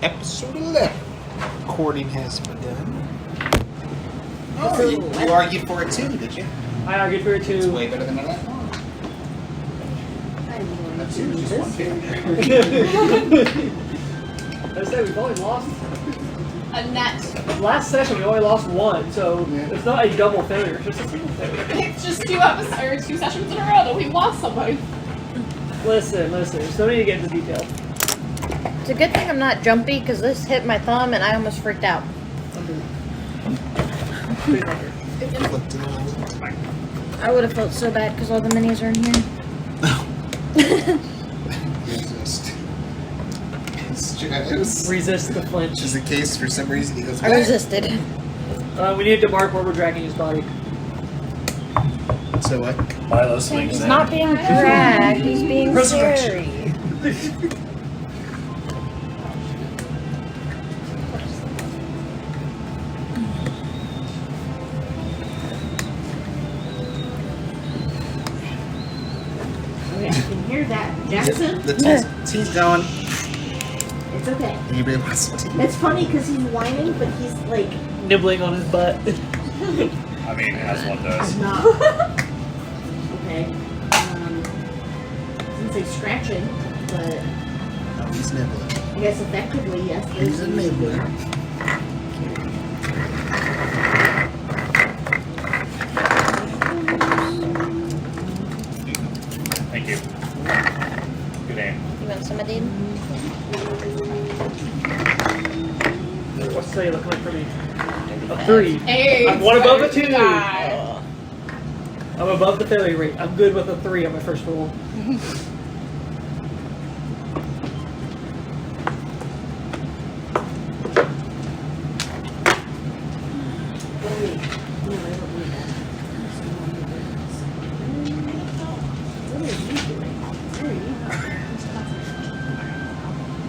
Episode 11. Recording has begun. Oh, you argued for it too, did you? I argued for it too. It's way better than that. That's just one thing. I said we've only lost A net. last session. We only lost one, so it's not a double failure. It's just a single failure. It's just two sessions in a row that we lost somebody. Listen. Still need to get into detail. It's a good thing I'm not jumpy because this hit my thumb and I almost freaked out. I would have felt so bad because all the minis are in here. Resist the flinch. Just in case for some reason he goes I resisted. We need to mark where we're dragging his body. So what? Milo swings He's in. not being dragged, he's being Resurrection. scary. Okay, I can hear that. Jackson? The tea's going. It's okay. Anybody wants to tea? It's funny because he's whining, but he's like... Nibbling on his butt. I mean, as one does. not... Okay. I didn't say scratching, but Oh, he's nibbling. I guess effectively, yes. He's a nibbler. Thank you. Good aim. You want some of these? What's the look like for me? A 3. Hey, I'm one above a 2. guy. I'm above the failure rate. I'm good with a 3 on my first roll.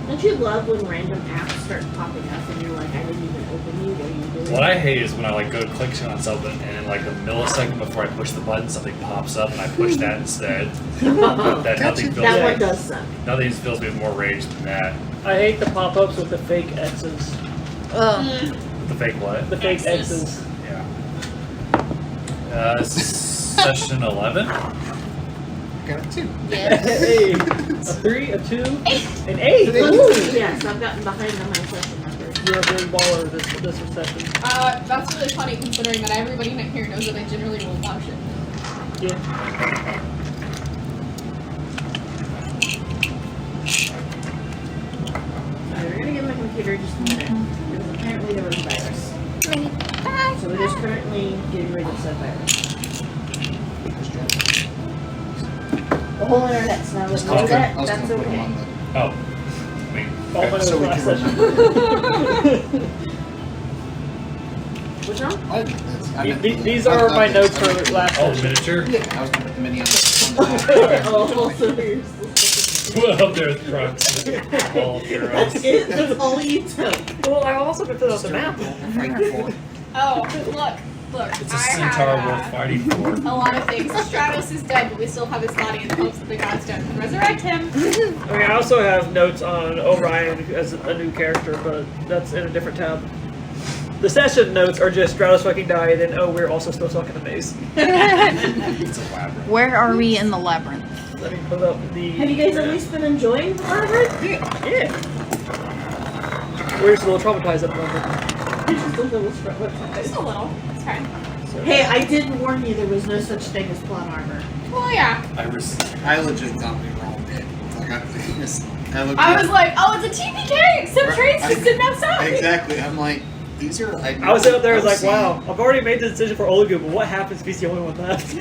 Don't you love when random apps start popping up and you're like, I didn't even open you, what are you doing? What I hate is when I like go to click on something and in like a millisecond before I push the button, something pops up and I push that instead. That nothing feels That Yeah. one does suck. nothing fills me with more rage than that. I hate the pop-ups with the fake X's. Ugh. The fake what? The fake X's. X's. Yeah. Session 11. Got a 2. Hey, a 3, a 2, an 8. Ooh, yes, I've gotten behind on my session numbers. You're a big baller this session. That's really funny considering that everybody in here knows that I generally roll Mushu. Yeah. Alright, we're gonna give my computer just a minute. Because apparently there was a virus. So it is currently getting rid of said virus. The whole internet's now Just looking call at it. I that. was That's gonna put him okay. on the... Oh. I mean, All my So we last can session. What's wrong? These are my notes for last oh, session. miniature? Yeah, I was gonna put the mini on the Oh, so here's Well, up there with trucks. All heroes. That's it. That's all you took. Well, I also can fill out the map. Oh, look. It's a I centaur have, worth fighting for. a lot of things. Stratos is dead, but we still have his body in the hopes that the Godstone can resurrect him. I mean, I also have notes on Orion as a new character, but that's in a different tab. The session notes are just Stratos fucking died, and oh, we're also still stuck in the maze. It's a labyrinth. Where are we in the labyrinth? Let me pull up the... Have you guys at least been enjoying the labyrinth? Yeah. We're just a little traumatized at the moment. Just a little traumatized. Just a little. It's fine. Hey, I did warn you there was no such thing as plot armor. Well, yeah. I legit thought we were all dead. Like I I was like, oh, it's a TPK! Some trains just didn't have sound! Exactly. I'm like, these are... I was out there, I was like, wow, I've already made the decision for Olugu, but what happens if he's the only one left?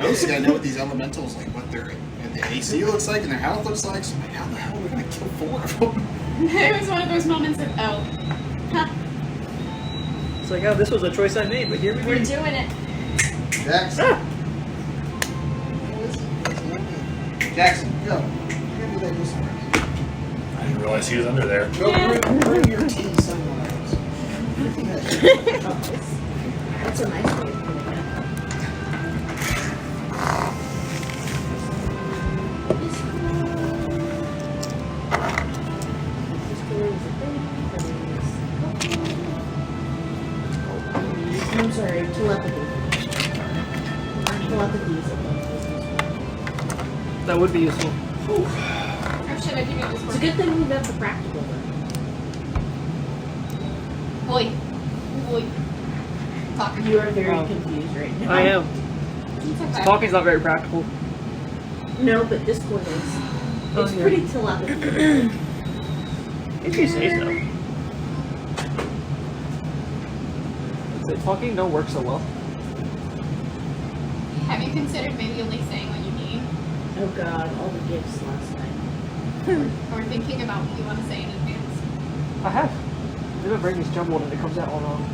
Mostly I know what these elementals, like what their the AC looks like and their health looks like, so I'm like, how the hell are we gonna kill 4 of them? It was one of those moments of, oh, huh, It's like, oh, this was a choice I made, but here we we're go. doing it. Jackson. Ah! Jackson, go. You're gonna do that this morning. I didn't realize he was under there. Go bring your tea somewhere else. That's a nice way of putting it. This one is a telepathy. Telepathy is That would be useful. Oh shit, I didn't get this It's a good thing we got the practical one. Boy. Boy. Talking. You are very Oh. confused right now. I am. It's okay. Talking's not very practical. No, but Discord is. Oh, It's yeah. pretty telepathy. If you say so. Talking don't work so well. Have you considered maybe only saying what you need? Oh god, all the gifts last night. Or thinking about what you want to say in advance? I have. My brain is jumbled and it comes out all wrong.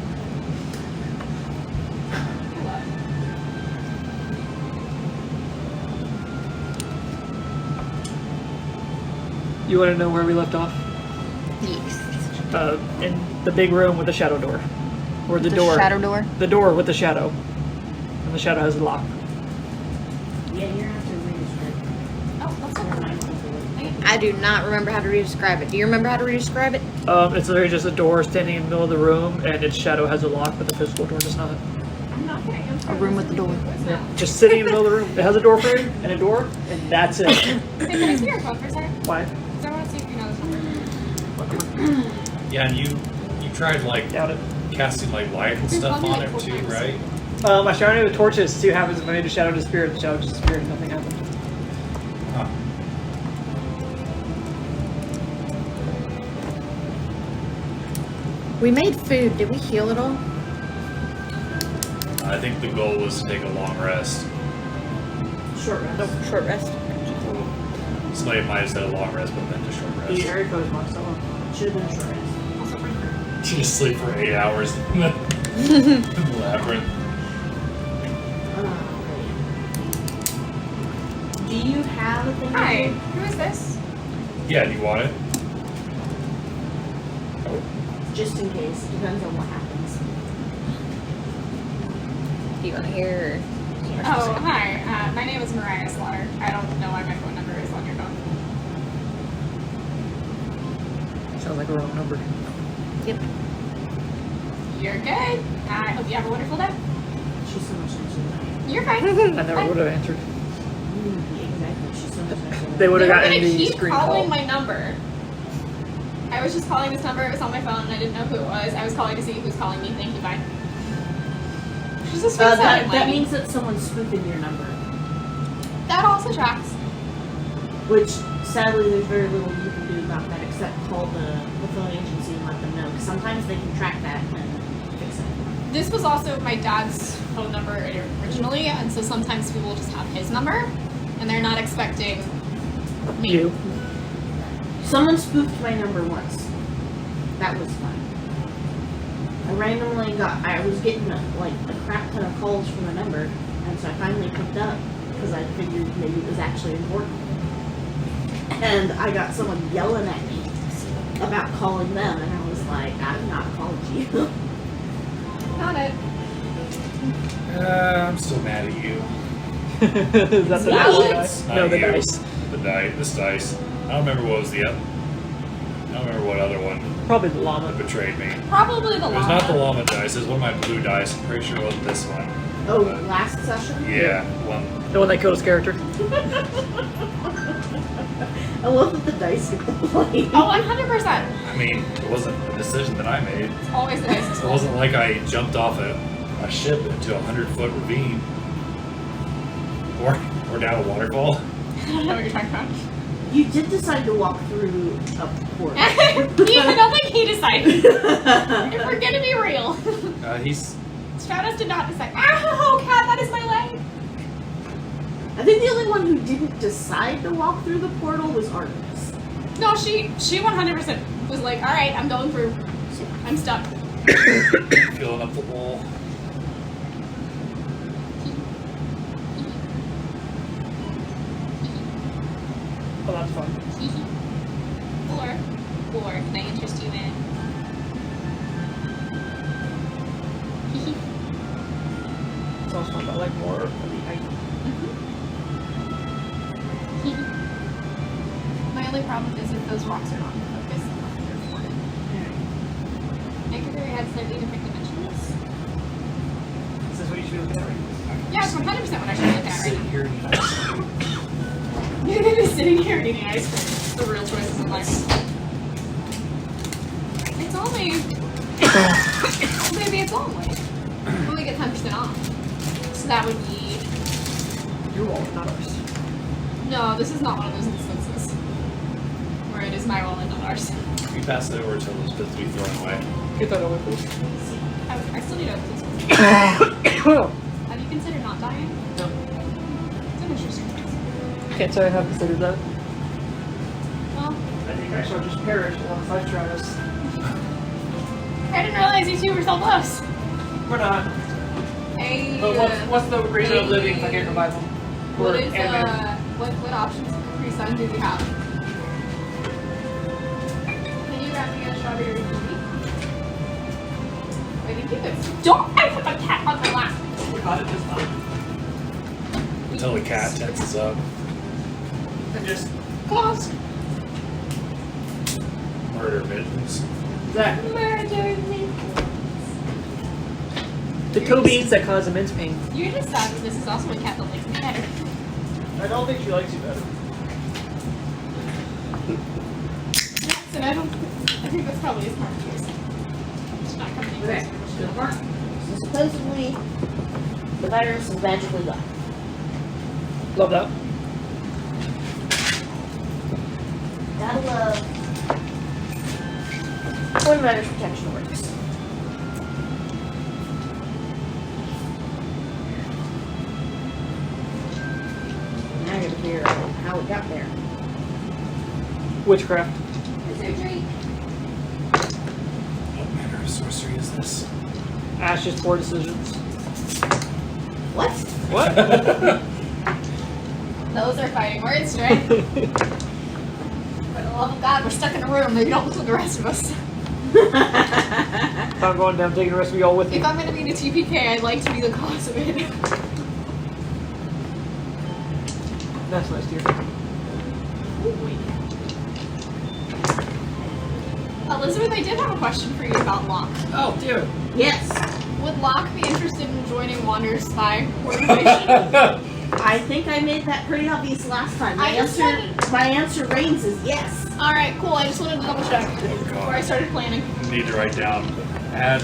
You want to know where we left off? Yes. In the big room with the shadow door. Or the door. shadow door. The door with the shadow. And the shadow has a lock. Yeah, you're gonna have to read the script. Oh, that's Or okay. remind people. I do not remember how to re-describe it. Do you remember how to re-describe it? It's literally just a door standing in the middle of the room, and its shadow has a lock, but the physical door does not. I'm not kidding. I'm A room with the door. Yeah. Just sitting in the middle of the room. It has a door frame and a door, and that's it. Hey, can I see your phone for a second? Why? Because I want to see if you know this number. Yeah, and you tried like Doubt it. casting like light and stuff on it too, right? I shot it with torches to see what happens if I made the shadow disappear. The shadow just disappeared and nothing happened. Huh. We made food. Did we heal it all? I think the goal was to take a long rest. Short rest. Nope. Short rest. Somebody might have said a long rest, but meant a short The rest. area code is marked so long. Should have been a short rest. Also for her. You just sleep for 8 hours in the labyrinth. Do you have a thing? Hi, who is this? Yeah, do you want it? Just in case. Depends on what happens. Do you want to hear? Oh, hi. My name is Mariah Slaughter. I don't know why my phone number is on your phone. Sounds like a wrong number. Yep. You're good. I hope you have a wonderful day. She's so much nicer than I am. You're fine. I never would have answered. Exactly. She's so much nicer than They would have They were gotten gonna the keep screen calling call. my number. I was just calling this number. It was on my phone, and I didn't know who it was. I was calling to see who's calling me. Thank you. Bye. She's just that means that someone's spoofing your number. that also tracks. Which, sadly, there's very little you can do about that except call the phone agency and let them know. Because sometimes they can track that and fix it. This was also my dad's phone number originally, and so sometimes people just have his number, and they're not expecting me. You. Someone spoofed my number once. That was fun. I was getting a crap ton of calls from the number, and so I finally picked up because I figured maybe it was actually important. And I got someone yelling at me about calling them, and I was like, I've not called you. Not it. I'm still mad at you. Is that the What? dice? Not No, the you. dice. This dice. I don't remember what was the other. I don't remember what other one Probably the llama. betrayed me. Probably the It was llama. not the llama dice. It was one of my blue dice. I'm pretty sure it wasn't this one. Oh, But, last session? yeah, one. The one that killed his character. I love that the dice get the blame. Oh, 100%. I mean, it wasn't a decision that I made. It's always the nicest It wasn't like I jumped off a ship into a 100-foot ravine. Or down a waterfall. I don't know what you're talking about. You did decide to walk through a portal. I don't think he decided. If we're gonna be real. He's. Stratos did not decide. Ow, cat, that is my leg. I think the only one who didn't decide to walk through the portal was Artemis. No, she 100% was like, all right, I'm going through. I'm stuck. Filling up the wall. Oh, that's fun. Or can I interest you in? It's also fun, but I like more of the item. My only problem is if those rocks are not in focus, I'm not here for it. I could have had slightly different dimensions. 100% what I should look at, right? Sitting here eating ice cream. You're gonna be sitting here eating ice cream. The real choices in life. It's only. Maybe it's only. We only get 10% off. So that would be. Your wallet, not ours. No, this is not one of those instances. Where it is my wallet, not ours. We pass it over to Elizabeth to be thrown away. Get that over, please. I still need to open this one. Have you considered not dying? No. It's an interesting choice. Can't say I have considered that. Well, I think I shall just perish alongside Stratos. I didn't realize you two were so close. We're not. Hey, But what's the reason of living if I can't revive them? what Or is anime? what options of Capri Sun do we have? Can you grab me a strawberry kiwi? Wait, keep it. Don't! I put my cat on my lap. We caught it this time. Until the cat tenses up. And just Close. Murder mittens. Zach. Murder me. The toe beans that cause immense pain. You're just sad that this is also a cat that likes me better. I don't think she likes you better. Yes, and I think that's probably a smart choice. It's not coming Okay, in. so supposedly the virus is magically gone. Love that. Gotta love when virus protection works. Now I gotta figure out how it got there. Witchcraft. Surgery. What manner of sorcery is this? Ash's poor decisions. What? What? Those are fighting words, right? For the love of God, we're stuck in a room. Maybe don't include the rest of us. If I'm going down, taking the rest of y'all with me. If I'm going to be in a TPK, I'd like to be the cause of it. That's nice, dear. Elizabeth, I did have a question for you about Locke. Oh, dear. Yes, Would Locke be interested in joining Wander's spy organization? I think I made that pretty obvious last time. I just My answer reigns is yes. Alright, cool. I just wanted to double check Oh before I god. started planning. Need to write down. Add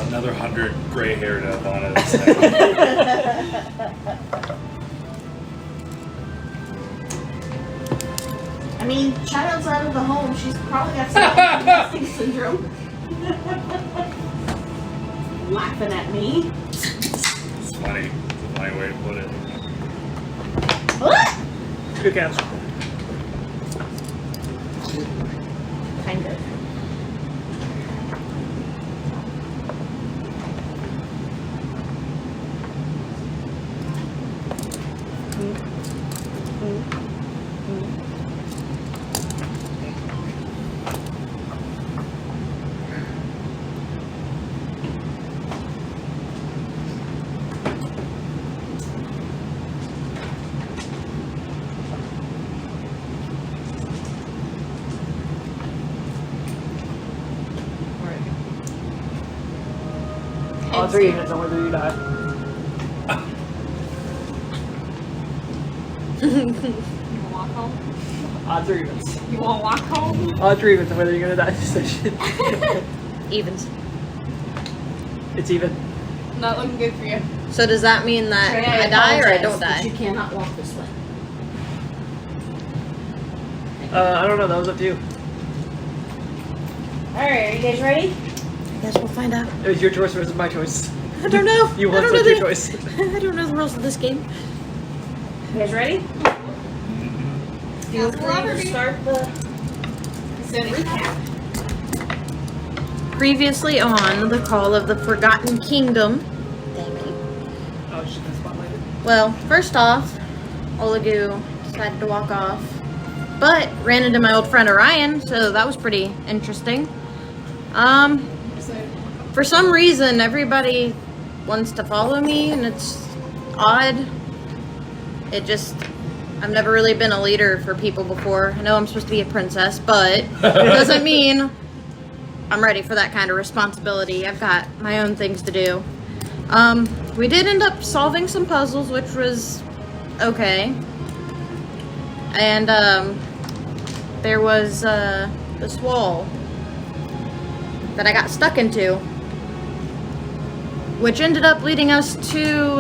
another 100 gray hair to Ivana. I mean, child's out of the home. She's probably got some nesting syndrome. Laughing at me. It's funny. It's a funny way to put it. What? Good catch. Kind of. Odds are even on whether you die. You want to walk home? Odds are evens. You want to walk home? Odds are evens on whether you're gonna die this session. Evens. It's even. Not looking good for you. So does that mean that Trey, I die or I apologize, don't but You die? cannot walk this way. I don't know. That was up to you. Alright, are you guys ready? I guess we'll find out. It was your choice versus my choice. I don't know. You I won don't such know your the- choice. I don't know the rules of this game. You guys ready? Feel Yes, free we'll to be- start the recap. Previously on the Call of the Forgotten Kingdom. Thank you. Oh, she's been spotlighted. Well, first off, Olagu decided to walk off, but ran into my old friend Orion, so that was pretty interesting. For some reason, everybody wants to follow me, and it's odd. I've never really been a leader for people before. I know I'm supposed to be a princess, but it doesn't mean I'm ready for that kind of responsibility. I've got my own things to do. We did end up solving some puzzles, which was okay. And there was this wall that I got stuck into, which ended up leading us to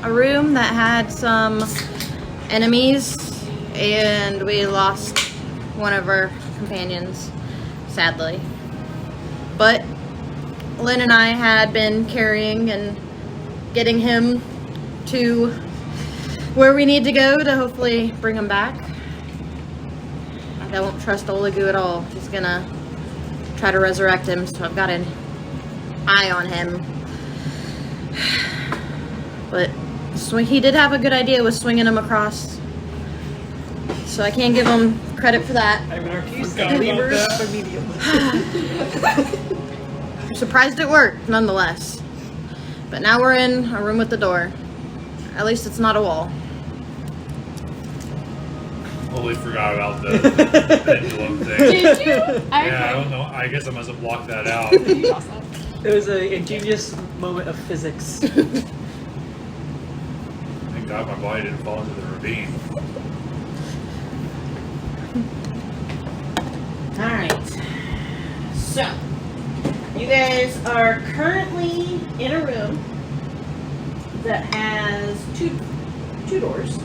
a room that had some enemies, and we lost one of our companions, sadly. But Lynn and I had been carrying and getting him to where we need to go to hopefully bring him back. I don't trust Olagu at all. He's gonna try to resurrect him, so I've got an eye on him. But he did have a good idea with swinging him across, so I can't give him credit for that. I'm an artiste. Forgot about Levers that. for medium. I'm surprised it worked, nonetheless. But now we're in a room with the door. At least it's not a wall. Totally forgot about the pendulum thing. Did you? Yeah, I don't know. I guess I must have blocked that out. Awesome. It was a ingenious moment of physics. Thank God my body didn't fall into the ravine. Alright. So, you guys are currently in a room that has two doors.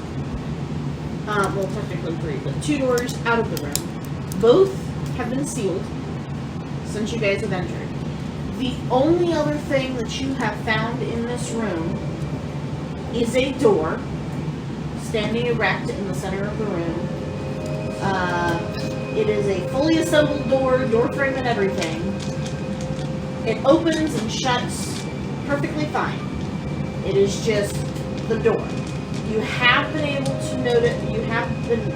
Well, technically three, but 2 doors out of the room. Both have been sealed since you guys have entered. The only other thing that you have found in this room is a door standing erect in the center of the room. It is a fully assembled door frame and everything. It opens and shuts perfectly fine. It is just the door. You have been able to notice, you have been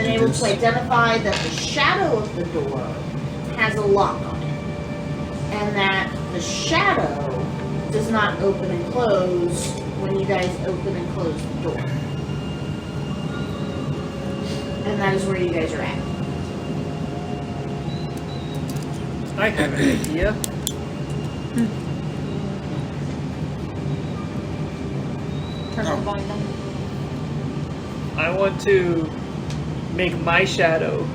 able to identify that the shadow of the door has a lock on it. And that the shadow does not open and close when you guys open and close the door. And that is where you guys are at. I have an idea. Turn the volume down. I want to make my shadow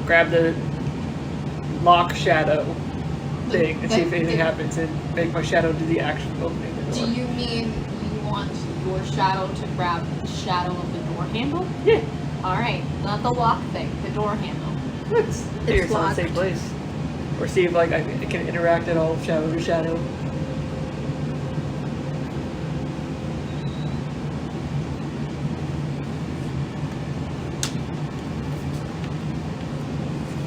grab the lock shadow thing and see if anything happens, and make my shadow do the action of opening the Do door. you mean you want your shadow to grab the shadow of the door handle? Yeah. Alright, not the lock thing, the door handle. Let's figure it's on the same place. Or see if like I can interact at all shadow to shadow.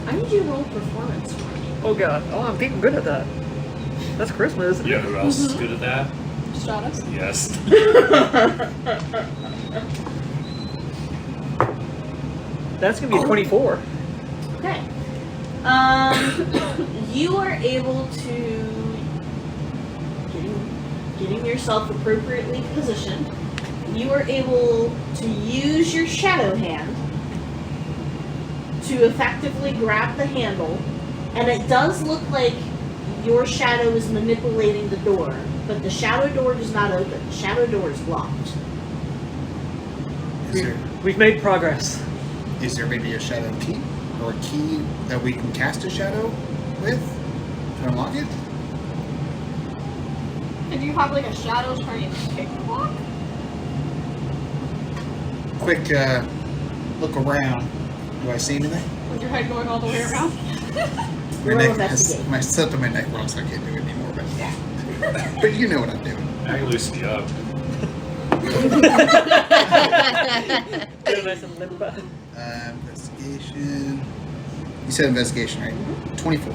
I need you to roll performance for me. Oh god. Oh, I'm getting good at that. That's Christmas. You know who else is good at that? Stratos? Yes. That's gonna be a 24. Okay. You are able to getting yourself appropriately positioned. You are able to use your shadow hand to effectively grab the handle, and it does look like your shadow is manipulating the door, but the shadow door does not open. The shadow door is locked. We've made progress. Is there maybe a shadow key? Or a key that we can cast a shadow with to unlock it? And do you have like a shadow turning pick lock? Quick look around. Do I see anything? With your head going all the way around? Roll investigate. My slip of my neck wrong, so I can't do it anymore. But but you know what I'm doing. I can loosen you up. Nice and limp. Investigation. You said investigation, right? 24.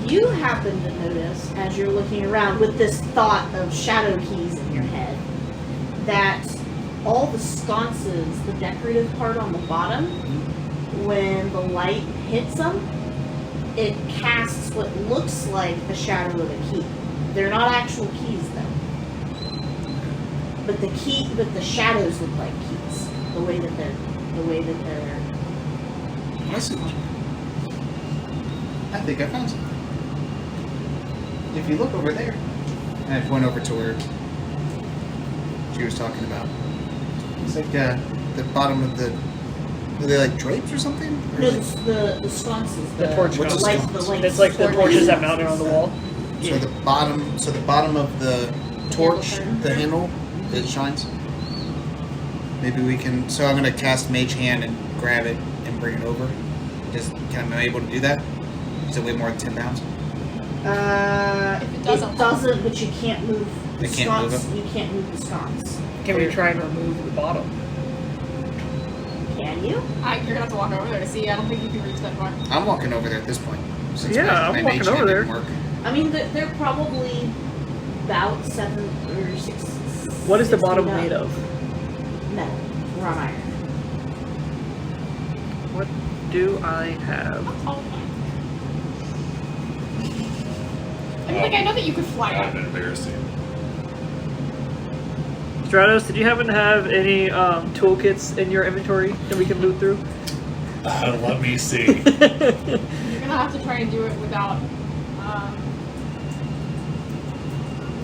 You happen to notice, as you're looking around with this thought of shadow keys in your head, that all the sconces, the decorative part on the bottom, when the light hits them, it casts what looks like the shadow of a key. They're not actual keys, though. But the shadows look like keys. The way that they're. I see. I think I found something. If you look over there, And I went over to where she was talking about. It's like the bottom of the. Are they like drapes or something? Or No, like- it's the sconces. The torch What's a light, sconce? the light It's like the torch. torches that mounted on the wall. So the bottom of the torch, Handle. the handle, it shines. Maybe we can. So I'm gonna cast Mage Hand and grab it and bring it over. Just am I able to do that? Is it weigh more than 10 pounds? It If it doesn't- but you can't move the You can't move sconce. You can't move the sconce. Can we try and remove the bottom? Can you? You're gonna have to walk over there to see. I don't think you can reach that far. I'm walking over there at this point. Since Yeah, my I'm Mage walking Hand over didn't there. work. I mean, they're probably about 7 or 6. What is the 6 bottom feet up. made of? Metal. Wrought iron. What do I have? How tall am I? I mean, like, I know that you could fly That up. would have been embarrassing. Stratos, did you happen to have any toolkits in your inventory that we can loot through? Let me see. You're gonna have to try and do it without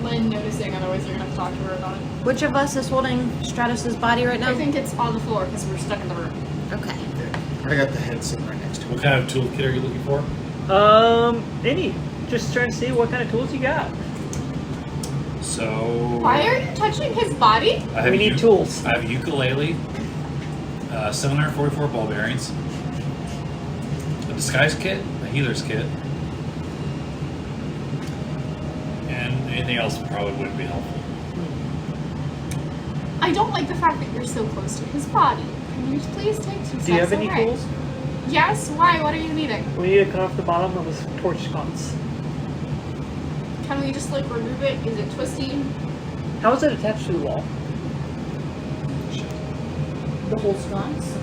Lynn noticing, otherwise you're gonna have to talk to her about it. Which of us is holding Stratos' body right now? I think it's on the floor because we're stuck in the room. Okay. Yeah. I got the head sitting right next to What it. kind of toolkit are you looking for? Any. Just trying to see what kind of tools you got. So. Why are you touching his body? I have We need tools. I have a ukulele, 744 ball bearings, a disguise kit, a healer's kit, and anything else probably wouldn't be helpful. I don't like the fact that you're so close to his body. Can you please take 2 steps Do you have any away? tools? Yes, why? What are you needing? We need to cut off the bottom of this torch sconce. Can we just, like, remove it? Is it twisty? How is it attached to the wall? The whole sconce.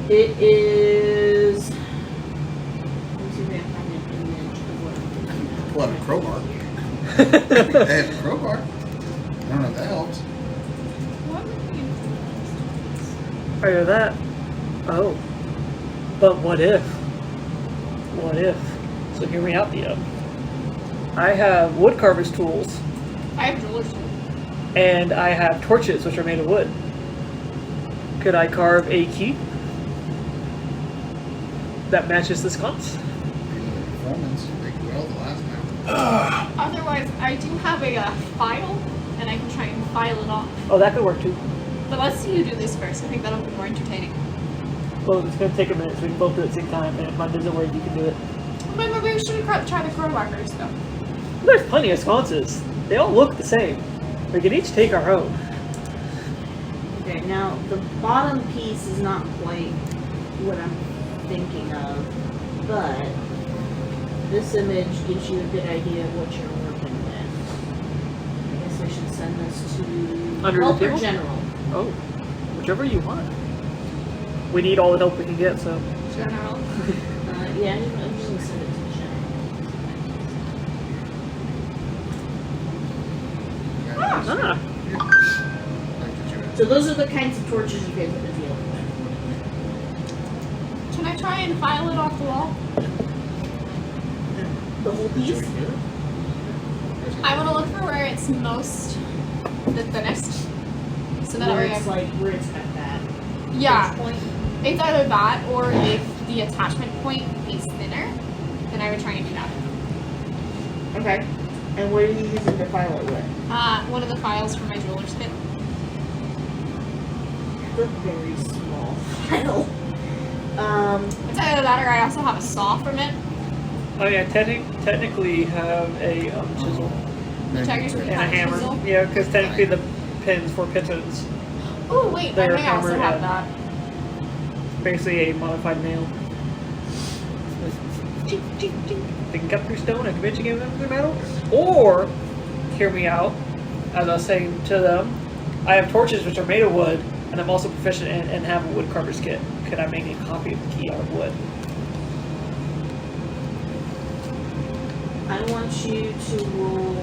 It is. Let me see if I can find an image of what I'm thinking Pull out a crowbar. I have a crowbar. I don't know if that helps. What would be Either that. Oh. But what if? What if? So hear me out, Dia. I have wood carver's tools, I have jewelers too. and I have torches, which are made of wood. Could I carve a key that matches the sconce? Performance. They well the last time. Otherwise, I do have a file, and I can try and file it off. Oh, that could work too. But let's see you do this first. I think that'll be more entertaining. Well, it's going to take a minute, so we can both do it at the same time, and if mine doesn't work, you can do it. Maybe we should try the crowbar first, though. There's plenty of sconces. They all look the same. We can each take our own. Okay, now the bottom piece is not quite what I'm thinking of, but this image gives you a good idea of what you're working with. I guess I should send this to Under the Helper table? General. Oh, whichever you want. We need all the help we can get, so. General. Yeah, I'm just gonna send it to General. Yeah, Ah, So those are the kinds of torches you guys have to deal with. Can I try and file it off the wall? The whole piece? I want to look for where it's most the thinnest, so that Where way it's like, where it's got that yeah, pinch point. it's either that or if the attachment point is thinner, then I would try and do that. Okay. And what are you using to file it with? One of the files from my jeweler's kit. The very small file. It's either that or I also have a saw from it. oh yeah, technically you have a chisel Tigers and a hammer. Chisel. Yeah, because technically the pins for pitons, Oh wait, I They're may also hammered have and- that. basically a modified nail. They can cut through stone and convention give them through metal. Or, hear me out, as I was saying to them, I have torches which are made of wood, and I'm also proficient in and have a wood carver's kit. Could I make a copy of the key out of wood? I want you to roll.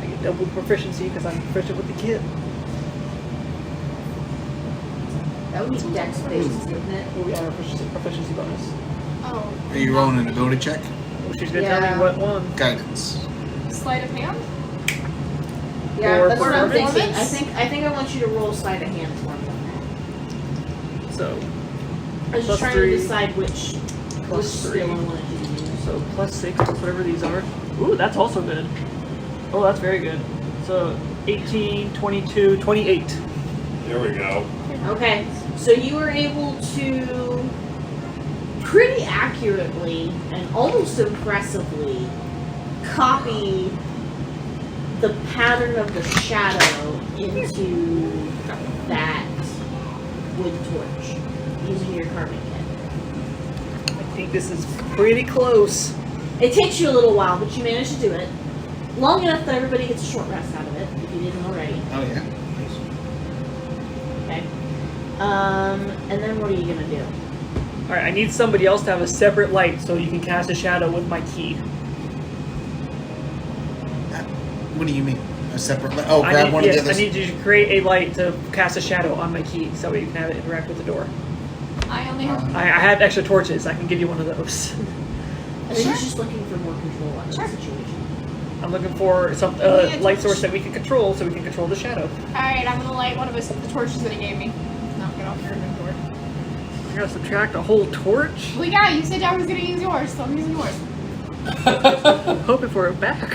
I get double proficiency because I'm proficient with the kit. That would be dex based, wouldn't it? Oh, yeah, proficiency bonus. Oh. Are you rolling an ability check? Oh, she's gonna tell Yeah. me what one. Guidance. Sleight of hand? Yeah, Or that's what I'm performance? thinking. I think I want you to roll sleight of hand for me. So, I was Plus just trying 3, to decide which plus 3. skill I wanted you to use. So plus 6, plus whatever these are. Ooh, that's also good. Oh, that's very good. So 18, 22, 28. There we go. Okay, so you were able to pretty accurately and almost impressively copy the pattern of the shadow into that wood torch using your carving kit. I think this is pretty close. It takes you a little while, but you manage to do it. Long enough that everybody gets a short rest out of it, if you didn't already. Oh yeah. Okay. And then what are you gonna do? Alright, I need somebody else to have a separate light so you can cast a shadow with my key. What do you mean? A separate? Oh, I grab need, one yes, of the I others. need you to create a light to cast a shadow on my key so we can have it interact with the door. I only have. I have extra torches. I can give you one of those. I think he's just looking for more control on the Sure. situation. I'm looking for some Yeah, light torch. source that we can control so we can control the shadow. Alright, I'm gonna light one of the torches that he gave me. Knock it off your inventory. I gotta subtract a whole torch? Well, yeah, you said I was gonna use yours, so I'm using yours. I'm hoping for it back.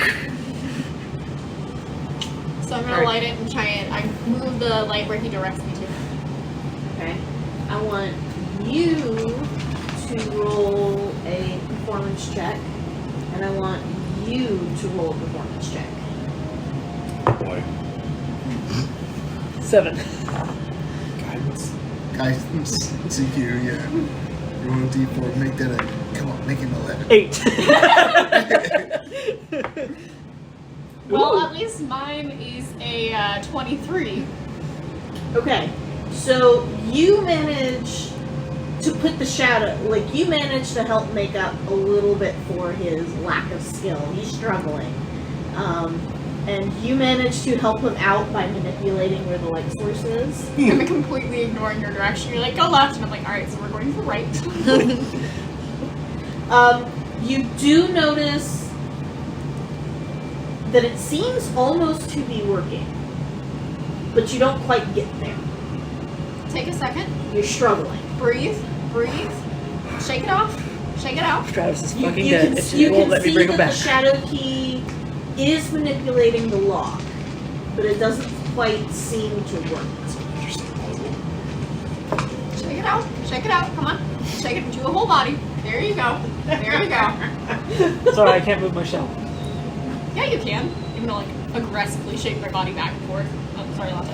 So I'm gonna Alright. light it and try it. I move the light where he directs me to. Okay. I want you to roll a performance check, and I want you to roll a performance check. Boy. 7. Guidance. Guidance. It's you, yeah. You roll a d4, make that a. Come on, make it an 11. 8. Well, Ooh. at least mine is a 23. Okay. So you manage to put the shadow, like you manage to help make up a little bit for his lack of skill. He's struggling. And you manage to help him out by manipulating where the light source is. I'm completely ignoring your direction. You're like, go left. And I'm like, alright, so we're going to the right. You do notice that it seems almost to be working, but you don't quite get there. Take a second. You're struggling. Breathe. Breathe. Shake it off. Shake it out. Travis is You, fucking you dead. can, It's you won't can let me see bring that him the back. shadow key is manipulating the lock, but it doesn't quite seem to work. Shake it out. Shake it out. Come on. Shake it into a whole body. There you go. There you go. Sorry, I can't move my shell. Yeah, you can. Even though, like, aggressively shake my body back and forth. Oh, sorry, Lotte.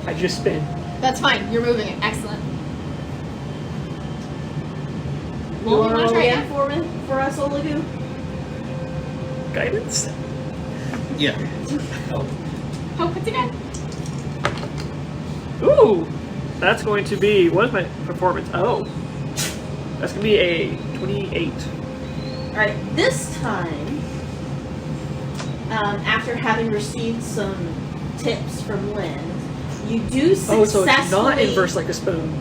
I just spin. That's fine. You're moving it. Excellent. You Well, want you to want roll to try again it? for us, Olagu? Guidance? Yeah. Hope it's again. Ooh! That's going to be, what is my performance? Oh. That's going to be a 28. Alright, this time, after having received some tips from Lynn, you do Oh, so it's not successfully inverse like a spoon.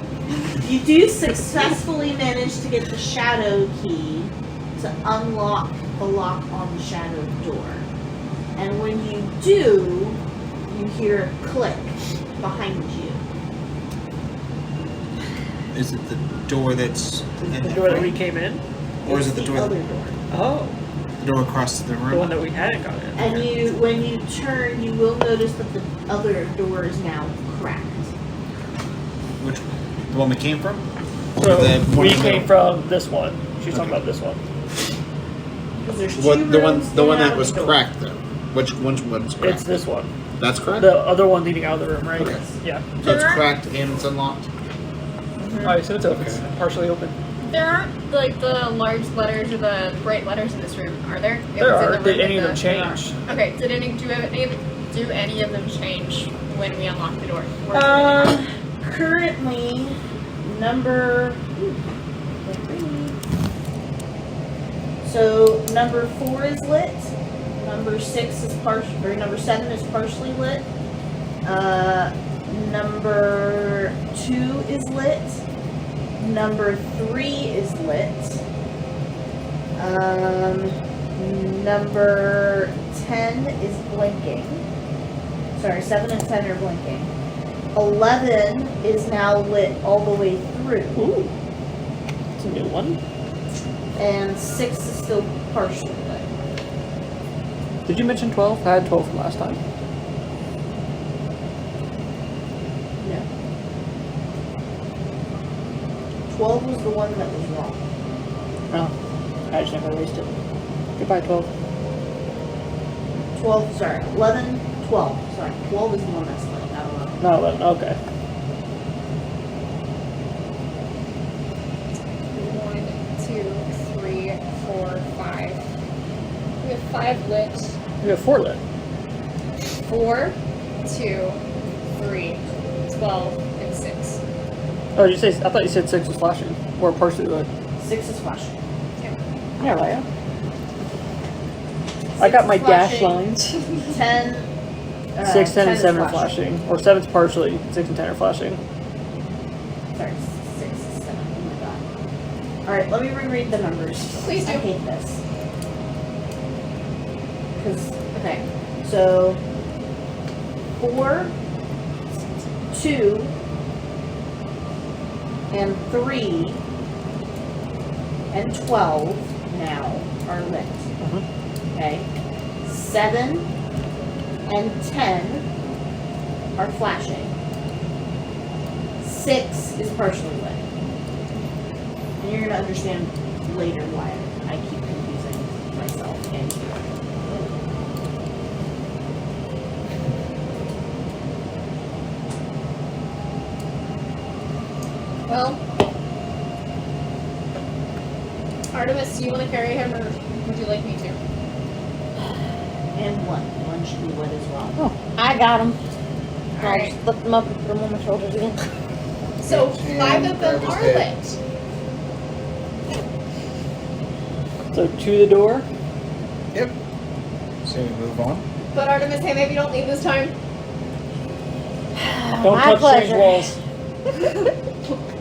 you do successfully manage to get the shadow key to unlock the lock on the shadow door. And when you do, you hear a click behind you. Is it the door that's in The the door that front? we came in? Or is It's it the door other that, door? Oh. the door across the The one room? that we hadn't gone in. And you, when you turn, you will notice that the other door is now cracked. Which the one we came from? So, Or the one we in the came middle? from this one. She's talking Okay. about this one. Because there's two What the rooms one in and out that of was the door. cracked though? Which one's cracked? It's this one. That's cracked? The other one leading out of the room, right? Okay. Yeah. So it's cracked and it's unlocked? Alright, so it's open. It's partially open. There aren't, like, the large letters or the bright letters in this room, are there? If There it's in are. the room Did with any of them the- change? Okay, do any of them change when we unlock the door? Or is it- Currently, number. So number 4 is lit. Number 6 is partial, or number 7 is partially lit. Number 2 is lit. Number 3 is lit. Number 10 is blinking. Sorry, 7 and 10 are blinking. 11 is now lit all the way through. Ooh. It's a new one. And 6 is still partially lit. Did you mention 12? I had 12 from last time. No. 12 was the one that was wrong. Oh. I just never erased it. Goodbye, 12. 12, sorry. 11, 12. Sorry. 12 is the one that's lit, not 11. No, 11. Okay. 1, 2, 3, 4, 5. We have 5 lit. We have 4 lit. 4, 2, 3, 12, and 6. Oh, did you say? I thought you said 6 was flashing. Or partially lit. 6 is flashing. Yeah, right. I got my dash lines. 10. 6, 10, and is 7 are flashing. Or 7's partially. 6 and 10 are flashing. Sorry, 6 is 7. Oh my god. Alright, let me reread the numbers. Please do. I hate this. Okay, so 4, 2, and 3, and 12 now are lit. Okay, 7 and 10 are flashing. 6 is partially lit. And you're gonna understand later why I keep confusing myself and you. Well, Artemis, do you want to carry him, or would you like me to? And one should be lit as well. Oh, I got him. I'll Alright. just lift them up and put them on my shoulders again. So 5 of them are lit. So to the door. Yep. So we move on. But Artemis, hey, maybe don't leave this time. Don't My touch strange pleasure. walls.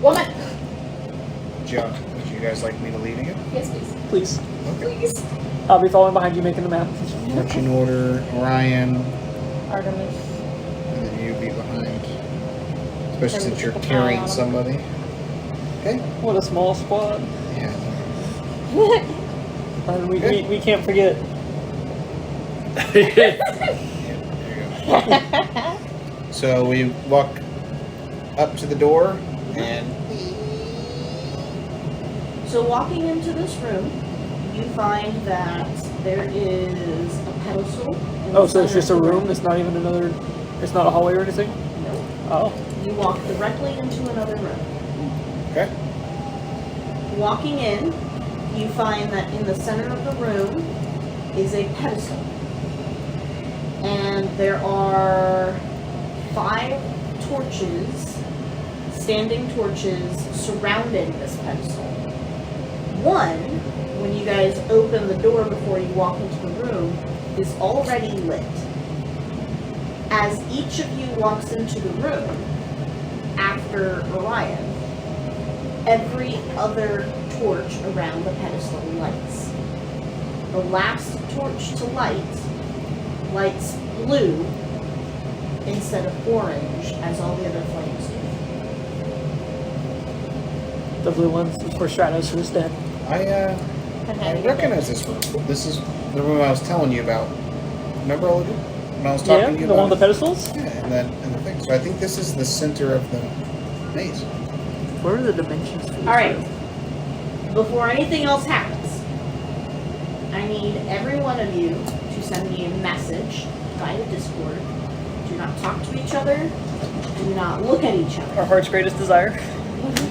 Woman. John, would you guys like me to lead you? Yes, please. Please. Okay. Please. I'll be following behind you making the map. Marching order, Orion, Artemis. and then you be behind. Especially And since you're keep an eye carrying on 'em. somebody. Okay. What a small squad. Yeah. We can't forget. Yeah, there you go. So we walk up to the door and So walking into this room, you find that there is a pedestal. in Oh, the so it's center just a of the room? It's not even another. It's not a hallway or anything? No. Oh. You walk directly into another room. okay. Walking in, you find that in the center of the room is a pedestal. And there are 5 torches, standing torches, surrounding this pedestal. One, when you guys open the door before you walk into the room, is already lit. As each of you walks into the room, after Orion, every other torch around the pedestal lights. The last torch to lights blue instead of orange as all the other flames do. The blue ones, of course, Stratos, who's dead. I recognize this room. This is the room I was telling you about. Remember all of it? When I was talking Yeah, to you the about one with the pedestals? it? Yeah, and the thing. So I think this is the center of the maze. Where are the dimensions for this Alright. room? Before anything else happens, I need every one of you to send me a message via Discord. Do not talk to each other. Do not look at each other. Our heart's greatest desire.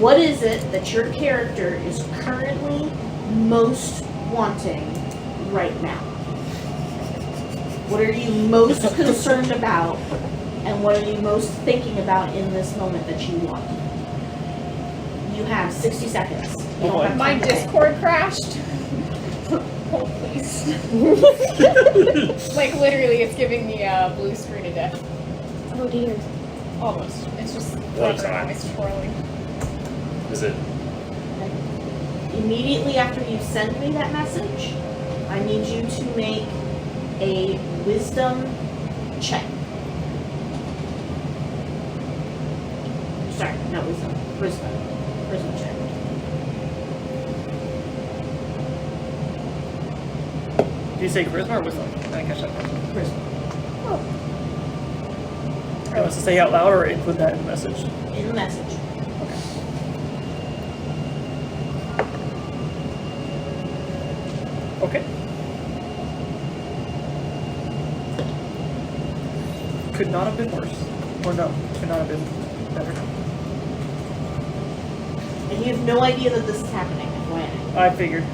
What is it that your character is currently most wanting right now? What are you most concerned about? And what are you most thinking about in this moment that you want? You have 60 seconds. You don't have My time to think. Discord crashed. Oh, please. Like, literally, it's giving me a blue screen of death. Oh dear. Almost. It's just Looks rubber fine. always twirling. Is it? Immediately after you send me that message, I need you to make a wisdom check. Sorry, not wisdom. Charisma. Charisma check. Did you say charisma or wisdom? I didn't catch that part. Charisma. I want to say out loud or include that in the message. In the message. Okay. Could not have been worse. Or no, could not have been better. And you have no idea that this is happening. When? I figured.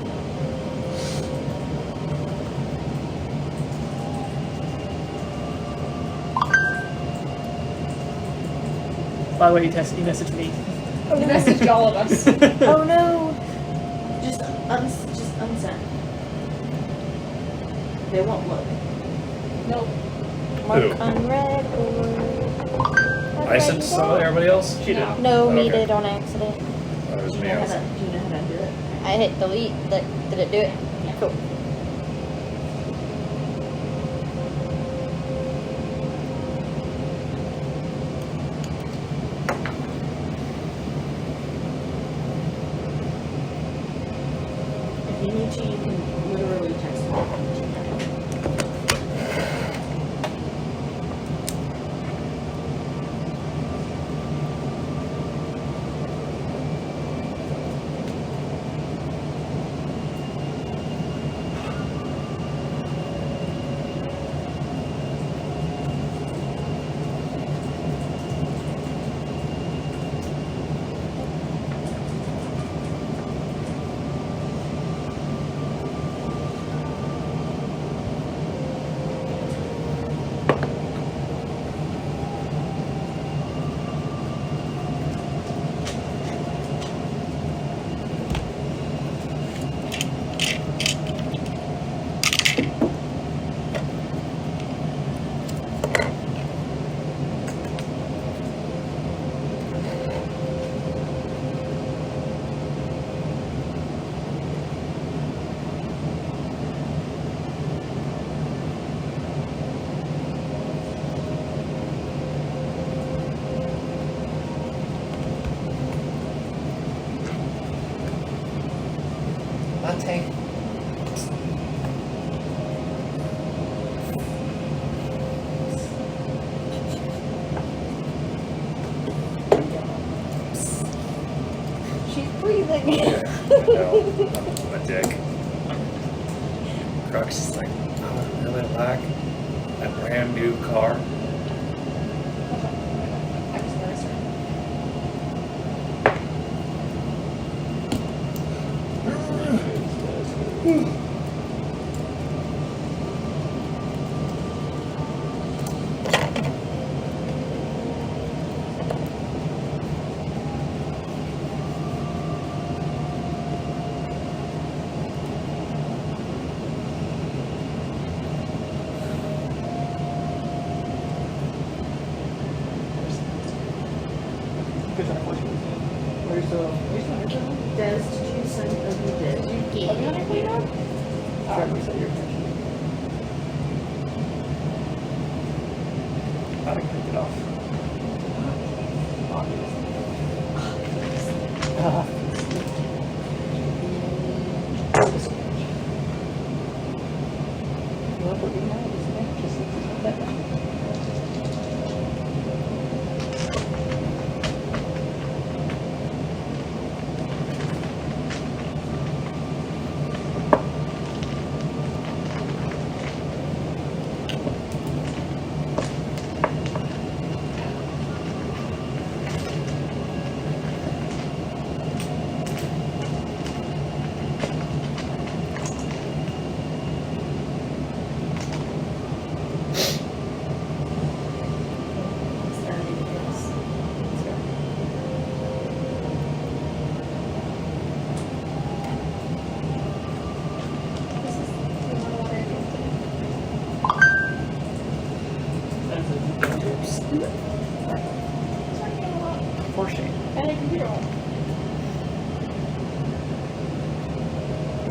By the way, you messaged me. You messaged all of us. Oh no. Just unsend. They won't look. Nope. Mark Who? unread or. I sent to somebody, everybody else? She did. No, me Okay. did on accident. That was Do you me. know I how was- to do it? I hit delete. Did it do it? Yeah. Cool. If you need to, you can literally text me. Latte. She's breathing. No, I'm a dick. Crux is like, I really like a brand new car. I was nervous. Good job. Where's the Des, did you send you did? Have you had it cleaned up? Trevor said you're I didn't take it off.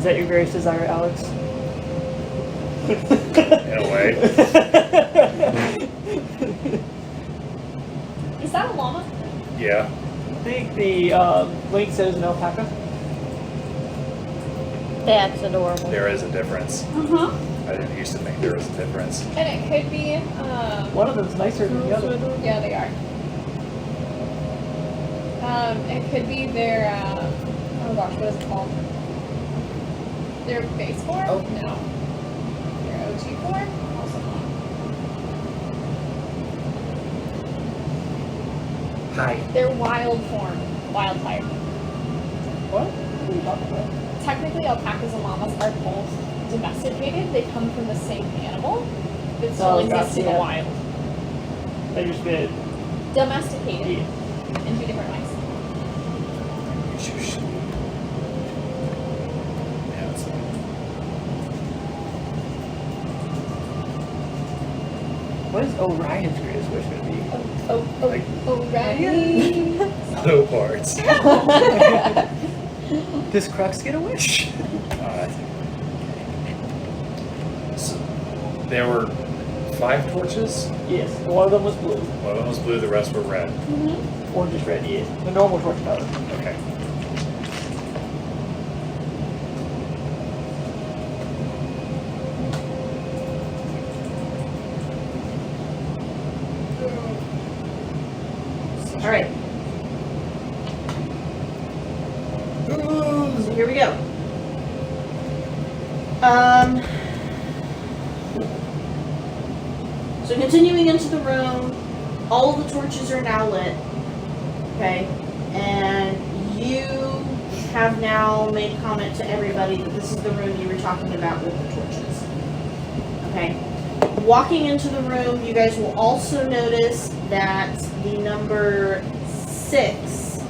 that your greatest desire, Alex? In a way. Is that a llama? Yeah. I think the link says an alpaca. That's adorable. There is a difference. Uh-huh. I didn't used to think there was a difference. And it could be, One of them's nicer than the other. yeah, they are. It could be their, oh gosh, what is it called? Their base form? Oh. No. Their OG form? Also not. Hi. Their wild form. Wild type. What? What are you talking about? Technically, alpacas and llamas are both domesticated. They come from the same animal that still Oh, exists in the gotcha. wild. They just been Domesticated yeah. in two different ways. Yeah, it's What is Orion's greatest wish going to be? Like- Orion. no parts. Does Crux get a wish? So, there were 5 torches. Yes. One of them was blue. One of them was blue, the rest were red. Mm-hmm. Or just red, yes. The normal torch color. Okay. All right. So here we go. So continuing into the room, all the torches are now lit. Okay, and you have now made comment to everybody that this is the room you were talking about with the torches. Okay. Walking into the room, you guys will also notice that the number 6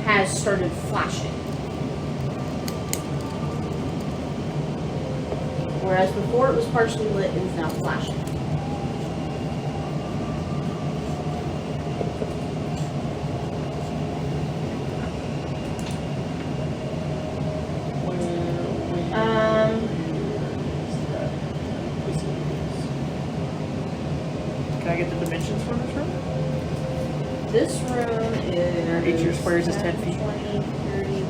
has started flashing. Whereas before it was partially lit, it is now flashing. Can I get the dimensions from this room? This room is... Each of your squares is 10 feet. 20, 30, 40,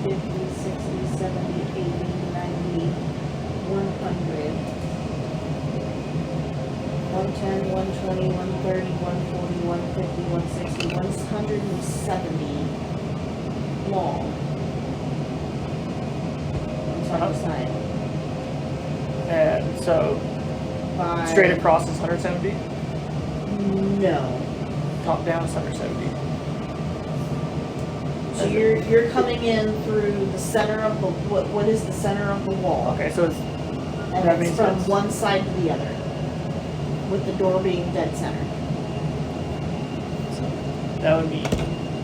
50, 60, 70, 80, 90, 100, 110, 120, 130, 140, 150, 160, 170 long. On top of the side. And so By... straight across is 170. No. Top down is 170. So you're coming in through the center of the what is the center of the wall, Okay, so it's and that it's makes from sense. one side to the other, with the door being dead center. That would be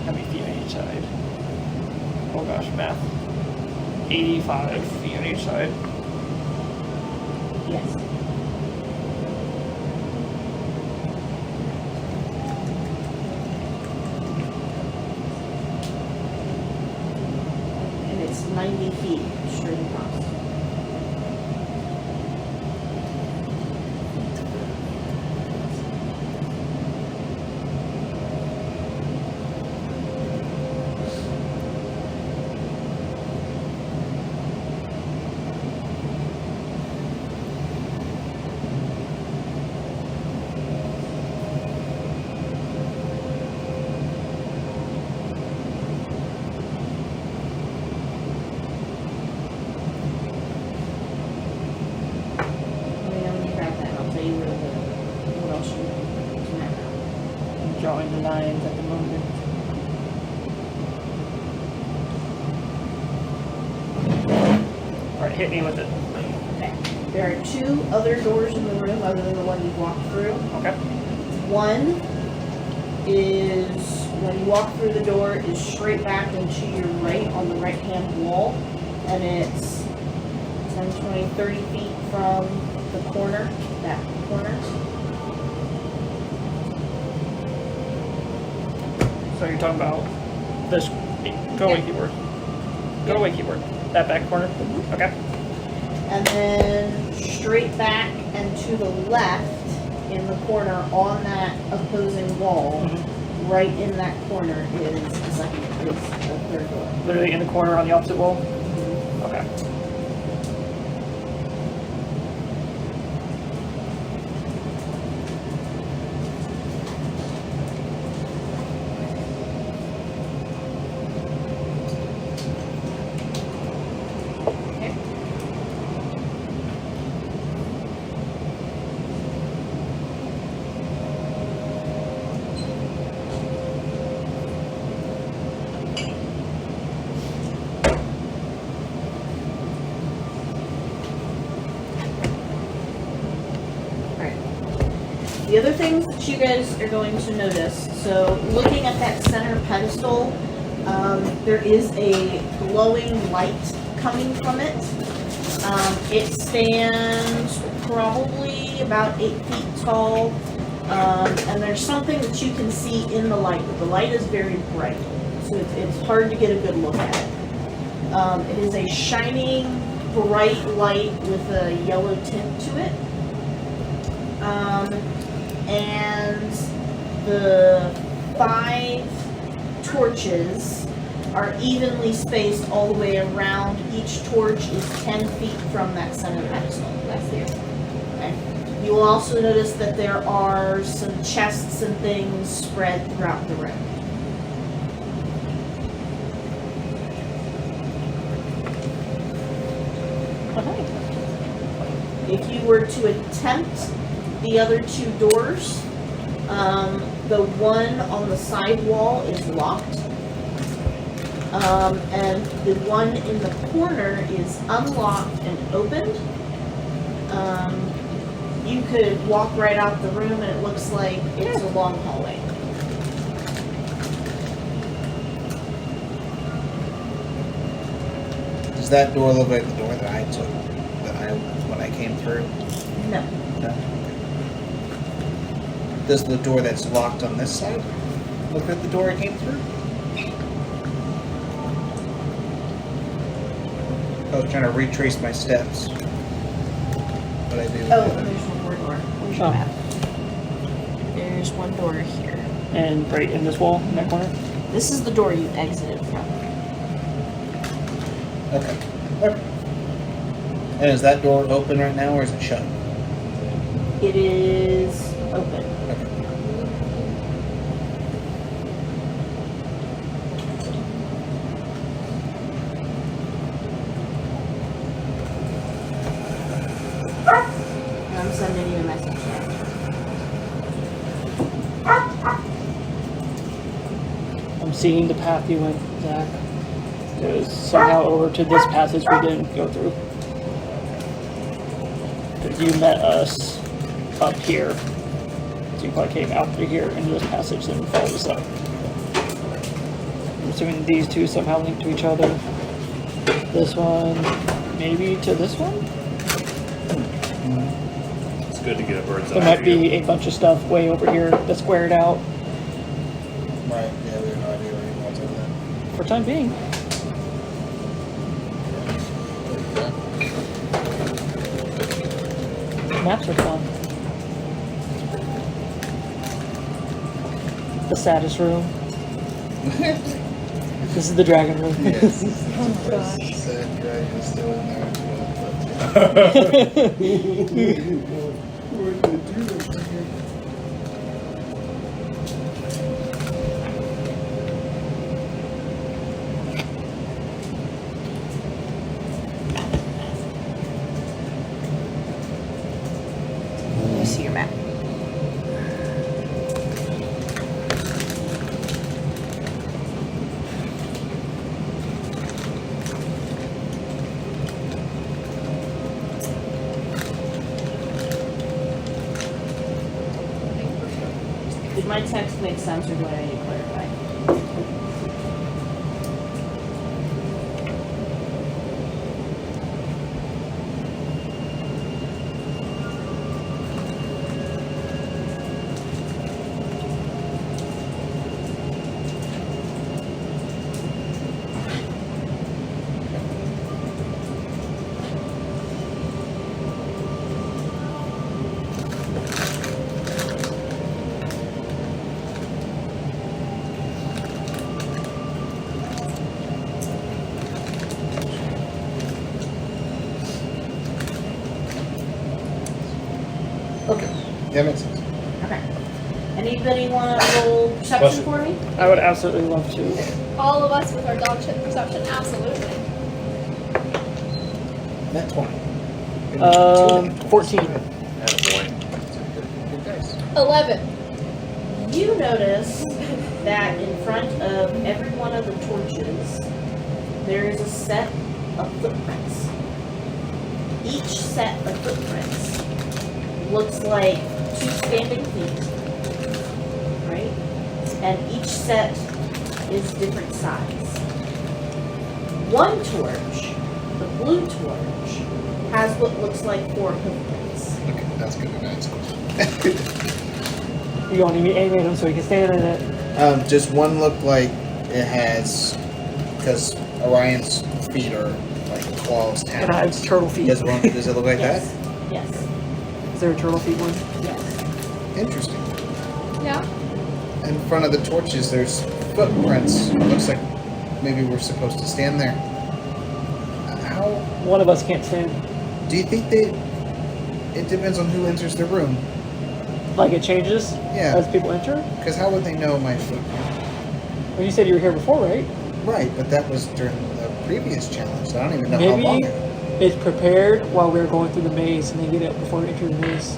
how many feet on each side? Oh gosh, math. 85 feet on each side. Yes. And it's 90 feet straight across. Let me grab that and I'll tell you what else you need to map I'm drawing the lines at the moment. Alright, hit me with it. out. Okay. There are 2 other doors in the room other than the one you walked through. Okay. One is, when you walk through the door, is straight back and to your right on the right-hand wall. And it's 10, 20, 30 feet from the corner, that corner. So you're talking about this. Go away, keyboard. Go away, keyboard. That back corner? Okay. And then straight back and to the left in the corner on that opposing wall, right in that corner is the third door. Literally in the corner on the opposite wall? Okay. The other things that you guys are going to notice, so looking at that center pedestal, there is a glowing light coming from it. It stands probably about 8 feet tall, and there's something that you can see in the light, but the light is very bright, so it's hard to get a good look at it. It is a shining, bright light with a yellow tint to it. And the 5 torches are evenly spaced all the way around. Each torch is 10 feet from that center pedestal. Bless you. Okay. You will also notice that there are some chests and things spread throughout the room. If you were to attempt the other 2 doors, the one on the side wall is locked, and the one in the corner is unlocked and opened. You could walk right out the room and it looks like it's a long hallway. Does that door look like the door that I took when I came through? No. No. Does the door that's locked on this side look like the door I came through? I was trying to retrace my steps. What I do. Oh, and there's one more door. Where's your Oh. map? There's one door here. And right in this wall, in that corner? This is the door you exited from. Okay. And is that door open right now, or is it shut? It is open. Okay. I'm sending you a message now. I'm seeing the path you went, Zach. It was somehow over to this passage we didn't go through. Because you met us up here. So you probably came out through here into this passage and followed us up. I'm assuming these two somehow link to each other. This one, maybe to this one? It's good to get a bird's eye There might view. be a bunch of stuff way over here that's squared out Right. Yeah, we have no idea where he was over there. for time being. Maps are fun. The saddest room. This is the dragon room. Yes. Oh gosh. Sad dragon is still in there. What did they do over here? Let me see your map. Did my text make sense or do I need to clarify? Okay. Yeah, makes sense. Okay. Anybody want to roll perception for me? I would absolutely love to. All of us with our dog shit perception, absolutely. Net 20. 14. Attaboy. Good dice. 11. You notice that in front of every one of the torches, there is a set of footprints. Each set of footprints looks like 2 standing feet, right? And each set is different size. One torch, the blue torch, has what looks like 4 footprints. Okay, that's good. That's You want to animate him so he can stand in it. Just one looked like it has, because Orion's feet are like claws, And I have talons. turtle feet. Does it look like Yes. Yes. Is there a turtle feet one? Yes. that? Interesting. Yeah. In front of the torches, there's footprints. It looks like maybe we're supposed to stand there. How One of us can't stand. do you think it depends on who enters the room. Like it changes Yeah. as people enter? Because how would they know my footprint? Well, you said you were here before, right? Right, but that was during the previous challenge. So I don't even know how Maybe long ago. it's prepared while we were going through the maze and they get it before we enter the maze.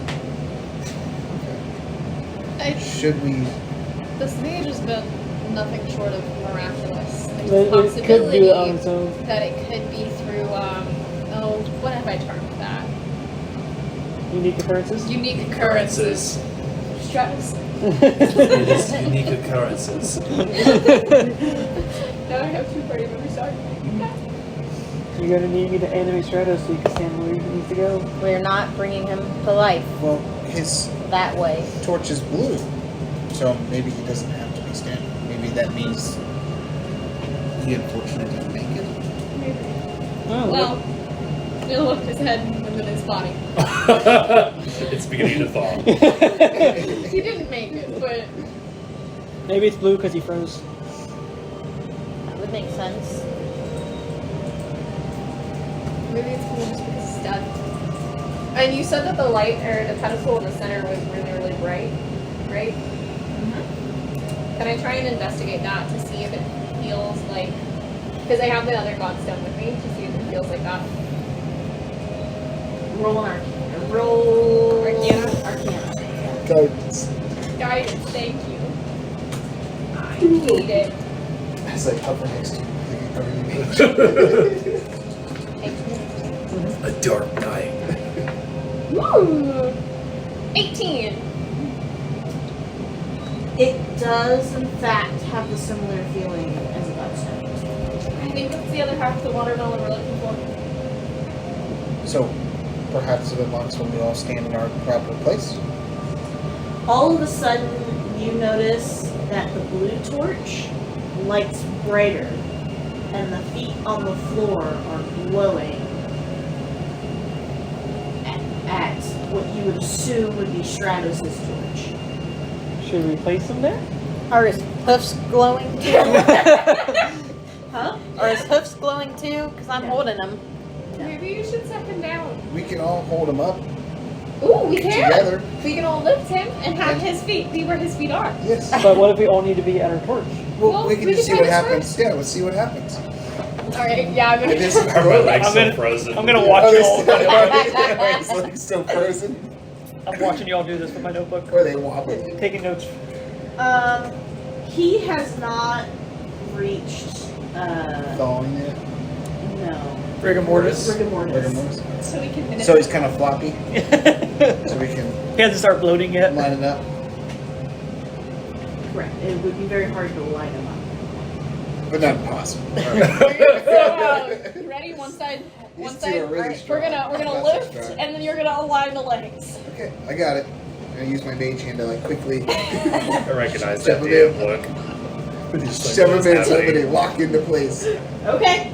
Should we? This mage has been nothing short of miraculous. There's a It could possibility do it on its own. that it could be through, what have I termed that? Unique occurrences? Unique occurrences. Stratos. It is unique occurrences. Now I have 2 party members, sorry. You're gonna need me to animate Stratos so you can stand where he needs to go. We're not bringing him to life Well, his that way. torch is blue, so maybe he doesn't have to be standing. Maybe that means he unfortunately didn't make it. Oh, Well, we'll look his head and then his body. It's beginning to thaw. He didn't make it, but maybe it's blue because he froze. That would make sense. maybe it's cool just because it's dead. And you said that the light or the pedestal in the center was really, really bright, right? Mm-hmm. Can I try and investigate that to see if it feels like... Because I have the other Godstone with me to see if it feels like that. Roll an Arcana. Roll Arcana? Arcana. Guidance. Guidance, thank you. I hate it. It's like upper next to you. A dark night. Woo! 18! It does, in fact, have the similar feeling as a Godstone. I think that's the other half of the watermelon we're looking for. So, perhaps it unlocks when we all stand in our proper place. All of a sudden, you notice that the blue torch lights brighter, and the feet on the floor are glowing at what you would assume would be Stratos' torch. Should we place him there? Are his hoofs glowing too? Huh? Are his hoofs glowing too? Because I'm holding them. Maybe you should set him down. We can all hold him up Ooh, we can! together. We can all lift him and have his feet be where his feet are. Yes. But what if we all need to be at our torch? Well, we can just see try what this happens. first. Yeah, let's see what happens. Alright, yeah, I'm It gonna... is Are my legs I'm still gonna- frozen? I'm gonna watch Oh, you they all. still, it's like still frozen. I'm watching you all do this with my notebook. Or they wobbling. Taking notes. He has not reached, Thawing it. no. Rigor mortis. Rigor mortis. Rigor mortis. So we can... So he's kind of floppy. So we can He hasn't started bloating yet. line it up. Correct. It would be very hard to line him up. But not impossible. All right. So, you ready? One side. These One two side. are really Alright, strong. we're gonna That's lift, strong. and then you're gonna align the legs. Okay, I got it. I'm gonna use my mage hand to like quickly I recognize Step that him damn in. look. Just like, shove him what's in so happening? they lock into place. Okay.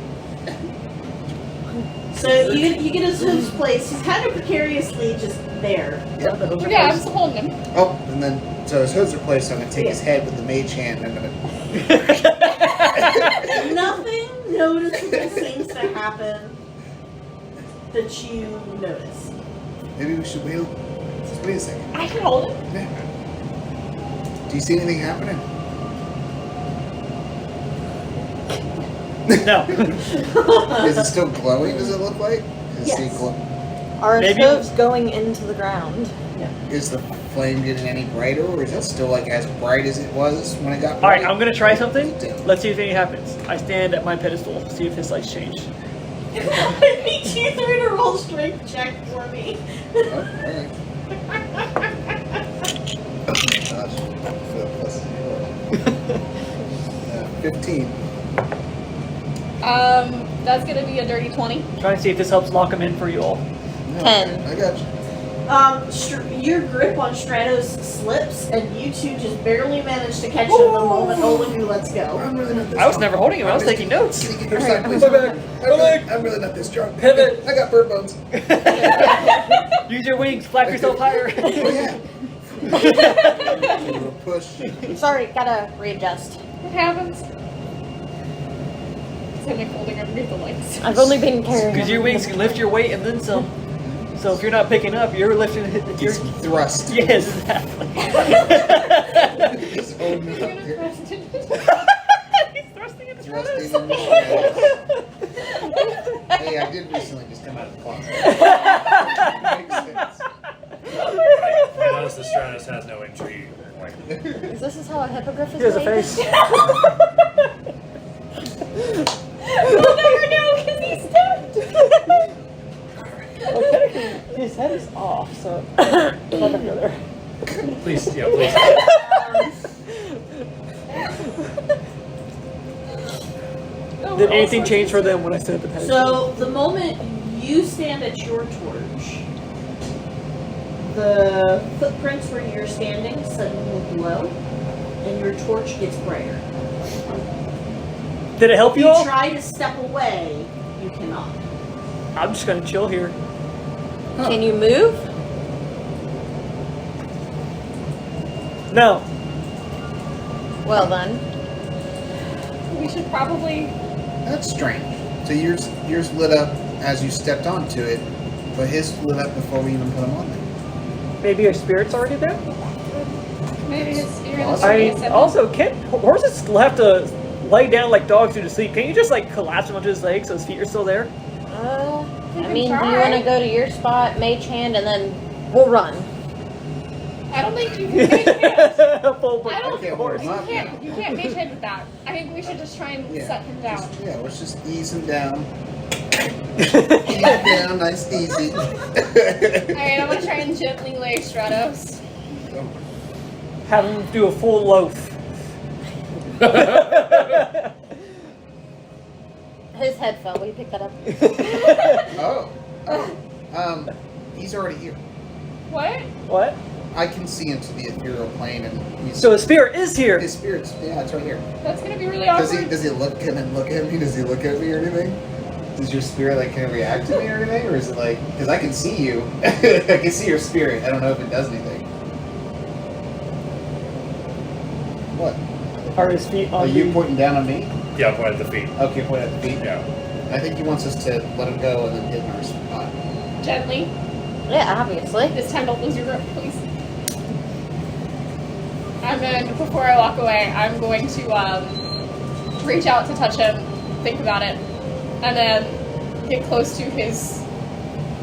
So you get his hooves placed. He's kind of precariously just there. Yep. The hooves are Yeah, I'm placed. still holding him. Oh, and then so his hooves are placed. I'm gonna take his head with the mage hand. And I'm gonna. Nothing noticeable seems to happen that you notice. Maybe we should wheel. Wait a second. I can hold it. Yeah. Do you see anything happening? No. Is it still glowing? Does it look like? Is Yes. it glow? Are Maybe- stoves going into the ground? Is the flame getting any brighter, or is it still like as bright as it was when it got All right, bright? I'm gonna try something. Dim. Let's see if anything happens. I stand at my pedestal, see if his lights change. I need you three to roll strength check for me. Oh, alright. Oh gosh. 15. That's gonna be a dirty 20. Trying to see if this helps lock him in for you all. No, 10. I got you. Your grip on Stratos slips, and you two just barely manage to catch him the moment Olegu lets go. I'm really not this I was drunk. never holding him. I was taking notes. Can you get your side, please? My back. I'm really not this drunk. Pivot. I got bird bones. Use your wings. Flap yourself higher. Oh yeah. Little push. Sorry, gotta readjust. What happens? It's him holding underneath the lights. I've only been carrying. Because your wings can lift your weight and then some. So if you're not picking up, you're lifting your. It's thrust. Yes, exactly. Just holding it up here. He's thrusting in his Thrusting shadows. in the shadows. Hey, I did recently just come out of the closet. Makes sense. I noticed the Stratos has no intrigue. Like, This is how a hippogriff is He has a made? face. We'll never know because he's dead. Well, technically, his head is off, so. Let him go there. please, yeah, please. Did anything change for them when I stood at the pedestal? So the moment you stand at your torch, the footprints where you're standing suddenly glow, and your torch gets brighter. Did it help If you you all? try to step away, you cannot. I'm just gonna chill here. Can you move? No. Well then. We should probably. That's strange. So yours lit up as you stepped onto it, but his lit up before we even put him on there. Maybe your spirit's already there? Maybe his spirit is I already I ascended. also can't horses have to lay down like dogs do to sleep. Can you just like collapse him onto his legs so his feet are still there? You I can mean, do you try. want to go to your spot, mage hand, and then we'll run? I don't think you can mage hand. Full I don't- Okay, hold him up. You can't mage hand with that. I think we should just try and Yeah. set him down. Let's just ease him down. Ease him down, nice, easy. Alright, I'm gonna try and gently lay Stratos. Have him do a full loaf. His head fell. Will you pick that up? He's already here. What? What? I can see into the ethereal plane, and he's So his spirit is here. his spirit's it's right here. That's gonna be really Does awkward. he look at me? Does he look at me or anything? Does your spirit like kind of react to me or anything, or is it like because I can see you, I can see your spirit. I don't know if it does anything. What? Are his feet Are on you the... pointing down on me? Yeah, point at the feet. Okay, point at the feet. Yeah. I think he wants us to let him go and then get in our spot. Gently. Yeah, obviously. This time don't lose your grip, please. And then before I walk away, I'm going to reach out to touch him, think about it, and then get close to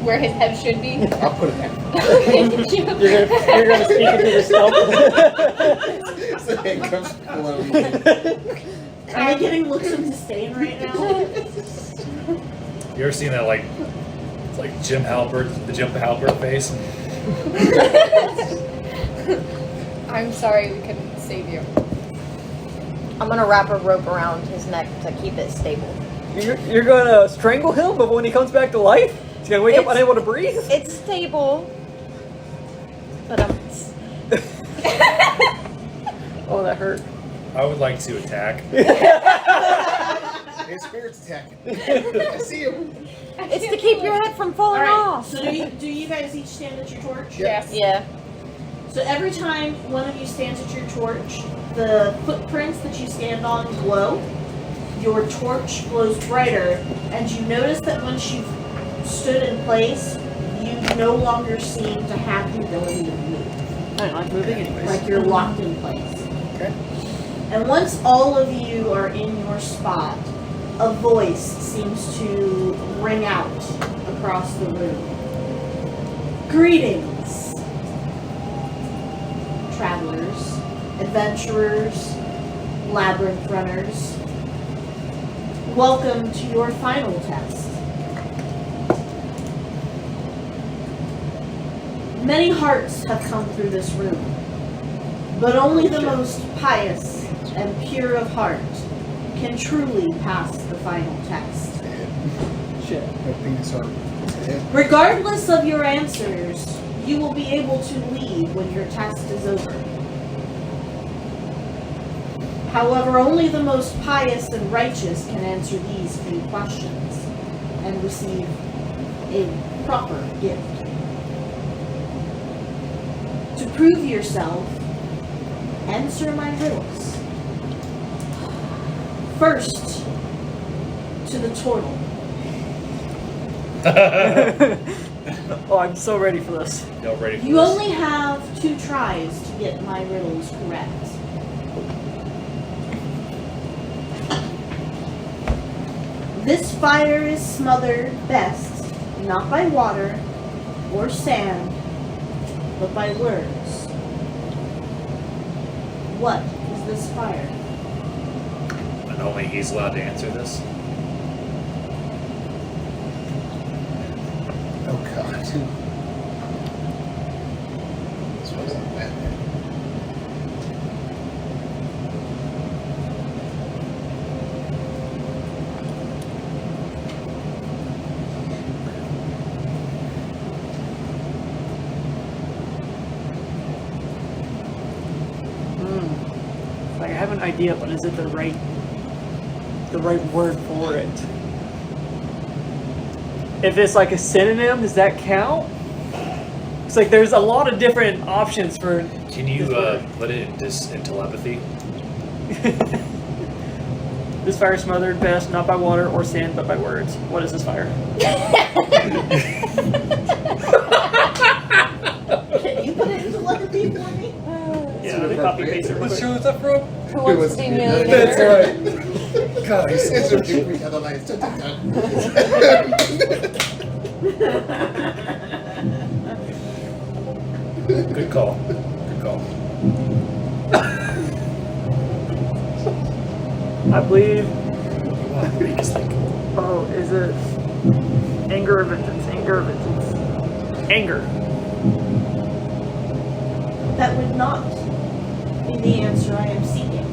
where his head should be. I'll put it there. Thank you. You're gonna speak into the stump. So it comes floating. Am I getting looks of disdain right now? You ever seen that like, it's like Jim Halpert, the Jim Halpert face? I'm sorry we couldn't save you. I'm gonna wrap a rope around his neck to keep it stable. You're gonna strangle him, but when he comes back to life, he's gonna wake up It's- unable to breathe? It's stable. But Oh, that hurt. I would like to attack. His spirit's attacking. I see him. it's to keep your head from falling Alright, off. so do you guys each stand at your torch? Yes. Yeah. So every time one of you stands at your torch, the footprints that you stand on glow. Your torch glows brighter, and you notice that once you've stood in place, you no longer seem to have the ability to move. I'm not moving anyways. Like you're locked in place. Okay. And once all of you are in your spot, a voice seems to ring out across the room. Greetings, travelers, adventurers, labyrinth runners. Welcome to your final test. Many hearts have come through this room, but only the most pious and pure of heart can truly pass the final test. Shit. I think it's our head. Regardless of your answers, you will be able to leave when your test is over. However, only the most pious and righteous can answer these few questions and receive a proper gift. To prove yourself, answer my riddles. First, to the turtle. Oh, I'm so ready for this. Y'all ready for You this? only have 2 tries to get my riddles correct. This fire is smothered best, not by water or sand, but by words. What is this fire? And only he's allowed to answer this. Oh god. This wasn't bad. Like I have an idea, but is it the right word for it? If it's like a synonym, does that count? It's like there's a lot of different options for. Can you this word. put it in telepathy? This fire is smothered best not by water or sand, but by words. What is this fire? Can you put it into telepathy for me? Yeah, they copy paste it. real quick. is that from? Who wants to be millionaire? That's right. God, he's such a big other life. Good call. Good call. I believe. Wow, make us think. Oh, is it anger or vengeance? Anger or vengeance? Anger. That would not be the answer I am seeking.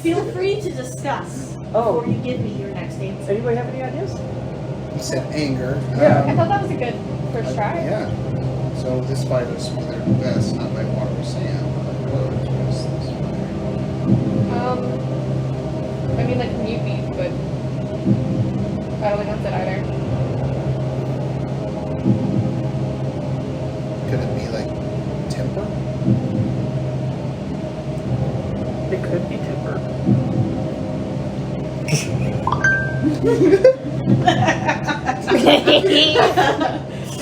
Feel free to discuss Oh. before you give me your next answer. Anybody have any ideas? You said anger. Yeah. I thought that was a good first try. Yeah. So this fire is smothered best, not by water or sand, but by words. What is this fire? I mean, like mutiny, but I don't think that's it either. Could it be like temper? It could be temper.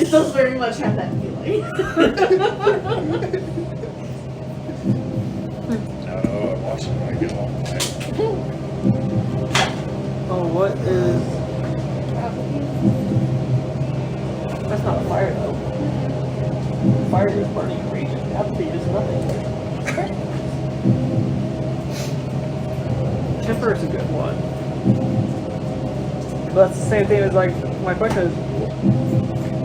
It does very much have that feeling. No, I'm watching when I get home. Oh, what is? That's not a fire though. Fire is burning region. Apathy is nothing. Temper is a good one. But that's the same thing as like my question is.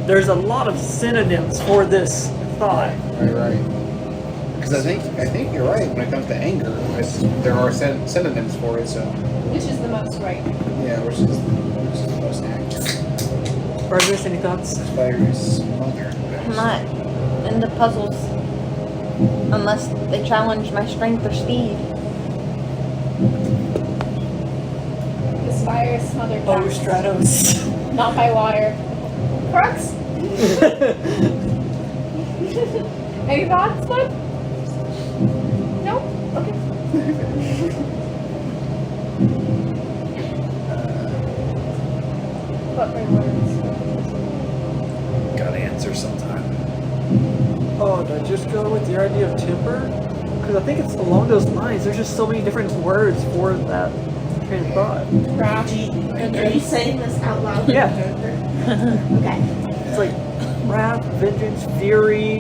There's a lot of synonyms for this thought. Right. Because I think you're right when it comes to anger. There are synonyms for it. So Which is the most right? yeah, which is the most accurate. Burgess, any thoughts? This fire is smothered I'm best. not into puzzles unless they challenge my strength or speed. This fire is smothered Oh, best, Stratos. not by water. Crux? Any thoughts, bud? No? Okay. But my words. Gotta answer sometime. Oh, did I just go with your idea of timber? Because I think it's along those lines. There's just so many different words for that train of thought. Wrath. Are you saying this out loud? Yeah. Okay. It's like wrath, vengeance, fury.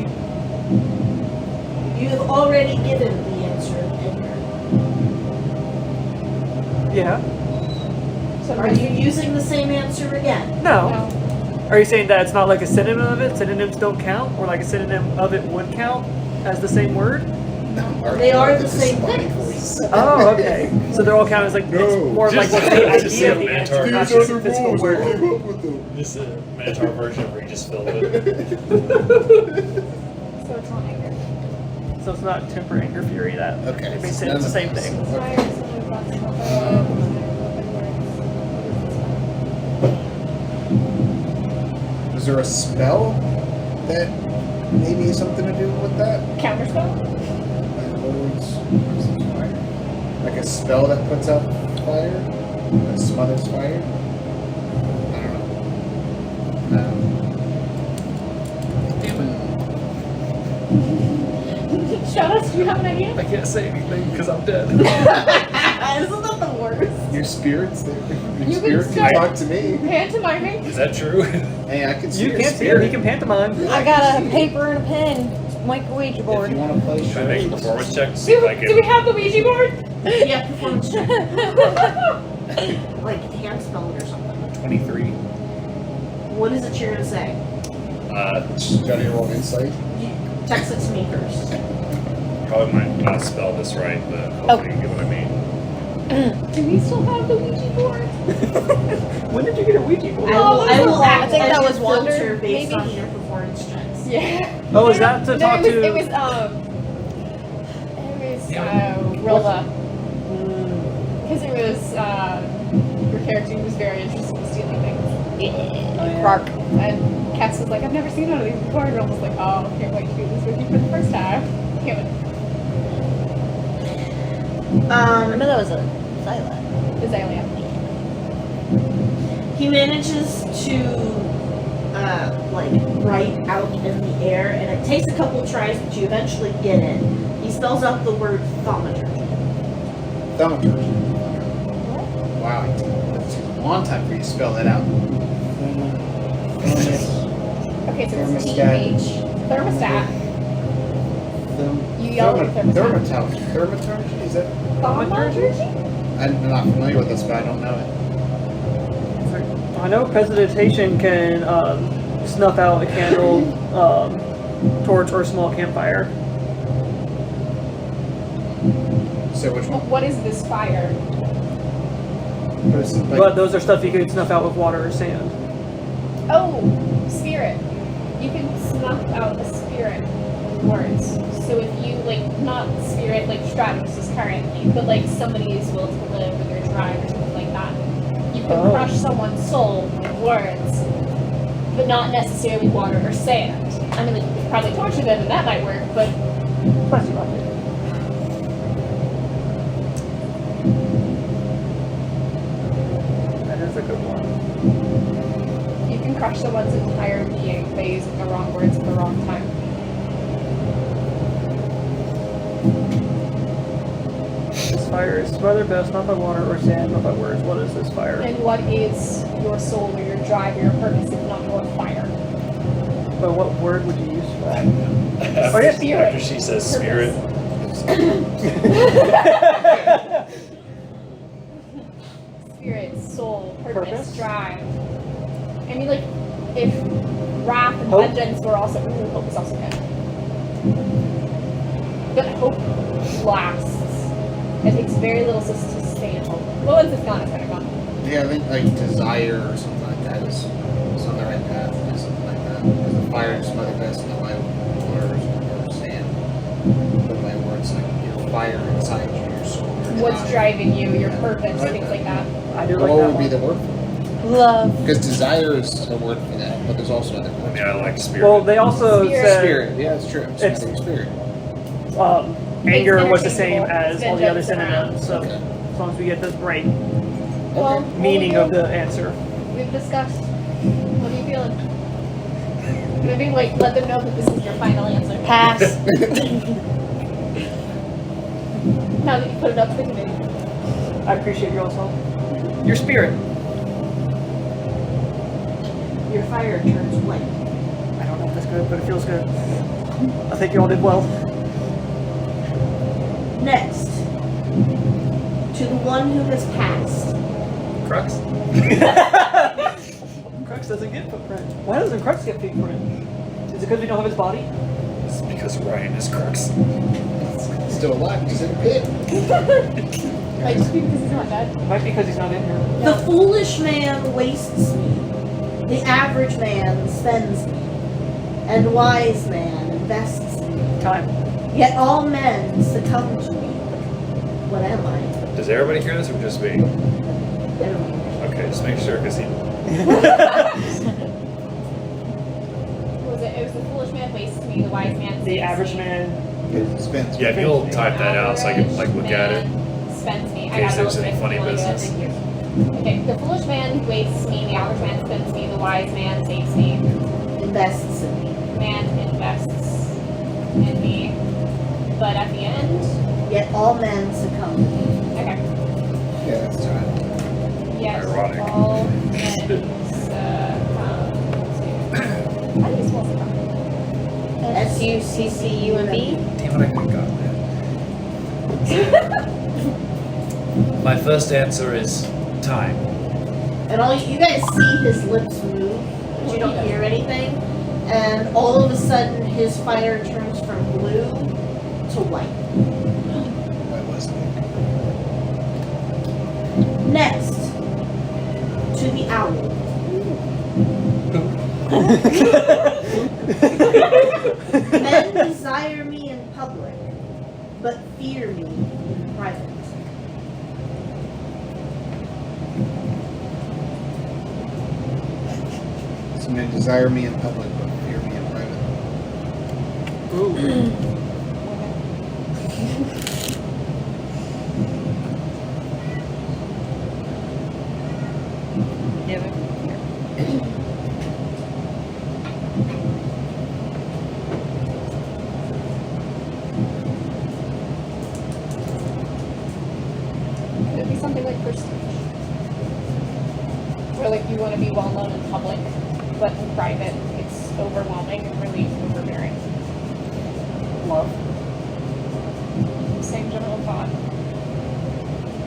You've already given the answer, Edgar. Yeah. So Are you using the same answer again? No. No. Are you saying that it's not like a synonym of it? Synonyms don't count? Or like a synonym of it would count as the same word? They are the This is same my things. voice. Oh, okay. So they're all counted as like, it's more like what's the Just idea of say the answer, Minotaur. not just a physical word. Just a Minotaur version where you just filled it. So it's not anger. So it's not temper, anger, fury, that. Okay. It makes so sense, it's the same none of thing. those. Fire, someone brought some Is there a spell that maybe has something to do with that? Counterspell? Like words, fire. Like a spell that puts out fire? That smothers fire? I don't know. Stratos, do you have an idea? I can't say anything because I'm dead. Isn't that the worst? Your spirits, your You spirit can can start- talk to me. Pantomiming? Is that true? Hey, I can see You your can't see it, spirit. he can pantomime. I got a paper and a pen. Make a Ouija If board. you want to play Should I make a charades. performance check to see if I Do we can... have the Ouija board? Yeah, performance check. Like hand spell it or something. 23. What is it you're gonna say? Just gotta roll insight. Text it to me first. Probably might not spell this right, but hopefully you get what I mean. Do we still have the Ouija board? When did you get a Ouija board? I will I act think as that your was Wonder, filter based maybe? on your performance checks. Yeah. Oh, is that to talk it to? was Rilla. Because it was your character who was very interested in stealing things. Oh, yeah. Rock. And Cass was like, I've never seen one of these before. And Rill was like, oh, can't wait to do this with you for the first time. Can't wait. Remember that was a Xyla. Azalea. He manages to like write out in the air, and it takes a couple tries, but you eventually get it. He spells out the word thaumaturgy. Thaumaturgy. Wow, it took a long time for you to spell that out. Okay, so it's Thermostat. TH. Thermostat. You yell at thermostat. Thermatourgy? Is that? Thaumaturgy? I'm not familiar with this, but I don't know it. I know prestidigitation can snuff out a candle, torch, or a small campfire. So which one? What is this fire? What is it, like, But those are stuff you can snuff out with water or sand. Oh, spirit. You can snuff out a spirit with words. So if you, like, not spirit like Stratos is currently, but like somebody's will to live or their drive or something like that, you can crush someone's soul with words, but not necessarily water or sand. I mean, like, you could probably torture them and that might work, but Plus you like it. That is a good one. you can crush someone's entire being by using the wrong words at the wrong time. This fire is smother best not by water or sand, but by words. What is this fire? And what is your soul or your drive or your purpose if not your fire? But what word would you use for that? After, Spirit. after she says spirit, Spirit, soul, purpose, Purpose? drive. I mean, like, if wrath and Hope? vengeance were also, hope is also good. But hope lasts. It takes very little to sustain hope. Well, once it's gone, it's kind of gone. yeah, I think like desire or something like that is on the right path or something like that. Because the fire is smother best not by water or sand, but by words like your fire inside you, your soul. Your What's drive. driving you, your purpose, Like things that. like that. I do like What that would be one. the word for it? Love. Because desire is a word for that, but there's also other I words. mean, I like spirit. Well, they also Spirit. said Spirit, yeah, it's true. It's- It's spirit. Anger was the same interchangeable. as all the other Vengeance and wrath. synonyms. So Okay. as long as we get the right Well, meaning of the answer. We've discussed. What are you feeling? Maybe like let them know that this is your final answer. Pass. Now that you put it up to the committee. I appreciate your help. Your spirit. Your fire turns white. I don't know if that's good, but it feels good. I think you all did well. Next, to the one who has passed. Crux? Crux doesn't get footprint. Why doesn't Crux get footprint? Is it because we don't have his body? It's because Ryan is Crux. Still alive, just in a pit. Might just be because he's not dead. It might be because he's not in here. The foolish man wastes me. The average man spends me. And the wise man invests me. Time. Yet all men succumb to me. What am I? Does everybody hear this or just me? I don't know. Okay, just make sure, because he... What was it? It was the foolish man wastes me, the wise man The saves average me. man. Spence. Yeah, if you'll type that out so I can like look at it. Spends me. In I case got there's those any funny really good. business. Thank you. Okay, the foolish man wastes me, the average man spends me, the wise man saves me. Invests in me. Man invests in me. But at the end, Yet all men succumb to me. okay. Yeah, that's time. Yes, Ironic. all men how do you spell succumb? SUCCUMB. Damn it, I got that. My first answer is time. And all you guys see his lips move, but you don't hear anything. And all of a sudden, his fire turns from blue to white. Why was it? Next, to the owl. Men desire me in public, but fear me in private. Some men desire me in public, but fear me in private. Could it be something like prestige? Where like you want to be well known in public, but in private it's overwhelming and really overbearing. Love. Same general thought.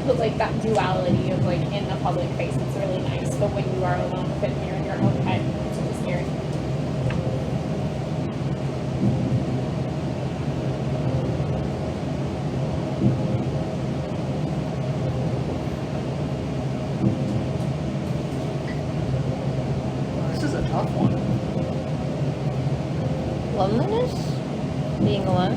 But like that duality of like in the public face it's really nice, but when you are alone with it and you're in your own head, it's really scary. This is a tough one. Loneliness? Being alone?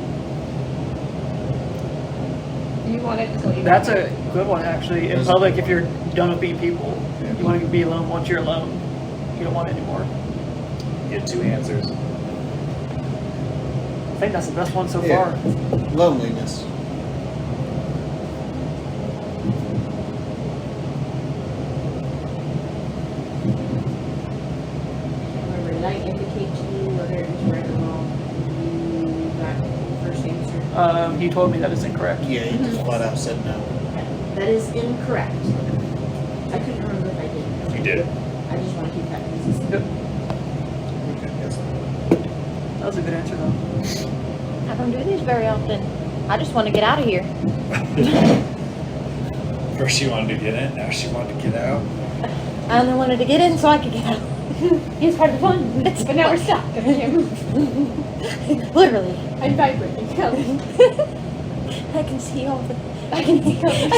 You want it until you That's a good one, actually. In public, if you're done with being people, you want to be alone. Once you're alone, you don't want it anymore. You had two answers. I think that's the best one so Yeah. far. Loneliness. Remember, did I indicate to you whether it was right or wrong? You got the first answer. He told me that it's incorrect. Yeah, he just flat out said no. That is incorrect. I couldn't remember if I did. You did. I just want to keep that consistent. Yep. Okay, yes. That was a good answer, though. I don't do these very often. I just want to get out of here. First she wanted to get in, now she wanted to get out. I only wanted to get in so I could get out. It's part of the fun. But now we're stuck. I can't move. Literally. I'm vibrating. I can see all the. I can see colors.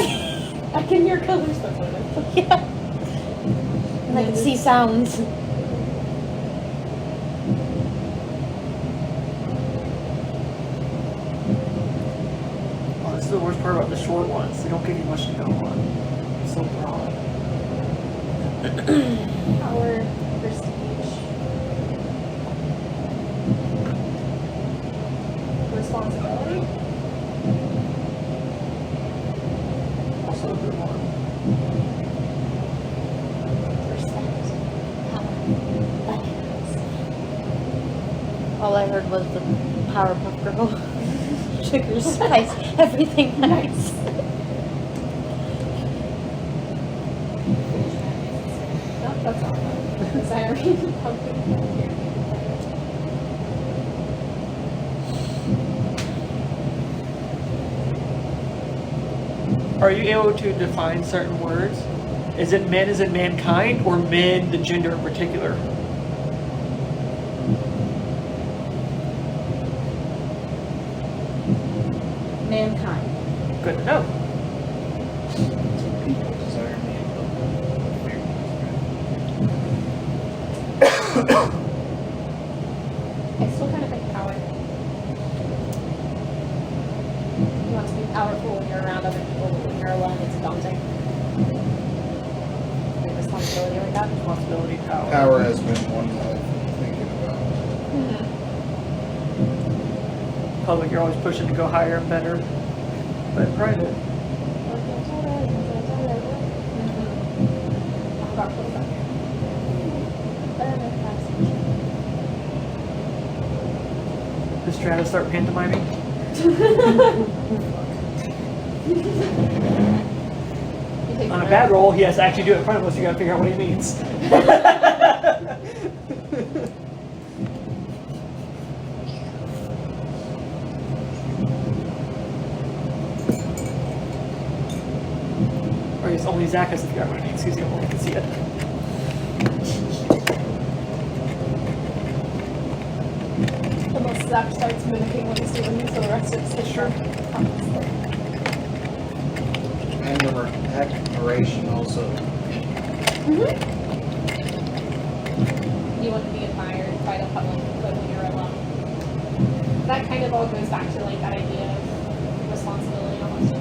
I can hear colors before them. Yeah. And I can see sounds. Oh, this is the worst part about the short ones. They don't give you much to go on. It's so broad. Power, prestige, responsibility. Also a good one. Respect. all I heard was the Powerpuff Girl. Sugar, spice, everything nice. No, that's not fun. Desiring pumpkin. Are you able to define certain words? Is it men as in mankind, or men, the gender in particular? Mankind. Good to know. People desire me. I still kind of think power. You want to be powerful when you're around other people, but when you're alone, it's daunting. Like responsibility like that. Responsibility, power. Power has been one that I'm thinking about. Public, you're always pushing to go higher and better. But in private, does Stratos start pantomiming? On a bad roll, he has to actually do it in front of us. You gotta figure out what he means. Or it's only Zach has to figure out what it means. He's the only one who can see it. Unless Zach starts mimicking what he's doing, so the rest of it's sure. And your admiration also. You want to be admired by the public, but when you're alone. That kind of all goes back to like that idea of responsibility almost.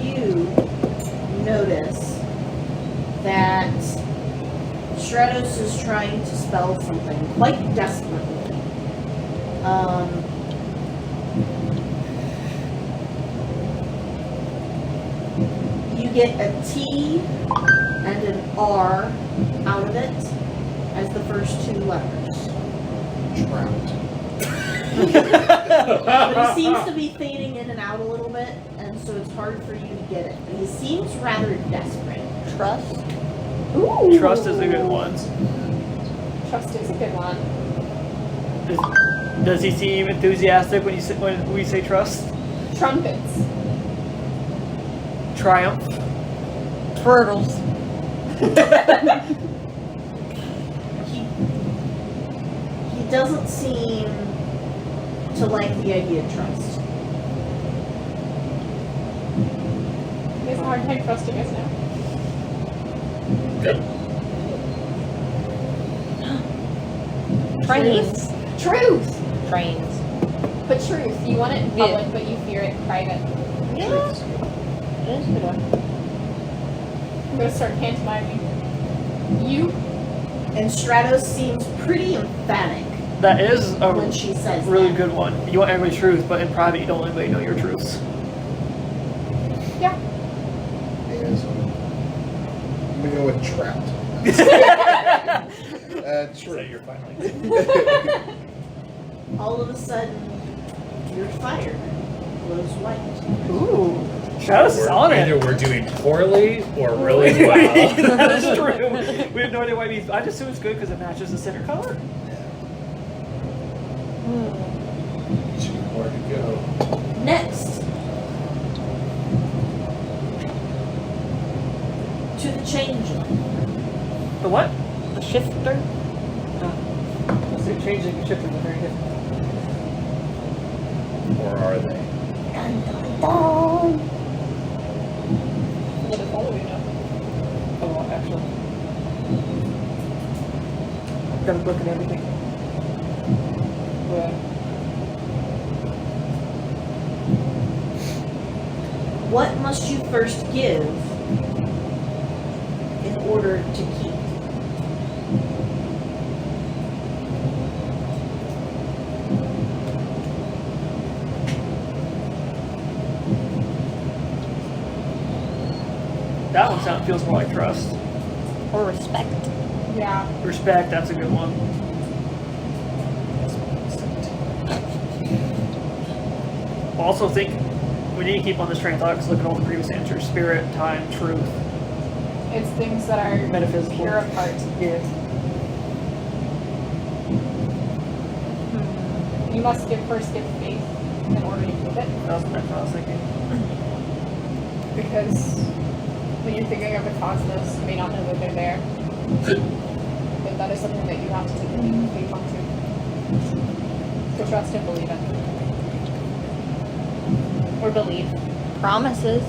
You notice that Stratos is trying to spell something quite desperately. You get a T and an R out of it as the first two letters. Trapped. But he seems to be fading in and out a little bit, and so it's hard for you to get it. But he seems rather desperate. Trust. Ooh. Trust is a good one. Trust is a good one. Does he seem enthusiastic when we say trust? Trumpets. Triumph. Turtles. He doesn't seem to like the idea of trust. He has a hard time trusting us now. Trains. Truth! Trains. But truth. You want it in public, but you fear it in private. Yeah. It is a good one. I'm gonna start pantomiming. You? And Stratos seems pretty emphatic That is a when she says really that. good one. You want everybody's truth, but in private you don't let anybody know your truths. Yeah. Yes. I'm gonna go with trapped. So True. you're finally. All of a sudden, your fire glows white. Ooh. Stratos is on Either it. we're doing poorly or really well. That is true. We have no idea why it means. I just assume it's good because it matches the center color. Two more to go. Next, to the changeling. The what? The shifter. So changing and shifting are very different. Or are they? Let it follow you now. Oh, well, actually. Got a book and everything. Yeah. What must you first give in order to keep? That one feels more like trust. Or respect. Yeah. Respect, that's a good one. Also think we need to keep on this train of thought because look at all the previous answers: spirit, time, truth, It's things that are metaphysical. pure of heart. Yeah. You must first give faith in order to keep it. That's what I was thinking. Because when you're figuring out the cosmos, you may not know that they're there. But that is something that you have to take faith onto. To trust and believe in. Or believe. Promises.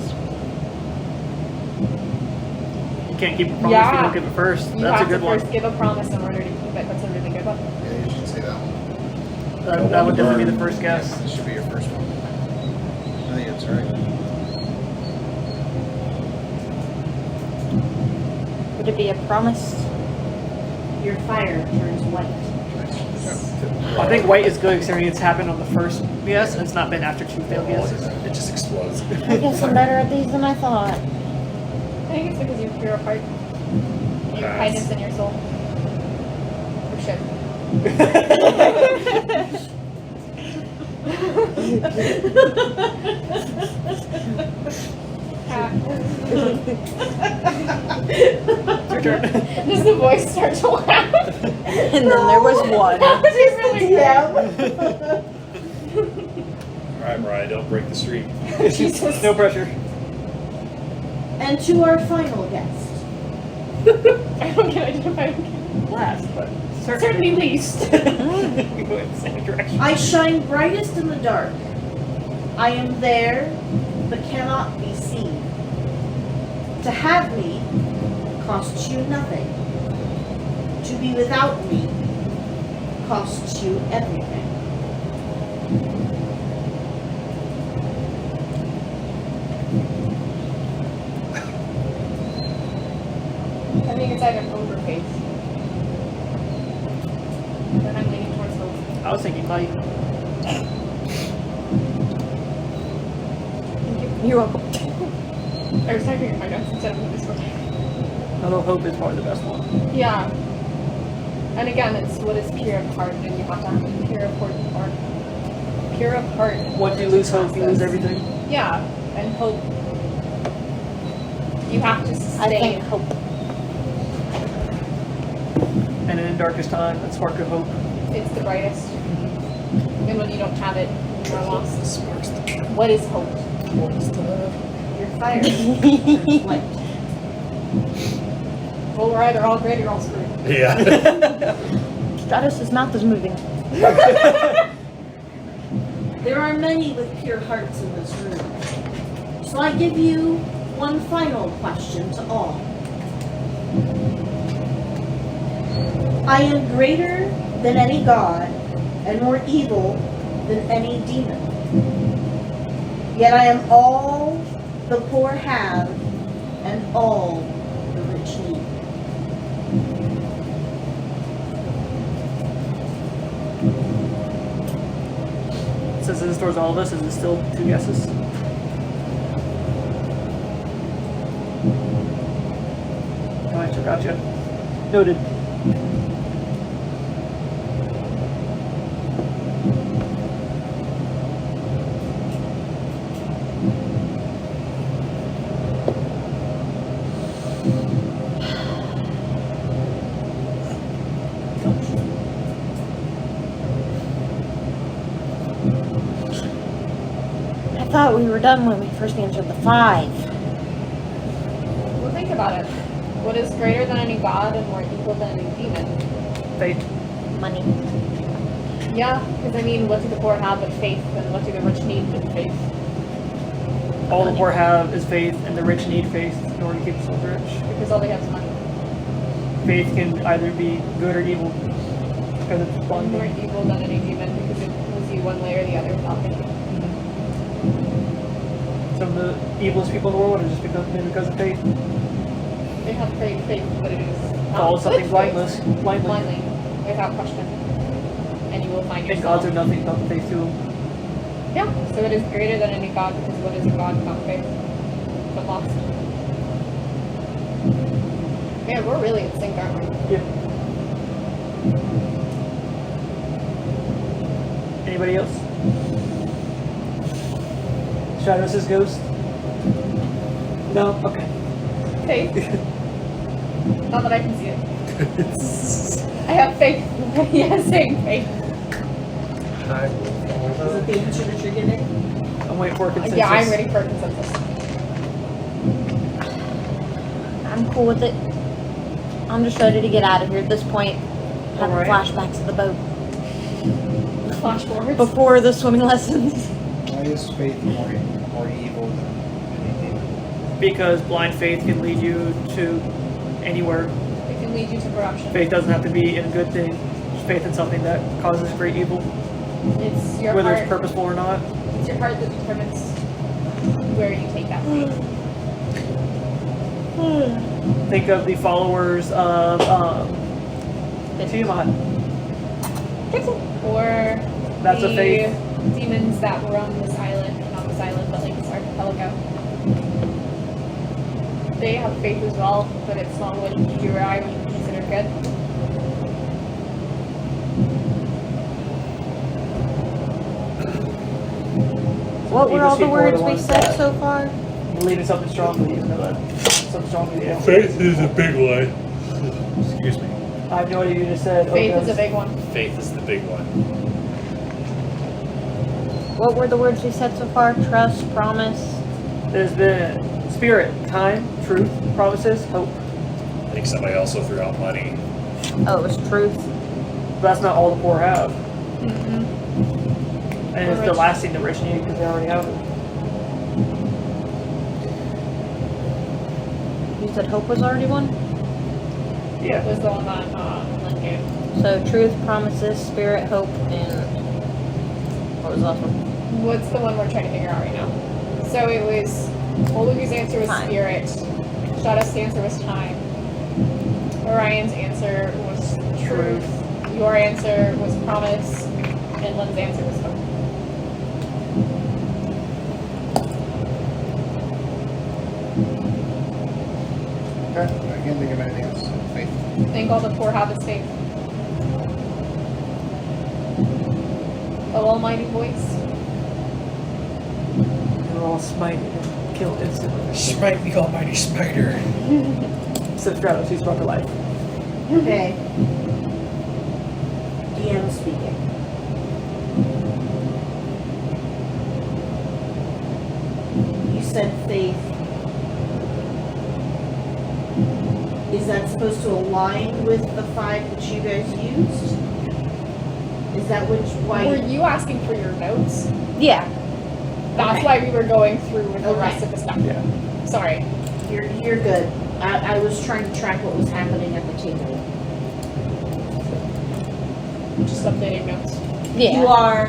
You can't keep a promise if you don't give it first. You That's a have good to one. first give a promise in order to keep it. That's a really good one. Yeah, you should say that one. That would definitely be the first guess. This should be your first one. I think it's right. Would it be a promise? Your fire turns white. I think white is good considering it's happened on the first guess and it's not been after 2 failed guesses. It just explodes. I guess I'm better at these than I thought. I think it's because you're pure of heart. Your kindness in your soul. Or shit. Your turn. Does the voice start to laugh? And then there was one. That was really Alright, Mariah, don't break the streak. Jesus. No pressure. And to our final guest. I don't get identified. Last, but Certainly least. We go in the same direction. I shine brightest in the dark. I am there, but cannot be seen. To have me costs you nothing. To be without me costs you everything. I think it's either hope or faith. But I'm leaning towards hope. I was thinking light. You're welcome. I was typing in my notes instead of this one. Although hope is probably the best one. Yeah. And again, it's what is pure of heart, and you have to have pure of heart. Pure of heart. Once you lose hope, you lose everything. Yeah, and hope. You have to I stay. think hope. And in darkest time, that spark of hope. It's the brightest. And when you don't have it, you are lost. Sparks the What is hope? Your fire turns white. Well, we're either all great or all screwed. Yeah. Stratos' mouth is moving. There are many with pure hearts in this room. So I give you one final question to all. I am greater than any god and more evil than any demon. Yet I am all the poor have and all the rich need. Since this towards all of us, is it still 2 guesses? No answer, gotcha. Noted. I thought we were done when we first answered the 5. Well, think about it. What is greater than any god and more evil than any demon? Faith. Money. Yeah, because I mean, what do the poor have but faith, and what do the rich need but faith? All the poor have is faith, and the rich need faith in order to keep themselves rich. Because all they have is money. Faith can either be good or evil. Because it's One more bonding. evil than any demon because it pulls you one way or the other without thinking. Some of the evilest people in the world are just because of faith. They have faith, but it is not Follow good something faith. blindly. Blindly, without question. And you will find And yourself. gods are nothing without the faith to them. Yeah, so it is greater than any god because what is a god without faith? But lost. Man, we're really in sync, aren't we? Yeah. Anybody else? Stratos' ghost? No? Okay. Faith. Not that I can see it. I have faith. Yeah, same faith. Is it the answer that you're getting? I'm waiting for a consensus. Yeah, I'm ready for a consensus. I'm cool with it. I'm just ready to get out of here at this point. Having Alright. flashbacks of the boat Flash forwards. before the swimming lessons. Why is faith more evil than anything? Because blind faith can lead you to anywhere. It can lead you to corruption. Faith doesn't have to be in a good thing. Just faith in something that causes great evil, It's your whether heart. it's purposeful or not. It's your heart that determines where you take that faith. Think of the followers of Tiamat. Or That's the a faith. demons that roam this island, not this island, but like this archipelago. They have faith as well, but it's not what you or I would consider good. What were all the People are words the we ones said that so far? believe in something strongly, you know that. Something strongly, yeah. Faith is a big one. Excuse me. I have no idea you just said. Faith okay. is a big one. Faith is the big one. What were the words we said so far? Trust, promise. There's been spirit, time, truth, promises, hope. I think somebody also threw out money. Oh, it was truth. But that's not all the poor have. Mm-hmm. And it's the Rich. last thing the rich need because they already have it. You said hope was already one? Yeah. Was the one that Lynn gave. So truth, promises, spirit, hope, and what was the last one? What's the one we're trying to figure out right now? So it was Olugu's answer was Time. spirit. Shada's answer was time. Orion's answer was truth. Your answer was promise. And Lynn's answer was hope. Okay. I can't think of anything else. Faith. I think all the poor have is faith. The almighty voice. They're all smited and killed instantly. Smite the almighty smiter. Except Stratos, he's brought to life. Okay. DM speaking. You said faith. Is that supposed to align with the 5 that you guys used? Is that why? Were you asking for your notes? Yeah. That's Okay. why we were going through with the Okay. rest of the stuff. Yeah. Sorry. You're good. I was trying to track what was happening at the table. Just updating notes. Yeah. You are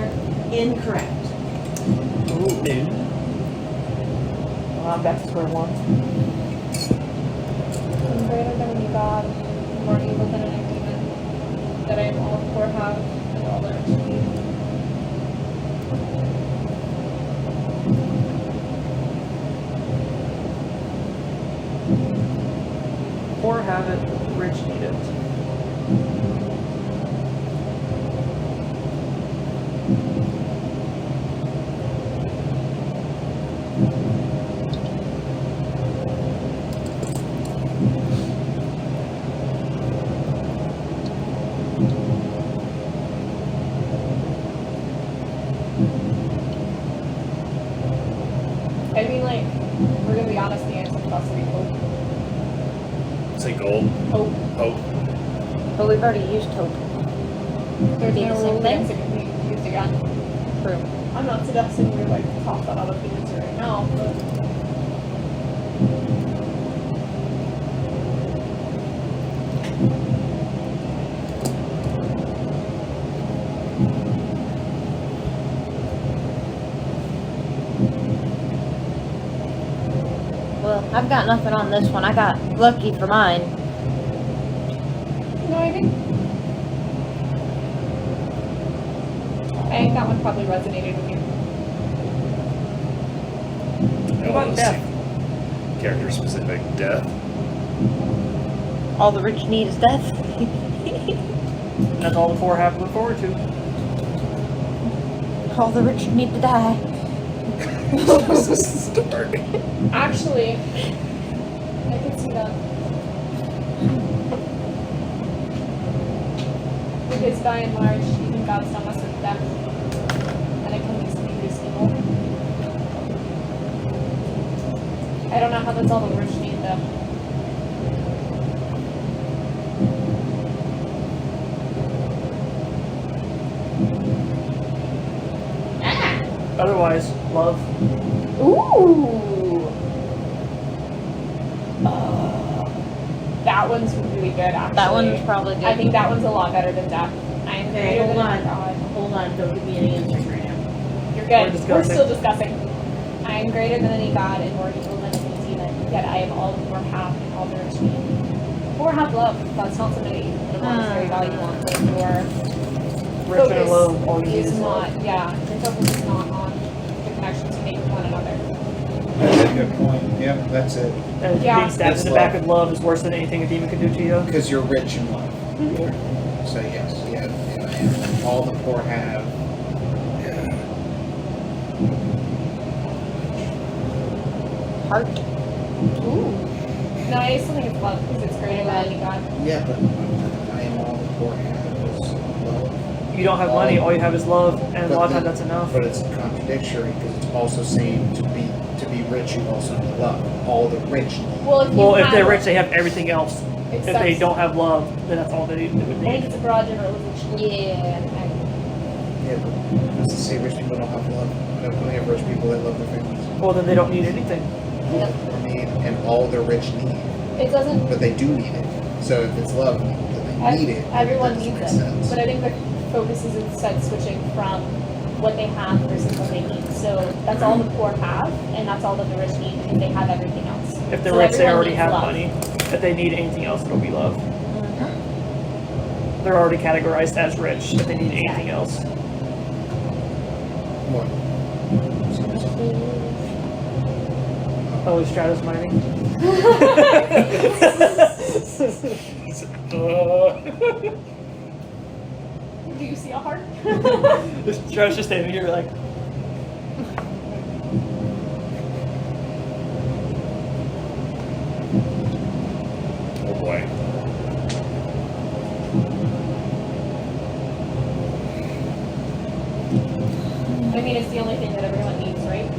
incorrect. Well, I'm back to square one. I'm greater than any god, more evil than any demon, that I am all poor have, and all there is to be. Poor have it, rich need it. I mean, like, we're gonna be honest, the answer has to be hope. Say gold. Hope. Hope. But we've already used hope. There's Be no the same rule thing? against it can be used again. True. I'm not suggesting we like toss that out of the answer right now, but Well, I've got nothing on this one. I got lucky for mine. no, I think that one probably resonated with you. What about death? Character specific. Death. All the rich need is death. That's all the poor have to look forward to. All the rich need to die. Actually, I can see that. Because by and large, even Godstone must have death. And it can be something reasonable. I don't know how that's all the rich need though. Otherwise, love. Ooh! That one's really good, actually. That one's probably good. I think that one's a lot better than death. I am Okay, greater hold than on. any god. Hold on, don't give me any answers right now. You're We're good. discussing. We're still discussing. I am greater than any god and more evil than any demon. Yet I am all the poor half and all the rich need. Poor half love. That's not somebody that wants very value on. But your Rich and alone, all you need is is love. not. Yeah, your focus is not on the connections you make with one another. That's a good point. Yep, that's it. And Yeah. being stabbed That's in the back love. with love is worse than anything a demon can do to you. Because you're rich in love. So yes, yeah, and I am. All the poor have. Heart. Ooh. No, I still think it's love because it's greater than any god. Yeah, but I am all the poor have is love. You don't have money, all you have is love, and a But lot of then- times that's enough. But it's contradictory because it's also saying to be rich, you also need love. All the rich need. Well, if you Well, if have they're rich, they have everything else. Except, If they don't have love, then that's all they would I think need. it's a broad generalization. Yeah. Yeah, but does it say rich people don't have love? I don't have rich people that love their families. Well, then they don't need anything. And all the rich need. It doesn't. But they do need it. So if it's love, then they need it. Everyone That doesn't needs make it, sense. but I think the focus is instead switching from what they have versus what they need. So that's all the poor have, and that's all that the rich need because they have everything else. If they're So rich, they everyone already needs have love. money. If they need anything else, it'll be love. They're already categorized as rich if they need anything else. What? Oh, is Stratos mining? Do you see a heart? Stratos just standing here like, Oh boy. I mean, it's the only thing that everyone needs, right?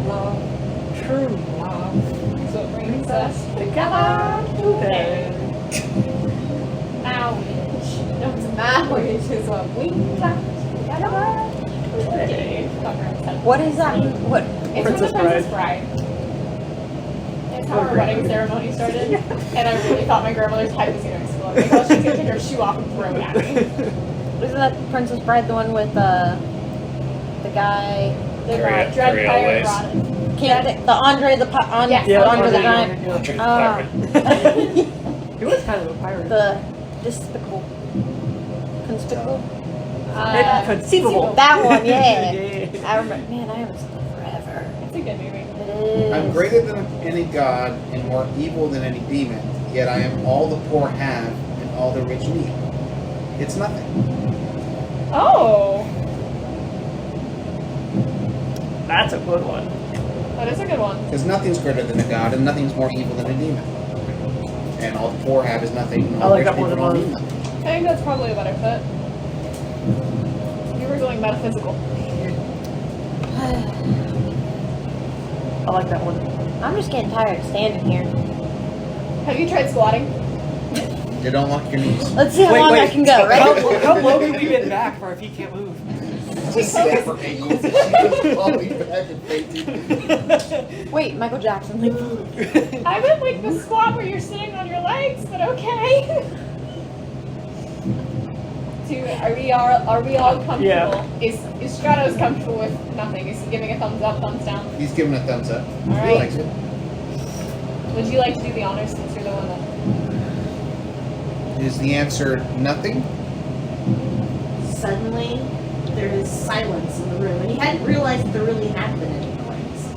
love, true love. So it brings us together. Okay. Marriage. No, marriage is what we got together. Okay. What is that? What? It's Princess from the Princess Bride. It's how our wedding ceremony started, and I really thought my grandmother's head was going to explode. I thought she was going to take her shoe off and throw it at me. Isn't that Princess Bride the one with the guy? The Harriet- Dread Harriet Pirate always. Rodden. Can't think, the Andre the Yes. Yeah, Andre the Andre, Giant. yeah. He was kind of a pirate. The despicable, conspicable. Conceivable. That one, yeah. Yeah. I remember. Man, I haven't seen that forever. It's a good movie. It is. I'm greater than any god and more evil than any demon, yet I am all the poor have and all the rich need. It's nothing. Oh, That's a good one. that is a good one. Because nothing's greater than a god and nothing's more evil than a demon. And all the poor have is nothing. And I all like the that rich one people the don't most. need nothing. I think that's probably a better fit. You were going metaphysical. I like that one. I'm just getting tired of standing here. Have you tried squatting? You don't lock your knees. Let's see how long I can go. How, Ready? how low can we get back for if he can't move? Just sit for ankles. Falling back and fainting. Wait, Michael Jackson. I would like the squat where you're sitting on your legs, but okay. Are we all comfortable? Yeah. Is Stratos comfortable with nothing? Is he giving a thumbs up, thumbs down? He's giving a thumbs up. All He right. likes it. Would you like to do the honors since you're the one that? Is the answer nothing? suddenly there is silence in the room, and he hadn't realized that there really had been any noise.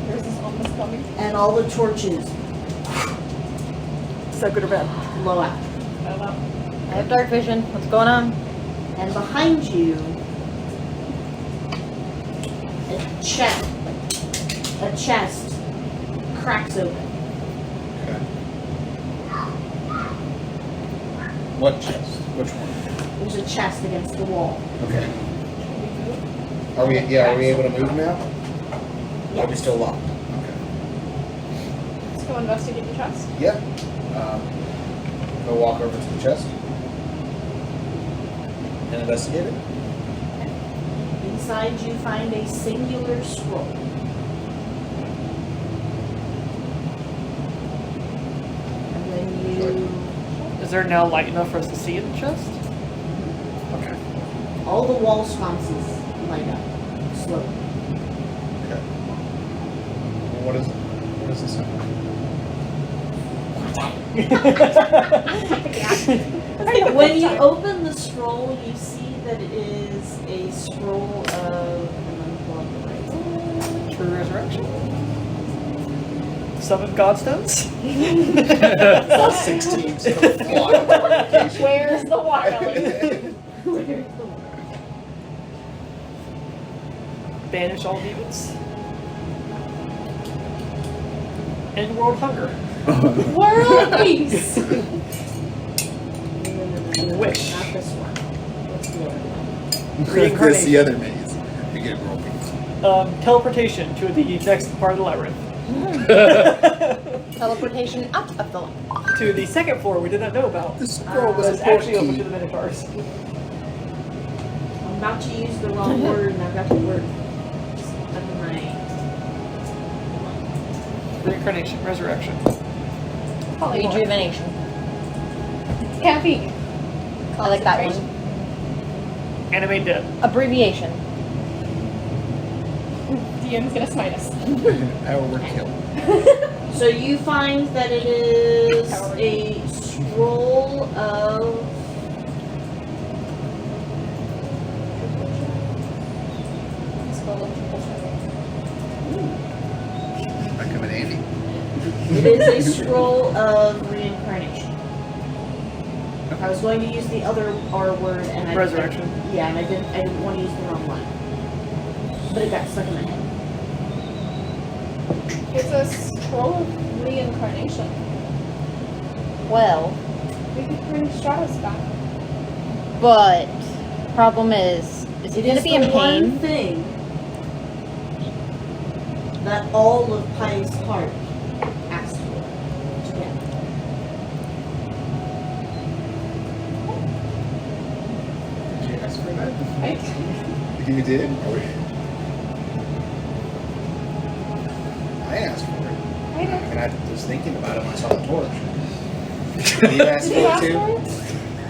There's this almost coming. And all the torches Is that good or bad? blow out. I don't know. I have dark vision. What's going on? And behind you, a chest cracks open. Okay. What chest? Which one? There's a chest against the wall. Okay. Are we able to move now? Or are we still locked? Okay. Let's go investigate the chest. Yeah. Go walk over to the chest. And investigate it. Inside you find a singular scroll. And then you... Is there now light enough for us to see in the chest? Okay. all the wall sconces light up slowly. Okay. Well, what is this number? When you open the scroll, you see that it is a scroll of... let me pull up the right one. True Resurrection? 7 Godstones? 16. So Where's the water? Where's the one? Banish all demons. End world hunger. World peace. Wish. Not this one. What's the other one? That's the other maze. You get broken. Teleportation to the next part of the labyrinth. Teleportation out of the line. To the second floor we did not know about. The scroll was It's a actually open key. to the Minotaurs. I'm about to use the wrong word, and I've got the word stuck in my... Reincarnation, resurrection. Rejuvenation. Caffeine. I like that one. Animate dead. Abbreviation. DM's gonna smite us. Overkill. So you find that it is a scroll of... That come in handy. It is a scroll of reincarnation. I was going to use the other R word, and I Resurrection. Yeah, and I didn't want to use the wrong one, but it got stuck in my head. It's a scroll of reincarnation. Well, We could bring Stratos back. but problem is he It gonna is be in the one pain? thing that all of Pi's heart asked for to get. Did you ask for that? Right? You did? I asked for it. I did. And I was thinking about it when I saw the torch. Did you ask Did for you it ask too? for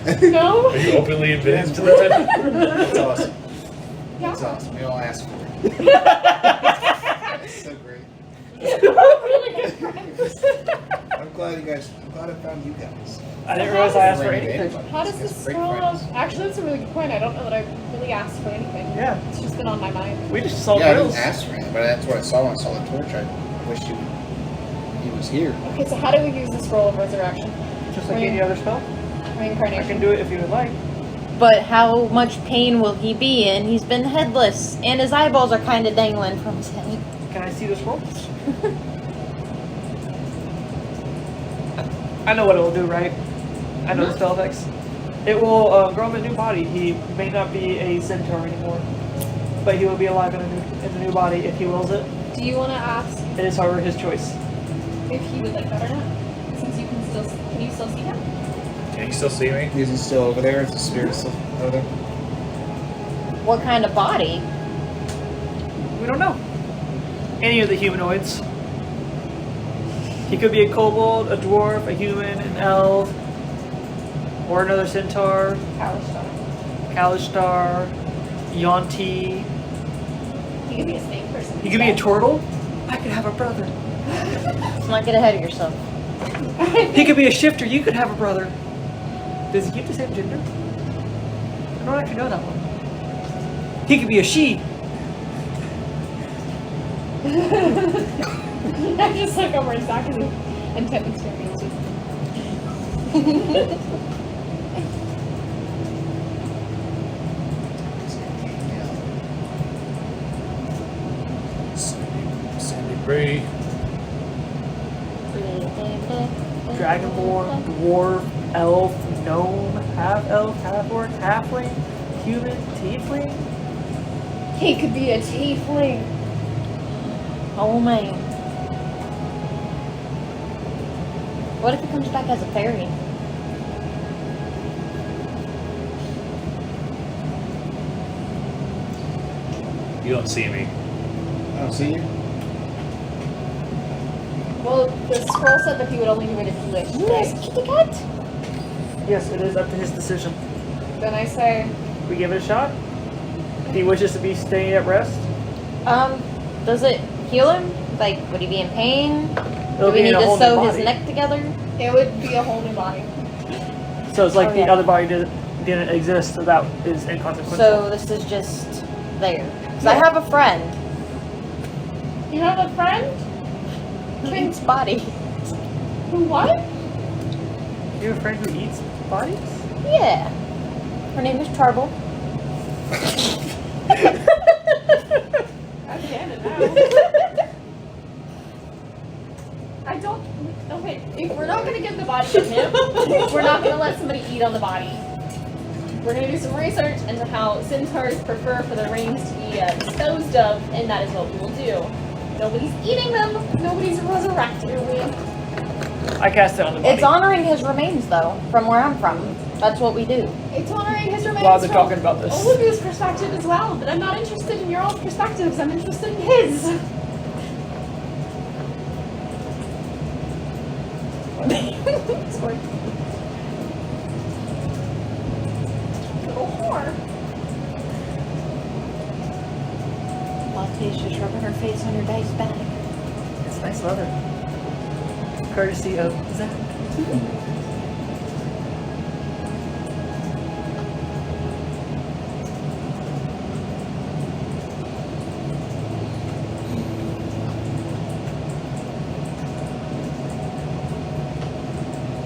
it? No? Are you openly admitting to that? That's awesome. Yeah. That's awesome. We all asked for it. That's so great. We're really good friends. I'm glad I found you guys. I didn't realize I asked for Bring anything. anybody. How does You this guys are great scroll friends. of... Actually, that's a really good point. I don't know that I really asked for anything. Yeah. It's just been on my mind. We just saw Yeah, I grills. didn't ask for anything, but that's what I saw when I saw the torch. I wished he was here. Okay, so how do we use the scroll of resurrection? Just like any other spell. I Reincarnation. can do it if you would like. But how much pain will he be in? He's been headless, and his eyeballs are kind of dangling from his head. Can I see the scroll? I know what it will do, right? I know the spell effects. It will grow him a new body. He may not be a centaur anymore, but he will be alive in a new body if he wills it. Do you want to ask It is, however, his choice. if he would like that or not? Since you can you still see him? Can you still see me? Is he still over there? Is the spirit still over there? What kind of body? We don't know. Any of the humanoids. He could be a kobold, a dwarf, a human, an elf, or another centaur, Kalistar, Yonti. He could be a snake person. He could be a turtle. I could have a brother. Let's not get ahead of yourself. He could be a shifter. You could have a brother. Does he keep the same gender? I don't actually know that one. He could be a she. I just look over at Zach and Tim experiences. Sandy Bray. Dragonborn, dwarf, elf, gnome, half-elf, half-orc, halfling, human, tiefling. He could be a tiefling. Oh man. What if he comes back as a fairy? You don't see me. I don't see you. Well, the scroll said that he would only do it if he wished. Yes, kitty cat. Yes, it is up to his decision. Then I say, We give it a shot. If he wishes to be staying at rest, Does it heal him? Like, would he be in pain? it'll Do we be need in a to whole new sew his body. neck together? it would be a whole new body. So it's like Oh, the yeah. other body didn't exist, so that is inconsequential. So this is just there. Because I have a friend You have a friend? who eats bodies. Who what? You have a friend who eats bodies? Yeah. Her name is Charble. I get it now. I don't. Okay, if we're not gonna give the body to him, we're not gonna let somebody eat on the body. We're gonna do some research into how centaurs prefer for their rings to be disposed of, and that is what we will do. Nobody's eating them. Nobody's resurrecting them. I cast it on the body. It's honoring his remains, though, from where I'm from. That's what we do. It's honoring his remains. While they're from talking about this. Olivia's perspective as well, but I'm not interested in your own perspectives. I'm interested in his. Sorry. Little whore. Latte's just rubbing her face on your dice bag. It's nice leather. Courtesy of Zach.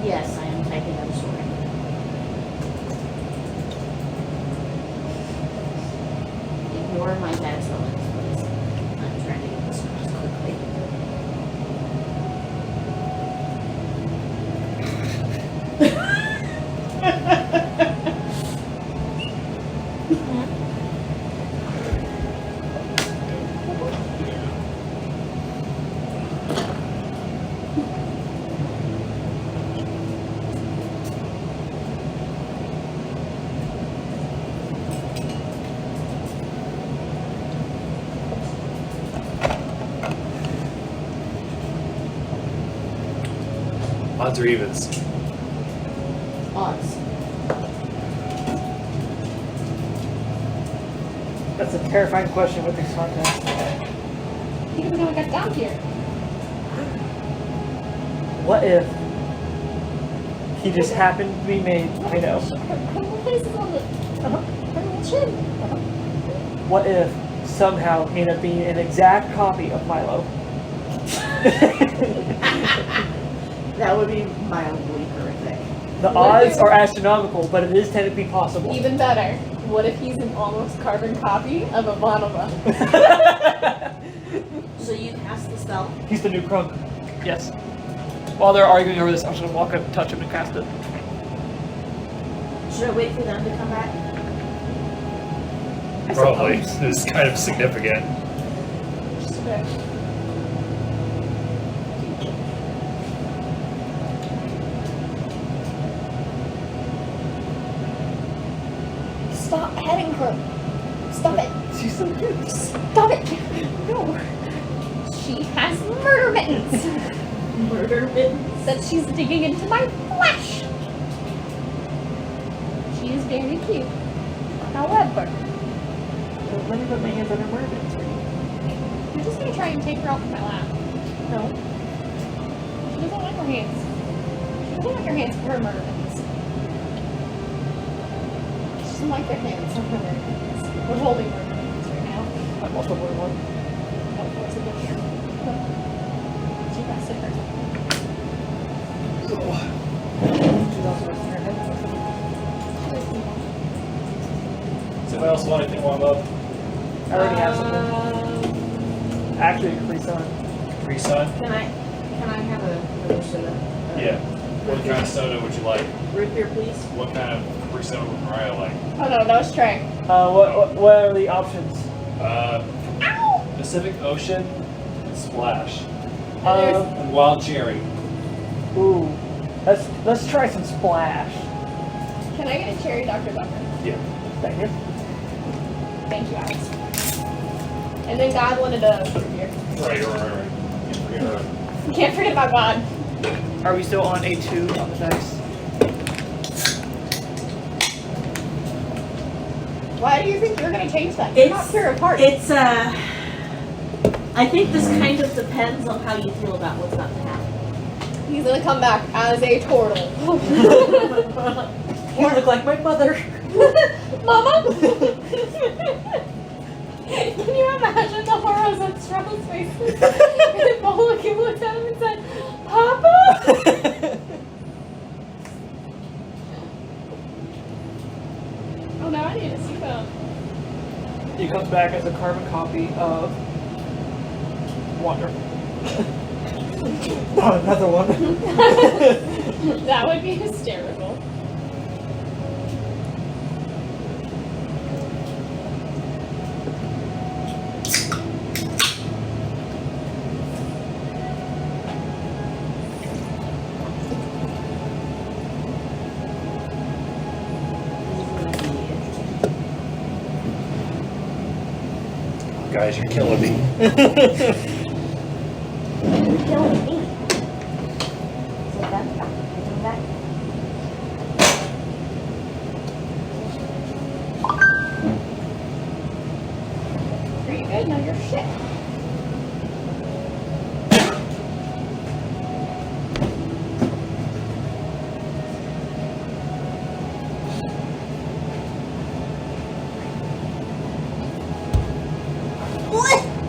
Yes, I am typing I'm sorry. Ignore my bad spellings, please. I'm trying to get this across quickly. Odds or evens? Odds. That's a terrifying question with this contest. I think we got down here. What if he just happened to be made? I know. Her little face is on the. Her little chin. What if somehow he ended up being an exact copy of Milo? That would be mildly horrific. The odds are astronomical, but it is technically possible. Even better. What if he's an almost carbon copy of Ivanova? So you cast the spell? He's the new Crunk. Yes. While they're arguing over this, I'm just gonna walk up, touch him, and cast it. Should I wait for them to come back? I Probably. suppose. This is kind of significant. Just a bit. Stop petting her. Stop it. She's so cute. Stop it. No. She has murder mittens. Murder mittens? That she's digging into my flesh. She is very cute. However, Let me put my hands on her mermaids for you. you're just gonna try and take her off my lap. No. She doesn't like her hands. She doesn't like her hands for her murder mittens. doesn't like their hands. We're holding our hands right now. I'm also more than one. Of course, it is. She got stickers. Does anybody else want anything warm up? I already have something. Actually, Capri Sun. Capri Sun? Can I have another soda? Yeah. What kind of soda would you like? Root beer, please. What kind of Capri soda would Mariah like? Oh no, that was Trey. What are the options? Pacific Ocean and Splash. there's- And Wild Cherry. Ooh, let's try some Splash. Can I get a cherry Dr. Pepper? Yeah. Thank you. Thank you, Alex. And then God wanted a root beer. Right. Can't forget her. Can't forget about God. Are we still on A2 on the dice? Why do you think you're gonna change that? You're not pure of heart. It's I think this kind of depends on how you feel about what's about to happen. He's gonna come back as a turtle. You look like my mother. Mama? Can you imagine the horrors on Stratos' faces? And Mulligan looked at him and said, Papa? Oh, now I need to see them. He comes back as a carbon copy of Wonder. Oh, another one. That would be hysterical. Guys, you're killing me. You're killing me. So that's back. Come back. Pretty good, now you're shit.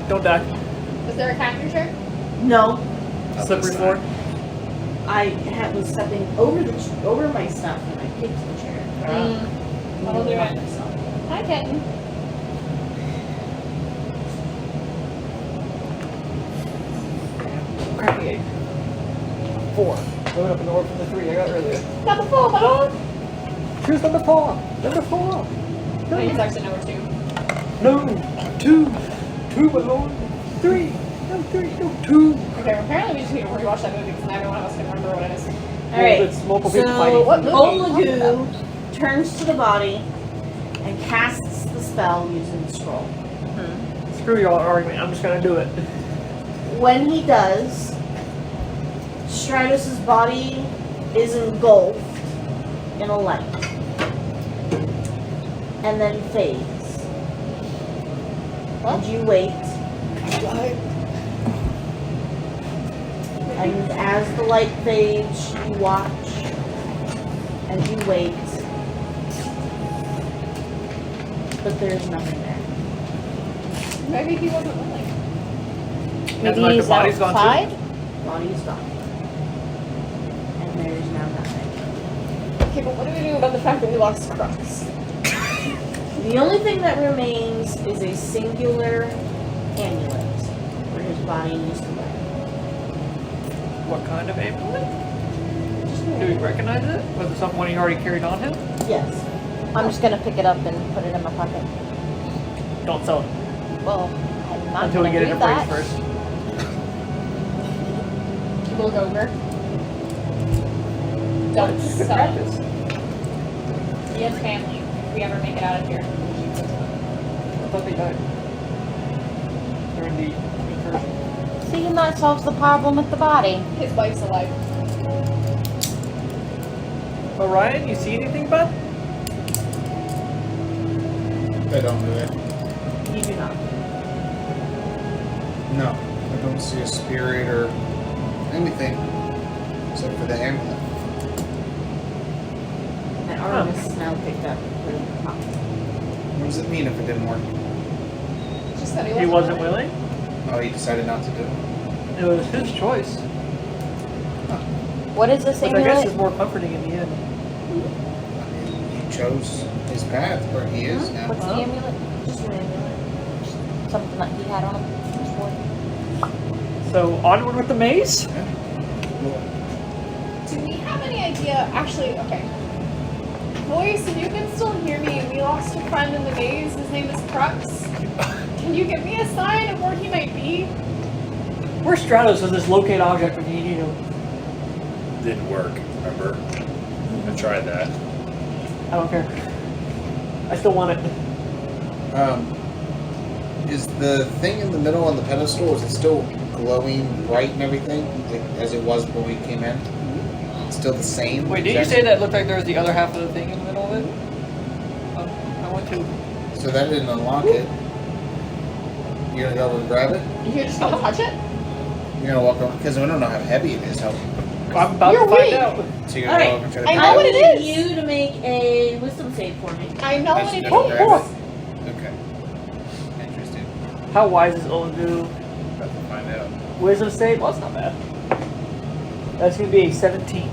Don't die. Was there a cat in your chair? No, Slippery floor. I was stepping over my stuff and I kicked the chair. I'll do Not it. myself. Hi, kitten. Crappy 8. 4. Moving up in the order from the 3 I got earlier. Number 4, ballon. Choose number 4. Number 4. I think it's actually number 2. No. 2. 2 alone. 3. No, 3. No, 2. Okay, apparently we just need to rewatch that movie because neither one of us can remember what it is. Alright, It's multiple people so fighting. What movie are you talking Olagu turns to the body and casts the spell using the scroll. Screw your argument. I'm just gonna do it. When he does, Stratos' body is engulfed in a light and then fades. And you wait. And as the light fades, you watch and you wait. But there's nothing there. Maybe he wasn't willing. Maybe like the body's gone too? Body's gone. And there's now nothing. Okay, but what do we do about the fact that we lost Crux? The only thing that remains is a singular amulet where his body used to lie. What kind of amulet? Do we recognize it? Was it someone he already carried on him? Yes. I'm just gonna pick it up and put it in my pocket. Don't sell it. Well, I'm not Until we gonna get it do that. appraised first. We'll go over. Don't Good sell it. practice. He has family. If we ever make it out of here. I thought they died. During the incursion. See, that solves the problem with the body. His wife's alive. Orion, you see anything, bud? I don't do it. You do not. No, I don't see a spirit or anything except for the amulet. And Artemis is now picked up with problem. What does it mean if it didn't work? Just that He wasn't willing. Oh, he decided not to do it. It was his choice, What is this which I guess is amulet? more comforting in the end. I mean, he chose his path where he is now. What's the amulet? Just an amulet. Something that he had on him. So onward with the maze. Do we have any idea? Actually, okay. Boys, if you can still hear me, we lost a friend in the maze. His name is Crux. Can you give me a sign of where he might be? Where's Stratos with this locate object when you need him? Didn't work, remember? I tried that. I don't care. I still want it. Is the thing in the middle on the pedestal, is it still glowing bright and everything, like as it was when we came in? It's still the same? Wait, did you say that it looked like there was the other half of the thing in the middle of it? I want to. So that didn't unlock it. You're gonna go over and grab it? You're just gonna touch it? You're gonna walk over, because we don't know how heavy it is. How, I'm about You're to find weak. out. so you're gonna Alright, go over and try to I grab know what it need is. you to make a wisdom save for me. I know I what should it never is. grab it? Okay. Interesting. How wise is Olendu? About to find out. Wisdom save? Well, that's not bad. That's gonna be a 17.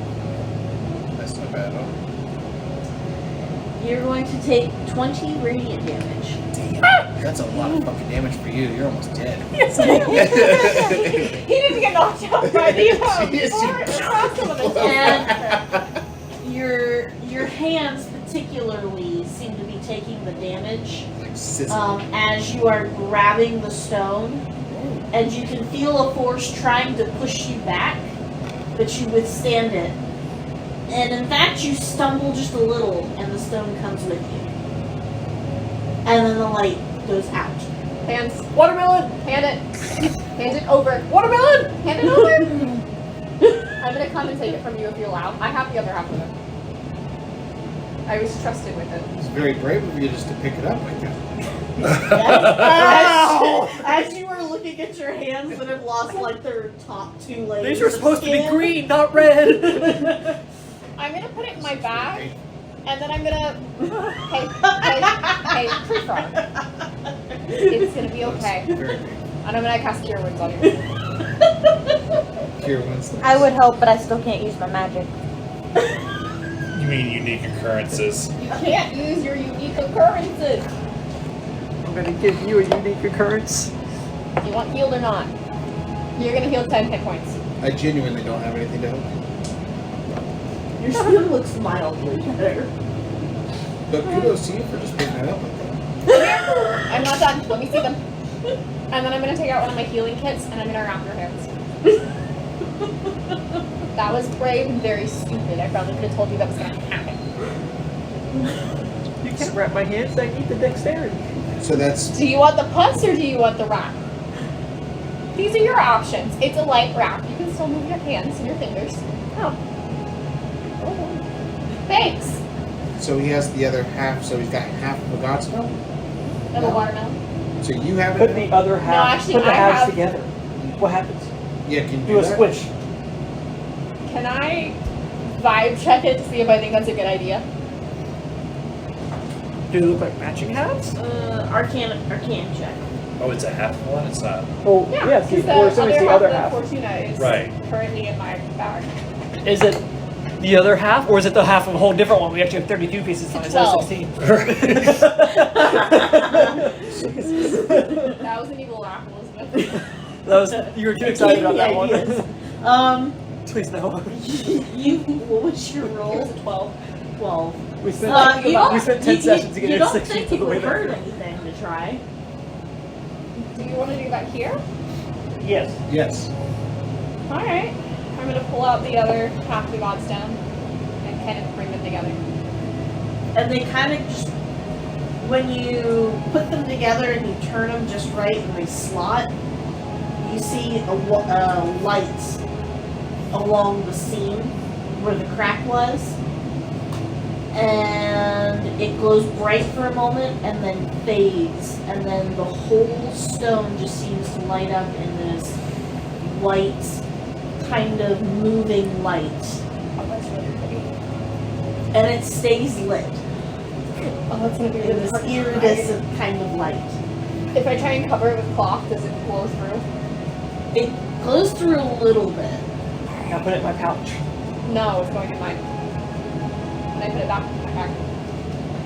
That's not bad at all. You're going to take 20 radiant damage. That's a lot of fucking damage for you. You're almost dead. He didn't get knocked out by the Jeez, or across some of the And your hands particularly seem to be taking the damage Like sizzling. as you are grabbing the stone, and you can feel a force trying to push you back, but you withstand it. And in fact, you stumble just a little, and the stone comes with you. And then the light goes out. Hands. Watermelon! Hand it. Hand it over. Watermelon! Hand it over. I'm gonna come and take it from you if you allow. I have the other half of it. I was trusted with it. It's very brave of you just to pick it up like that. As you are looking at your hands that have lost like their top 2 layers. These were of supposed to be skin. green, not red! I'm gonna put it in my bag, and then I'm gonna. Hey, tree frog. It's gonna be okay. Very big. And I'm gonna cast Cure Wounds on you. Cure wounds. I would help, but I still can't use my magic. You mean unique occurrences? You can't use your unique occurrences. I'm gonna give you a unique occurrence. You want healed or not? You're gonna heal 10 hit points. I genuinely don't have anything to help you. Your skin looks mildly better. But kudos to you for just picking it up like that. I'm not done. Let me see them. And then I'm gonna take out one of my healing kits and I'm gonna wrap your hands. That was brave and very stupid. I probably could have told you that was gonna happen. You can't wrap my hands, I need the dexterity. So that's Do you want the putz or do you want the wrap? These are your options. It's a light wrap. You can still move your hands and your fingers. Oh. Thanks. so he has the other half. So he's got half of a Godstone. And a watermelon. So you have Put it. the other half, actually, put the I halves have- together. What happens? Yeah, can you Do a that? squish. Can I vibe check it to see if I think that's a good idea? Do they look like matching halves? Arcane check. Oh, it's a half one? It's not. Well, yeah, see, we're assuming it's the other half. of Fortuna is Right. currently in my bag. Is it the other half, or is it the half of a whole different one? We actually have 32 pieces instead of 16. That was an evil laugh, Elizabeth. You were too excited about that one. one. Please no. What was your roll? Here's a 12. 12. We spent, You don't- we spent 10 sessions to get you it don't 16 think to it the way would hurt there. anything to try. Do you want to do that here? Yes. Yes. Alright. I'm going to pull out the other half of the Godstone and kind of bring them together. And they kind of just, when you put them together and you turn them just right and they slot, you see a light along the seam where the crack was. And it glows bright for a moment and then fades. And then the whole stone just seems to light up in this white, kind of moving light. Oh, that's really pretty. And it stays lit. Oh, that's gonna be in really this hard to iridescent kind of light. hide. If I try and cover it with cloth, does it glow through? It glows through a little bit. I'll put it in my pouch. No, it's going in mine. And I put it back in my bag.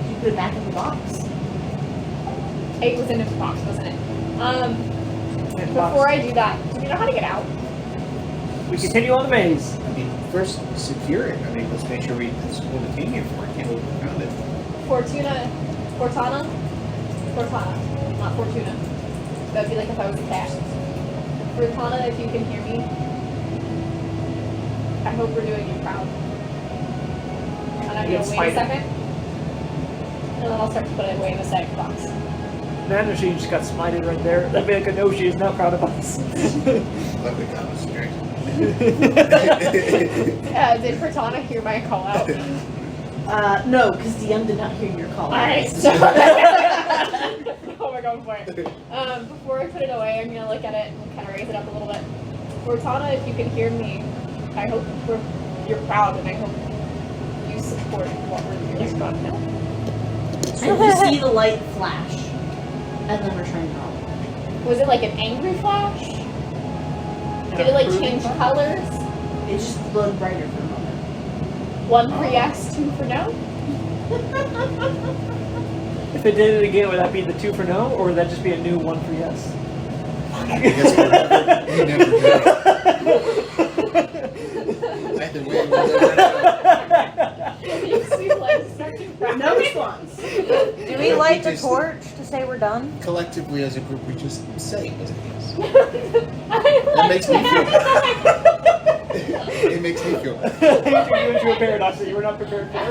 You put it back in the box. It was in a box, wasn't it? In the Before box. I do that, do we know how to get out? We continue on the maze. I mean, first secure it. I mean, let's make sure that's what we came here for. I can't believe we found it. Fortuna, not Fortuna. That'd be like if I was a cat. Fortuna, if you can hear me, I hope we're doing you proud. And I'm Yes, gonna wait a fine. second, and then I'll start to put it away in the second box. Imagine she just got smited right there. That'd be like a no, she is not proud of us. Luckily, that was straight. Did Fortuna hear my call out? No, because DM did not hear your call. Alright, so oh my god, boy. Before I put it away, I'm gonna look at it and kind of raise it up a little bit. Fortuna, if you can hear me, I hope you're proud and I hope you support what we're doing. Yes, God, no. And you see the light flash, and then return it on. Was it like an angry flash? Did it like change colors? It just glowed brighter for a moment. 1 for yes, 2 for no? If it did it again, would that be the 2 for no, or would that just be a new 1 for yes? I guess you never do. Either way, we'll never know. You see lights start to crack. No response. Do we light the torch to say we're done? Collectively, as a group, we just say it was a yes. That makes me feel It makes me feel bad. You turned you into a paradox that you were not prepared for. I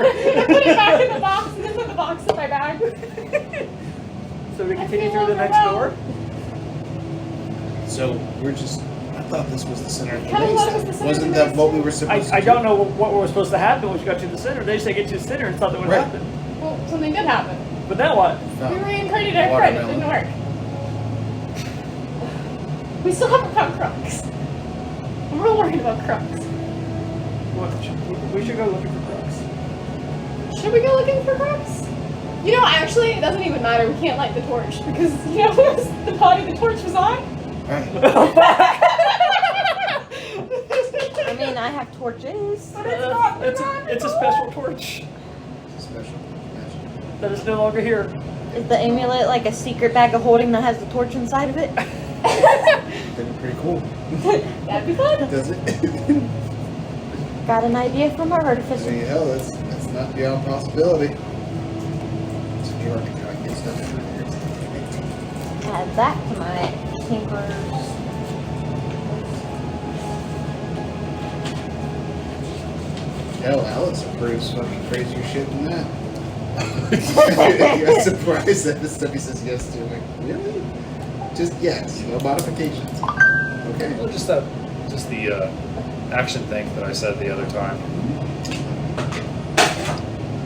put it back in the box and then put the box in my bag. So we I continue feel through the next overwhelmed. door. So we're just. I thought this was the center of the Kinda maze. thought it was the center of Wasn't the that maze, what too. we were supposed to I do? don't know what was supposed to happen once you got to the center. They just say get to the center and thought that would Right. happen. Well, something did happen. But then what? No. We reincarnated our friend. It didn't work. We still haven't found Crux. I'm real worried about Crux. We should go looking for Crux. Should we go looking for Crux? You know, actually, it doesn't even matter. We can't light the torch because, you know, the body the torch was on. Right. I mean, I have torches. But it's not. It's a special torch Special. Magic. that is no longer here. Is the amulet like a secret bag of holding that has the torch inside of it? That'd be pretty cool. That'd be fun. Does it? Got an idea from our I artificer. mean, hell, that's not beyond possibility. It's if you are to kind of get stuff through here. Add that to my tinker's. Hell, Alex approves fucking crazier shit than that. I'm surprised that this stuff he says yes to. Like, really? Just yes, no modifications. Okay. Well, just the action thing that I said the other time.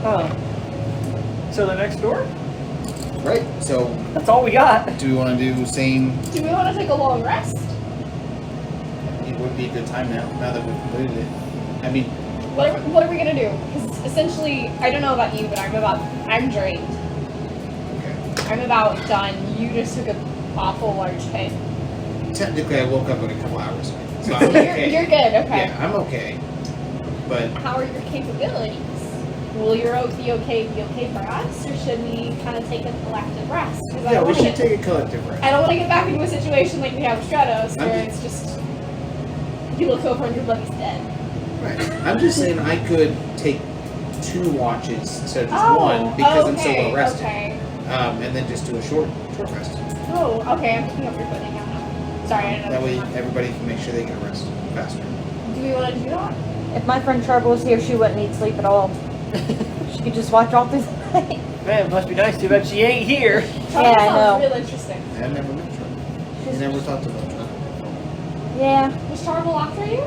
Oh. So the next door? Right. So, That's all we got. do we want to do same? Do we want to take a long rest? It would be a good time now. Now that we've completed it. I mean, What are we gonna do? Because essentially, I don't know about you, but I'm drained. okay. I'm about done. You just took an awful large hit. Technically, I woke up like a couple hours ago, so I'm You're, okay. you're good. Okay. Yeah, I'm okay. But How are your capabilities? Will your OT be okay for us, or should we kind of take a collective rest? 'Cause I yeah, don't we wanna should take a collective rest. I don't want to get back into a situation like we have with Stratos, where I'm it's just you look over and your buddy's dead. Right. I'm just saying I could take 2 watches instead of just Oh, one because I'm so okay, well rested. Okay. And then just do a short rest. Oh, okay. I'm picking up your footing now. Sorry, I didn't know. That way that was on. everybody can make sure they get a rest faster. Do we want to do that? If my friend Charble was here, she wouldn't need sleep at all. She could just watch all through the night. Man, it must be nice too bad she ain't here. Charlie Yeah, I sounds know. real interesting. I never met Trevor. We never talked about Trevor. Yeah, Was Charble after you?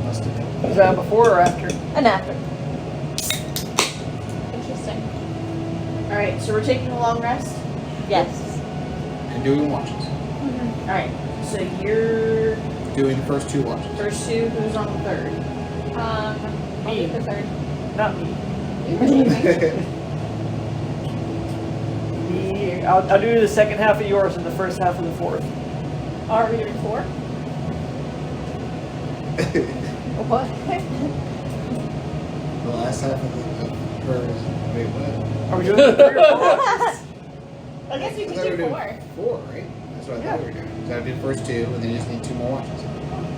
Must have been. Was that before or after? and after. Interesting. Alright, so we're taking a long rest? Yes. And doing watches. Alright, so you're Doing the first 2 watches. first 2, who's on the third? I'll Me. be the third. Not me. You were leaving. I'll do the second half of yours and the first half of the fourth. Are we doing 4? What? The last half of hers. Wait, what? Are we doing 3 or 4? I guess we I could thought we do were 4. doing 4, right? That's what I thought we were doing. So I did the first 2, and then you just need 2 more watches.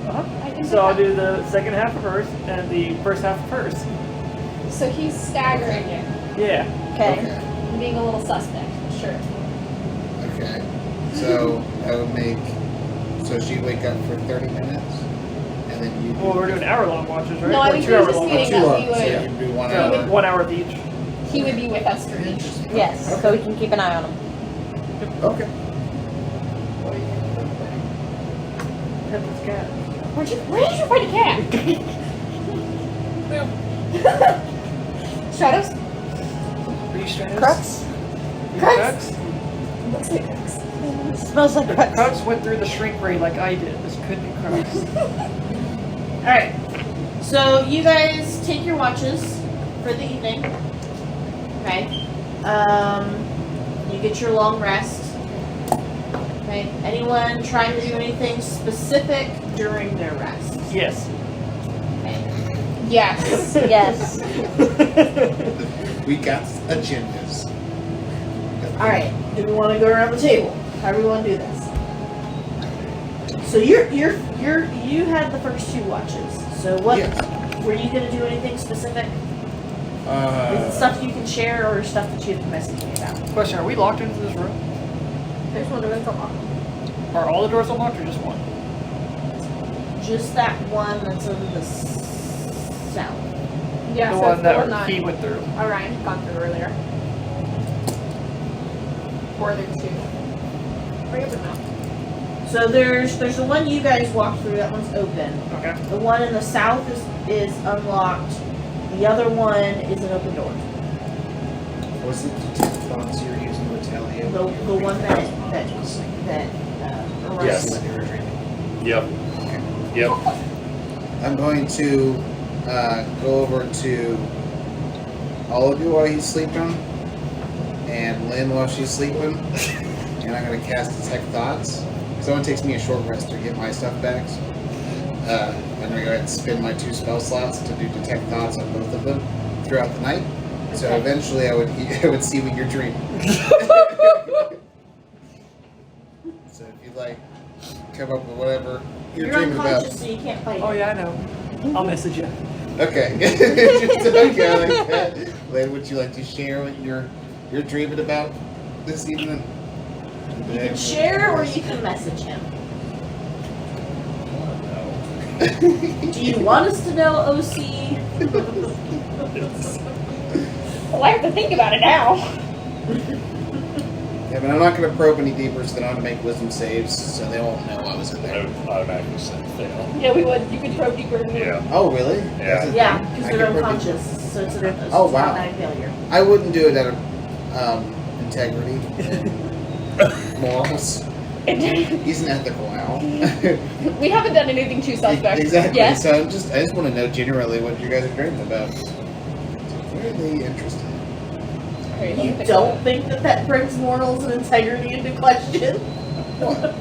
I can So I'll do the second half of hers and the first half of hers. So he's staggering it. Yeah. Okay. I'm being a little suspect. Sure. Okay. So I would make. So she'd wake up for 30 minutes, and then you. Well, we're doing hour-long watches, right? No, I Or think 2 we're hour just long meeting watches. up. So you'd do 1 So, hour. 1 hour with each. He would be with us for each. Yes, so we can keep an eye on him. Okay. Pet this cat. Where did you find a cat? Stratos? Are you Stratos? Crux? You Crux? Crux? Looks like Crux. Smells like If crux. Crux went through the shrink ray like I did, this could be Crux. Alright. So you guys take your watches for the evening. Okay. You get your long rest. Okay. Anyone trying to do anything specific during their rest? Yes. Yes. Yes. We got agendas. Alright. Do we want to go around the table? How do we want to do this? So you had the first 2 watches. So what Yes. were you gonna do anything specific? Is it stuff you can share or stuff that you have to message me about? Question, are we locked into this room? There's one of them. Are all the doors unlocked or just one? Just that one that's in the south. Yeah, The so one it's the that one that he went through. Orion had gone through earlier. Or there's 2. Bring up the map. So there's the one you guys walked through, that one's open. Okay. The one in the south is unlocked. The other one is an open door. Was it the thoughts you were using to retaliate? The one that Orion Yes. went through. Yep. Yep. I'm going to go over to all of you while he's sleeping, and Lynn while she's sleeping, and I'm going to cast Detect Thoughts. Because it only takes me a short rest to get my stuff back. I'm going to go ahead and spin my 2 spell slots to do Detect Thoughts on both of them throughout the night. So Okay. eventually I would see what you're dreaming. So if you'd like, come up with whatever you're dreaming about. unconscious, so you can't fight Oh it. yeah, I know. I'll message you. Okay. Just okay like that. Lynn, would you like to share what you're dreaming about this evening? You can share or you can message him. Do you want us to know, OC? Well, I have to think about it now. Yeah, but I'm not going to probe any deeper, so they don't have to make wisdom saves, so they won't know I was in I there. would automatically say fail. Yeah, we would. You could probe deeper. Yeah. Oh, really? Yeah. That's a Yeah, thing? because I they're can probe unconscious, so it's an Oh, wow. automatic failure. I wouldn't do it out of integrity and morals. He's an ethical owl. We haven't done anything too suspect. Exactly. Yet. So I just want to know generally what you guys are dreaming about. It's really interesting. Alright, let me You think don't about it. think that brings morals and integrity into question? What?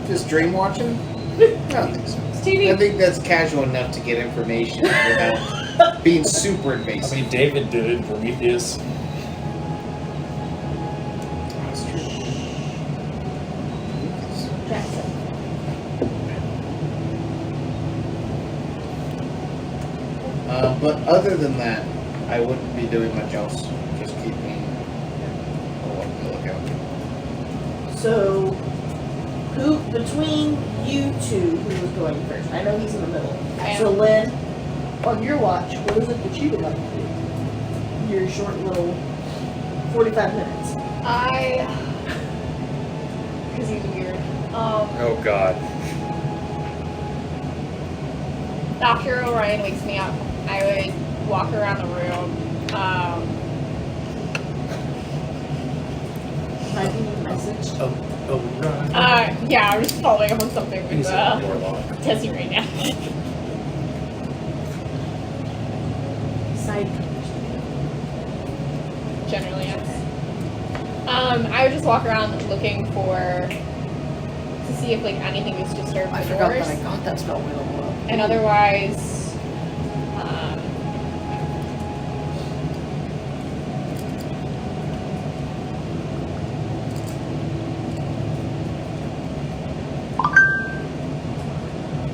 Just dream watching? I don't think so. It's I TV. think that's casual enough to get information without being super I invasive. mean, David did it in Prometheus. That's true. Jackson. But other than that, I wouldn't be doing much else. Just keeping a lookout. So, who between you 2, who was going first? I know he's in the middle. I am. So, Lynn, on your watch, what is it that you would like to do? Your short little 45 minutes. Because he's weird. Oh God. After Orion wakes me up, I would walk around the room. Might be a message. Oh, right. Yeah, I'm just following up on something He's with in the door lock. Tessie right now. Side Generally, yes. I would just walk around looking to see if like anything is disturbed I the forgot doors. that I got that spell wheel. And otherwise,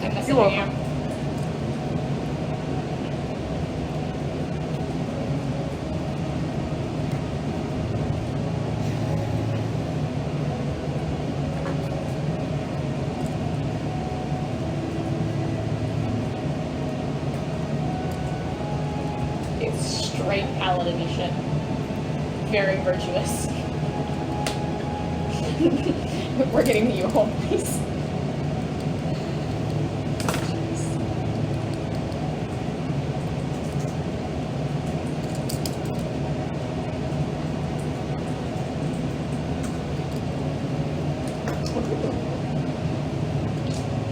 I'm messaging welcome. you. It's straight paladin shit. Very virtuous. We're getting you home, please.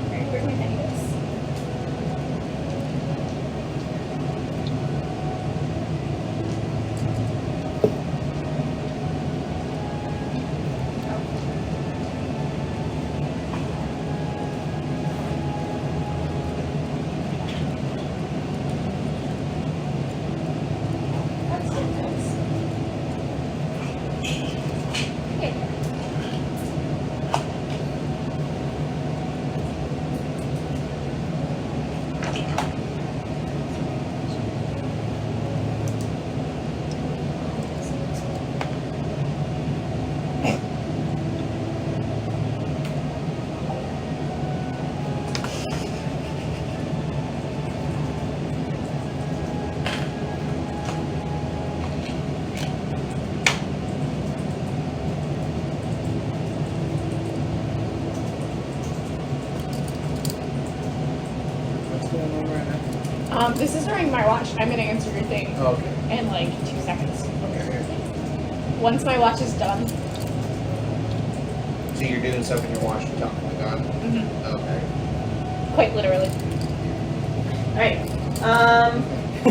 Alright, where's my negatives? That's nice. Okay. What's going on right now? This is during my watch. I'm gonna answer your thing Oh, okay. in like 2 seconds. Okay. Once my watch is done. So you're doing stuff in your watch to talk to my god? Mm-hmm. Okay. Quite literally. Alright.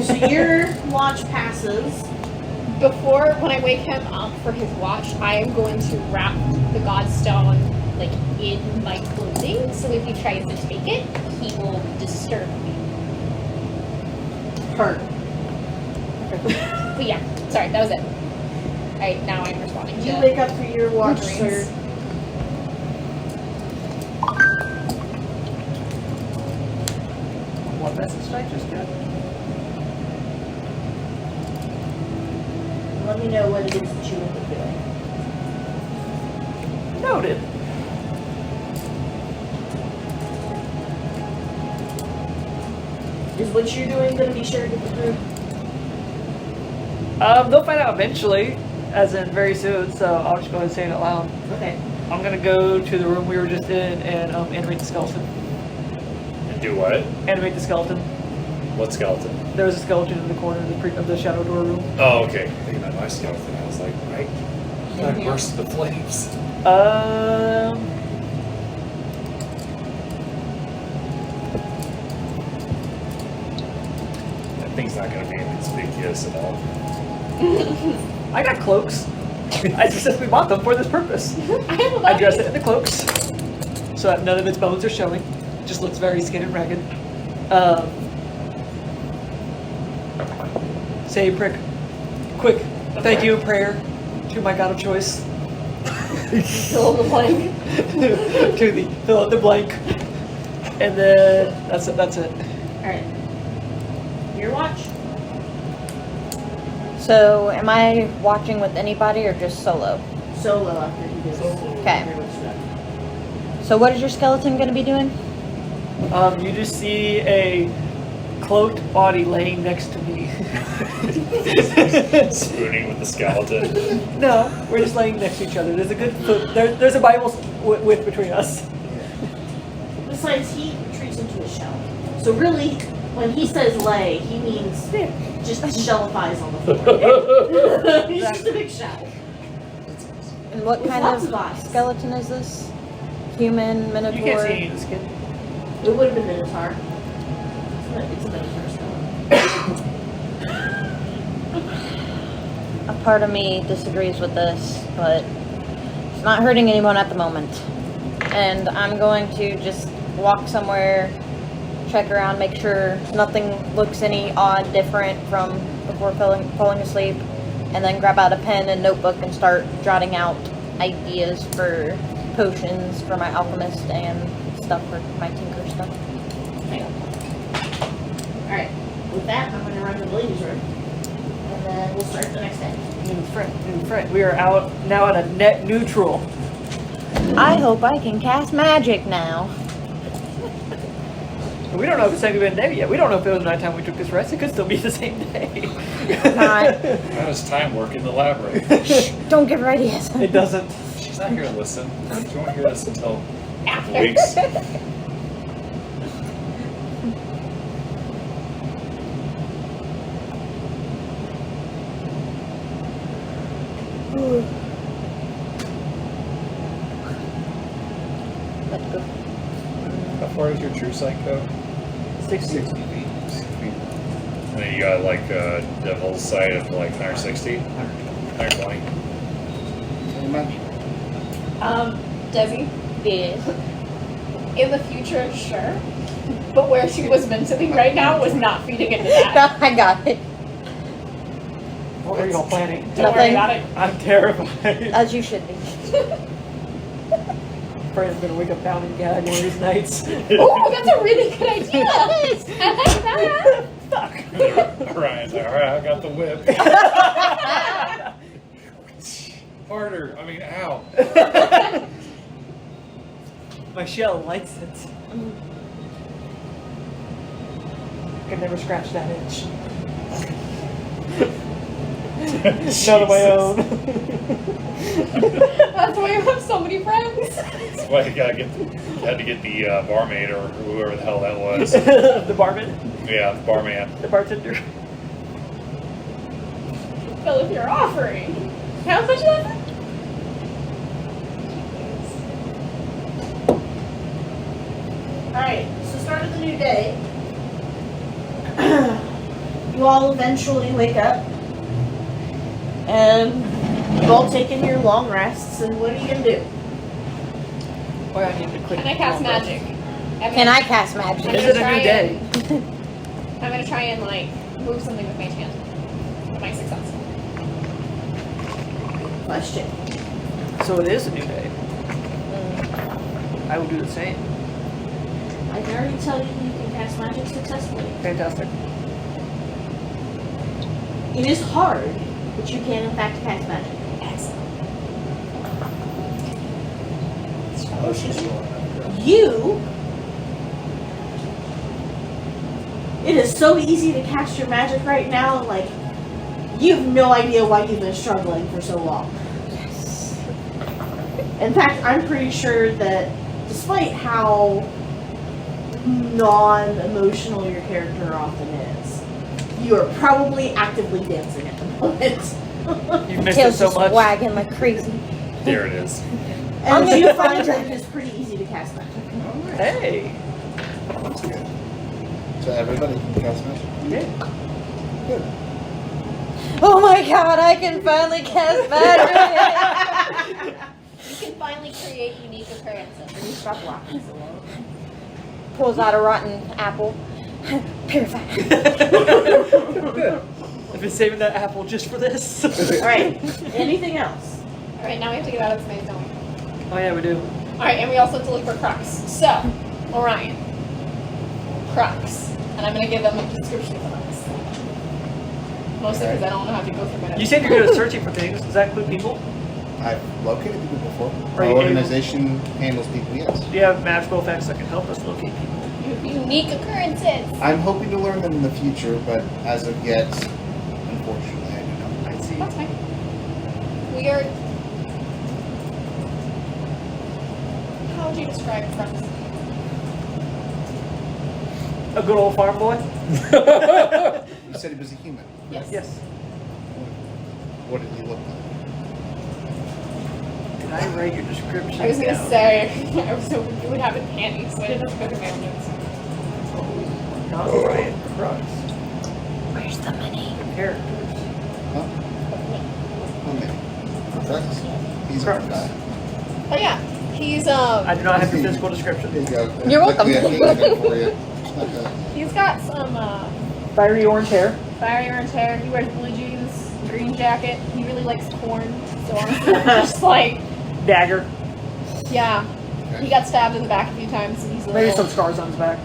So your watch passes. Before, when I wake him up for his watch, I am going to wrap the Godstone like in my clothing, so if he tries to take it, he will disturb me. Hurt. But yeah, sorry, that was it. Alright, now I'm responding to You wake up for your watch, dreams. sir. What message did I just get? Let me know what it is that you end up doing. Noted. Is what you're doing going to be shared with the group? They'll find out eventually, as in very soon, so I'll just go ahead and say it out loud. Okay. I'm gonna go to the room we were just in and animate the skeleton. And do what? Animate the skeleton. What skeleton? There was a skeleton in the corner of the shadow door room. Oh, okay. I think about my skeleton. I was like, right? I burst the flames. That thing's not gonna be inconspicuous at all. I got cloaks. I specifically bought them for this purpose. I have a lot I of dressed these. it in the cloaks so that none of its bones are showing. Just looks very skin and ragged. Say a prick. Quick. Thank you in prayer to my god of choice. Fill in the blank. To the fill out the blank. And then that's it. That's it. Alright. Your watch? So, am I watching with anybody or just solo? Solo after he does. Okay. pretty much done. So, what is your skeleton going to be doing? You just see a cloaked body laying next to me. Spooning with the skeleton. No, we're just laying next to each other. There's a good there's a Bible width between us. Besides, he retreats into a shell. So really, when he says lay, he means just shellifies on the floor. He's just a big shell. And what With kind lots of of eyes. skeleton is this? Human, minotaur? You can't see any of the skin. It would have been Minotaur. It's a Minotaur skeleton. a part of me disagrees with this, but it's not hurting anyone at the moment. And I'm going to just walk somewhere, check around, make sure nothing looks any odd, different from before falling asleep, and then grab out a pen and notebook and start jotting out ideas for potions for my alchemist and stuff for my tinker stuff. Alright, with that, I'm going to run to the ladies' room. And then we'll start the next day. New friend. We are out now at a net neutral. I hope I can cast magic now. We don't know if it's even a day yet. We don't know if it was nighttime we took this rest. It could still be the same day. Not. How does time work in the labyrinth? Shh, don't give her ideas. It doesn't. She's not here to listen. She won't hear this until a couple After. weeks. Let's go. How far is your true sight go? 60. 60 feet. 60 feet. And then you got like devil's sight of like 160, 120. Pretty much. Desi, Yes. in the future, sure. But where she was meant to be right now was not feeding into that. I got it. What are y'all planning? Don't worry Nothing. about it. I'm terrified. As you should be. Fred's gonna wake up down and gag one of these nights. Oh, that's a really good idea. I like that. Fuck. Orion's like, alright, I got the whip. Harder. I mean, ow. My shell likes it. I can never scratch that itch. None of my own. That's why you have so many friends. That's why you had to get the barmaid or whoever the hell that was. The barman, Yeah, the barman. the bartender. Well, if you're offering, how much was it? Alright, so start of the new day. You all eventually wake up. And you've all taken your long rests, and what are you gonna do? Boy, I need to click. Can I cast magic? Can I cast magic? Is it a new day? I'm gonna try and like move something with my hand. With my success. Question. So it is a new day. I will do the same. I can already tell you can cast magic successfully. Fantastic. It is hard, but you can in fact cast magic. Excellent. Oh, she's rolling. You... It is so easy to cast your magic right now, like, you have no idea why you've been struggling for so long. Yes. In fact, I'm pretty sure that despite how non-emotional your character often is, you are probably actively dancing at the moment. You've missed it Tail's so just much. wagging like crazy. There it is. And gonna you find find that it. it is pretty easy to cast magic. Hey. That's good. So everybody can cast magic. Yeah. Good. Oh my god, I can finally cast magic! You can finally create unique occurrences. Can you stop rocking so long? Pulls out a rotten apple. Purify. I've been saving that apple just for this. Alright, anything else? Alright, now we have to get out of this maze, don't we? Oh yeah, we do. Alright, and we also have to look for Crux. So, Orion. Crux. And I'm gonna give them a description of Crux. Mostly because I don't know how to go through it. You said you're good at searching for things. Does that include people? I've located people before. Are Our you organization handles people, yes. Do you have magical effects that can help us locate people? Unique occurrences. I'm hoping to learn them in the future, but as of yet, unfortunately, I do not. I see. That's fine. We are. How would you describe Crux? A good old farm boy? You said he was a human. Yes. Yes. What did he look like? Did I write your description? I was gonna down? say, I was hoping you would have it handy, so I didn't have to go through my own notes. Not Orion. Crux. Where's the money? Characters. Huh? Rex? He's our guy. Oh yeah, he's I do not have your physical description. Here you go. You're welcome. Luckily, I painted it for you. Okay. he's got some Fiery orange hair. fiery orange hair. He wears blue jeans, green jacket. He really likes corn. So honestly, just like Dagger. yeah, he got stabbed in the back a few times, and he's a Maybe some little, scars on his back.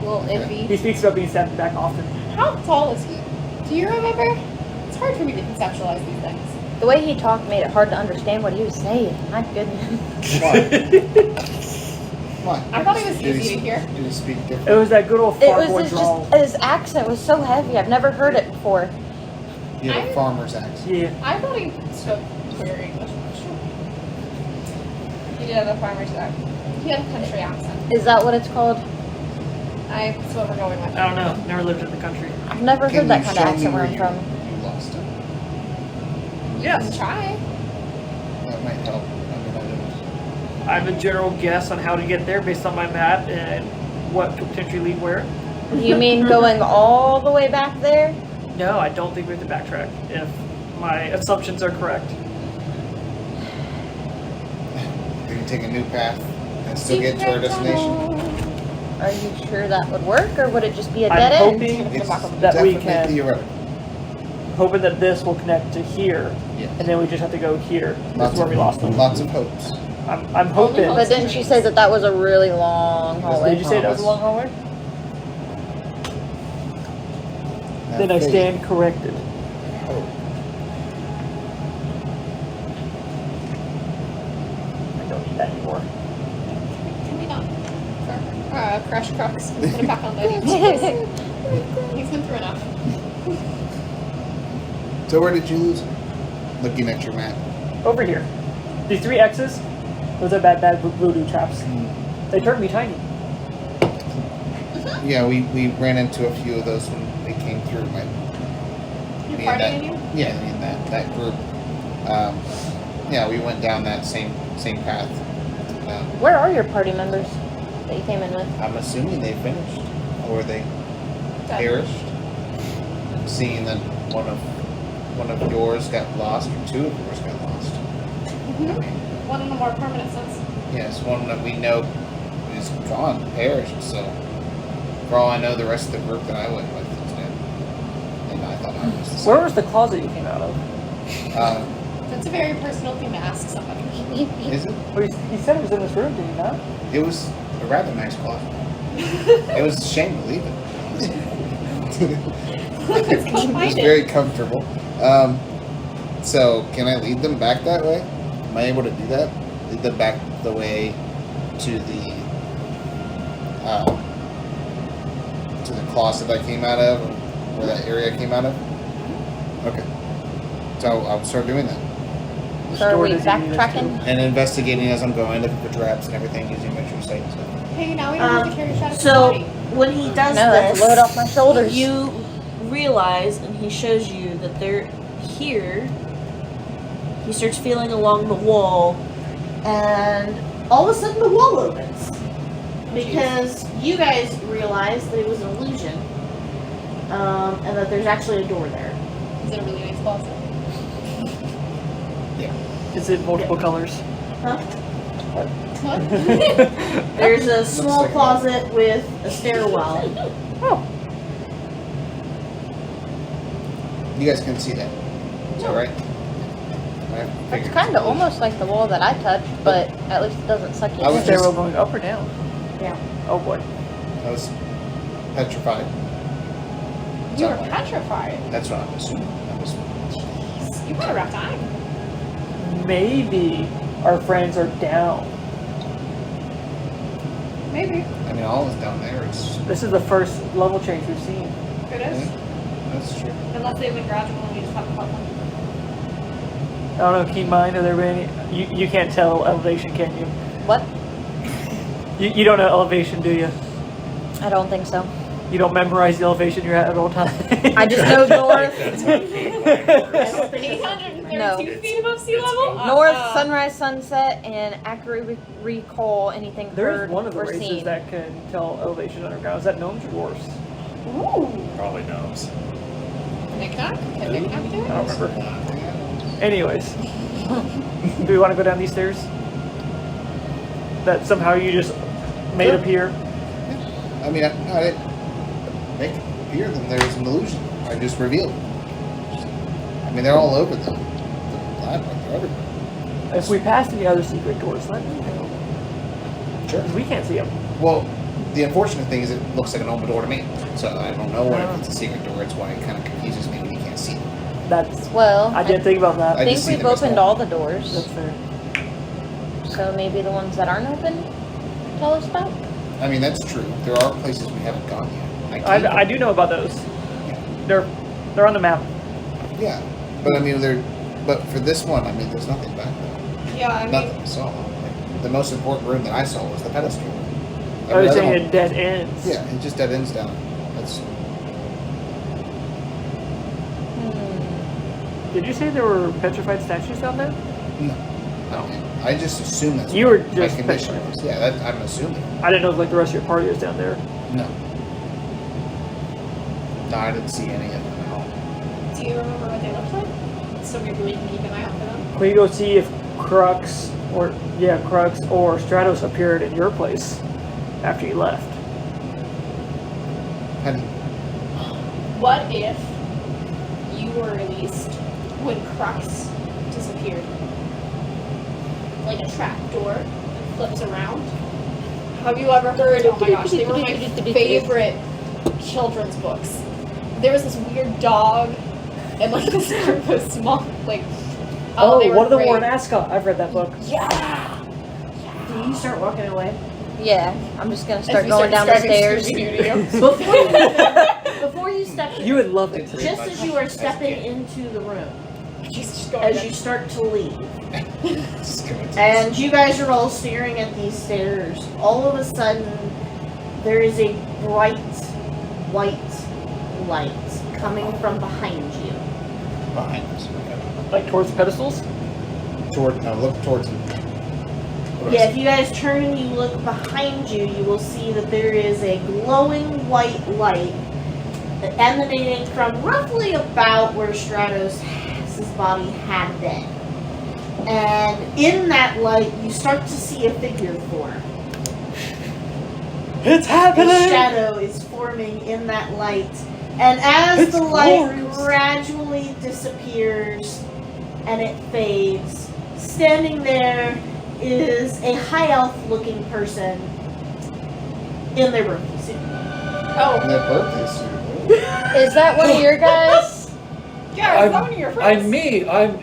little iffy. He speaks about being stabbed in the back often. How tall is he? Do you remember? It's hard for me to conceptualize these things. The way he talked made it hard to understand what he was saying. My goodness. Why? I thought he was Did easy to hear. Did he speak different? It was that good old It farm was boy just drawl. his accent was so heavy. I've never heard it before. He had a farmer's accent. Yeah. I thought he spoke clear English. He did have a farmer's accent. He had a country accent. Is that what it's called? That's what we're going with. I don't know. Never lived in the country. I've never Can heard that you kind of show me accent where where I'm from. you lost him? You Yes. can try. That might help. I mean, I have a general guess on how to get there based on my map and what could potentially lead where. You mean going all the way back there? No, I don't think we have to backtrack if my assumptions are correct. we can take a new path and still get to our destination. Are you sure that would work, or would it just be a I'm dead end? hoping It's that we definitely can, theoretical. hoping that this will connect to here, Yeah. and then we just have to go here. That's Lots where of, we lost them. Lots of hopes. I'm hoping. But didn't she say that that was a really long hallway? Did you say that was a long hallway? Have Then I faith. stand corrected. Hope. I don't need that anymore. Can we not crash Crux and put him back on Lady? He's been through enough. So where did you lose him? Looking at your map. Over here. These 3 X's, those are bad voodoo traps. They turned me tiny. Yeah, we ran into a few of those when we came through. You're Me and that, partying you? yeah, me and that group. Yeah, we went down that same path. Where are your party members that you came in with? I'm assuming they finished or they perished. Seeing that one of yours got lost or 2 of yours got lost. One in a more permanent sense. Yes, one that we know is gone, perished. So, for all I know, the rest of the group that I went with is dead. And I thought I was the same. Where was the closet you came out of? That's a very personal thing to ask somebody. Is it? Well, he said it was in this room, did he not? It was a rather nice closet. It was a shame to leave it. Let's go It was find it. very comfortable. So, can I lead them back that way? Am I able to do that? Lead them back the way to the closet I came out of, or where that area came out of? Okay. So, I'll start doing that. So are we Store doesn't need us backtracking? And investigating as I'm going, looking for traps and everything using my true sight. So. Hey, now we don't have to carry Stratos' So body. when he does No, that's this, a load off my shoulders. you realize, and he shows you that they're here. He starts feeling along the wall, and all of a sudden the wall opens because you guys realize that it was an illusion, and that there's actually a door there. Is it a really nice closet? Is it multiple colors? Huh? What? There's a small closet with a stairwell. Oh, You guys can see that. Is that right? It's kind of almost like the wall that I touched, but at least it doesn't suck you I was in. stairwell going up or down? Yeah. Oh boy. I was petrified. You were petrified. That's what I'm assuming. You had a rough time. Maybe our friends are down. Maybe. I mean, all is down there. It's This is the first level change we've seen. It is. that's true. Unless they've been gradual and we just haven't caught them. I don't know, keep in mind, are there any... You can't tell elevation, can you? What? You don't know elevation, do you? I don't think so. You don't memorize the elevation you're at all times? I just know north, 832 No. feet above sea level? north, sunrise, sunset, and accurately recall anything There heard is one of the or races seen. that can tell elevation underground. Is that gnomes or dwarves? Ooh. Probably gnomes. Knick-knack? Can Knick-knack do I it? don't remember. Anyways, Do we want to go down these stairs? That somehow you just made Sure. appear? I mean, I didn't make it appear that there's an illusion. I just revealed it. I mean, they're all over the labyrinth. They're everywhere. If we pass any other secret doors, let me know. Sure. 'Cause we can't see them. Well, the unfortunate thing is it looks like an open door to me. So I don't know if it's a secret door. It's why it kind of confuses me when you can't see it. That's. Well, I didn't think about that. I think just see we've them as opened well. all the doors. That's fair. So maybe the ones that aren't open, tell us about. I mean, that's true. There are places we haven't gone yet. I do know about those. Yeah. They're on the map. Yeah. But I mean, but for this one, I mean, there's nothing back there. Yeah, I mean, Nothing I saw. Like, the most important room that I saw was the pedestal room. I was Every saying other it dead ends. one- Yeah, it just dead ends down. That's Did you say there were petrified statues down there? no. I just assume that's You were what just my condition was. Yeah, I'm assuming. I didn't know if, like the rest of your party was down there. No. No, I didn't see any of them at all. do you remember what they looked like? So maybe we can keep an eye out for them. Can we go see if Crux or Stratos appeared in your place after you left? How do you, What if you were released when Crux disappeared? Like a trap door that flips around. Have you ever heard? Oh my gosh, they were my favorite children's books. There was this weird dog and like this group of small like. They were One of the great. Warren Ascot. I've read that book. Yeah. Do you start walking away? Yeah, I'm just gonna As start we going down the describing stairs. Scooby-Doo. Before you step in, You would love it. just as you are stepping into the room, He's just going. as you start to leave, just gonna do and you guys are all staring at these stairs, all of a sudden there is a bright white light coming from behind you. this behind us. Okay. Like towards the pedestals? Look towards him. Yeah, if you guys turn and you look behind you, you will see that there is a glowing white light emanating from roughly about where Stratos' body had been. And in that light, you start to see a figure form. It's A happening! shadow is forming in that light. And as It's the light glorious. gradually disappears and it fades, standing there is a high elf looking person in their birthday suit. Oh, And that birthday suit. Is that one of your guys? yeah, is that one of your friends? I'm me.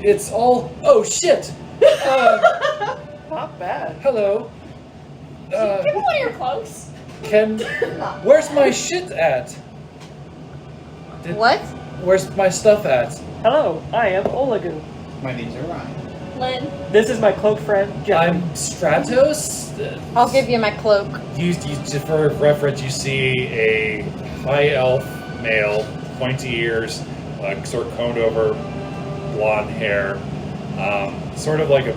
It's all. Oh shit. Not bad. Hello. Give me one of your cloaks. Where's my shit at? What? Where's my stuff at? Hello, I am Olagu. My name's Orion. Lynn. This is my cloak friend, Jeffrey. I'm Stratos. I'll give you my cloak. You for reference, you see a high elf male, pointy ears, sort of coned over, blonde hair, sort of like a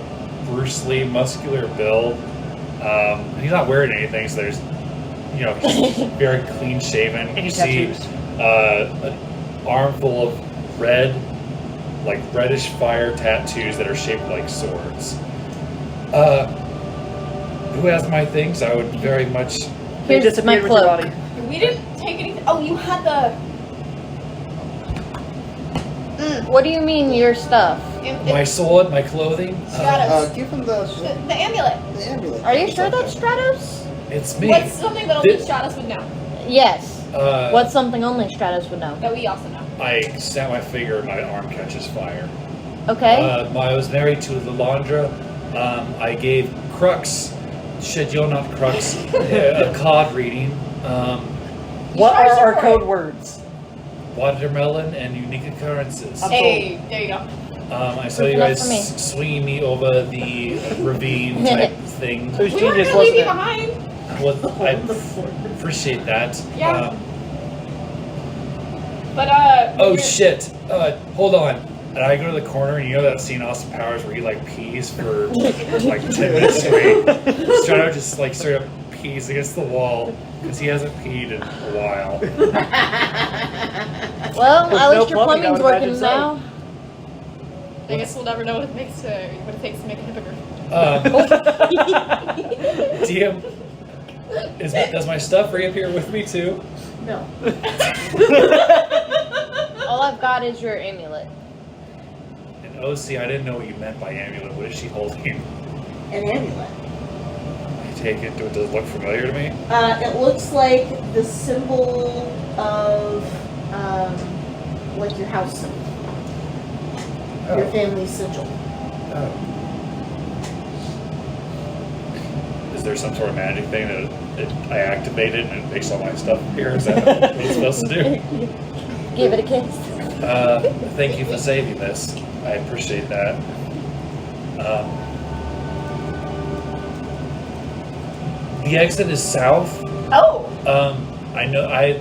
Bruce Lee muscular build. He's not wearing anything, so there's, he's very clean shaven. Any You see tattoos? an armful of red, like reddish fire tattoos that are shaped like swords. Who has my things? I would very much. They Here's my disappeared with your cloak. body. We didn't take anything. Oh, you had the. What do you mean your stuff? My sword, my clothing. Stratos. Give him the amulet. the amulet. Are you sure that's Stratos? It's me. What's something that only Thi- Stratos would know? Yes. Uh, What's something only Stratos would know? That we also know. I snap my finger and my arm catches fire. Okay. I was married to Lalandra. I gave Crux, shit, you're not Crux, a card reading. What charged are her our for code it. words? Watermelon and unique occurrences. Hey, there you go. I saw you Enough guys for me. swinging me over the ravine type thing. It was We weren't genius, gonna leave wasn't you it? behind. Well, I appreciate that. Yeah. But Oh you're- shit! Hold on. And I go to the corner, and you know that scene in Austin Powers where he like pees for like 10 minutes straight. Strato just like straight up pees against the wall because he hasn't peed in a while. Well, With at no least your plumbing, I plumbing's would working imagine so. now. I guess we'll never know what it takes to make a hippogriff. DM, does my stuff reappear with me too? No. All I've got is your amulet. And oh, see, I didn't know what you meant by amulet. What is she holding? An amulet. I take it. Does it look familiar to me? It looks like the symbol of, like your house symbol. Your family sigil. Oh. Is there some sort of magic thing that I activated and it makes all my stuff appear? Is that what it's supposed to do? Give it a kiss. Thank you for saving this. I appreciate that. The exit is south. Oh! I know. You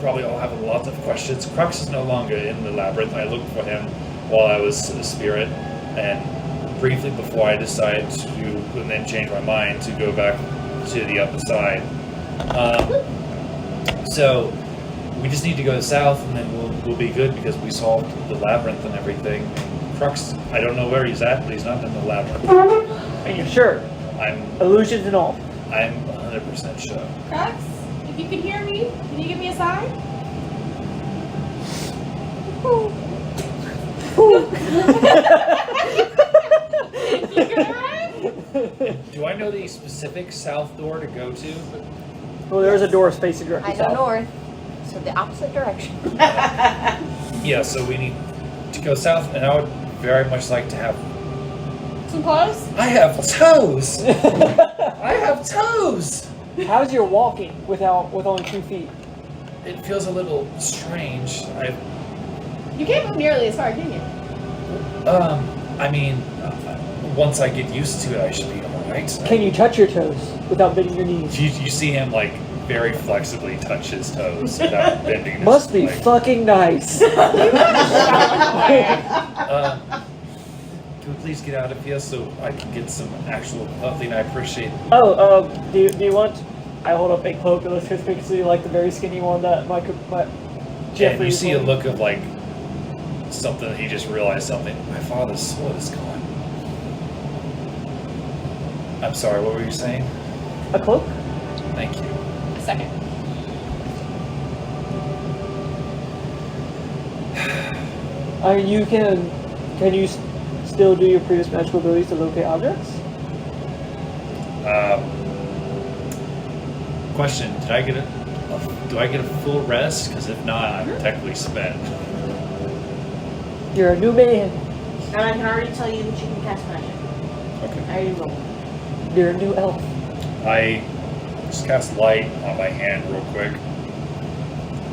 probably all have lots of questions. Crux is no longer in the labyrinth. I looked for him while I was a spirit, and briefly before I decided to, and then change my mind to go back to the other side. So we just need to go south, and then we'll be good because we solved the labyrinth and everything. Crux, I don't know where he's at, but he's not in the labyrinth. Are you sure? Illusions and all. I'm 100% sure. Crux, if you can hear me, can you give me a sign? You good, alright? Do I know the specific south door to go to? Well, there's a door facing directly I know south. north, so the opposite direction. Yeah, so we need to go south, and I would very much like to have... Some clothes? I have toes! I have toes! How's your walking with only 2 feet? It feels a little strange. You can't move nearly as far, can you? I mean, once I get used to it, I should be alright. Can you touch your toes without bending your knees? You see him, like, very flexibly touch his toes without bending his Must be leg. fucking nice. Can we please get out of here so I can get some actual clothing? I appreciate it. Oh, do you want? I hold up a cloak that looks conspicuously like the very skinny one that my Jeffrey. And you see a look of, like, something that he just realized something. My father's sword is gone. I'm sorry, what were you saying? A cloak? Thank you. A second. I mean, you can you still do your previous magical abilities to locate objects? Question: do I get a full rest? Because if not, I'm technically spent. You're a new man. And I can already tell you that you can cast magic. Okay. I already rolled. You're a new elf. I just cast light on my hand real quick.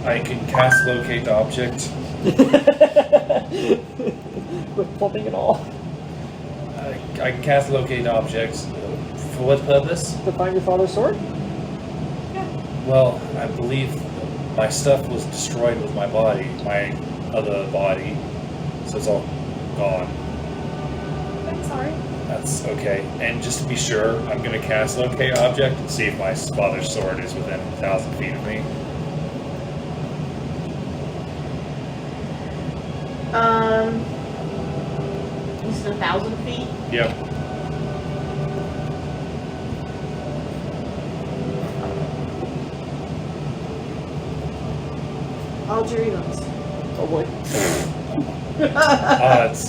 I can cast locate object. With plumbing and all. I can cast locate objects. For what purpose? To find your father's sword? Well, I believe my stuff was destroyed with my body, my other body, so it's all gone. I'm sorry. That's okay. And just to be sure, I'm going to cast locate object and see if my father's sword is within 1,000 feet of me. You said 1,000 feet? Yep. All your events. Oh boy. Odds.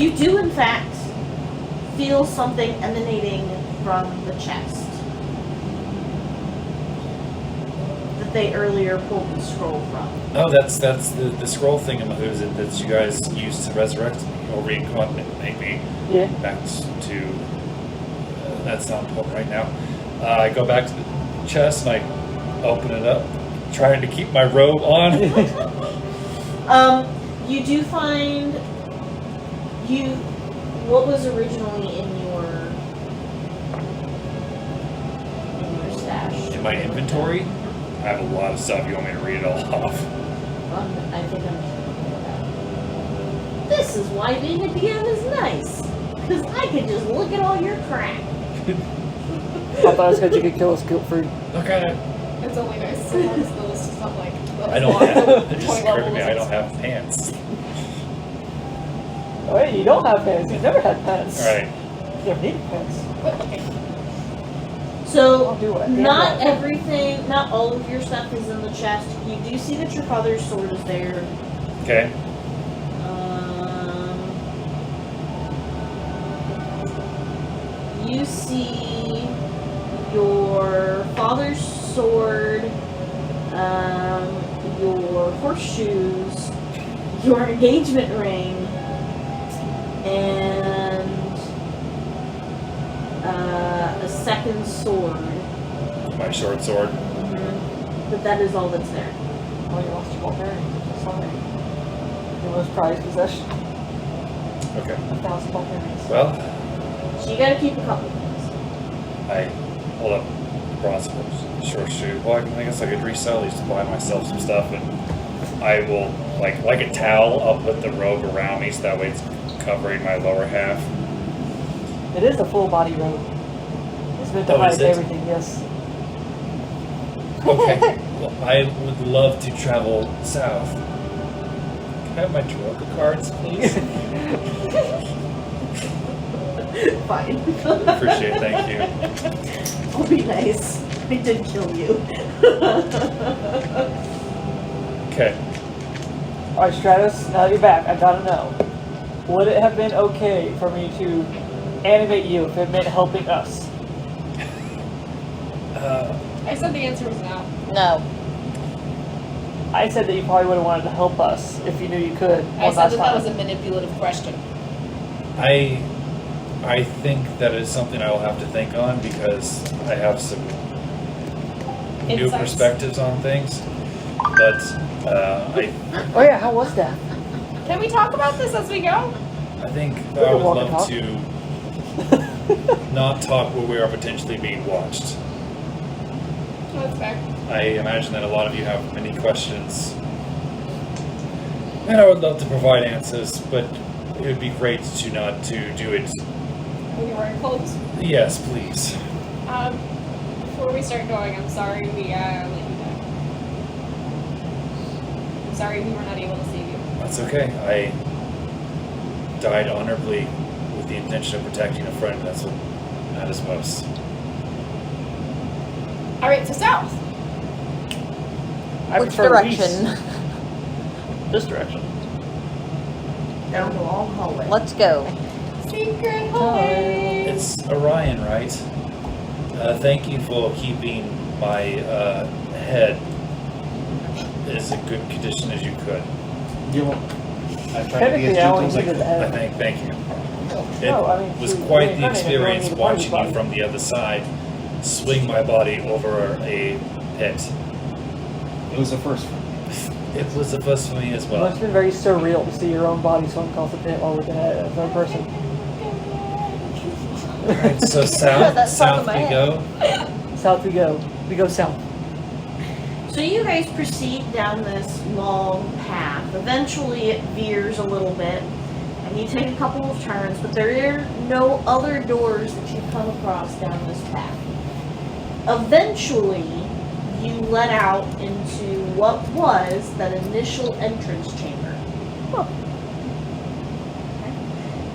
You do, in fact, feel something emanating from the chest that they earlier pulled the scroll from. No, that's the scroll thing that you guys used to resurrect me or reincarnate me Yeah. back to. That's not important right now. I go back to the chest and I open it up, trying to keep my robe on. You do find what was originally in your stash. In my inventory, I have a lot of stuff. You want me to read it all off? I think I'm This is why being a DM is nice. Because I can just look at all your crap. I thought it was because you could kill us guilt free. Look at it. It's only nice so long as the list is It's not like I don't have. It 20 just occurred to me I levels. don't have pants. Oh, wait, you don't have pants. You've never had pants. All right. You never needed pants. Okay. So, I'll do what I can. not everything, not all of your stuff is in the chest. You do see that your father's sword is there. Okay. You see your father's sword, your horseshoes, your engagement ring, and a second sword. My short sword. But that is all that's there. Oh, you lost your ball bearings. Sorry. Your most prized possession. Okay. 1,000 ball bearings. Well, So you gotta keep a couple things. I hold up the bronze short shoe. Well, I guess I could resell these to buy myself some stuff, and I will like a towel. I'll put the robe around me so that way it's covering my lower half. It is a full body robe. It's meant to Oh, is hide it? everything, yes. Okay. Well, I would love to travel south. Can I have my Taruk cards, please? Fine. Appreciate it. Thank you. I'll be nice. I did kill you. Okay. Alright, Stratos, now that you're back, I gotta know. Would it have been okay for me to animate you if it meant helping us? I said the answer was no. No. I said that you probably would have wanted to help us if you knew you could. I said that was a manipulative question. I think that is something I will have to think on because I have some new Insights. perspectives on things. But I Oh yeah, how was that? Can we talk about this as we go? think We I can would walk and love talk. to not talk where we are potentially being watched. That's fair. I imagine that a lot of you have many questions. And I would love to provide answers, but it would be great to not to do it. Are you wearing clothes? Yes, please. Before we start going, I'm sorry we let you die. I'm sorry we were not able to save you. That's okay. I died honorably with the intention of protecting a friend. That's what matters most. Alright, so south. I Which prefer direction? east. This direction. Down the long hallway. Let's go. Secret hallway. It's Orion, right? Thank you for keeping my head as a good condition as you could. I tried to be Technically, as I gentle only as I needed could. the I head. thank you. It No, I mean, was to quite the reincarnate, you only experience need a part of watching your you body. from the other side swing my body over a pit. It was the first one. It was the first for me as It well. must have been very surreal to see your own body swing across the pit while looking at a third person. Alright, so That's south top of my we head. go. South we go. We go south. So you guys proceed down this long path. Eventually it veers a little bit, and you take a couple of turns, but there are no other doors that you come across down this path. Eventually, you let out into what was that initial entrance chamber.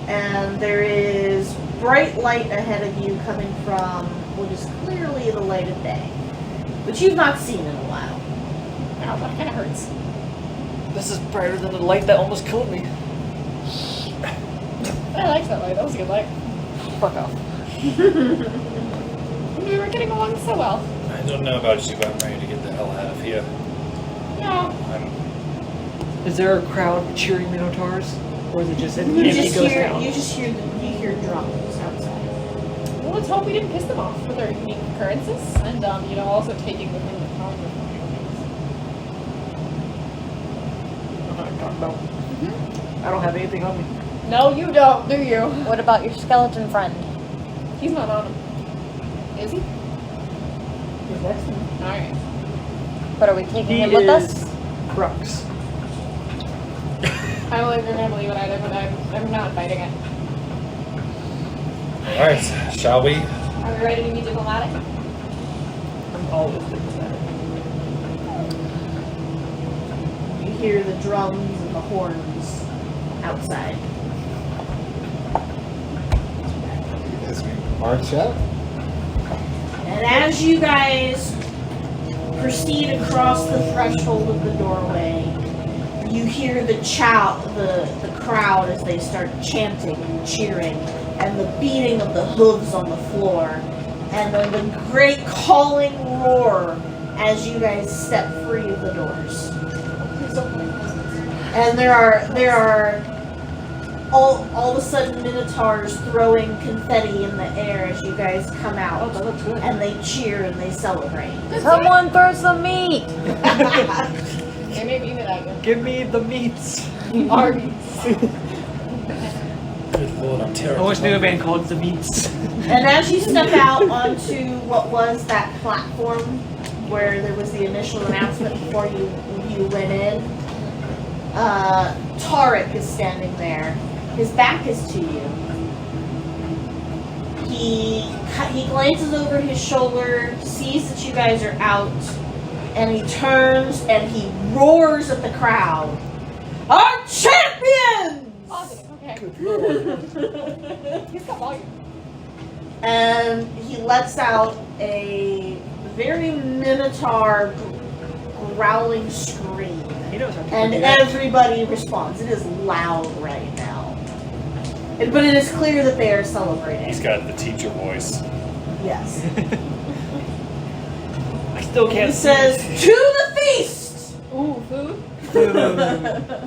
And there is bright light ahead of you coming from what is clearly the light of day, which you've not seen in a while. Ow, that kind of hurts. This is brighter than the light that almost killed me. I liked that light. That was a good light. Fuck off. We were getting along so well. I don't know about you, but I'm ready to get the hell out of here. Yeah. I'm Is there a crowd cheering Minotaurs? Or is it just an You empty just ghost hear, town? you hear drums outside. Well, let's hope we didn't piss them off with our unique occurrences, and also taking them in the power. I don't know what I'm talking about. I don't have anything on me. No, you don't, do you? What about your skeleton friend? He's not on him. Is he? Who's next? All right. But are we taking He him with is us? Crux. I don't think you're gonna believe what I did, but I'm not fighting it. alright, shall we? Are we ready to be diplomatic? I'm always diplomatic. hear the drums and the horns outside. As we march up. And as you guys proceed across the threshold of the doorway, you hear the crowd as they start chanting and cheering, and the beating of the hooves on the floor, and then the great calling roar as you guys step free of the doors. And there are all of a sudden minotaurs throwing confetti in the air as you guys come out, and they cheer and they celebrate. Someone throw some meat. They may be that I Give me the meats. Arby's. Good Lord, I'm I terrible. wish knew a band called the Meats. And as you step out onto what was that platform where there was the initial announcement before you went in, Taruk is standing there. His back is to you. He glances over his shoulder, sees that you guys are out, and he turns and he roars at the crowd. Our champions! Okay. Good Lord. He's got volume. And he lets out a very minotaur growling scream. He knows how to And do that. everybody responds. It is loud right now. But it is clear that they are celebrating. He's got the teacher voice. Yes. I still He can't says, see. "To the feast!" Ooh, food.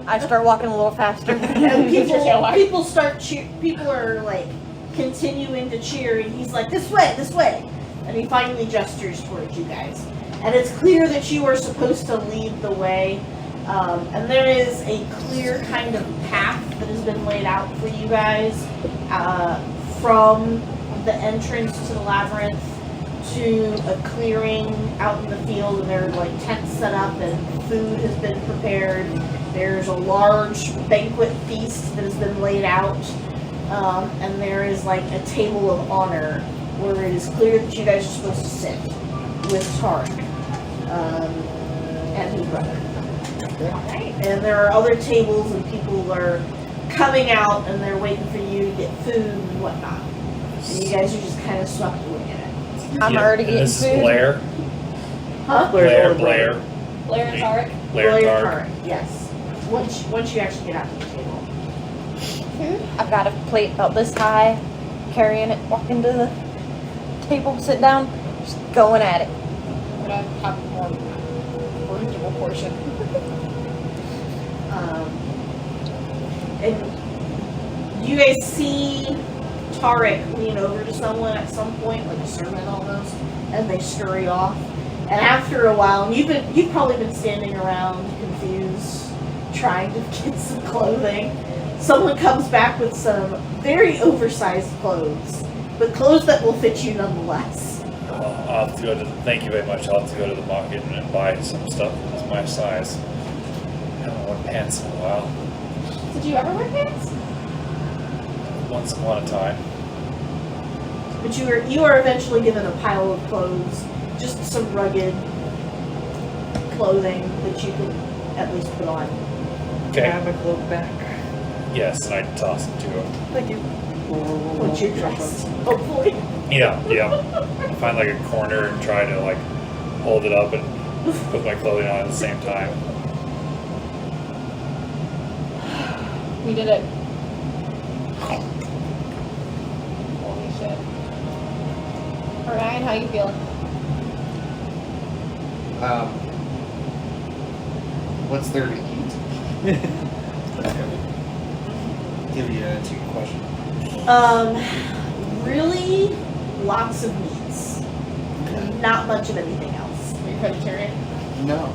I start walking a little faster. And Yeah, people are like continuing to cheer, and he's like, "This way, this way!" And he finally gestures towards you guys. And it's clear that you are supposed to lead the way. And there is a clear kind of path that has been laid out for you guys from the entrance to the labyrinth to a clearing out in the field, and there are like tents set up and food has been prepared. There's a large banquet feast that has been laid out, and there is like a table of honor where it is clear that you guys are supposed to sit with Taruk and his brother. And there are other tables and people are coming out and they're waiting for you to get food and whatnot. And you guys are just kind of swept away in it. I'm already getting This is food. Blair. Huh? Blair. Blair and Taruk. Blair Tark. Taruk, yes. Once you actually get out to the table. I've got a plate about this high, carrying it, walking to the table, sit down, just going at it. I'm gonna have a more manageable portion. And you guys see Taruk lean over to someone at some point, like a servant almost, and they scurry off. And after a while, and you've probably been standing around confused, trying to get some clothing. Someone comes back with some very oversized clothes, but clothes that will fit you nonetheless. I'll have to go to thank you very much. I'll have to go to the market and buy some stuff that's my size. I haven't worn pants in a while. Did you ever wear pants? Once upon a time. But you are eventually given a pile of clothes, just some rugged clothing that you can at least put on. Okay. Can I have my cloak back? Yes, and I toss it to him. Thank you. Once you're dressed, hopefully. Yeah. Find like a corner and try to like hold it up and put my clothing on at the same time. We did it. Holy shit. Orion, how you feeling? What's there to eat? Give you a two question. Really, lots of meats. Not much of anything else. Are you vegetarian? No.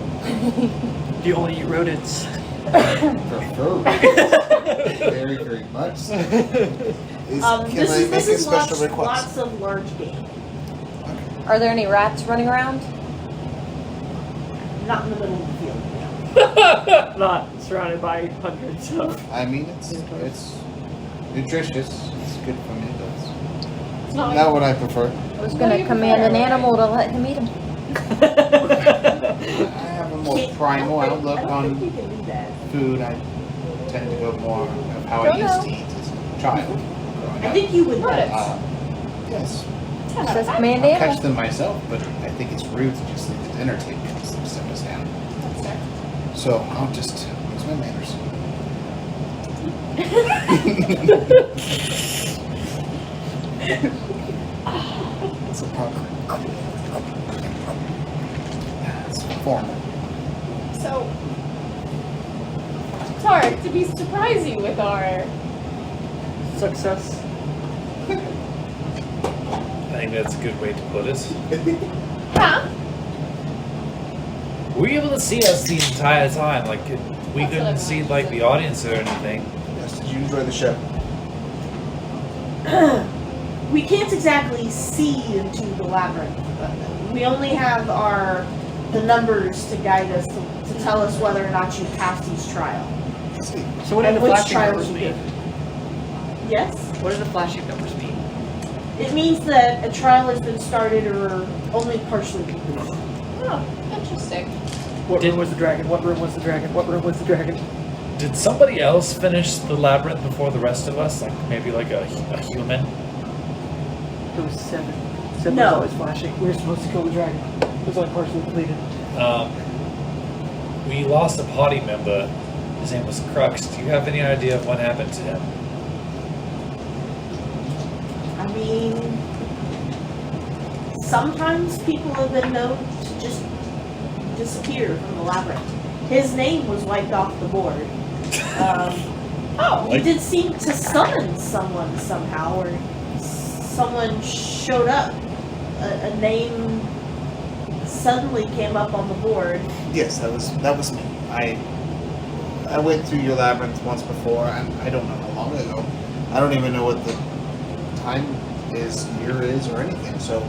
Do you only eat rodents? Prefer. Very, very much. So. This is special lots, request? lots of large game. Are there any rats running around? Not in the middle of the field. Not surrounded by hundreds of. I mean, it's nutritious. It's good for me. It's not Not what I prefer. I was What do gonna you command prefer? an animal to let him eat him. I have a more primal outlook I don't think on you can leave Dad. food, I tend to go more of how Don't I used know. to eat as a child. growing I up. think you would know. Right. Yes. Says I'll command catch animal. them myself, but I think it's rude to just leave the dinner table and sit us down. That's fair. So I'll just use my manners. It's a punk. It's formal. So, Tarek, did we surprise you with our... Success. I think that's a good way to put it. Huh? Were you able to see us the entire time? Like, we That's what I couldn't see, like, the audience or anything. Yes, did you enjoy the show? We can't exactly see into the labyrinth. But we only have the numbers to guide us to tell us whether or not you passed each trial. See. So what do And the which flashing trials numbers you mean? did. Yes? What do the flashing numbers mean? It means that a trial has been started or only partially completed. Oh, interesting. What room was the dragon? What room was the dragon? What room was the dragon? Did somebody else finish the labyrinth before the rest of us? Like, maybe like a human? It was 7. 7 No. was always flashing. We were supposed to kill the dragon. It was only partially completed. We lost a party member. His name was Crux. Do you have any idea of what happened to him? I mean, sometimes people have been known to just disappear from the labyrinth. His name was wiped off the board. He did seem to summon someone somehow, or someone showed up. A name suddenly came up on the board. Yes, that was me. I went through your labyrinth once before, and I don't know how long ago. I don't even know what the time is, year is, or anything. So,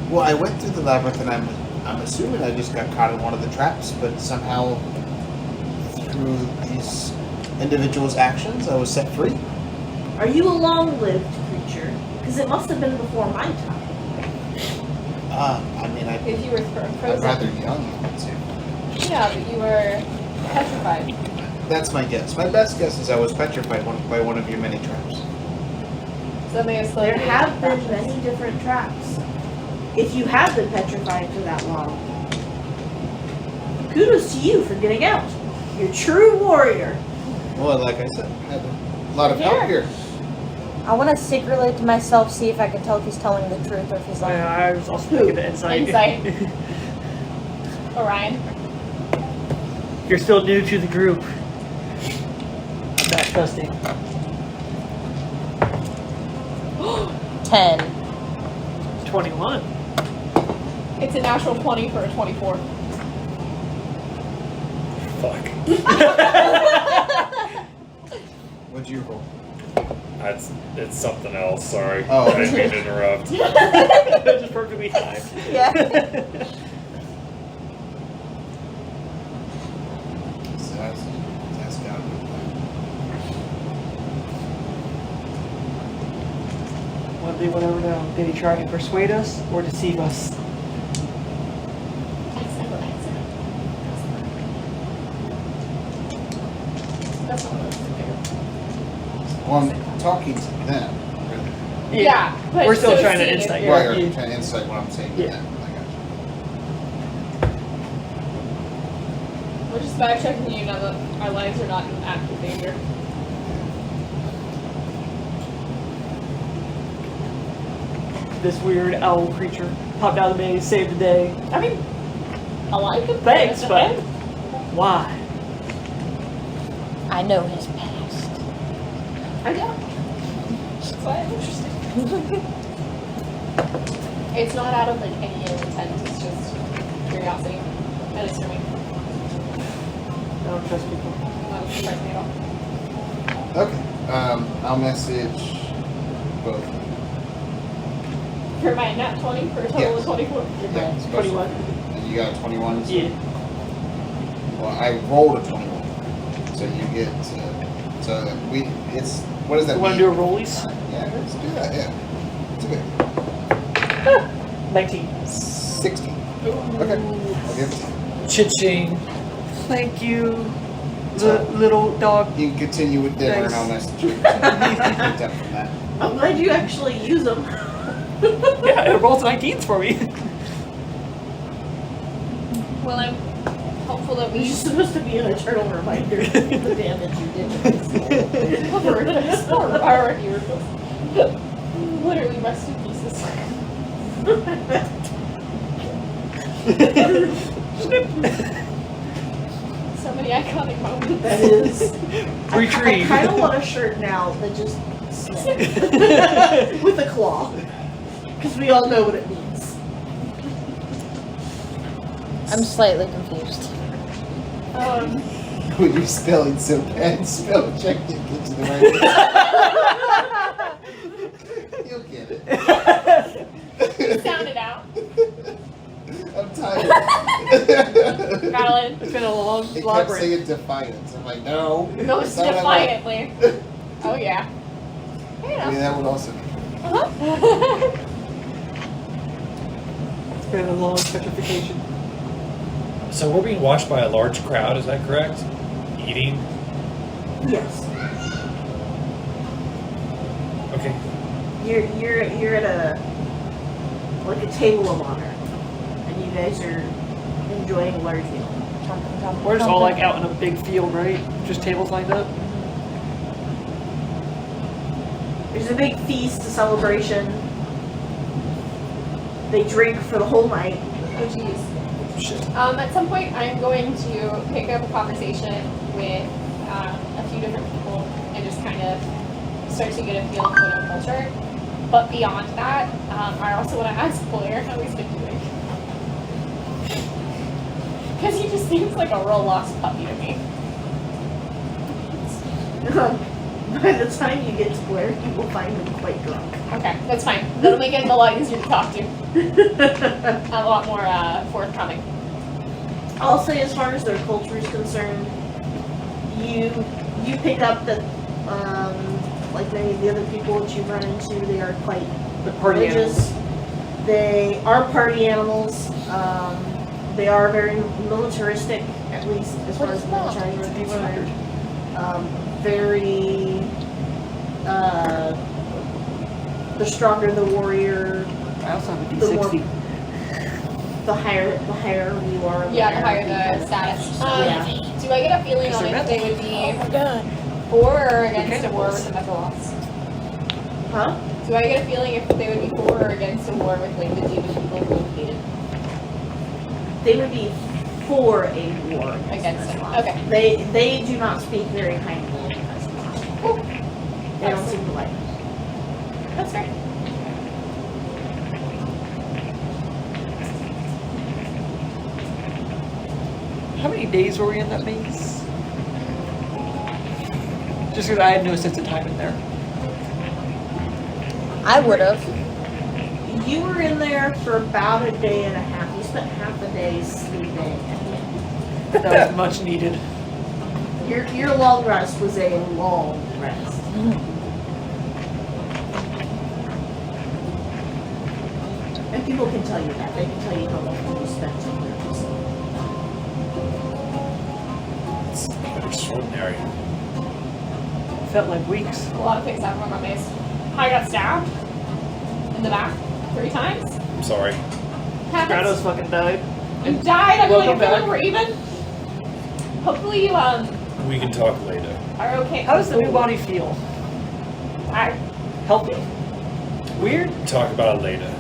well, I went through the labyrinth, and I'm assuming I just got caught in one of the traps, but somehow through these individuals' actions, I was set free. Are you a long-lived creature? Because it must have been before my time. I mean, If you were I'm frozen. rather young, I would say. Yeah, but you were petrified. That's my guess. My best guess is I was petrified by one of your many traps. So they have There have been many different traps. If you have been petrified for that long, kudos to you for getting out. You're a true warrior. Well, like I said, I had a lot of help here. I want to secretly to myself see if I can tell if he's telling the truth or if he's lying. I was also thinking the insight. Insight. Orion. You're still new to the group. I'm not trusting. 10. 21. It's a natural 20 for a 24. Fuck. What'd you roll? It's something else, sorry. Oh. I didn't mean to interrupt. Just perfectly timed. Yeah. So that's got One day, whatever now. Did he try to persuade us or deceive us? That's not what I was thinking. Well, I'm talking to them. Really. Yeah, but We're still so trying to seeing insight if you. Right, you're- you're trying to insight what I'm saying to Yeah. them. I got We're just fact checking you now that our lives are not in active danger. This weird owl creature popped out of the maze, saved the day. I mean, a lot of good Thanks, things, but okay? why? I know his past. I know. That's why it's interesting. It's not out of like any ill intent, it's just curiosity and assuming. I don't trust people. Not surprised me at all. you. Okay. I'll message both. For my nat 20 for a total Yes. of 24. Yeah, it's supposed to- 21. And you got a 21? So- Yeah. Well, I rolled a 21. So you get what does that You want mean? to do a rollies? Yeah, let's do that, yeah. It's okay. 19. 60. Okay. I'll give it to you. Cha-ching. Thank you, little dog. You can continue with dinner and I'll message you. Picked up from that. I'm glad you actually use them. Yeah, it rolls 19s for me. Well, I'm hopeful that we It's supposed to be an eternal reminder of the damage you did to this school. covered this poor priority literally rest in pieces. So many iconic moments. That is. Retrieve. I kind of want a shirt now that just snip with a claw, because we all know what it means. I'm slightly confused. When you're spelling so bad, spell check didn't get to the right. You'll get it. Sound it out. I'm tired. Valid. It's been a long It kept labyrinth. saying defiance. I'm like, no. Most that's not what I want. defiantly. Oh yeah. Fair I mean, enough. that would also be. Uh-huh. It's been a long petrification. So we're being watched by a large crowd, is that correct? Eating? Yes. Okay. You're at a table of honor, and you guys are enjoying a large meal. We're just all like out in a big field, right? Just tables lined up. There's a big feast, a celebration. They drink for the whole night. Oh jeez. Shit. At some point, I'm going to pick up a conversation with a few different people and just kind of start to get a feel for their culture. But beyond that, I also want to ask Blair how he's been doing. Because he just seems like a real lost puppy to me. By the time you get to Blair, you will find him quite drunk. Okay, that's fine. That'll make it a lot easier to talk to. A lot more forthcoming. I'll say, as far as their culture is concerned, you pick up that, like many of the other people that you've run into, they are quite The party religious. animals. They are party animals. They are very militaristic, at least as far as the military is concerned. Very, the stronger the warrior, I also have a The more- D60. the higher you are. Yeah, the higher the status. Yeah. Do I get a feeling Because on they're if they would be God. for or against a war with the Metaloths? Huh? Do I get a feeling if they would be for or against a war with like the demon people who located They would be for a war against them? Islam. Okay. They do not speak very kindly of Islam. Cool. They don't seem to like it. That's fair. How many days were we in that maze? Just because I had no sense of time in there. I would have. You were in there for about a day and a half. You spent half a day sleeping. That was much needed. Your long rest was a long rest. And people can tell you that. They can tell you how long you spent in there. It's extraordinary. Felt like weeks. A lot of things happen on my base. I got stabbed in the back 3 times. I'm sorry. Happens. Stratos fucking died. You died. I'm Welcome like, I back. feel like we're even. Hopefully you We can talk later. are okay. How does the new body feel? I, Healthy? Weird? Talk about it later.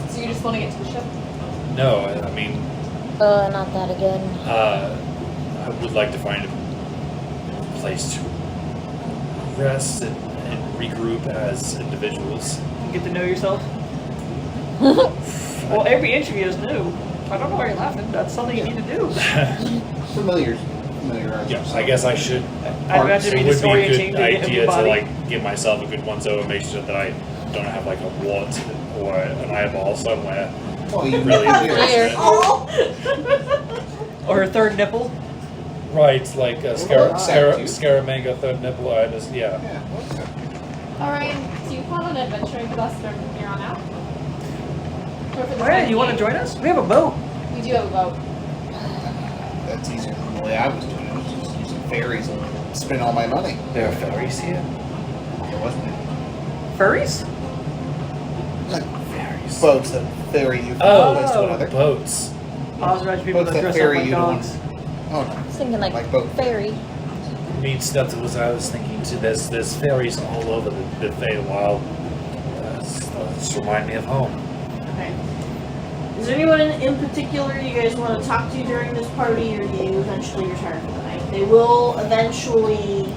so you just want to get to the ship? No, I mean, Not that again. I would like to find a place to rest and regroup as individuals. Get to know yourself? Well, every interview is new. I don't know why you're laughing. That's something you need to do. Familiarize Yeah, yourself. I guess I should. I imagine It it'd be would be a disorienting good to get a idea new to body. like give myself a good once over, make sure that I don't have like a wart or an eyeball somewhere. Well, you Really Here. embarrassing. Or a third nipple. Right, like a Well, Scaramanga third nipple. I just yeah. Yeah, what's up? Alright, do you plan on adventuring with us from here on out? Or for the Where? time You want to being? join us? We have a boat. We do have a boat. That's easier than the way I was doing it. I was just using ferries and spending all my money. There are ferries here. It wasn't it? Furries? Like Ferries. boats that ferry you from Oh, one place to another. boats. I was imagining people Boats that that dress up ferry like you to dogs. Oh I was thinking like boat. fairy. Means that was I was thinking too. There's ferries all over the Feywild. Just remind me of home. Okay. Is there anyone in particular you guys want to talk to during this party, or do you eventually retire for the night? They will eventually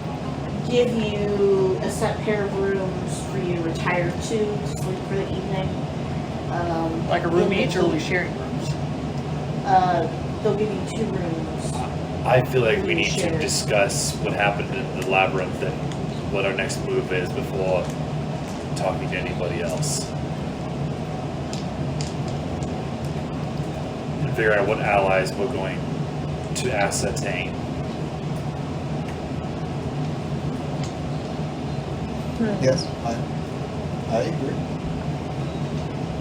give you a set pair of rooms for you to retire to sleep for the evening. Like a room in each, or are we sharing rooms? They'll give you 2 rooms. I feel like we need to discuss what happened in the labyrinth and what our next move is before talking to anybody else. And figure out what allies we're going to ascertain. Yes, I agree.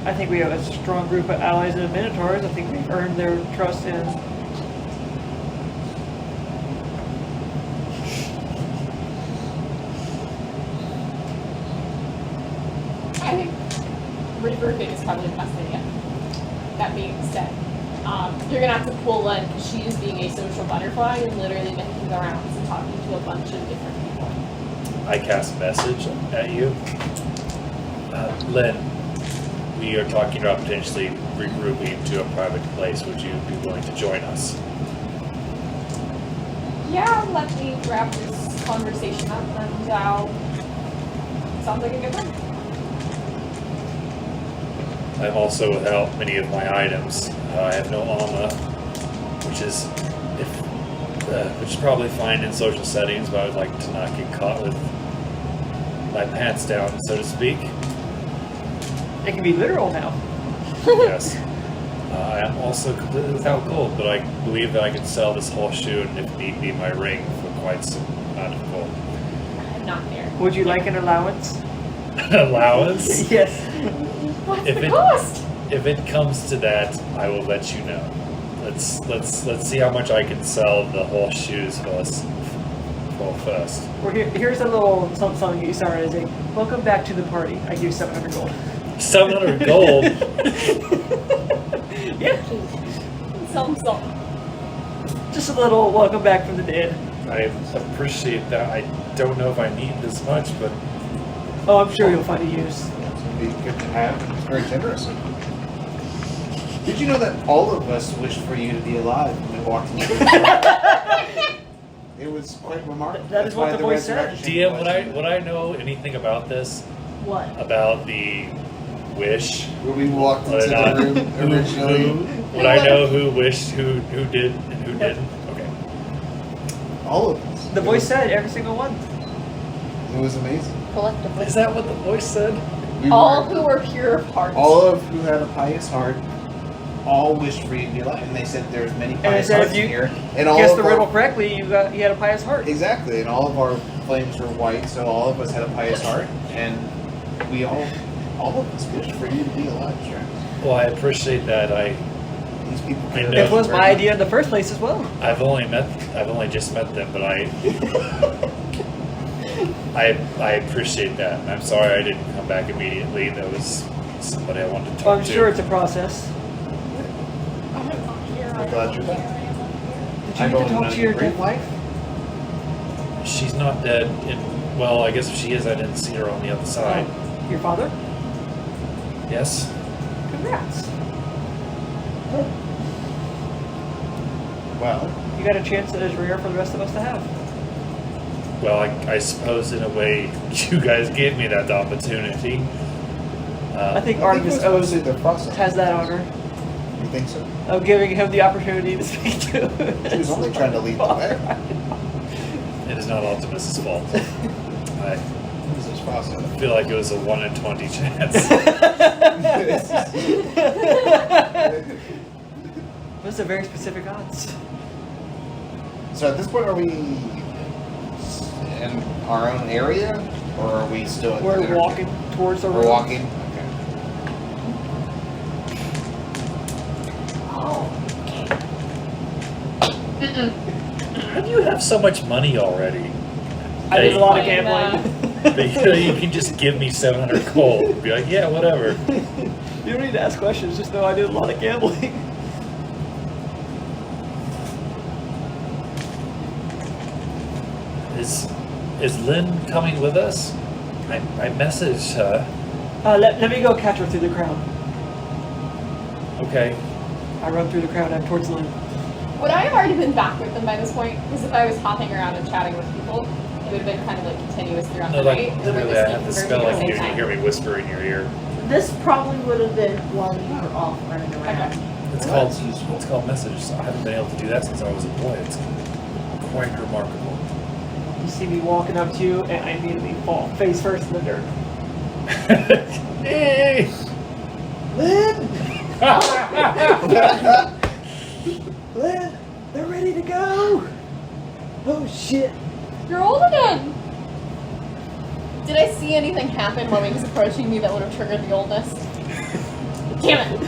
I think we have a strong group of allies in the Minotaurs. I think we've earned their trust in. I think regrouping is probably the best idea. That being said, you're gonna have to pull in because she is being a social butterfly and literally making the rounds and talking to a bunch of different people. I cast message at you. Lynn, we are talking about potentially regrouping to a private place. Would you be willing to join us? Yeah, let me wrap this conversation up and sounds like a good one. I'm also without many of my items. I have no armor, which is probably fine in social settings, but I would like to not get caught with my pants down, so to speak. It can be literal now. Yes. I am also completely without gold, but I believe that I can sell this horseshoe and, if need be, my ring for quite some amount of gold. I'm not there. Would you like an allowance? Allowance? Yes. What's If the it- cost? If it comes to that, I will let you know. Let's see how much I can sell the horseshoes first. Well, here's a little something you started as a welcome back to the party. I give you 700 gold. 700 gold. Yeah, Some. just a little welcome back from the dead. I appreciate that. I don't know if I need this much, but Oh, I'm sure you'll find a use. It'd be good to have. It's very generous. Did you know that all of us wished for you to be alive when we walked into the It was quite remarkable. That is That's what why the voice said. resurrection DM, was- would I know anything about this? What? About the wish? When we walked into Would I the room originally, would I know who wished, who did, and who didn't? Okay. all of us. The voice said every single one. It was amazing. Collectively. Is that what the voice said? We All were- who were pure of heart. all of who had a pious heart, all wished for you to be alive, and they said there's many And pious it said hearts if in you here, and all guessed of the our- riddle correctly, you had a pious heart. Exactly, and all of our flames were white, so all of us had a pious heart, and we all of us wished for you to be alive, sure. Well, I appreciate that. These people I care know. It was very my much. idea in the first place as well. I've only just met them, but I appreciate that. And I'm sorry I didn't come back immediately. There was somebody I wanted to talk I'm to. sure it's a process. I'm glad you're back. Did you I've get to only talk known to you your briefly. dead wife? She's not dead. Well, I guess if she is, I didn't see her on the other side. Your father? Yes. Congrats. Well, You got a chance that is rare for the rest of us to have. Well, I suppose in a way you guys gave me that opportunity. I think I think it Artemis was owes mostly the process. has that honor You think so? of giving him the opportunity to speak to. She was only trying to lead the way. It is not Optimus's fault. I It was this process. feel like it was a 1 in 20 chance. Those are very specific odds. So at this point, are we in our own area, or are we still at the We're interchange? walking towards the We're road. walking? Okay. How do you have so much money already? I did a lot of Playing, gambling. You can just give me 700 gold and be like, yeah, whatever. You don't need to ask questions, just know I did a lot of gambling. Is Lynn coming with us? I messaged her. Let me go catch her through the crowd. Okay. I run through the crowd and towards Lynn. Would I have already been back with them by this point? Because if I was hopping around and chatting with people, it would have been kind of like continuous throughout No, the like night. literally, I have the spell. At Like the you same hear me whisper in your ear. This probably would have been while you were off running around. Okay. It's Well, called that's useful. it's called messages. I haven't been able to do that since I was a boy. It's quite remarkable. You see me walking up to you, and I immediately fall face first in the dirt. Hey! Lynn! Lynn! They're ready to go! Oh shit! You're old again! Did I see anything happen while he was approaching me that would have triggered the oldness? Damn it!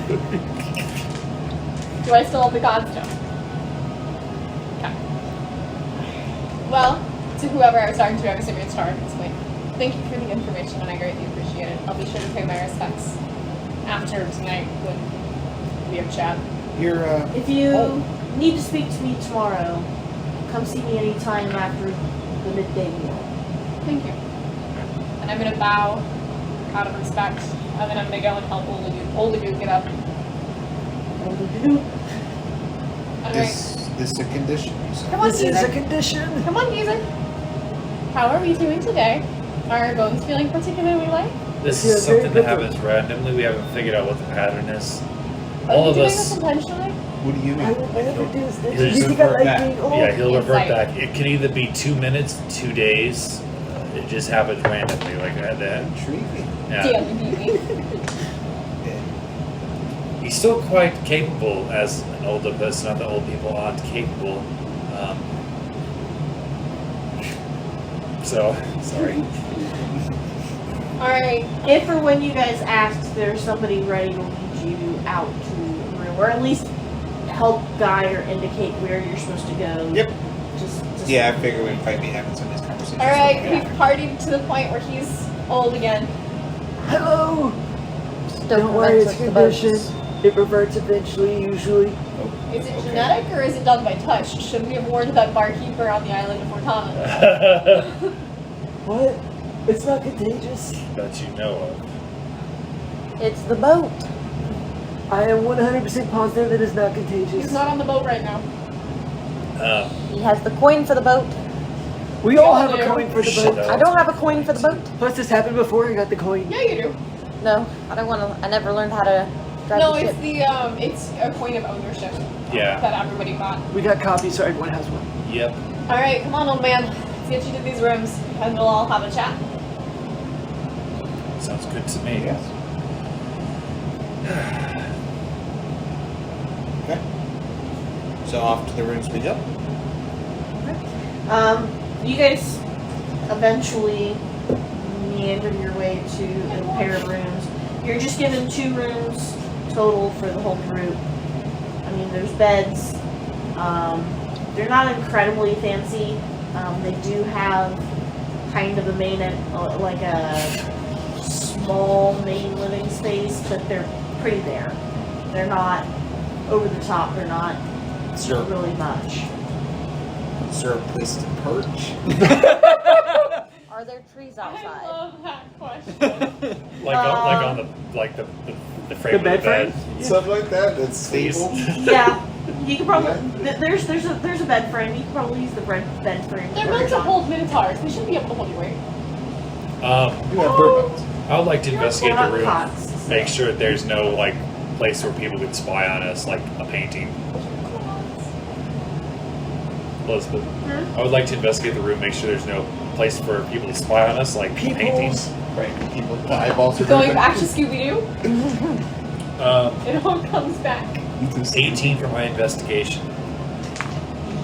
Do I still have the Godstone? Okay. Well, to whoever I was talking to, I'm assuming it's Taruk at this point. Thank you for the information, and I greatly appreciate it. I'll be sure to pay my respects after tonight when we have chat. You're, If you need to speak to me tomorrow, come see me anytime after the midday meal. Thank you. And I'm gonna bow out of respect, and then I'm gonna go and help Olagu get up. Alright. this is a condition, you said. Come on, This is a Geezer. condition! Come on, Geezer. How are we doing today? Are our bones feeling particularly light? This Yeah, is very something that quickly. happens randomly. We haven't figured out what the pattern is. Are All you of doing us. this intentionally? What do you mean? never do this. He'll You just think I revert like back. being old? Yeah, he'll revert Insight. back. It can either be 2 minutes, 2 days. It just happens randomly, like that. Intriguing. Yeah. Damn, you He's still quite capable as an older person. Not that old people aren't capable. So, sorry. Alright. If or when you guys ask, there's somebody ready to lead you out to the room, or at least help guide or indicate where you're supposed to go. Yep. Just Yeah, I figured we'd probably be having some of these conversations. Alright, Yeah. we've partied to the point where he's old again. Hello! Still Don't worry, it's prevents the boats. condition. It reverts eventually, usually. Is it Okay. genetic or is it done by touch? Should we have warned that barkeeper on the island of Fortana? What? It's not contagious. That you know of. It's the boat. I am 100% positive that it's not He's contagious. not on the boat right now. He has the coin for the boat. We all have Yeah. a coin for the Shut boat. up. I don't have a coin for the bout. Plus, this happened before I got the coin. Yeah, you do. No, I don't want to. I never learned how to drive No, the it's ship. the it's a coin of ownership Yeah. that everybody got. We got copies, so everyone has one. Yep. Alright, come on, old man. Let's get you to these rooms and we'll all have a chat. Sounds good to me. Yes. Okay. So off to the rooms we go. You guys eventually meander your way to a pair of rooms. You're just given 2 rooms total for the whole group. I mean, there's beds. They're not incredibly fancy. They do have kind of a main, like a small main living space, but they're pretty there. They're not over the top. They're not Sure. really much. Is there a place to perch? Are there trees I outside? love that question. Like on the frame The of bed the bed. Something like that. That's Please. stable. Yeah, you can probably. There's a bed frame. You can probably use the bed frame. They're meant to hold minotaurs. They should be able to hold your weight. You have bird bones. I would like to investigate the room. Cots. Make sure that there's no like place where people could spy on us, like a painting. Elizabeth, I would like to investigate the room. Make sure there's no place for people to spy on us, like paintings. Right. People with the eyeballs. Going back to Scooby-Doo, Um, it all comes back. 18 for my investigation.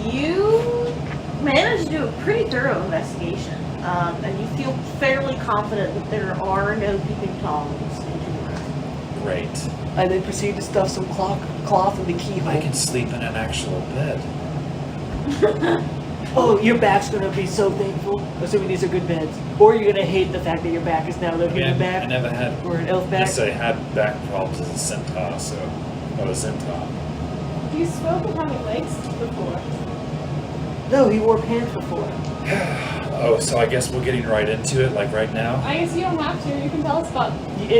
You managed to do a pretty thorough investigation, and you feel fairly confident that there are no peeping toms into the room. Great. I then proceed to stuff some cloth in the keyhole. I can sleep in an actual bed. Oh, your back's gonna be so thankful, assuming these are good beds. Or you're gonna hate the fact that your back is now a human I back. never had. Or an elf back. Yes, I had back problems as a centaur, so I was a centaur. You spoke of having legs before. No, he wore pants before. Oh, so I guess we're getting right into it, like right now. I guess you don't have to. You can tell us about.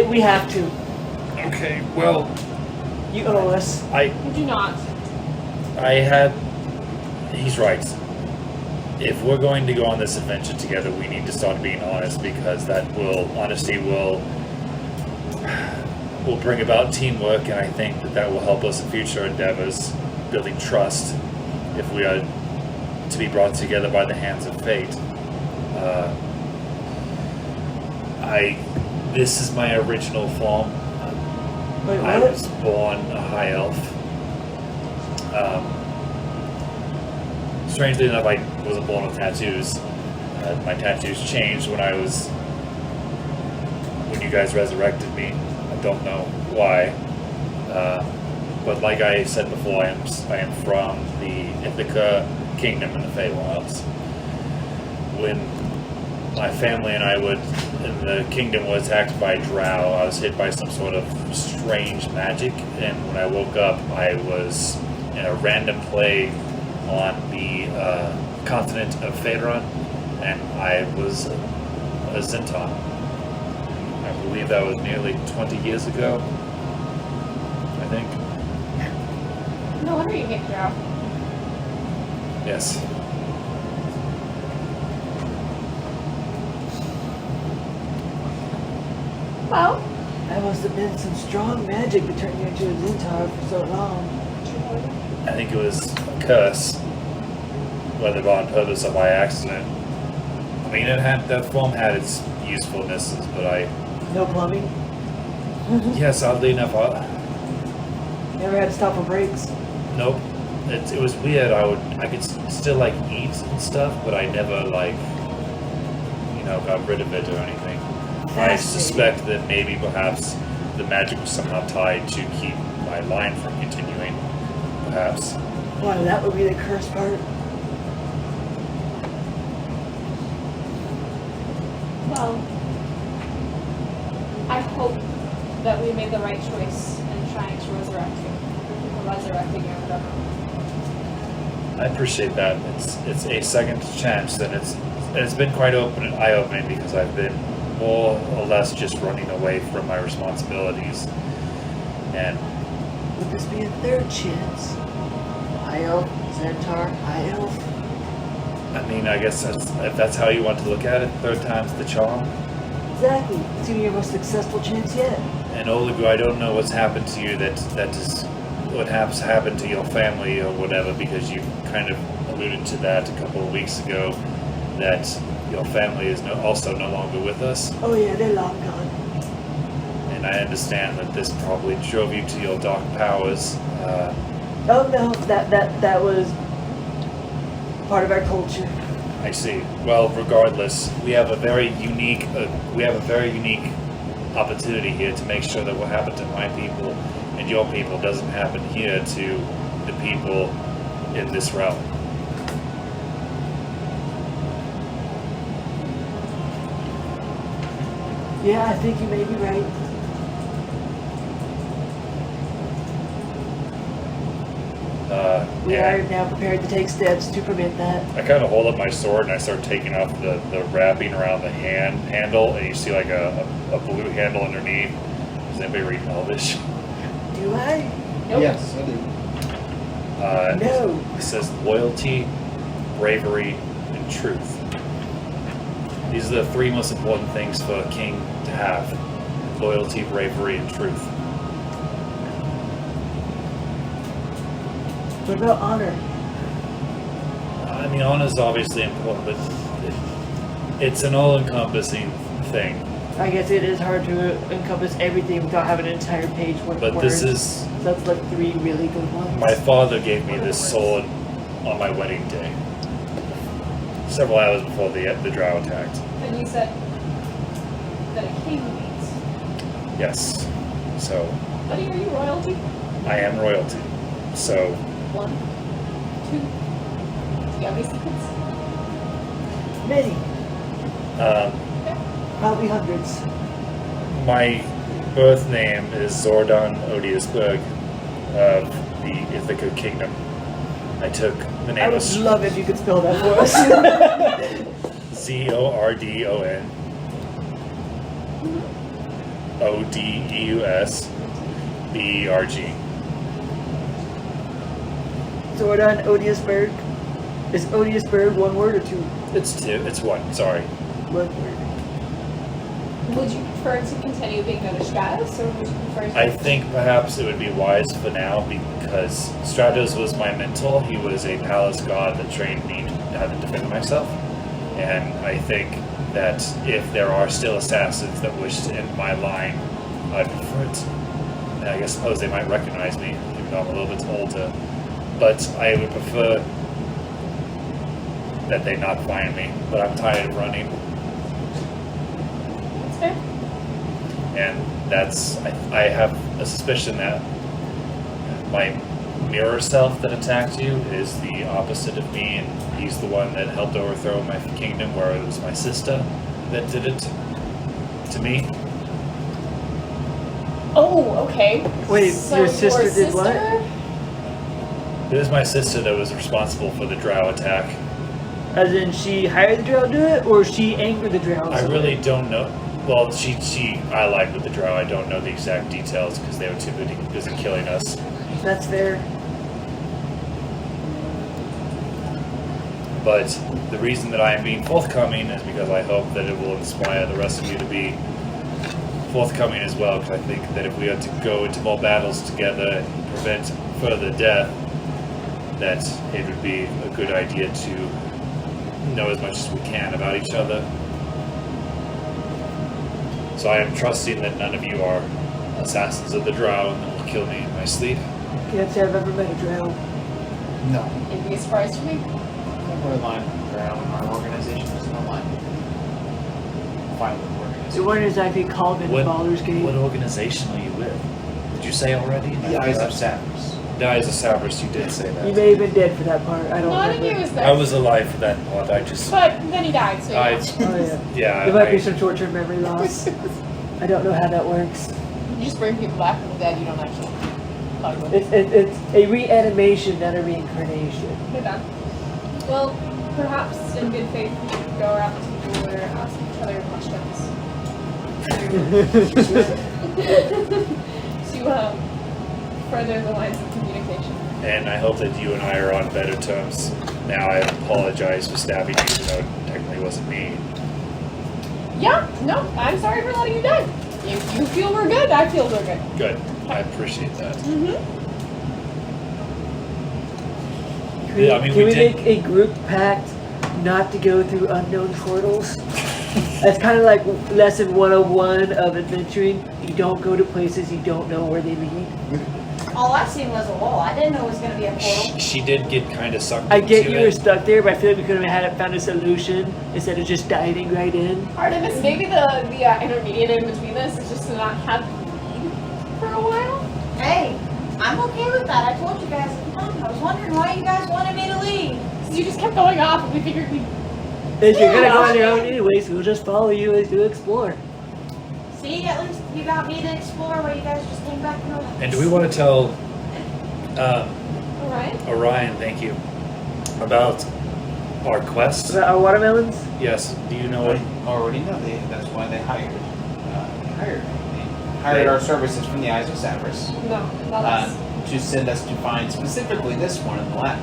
We have to. Okay, well, You owe us. Would you not? He's right. If we're going to go on this adventure together, we need to start being honest, because honesty will bring about teamwork, and I think that will help us in future endeavors, building trust, if we are to be brought together by the hands of fate. This is my original form. Wait, I what? was born a high elf. Strangely enough, I wasn't born with tattoos. My tattoos changed when you guys resurrected me. I don't know why. But like I said before, I am from the Ithaca Kingdom in the Feywilds. When my family and I in the kingdom was attacked by drow, I was hit by some sort of strange magic, and when I woke up, I was in a random play on the continent of Phaedron, and I was a Zenton. I believe that was nearly 20 years ago, I think. No wonder you hate drow. Yes. Well, That must have been some strong magic to turn you into a Zentar for so long. I think it was a curse, whether on purpose or by accident. I mean, that form had its usefulnesses, but No plumbing? yes, oddly enough, Never had to stop for breaks? nope. It was weird. I could still like eat and stuff, but I never got rid of it or anything. I suspect that maybe perhaps the magic was somehow tied to keep my line from continuing. Perhaps. Wow, that would be the curse part. well, I hope that we made the right choice in trying to resurrect you. Or resurrecting you, whatever. I appreciate that. It's a second chance, and it's been quite eye-opening, because I've been more or less just running away from my responsibilities. And Would this be a third chance? High Elf, Centaur, High Elf? I mean, I guess if that's how you want to look at it, third time's the charm. Exactly. It's gonna be your most successful chance yet. And Oligu, I don't know what's happened to you that is what has happened to your family or whatever, because you kind of alluded to that a couple of weeks ago, that your family is also no longer with us. Oh yeah, they're long gone. And I understand that this probably drove you to your dark powers. Oh no, that was part of our culture. I see. Well, regardless, we have a very unique opportunity here to make sure that what happened to my people and your people doesn't happen here to the people in this realm. Yeah, I think you may be right. We are And now prepared to take steps to prevent that. I kind of hold up my sword and I start taking off the wrapping around the handle, and you see like a blue handle underneath. Does anybody read Elvish? Do I? Nope. Yes, I do. No. It says loyalty, bravery, and truth. These are the three most important things for a king to have: loyalty, bravery, and truth. What about honor? I mean, honor is obviously important, but it's an all-encompassing thing. I guess it is hard to encompass everything without having an entire page worth But of words. this is... So that's like 3 really good ones. My father gave me this sword on my wedding day, several hours before the drow attacked. And you said that a king needs. Yes. So, Buddy, are you royalty? I am royalty. So, 1, you have any secrets? Many. Um, Probably hundreds. my birth name is Zordon Odiusberg of the Ithaca Kingdom. I took the I name would of love if you could spell that for us. Zordon Odeusberg. Zordon Odiusberg. Is Odiusberg one word or two? It's two. It's one. Sorry. One word. Would you prefer to continue being known as Stratos, or would you prefer to... I think perhaps it would be wise for now because Stratos was my mentor. He was a palace god that trained me how to defend myself. And I think that if there are still assassins that wish to end my line, I'd prefer it. And I suppose they might recognize me, even though I'm a little bit older. But I would prefer that they not find me. But I'm tired of running. That's fair. And I have a suspicion that my mirror self that attacked you is the opposite of me, and he's the one that helped overthrow my kingdom, where it was my sister that did it to me. Oh, okay. Wait, So your sister did what? It was my sister that was responsible for the drow attack. As in, she hired the drow to do it, or she angered the drow? I really don't know. Well, she allied with the drow. I don't know the exact details because they were too busy killing us. That's fair. But the reason that I am being forthcoming is because I hope that it will inspire the rest of you to be forthcoming as well, because I think that if we are to go into more battles together and prevent further death, that it would be a good idea to know as much as we can about each other. So I am trusting that none of you are assassins of the drow and that will kill me in my sleep. Can't say I've ever met a drow. No. It'd be a surprise to me. We're aligned around our organization is not aligned. Fine with the organization. The one is actually called in Baldur's Gate. What organization are you with? Did you say already? The Eyes of Sappers. The Eyes of Sappers, you did say that. You may have been dead for that part. I don't Not in remember. you is there. I was alive for that part. I just... But then he died, so I, yeah. Oh yeah. yeah, There might be I- some short-term memory loss. I don't know how that works. You just bring people back from the dead, you don't actually talk about it. It's a reanimation, not a reincarnation. Good done. Well, perhaps in good faith we should go around the table or ask each other questions. To further the lines of communication. And I hope that you and I are on better terms. Now I apologize for stabbing you, even though it technically wasn't me. Yeah, no, I'm sorry for letting you die. If you feel we're good, I feel we're good. Good. I appreciate that. Mm-hmm. Yeah, I mean, Can we we did- make a group pact not to go through unknown portals? That's kind of like lesson 101 of adventuring. You don't go to places you don't know where they lead. All I seen was a wall. I didn't know it was gonna be a portal. She did get kind of sucked I get into you were it. stuck there, but I feel like we could have found a solution instead of just diving right in. Artemis, maybe the intermediate in between this is just to not have you lead for a while. Hey, I'm okay with that. I told you guys at the time. I was wondering why you guys wanted me to leave. So you just kept going off, and we figured we'd... If you're gonna Yeah. go on your own anyways, we'll just follow you as you explore. See, at least you got me to explore where you guys just came back and And do we want to tell Alright. Orion, thank you, about our quest? About our watermelons? Yes. Do you know I what? already know. That's why they hired me. They hired our services from the Eyes of Sappers No, not us. to send us to find specifically this one in the lab.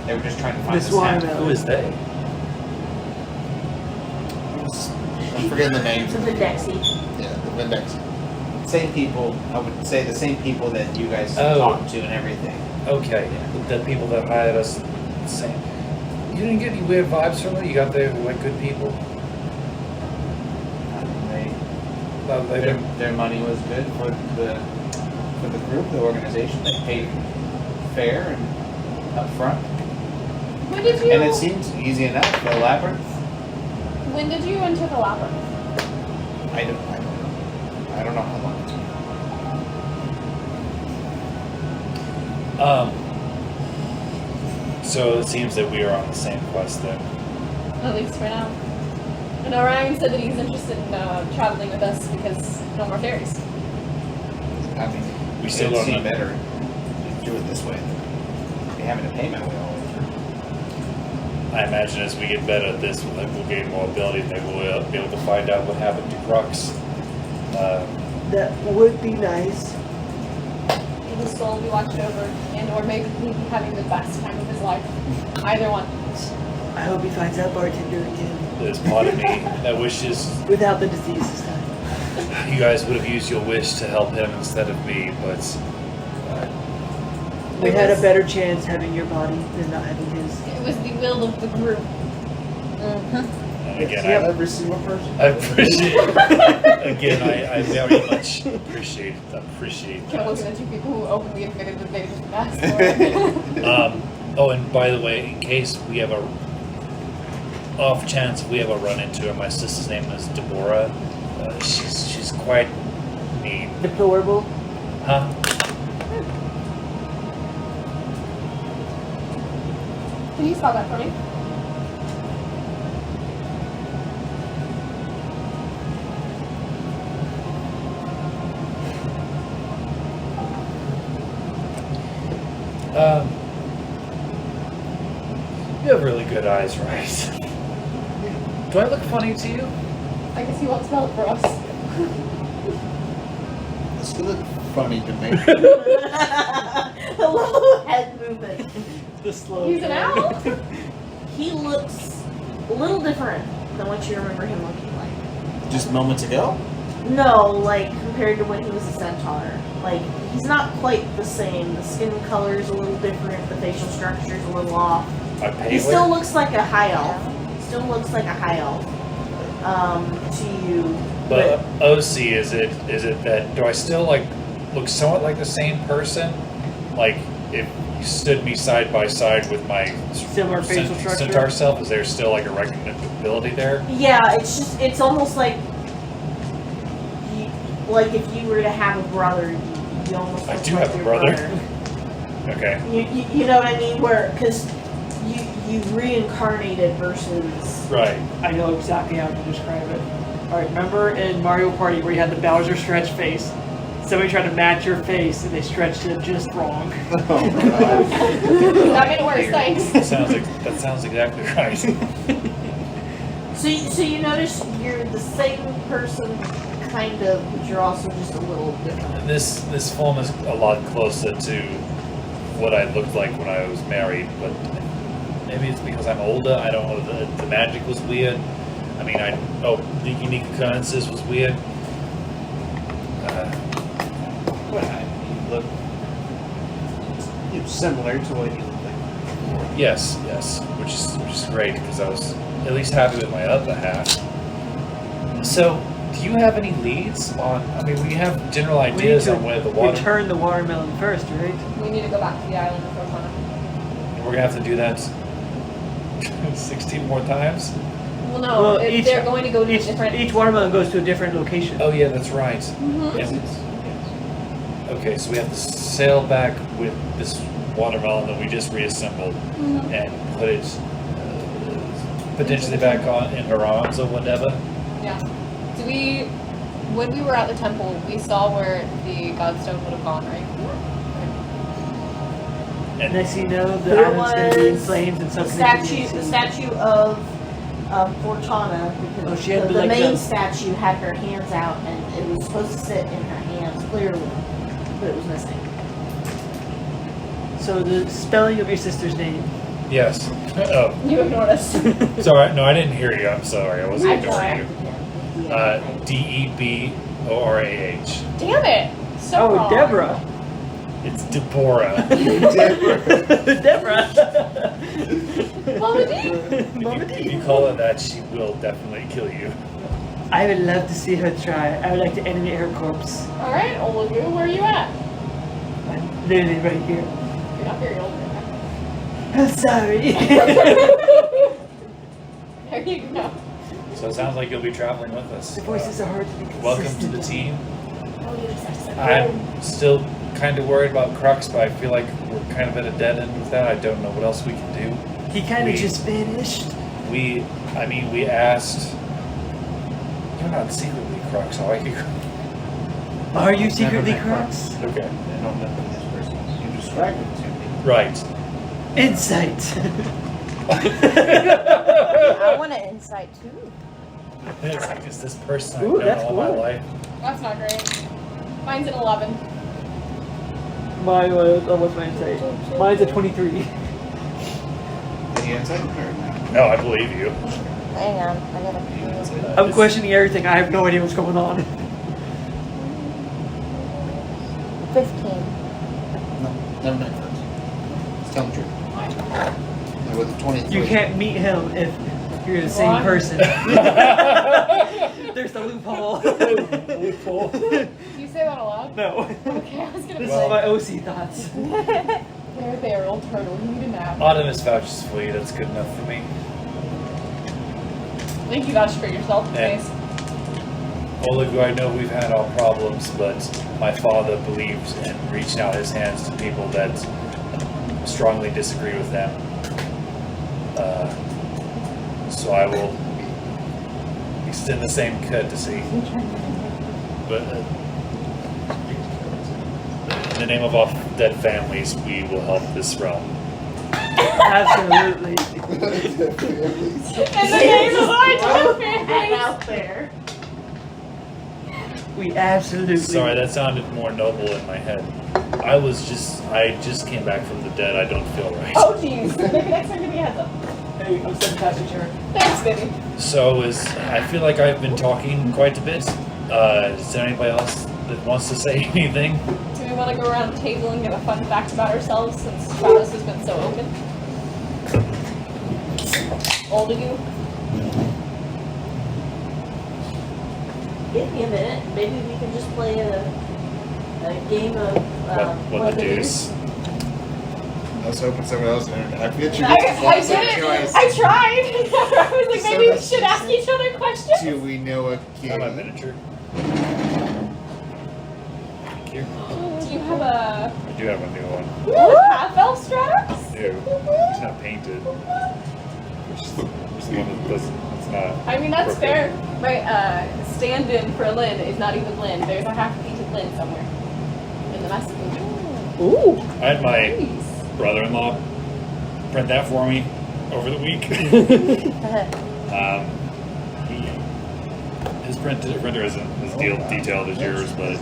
They were just trying to find This this map. watermelon. Who is they? I'm forgetting the names. The Vindexi. Yeah, the Vindex. Same people, I would say the same people that you guys Oh. talked to and everything. Okay, the people that hired us. Same. You didn't get any weird vibes from it. You got there like good people. Their money was good for the group, the organization. They paid fair and upfront. When did you... And it seems easy enough. The labyrinth. When did you enter the labyrinth? I don't know. I don't know how long it's been. So it seems that we are on the same quest then. At least for now. And Orion said that he's interested in traveling with us because no more ferries. I mean, We still it'd don't seem know. better to do it this way than having a payment way all the way through. I imagine as we get better at this, we'll gain more ability and maybe we'll be able to find out what happened to Crux. That would be nice. His soul will be watched over, and or maybe he'll be having the best time of his life. Either one. I hope he finds that bartender again. There's part of me that wishes Without the disease this time. you guys would have used your wish to help him instead of me, but We had a better chance having your body than not having his. It was the will of the group. again, Every single person. I appreciate again, I very much appreciate Can't look that. at the two people who openly admitted that they just asked for it. Oh, and by the way, in case we have a off chance we have a run into her, my sister's name is Deborah. She's quite mean. Deplorable. Huh? Can you spell that for me? You have really good eyes, right? Do I look funny to you? I guess you won't spell it for us. This would look funny to me. Hello, head movement. The slow. He's an owl. He looks a little different than what you remember him looking like. Just moments ago? No, like compared to when he was a centaur. Like he's not quite the same. The skin color is a little different. The facial structure is a little off. I He pay still looks like a high elf. Still looks like a high elf. To you. But OC, is it that do I still like look somewhat like the same person? Like if you stood me side by side with my Similar facial structure? centaur self, is there still like a recognizability there? Yeah, it's almost like if you were to have a brother, you almost I look do like have a your brother. Okay. You know what I mean? Because you reincarnated versus. Right. I know exactly how to describe it. Alright, remember in Mario Party where you had the Bowser stretch face? Somebody tried to match your face and they stretched it just wrong. Oh, God. That made it worse, thanks. That sounds exactly right. So you notice you're the same person, kind of, but you're also just a little different. This form is a lot closer to what I looked like when I was married, but maybe it's because I'm older. I don't know. The magic was weird. I mean, the unique occurrences was weird. You look similar to what you look like. Yes, which is great because I was at least happy with my other half. So, do you have any leads on? I mean, we have general ideas on where the water. Return the watermelon first, right? We need to go back to the island of Rosana. We're gonna have to do that 16 more times. Well, no, they're going to go to each, different. Each watermelon goes to a different location. Oh yeah, that's right. Mhm. And- okay, so we have to sail back with this watermelon that we just reassembled Mhm. and put it potentially back on in her arms or whatever. Yeah. So when we were at the temple, we saw where the Godstone would have gone, right? And next thing you know, the There island's going to be in was flames and The something. statue of Fortuna, because Oh, she had the like main the- statue had her hands out, and it was supposed to sit in her hands clearly, but it was missing. So the spelling of your sister's name. Yes. Oh, You ignored us. sorry. No, I didn't hear you. I'm sorry. I wasn't I ignoring you. corrected him. Deborah. Damn it! So Oh, wrong. Deborah. It's Deborah. Deborah. Mama D. If you call her that, she will definitely kill you. I would love to see her try. I would like to animate her corpse. All right, Olugu, where are you at? I'm literally right here. You're not very old. I'm sorry. There you go. So it sounds like you'll be traveling with us. The voices are hard to be consistent. Welcome to the team. Oh, you just have to say. I'm still kind of worried about Crux, but I feel like we're kind of at a dead end with that. I don't know what else we can do. He kind of We- just vanished. We asked. You're not secretly Crux, are you? Are you secretly Never met Crux? Okay. I don't know who this person is. You described it to me. Right. Insight. I want an insight too. Is this person I've Ooh, known that's all my cool. life? That's not great. Mine's an 11. Mine was, what's my insight? Mine's a 23. Any insight or no? No, I believe you. Hang on, I gotta. I'm questioning everything. I have no idea what's going on. 15. No, never met first. Just tell the truth. And with the 23. You can't meet him if you're the same Why? person. There's the loophole. Loophole. Did you say that aloud? No. Okay, I was gonna This say. is my OC thoughts. There, old turtle. You need a nap. Audimus vouches for you. That's good enough for me. I think you vouched for yourself, Yeah. Chase. All of you, I know we've had our problems, but my father believes in reaching out his hands to people that strongly disagree with them. So I will extend the same courtesy. But in the name of our dead families, we will help this realm. Absolutely. In the name of our dead families. out there. We absolutely. Sorry, that sounded more noble in my head. I just came back from the dead. I don't feel right. Oh, jeez. Maybe next time give me a heads up. Hey, I'm sitting past your chair. Thanks, baby. So I feel like I've been talking quite a bit. Is there anybody else that wants to say anything? Do we want to go around the table and give a fun fact about ourselves since Stratos has been so open? Old of you? Give me a minute. Maybe we can just play a game of What the deuce? I was hoping someone else would interact with you. I did it. I tried. I was like, maybe we should ask each other questions. Do we know a I have my game? miniature. Thank you. Do you have a I do have a new one. half-elf Stratos? No, it's not painted. It's the one that doesn't. It's not. I mean, that's perfect. fair. My stand-in for Lynn is not even Lynn. There's a half-painted Lynn somewhere in the master room. Ooh. I had my Nice. brother-in-law print that for me over the week. His printer isn't as detailed as yours, but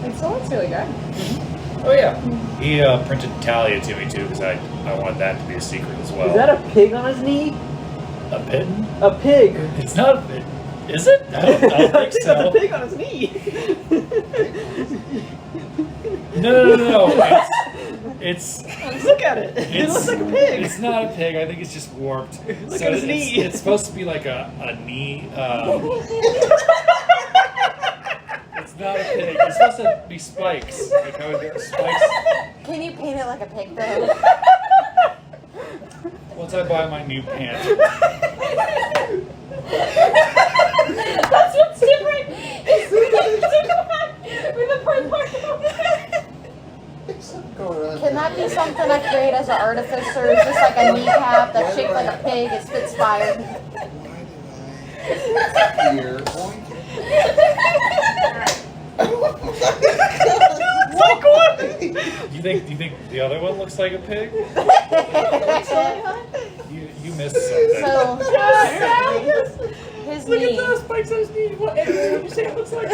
It still looks really good. oh yeah, he printed Talia to me too because I wanted that to be a secret as well. Is that a pig on his knee? a pitten? A pig. It's not. Is it? I don't think That's so. a pig on his knee. No. It's Look at it. It looks like a pig. It's not a pig. I think it's just warped. Look at his knee. It's supposed to be like a knee. It's not a pig. It's supposed to be spikes. Like how it spikes. Can you paint it like a pig though? Once I buy my new pants. That's what's different. Is with the front part. Can that be something I create as an artificer? It's just like a kneecap that's shaped like a pig. It spits fire. Here. You think the other one looks like a pig? You missed something. So his Look knee. at those spikes on his knee. What did you say it looks like?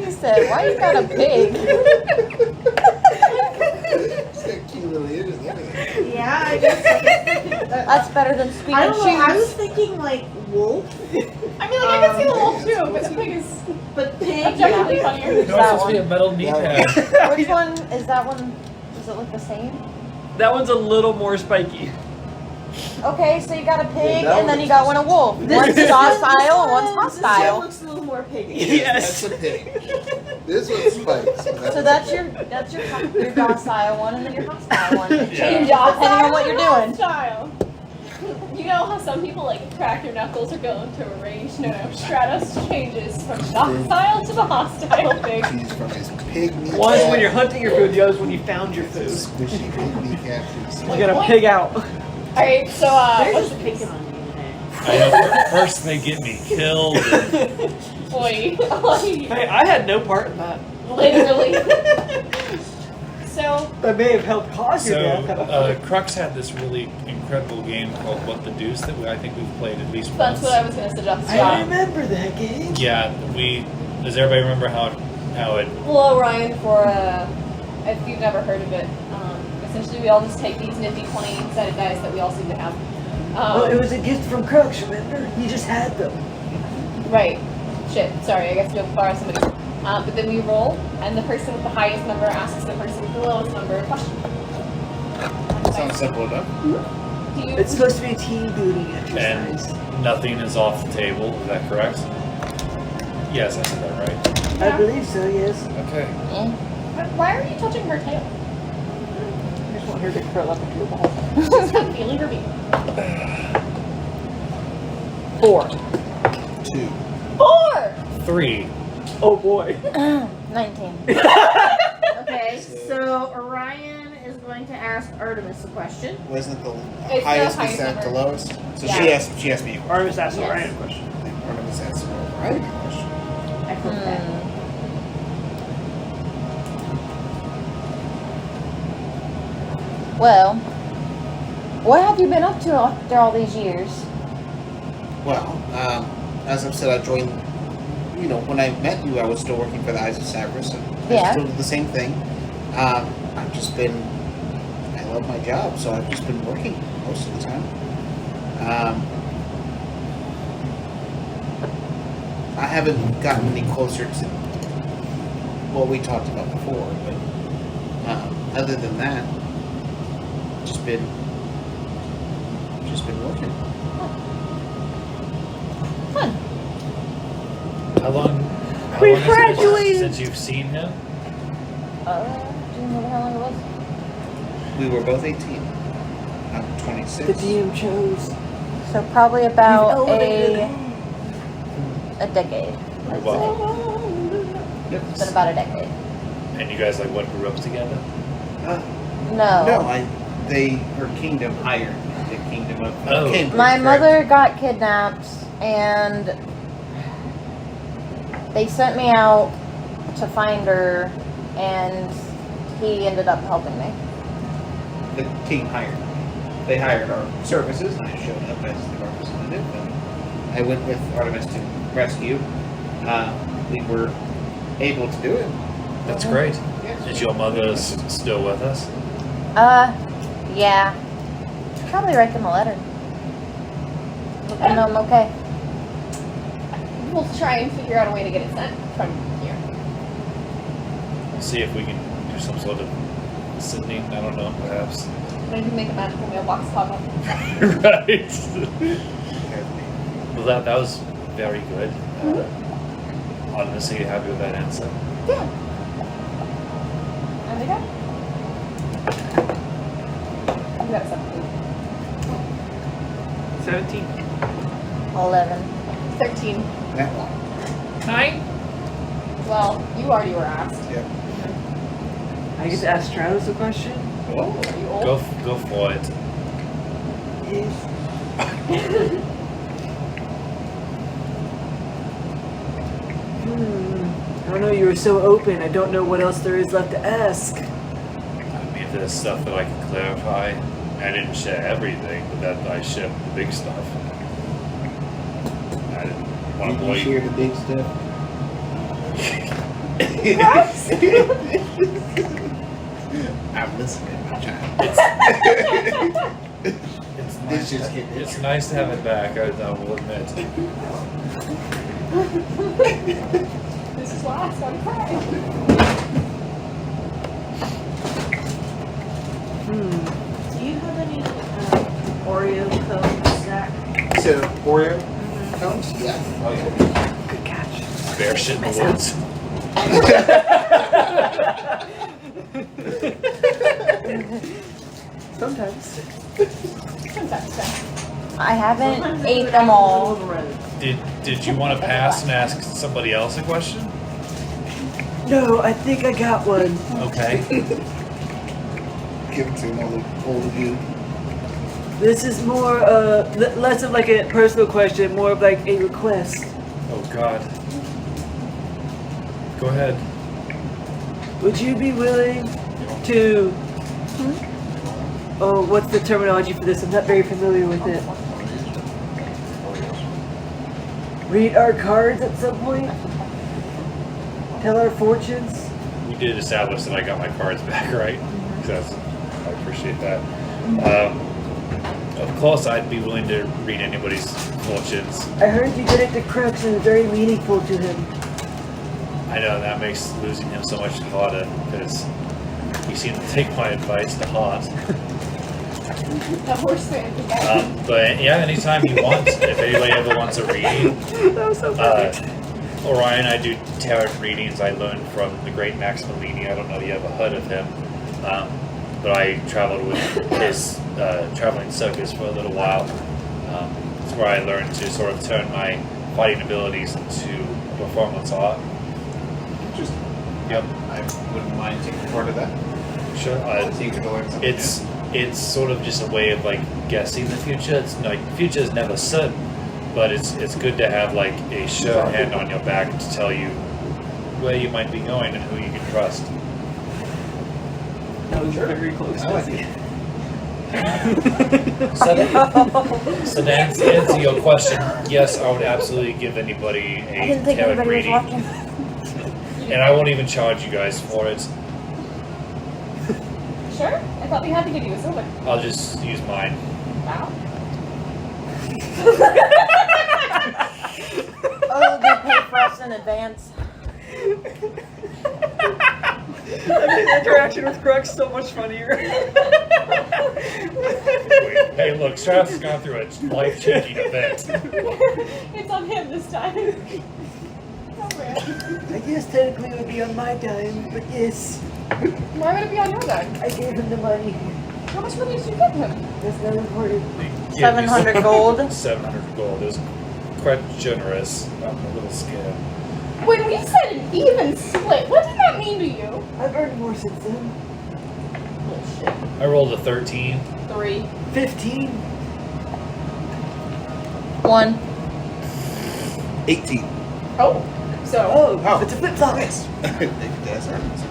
He said, "Why you got a pig?" It's got cute little ears and everything. Yeah, I guess. That's better than squeaking I don't know. I was shoes. thinking like wolf, I mean, like, I can see the wolf too, but the pig is but pig. objectively Yeah. funnier. No, it's supposed to be a metal knee pad. Which one is that one? Does it look the same? That one's a little more spiky. Okay, so you got a pig, that and then one you got one a wolf. This One's is- docile, and one's This one hostile. looks a little more piggy. Yes. That's a pig. This one's spikes. So that's your docile one, and then your hostile one. It changes Docile depending on what you're doing. Style. You know how some people like crack their knuckles or go into a rage? No, Stratos changes from docile to the hostile pig. He's from his pig kneecap. One's when you're hunting your food, the other's when you found your food. Squishy pig kneecap. You gotta pig out. Alright, so They're what's just picking on you today. I know. First they get me killed. Oi. Hey, I had no part in that. Literally. So That may have helped cause your So, death. Crux had this really incredible game called What the Deuce that I think we've played at least that's once. what I was gonna suggest. I remember that game. Yeah, does everybody remember how it? Well, Orion, for if you've never heard of it, essentially we all just take these nifty 20-sided dice that we all seem to have. Well, it was a gift from Crux, remember? He just had them. Right. Shit. Sorry, I guess we have to borrow somebody. But then we roll, and the person with the highest number asks the person with the lowest number a question. Sounds simple enough. Do you? It's supposed to be a team building exercise. And nothing is off the table. Is that correct? Yes, I said that right. I believe so, yes. Okay. Why are you touching her tail? I just want her to curl up into a ball. She's kind of feeling her beat. 4. 2. 4. 3. Oh boy. 19. Okay, so Orion is going to ask Artemis a question. Wasn't the It's highest the highest percent the number. lowest? So Yeah. she asked me a question. Artemis asked Yes. Orion a question. Artemis asked me a question. I hope that. Well, what have you been up to after all these years? Well, as I've said, I joined. You know, when I met you, I was still working for the Eyes of Cyprus, and I Yeah. still did the same thing. I've just been. I love my job, so I've just been working most of the time. I haven't gotten any closer to what we talked about before, but other than that, just been working. Fun. How long We has it been graduated. since you've seen him? Do you remember how long it was? We were both 18. I'm 26. The DM chose. So probably You've about elevated a him. decade. I'd Wow. say. It's been about a decade. And you guys like grew up together? No. No, her kingdom hired the kingdom of Oh. Cambridge. My correct? mother got kidnapped and they sent me out to find her and he ended up helping me. The king hired. They hired our services, and I showed up as the representative. And I went with Artemis to rescue. We were able to do it. That's great. Yes. Is your mother still with us? Yeah. Probably write them a letter. Let them know I'm okay. We'll try and figure out a way to get it sent from here. See if we can do some sort of sending. I don't know, perhaps. Maybe make a magical mailbox pop up. Right. Well, that was very good. Honestly, happy with that answer. Yeah. And we go. You got 17. 17. 11. 13. That one. 9? Well, you already were asked. Yep. I get to ask Stratos a question? Are you old? Go for it. Yes. I don't know, you were so open. I don't know what else there is left to ask. I mean, if there's stuff that I can clarify, I didn't share everything, but that I shared the big stuff. I didn't want to Did blow you you. share the big stuff? I'm listening, my child. It's This nice, just hit me. it's nice to have it back, I will admit. This is last. I'm crying. Do you have any Oreo cones, Zach? So, Oreo cones? Yeah. Oh, yeah. Good catch. Bear shit in the woods. Sometimes. Sometimes. I haven't Sometimes I ate put it them out all. in the middle of the road. Did you want to pass and ask somebody else a question? No, I think I got one. Okay. Give it to another old dude. This is more, less of like a personal question, more of like a request. Oh God. Go ahead. Would you be willing to... Oh, what's the terminology for this? I'm not very familiar with it. Read our cards at some point? Tell our fortunes? We did establish that I got my cards back, right? I appreciate that. Of course, I'd be willing to read anybody's fortunes. I heard you did it to Crux and it was very meaningful to him. I know that makes losing him so much harder because he seemed to take my advice to heart. The horse fan. But yeah, anytime you want, if anybody ever wants a reading, That was so funny. Orion, I do tarot readings. I learned from the great Max Malini. I don't know if you ever heard of him, but I traveled with his traveling circus for a little while. It's where I learned to sort of turn my fighting abilities into performance art. Just, Yep. I wouldn't mind taking part of that. Sure. It's eager to learn something. It's sort of just a way of like guessing the future. It's like the future is never certain, but it's good to have like a sure hand on your back to tell you where you might be going and who you can trust. That was very close. I like it. So to answer your question, yes, I would absolutely give anybody I didn't a think tarot anybody was reading, watching. and I won't even charge you guys for it. Sure? I thought we had to give you a silver. I'll just use mine. Wow. Oh, they pay for us in advance. That made the interaction with Crux so much funnier. Hey, look, Stratos has gone through a life-changing event. It's on him this time. Oh, man. I guess technically it would be on my dime, but yes, Why would it be on your dime? I gave him the money. How much money did you give him? That's not important. 700 gold. 700 gold is quite generous. I'm a little scared. When we said an even split, what did that mean to you? I've earned more since then. Bullshit. I rolled a 13. 3. 15. 1. 18. Oh. So. Oh, it's a flip flop. Nice. That's our answer.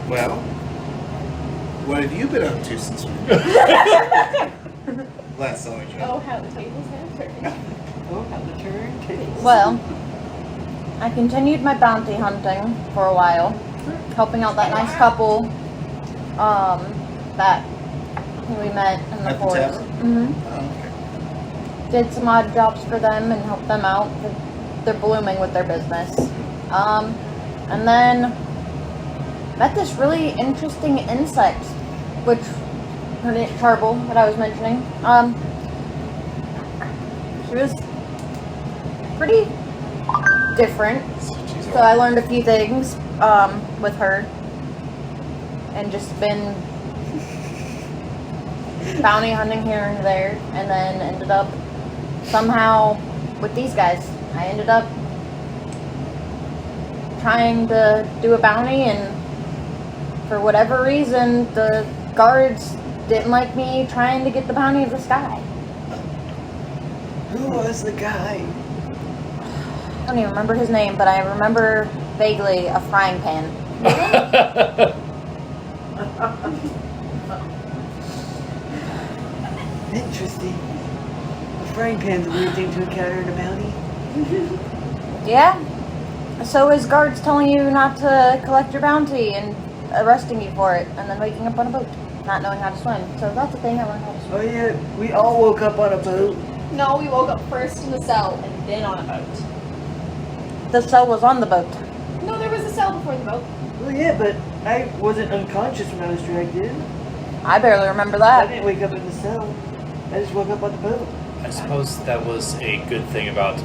Well, what have you been up to since we last saw each Oh, other? how the tables have turned. Oh, how the turn takes. Well, I continued my bounty hunting for a while, helping out that nice couple that we met in the At the forest. tavern? hmm Oh, okay. Did some odd jobs for them and helped them out. They're blooming with their business. And then met this really interesting insect, which her name Charble that I was mentioning. She was pretty different. So I learned a few things with her, and just been bounty hunting here and there, and then ended up somehow with these guys. I ended up trying to do a bounty, and for whatever reason, the guards didn't like me trying to get the bounty of this guy. Who was the guy? I don't even remember his name, but I remember vaguely a frying pan. Interesting. The frying pan's a weird thing to encounter in a bounty. Yeah. So his guards telling you not to collect your bounty and arresting you for it, and then waking up on a boat, not knowing how to swim. So that's the thing I learned how to swim. Oh yeah, we all woke up on a boat. No, we woke up first in the cell and then on a boat. The cell was on the boat. No, there was a cell before the boat. Well yeah, but I wasn't unconscious when I was dragged in. I barely remember I that. didn't wake up in the cell. I just woke up on the boat. I suppose that was a good thing about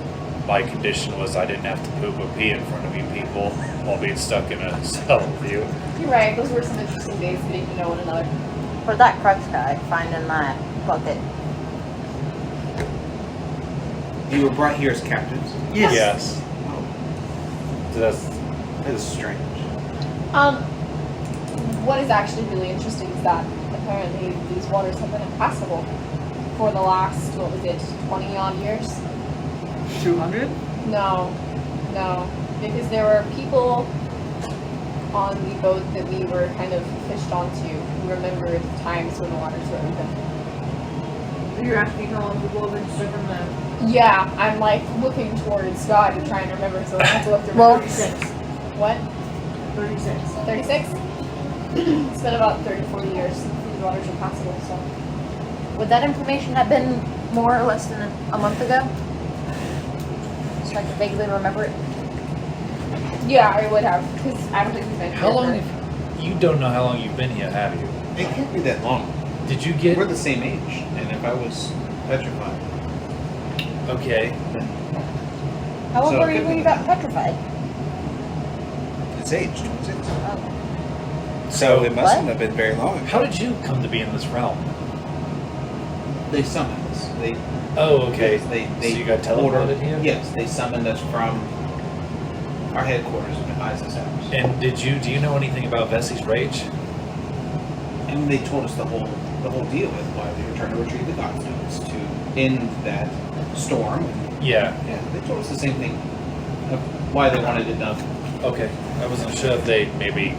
my condition was I didn't have to poop or pee in front of you people while being stuck in a cell with you. You're right, those were some interesting days getting to know one another. Put that crux guy I find in my bucket. You were brought here as captives. Yes. Oh, So that's that is strange. What is actually really interesting is that apparently these waters have been impassable for the last, 20 odd years? 200? No, because there were people on the boat that we were kind of fished onto who remembered times when the waters were open. You're asking how long people have been circumvent. Yeah, I'm like looking towards God to try and remember, so I have to look through Well- 36. What? 36. 36? It's been about 30, 40 years since these waters were passable, so. Would that information have been more or less than a month ago? So I can vaguely remember it. Yeah, I would have, because I don't think we've been how here long? for- You don't know how long you've been here, have you? It can't be that long. Did you get? We're the same age, and if I was petrified, Okay. How old So were it you could when be- you got petrified? it's age 26. Oh. So it mustn't What? have been very long. How did you come to be in this realm? They summoned us. They Oh, okay. They So you got teleported here? Yes, they summoned us from our headquarters in Isaac's house. And do you know anything about Vessi's rage? And they told us the whole deal with why they were trying to retrieve the Godstones to end that storm. Yeah. Yeah, they told us the same thing of why they wanted it done. Okay. I wasn't sure if they maybe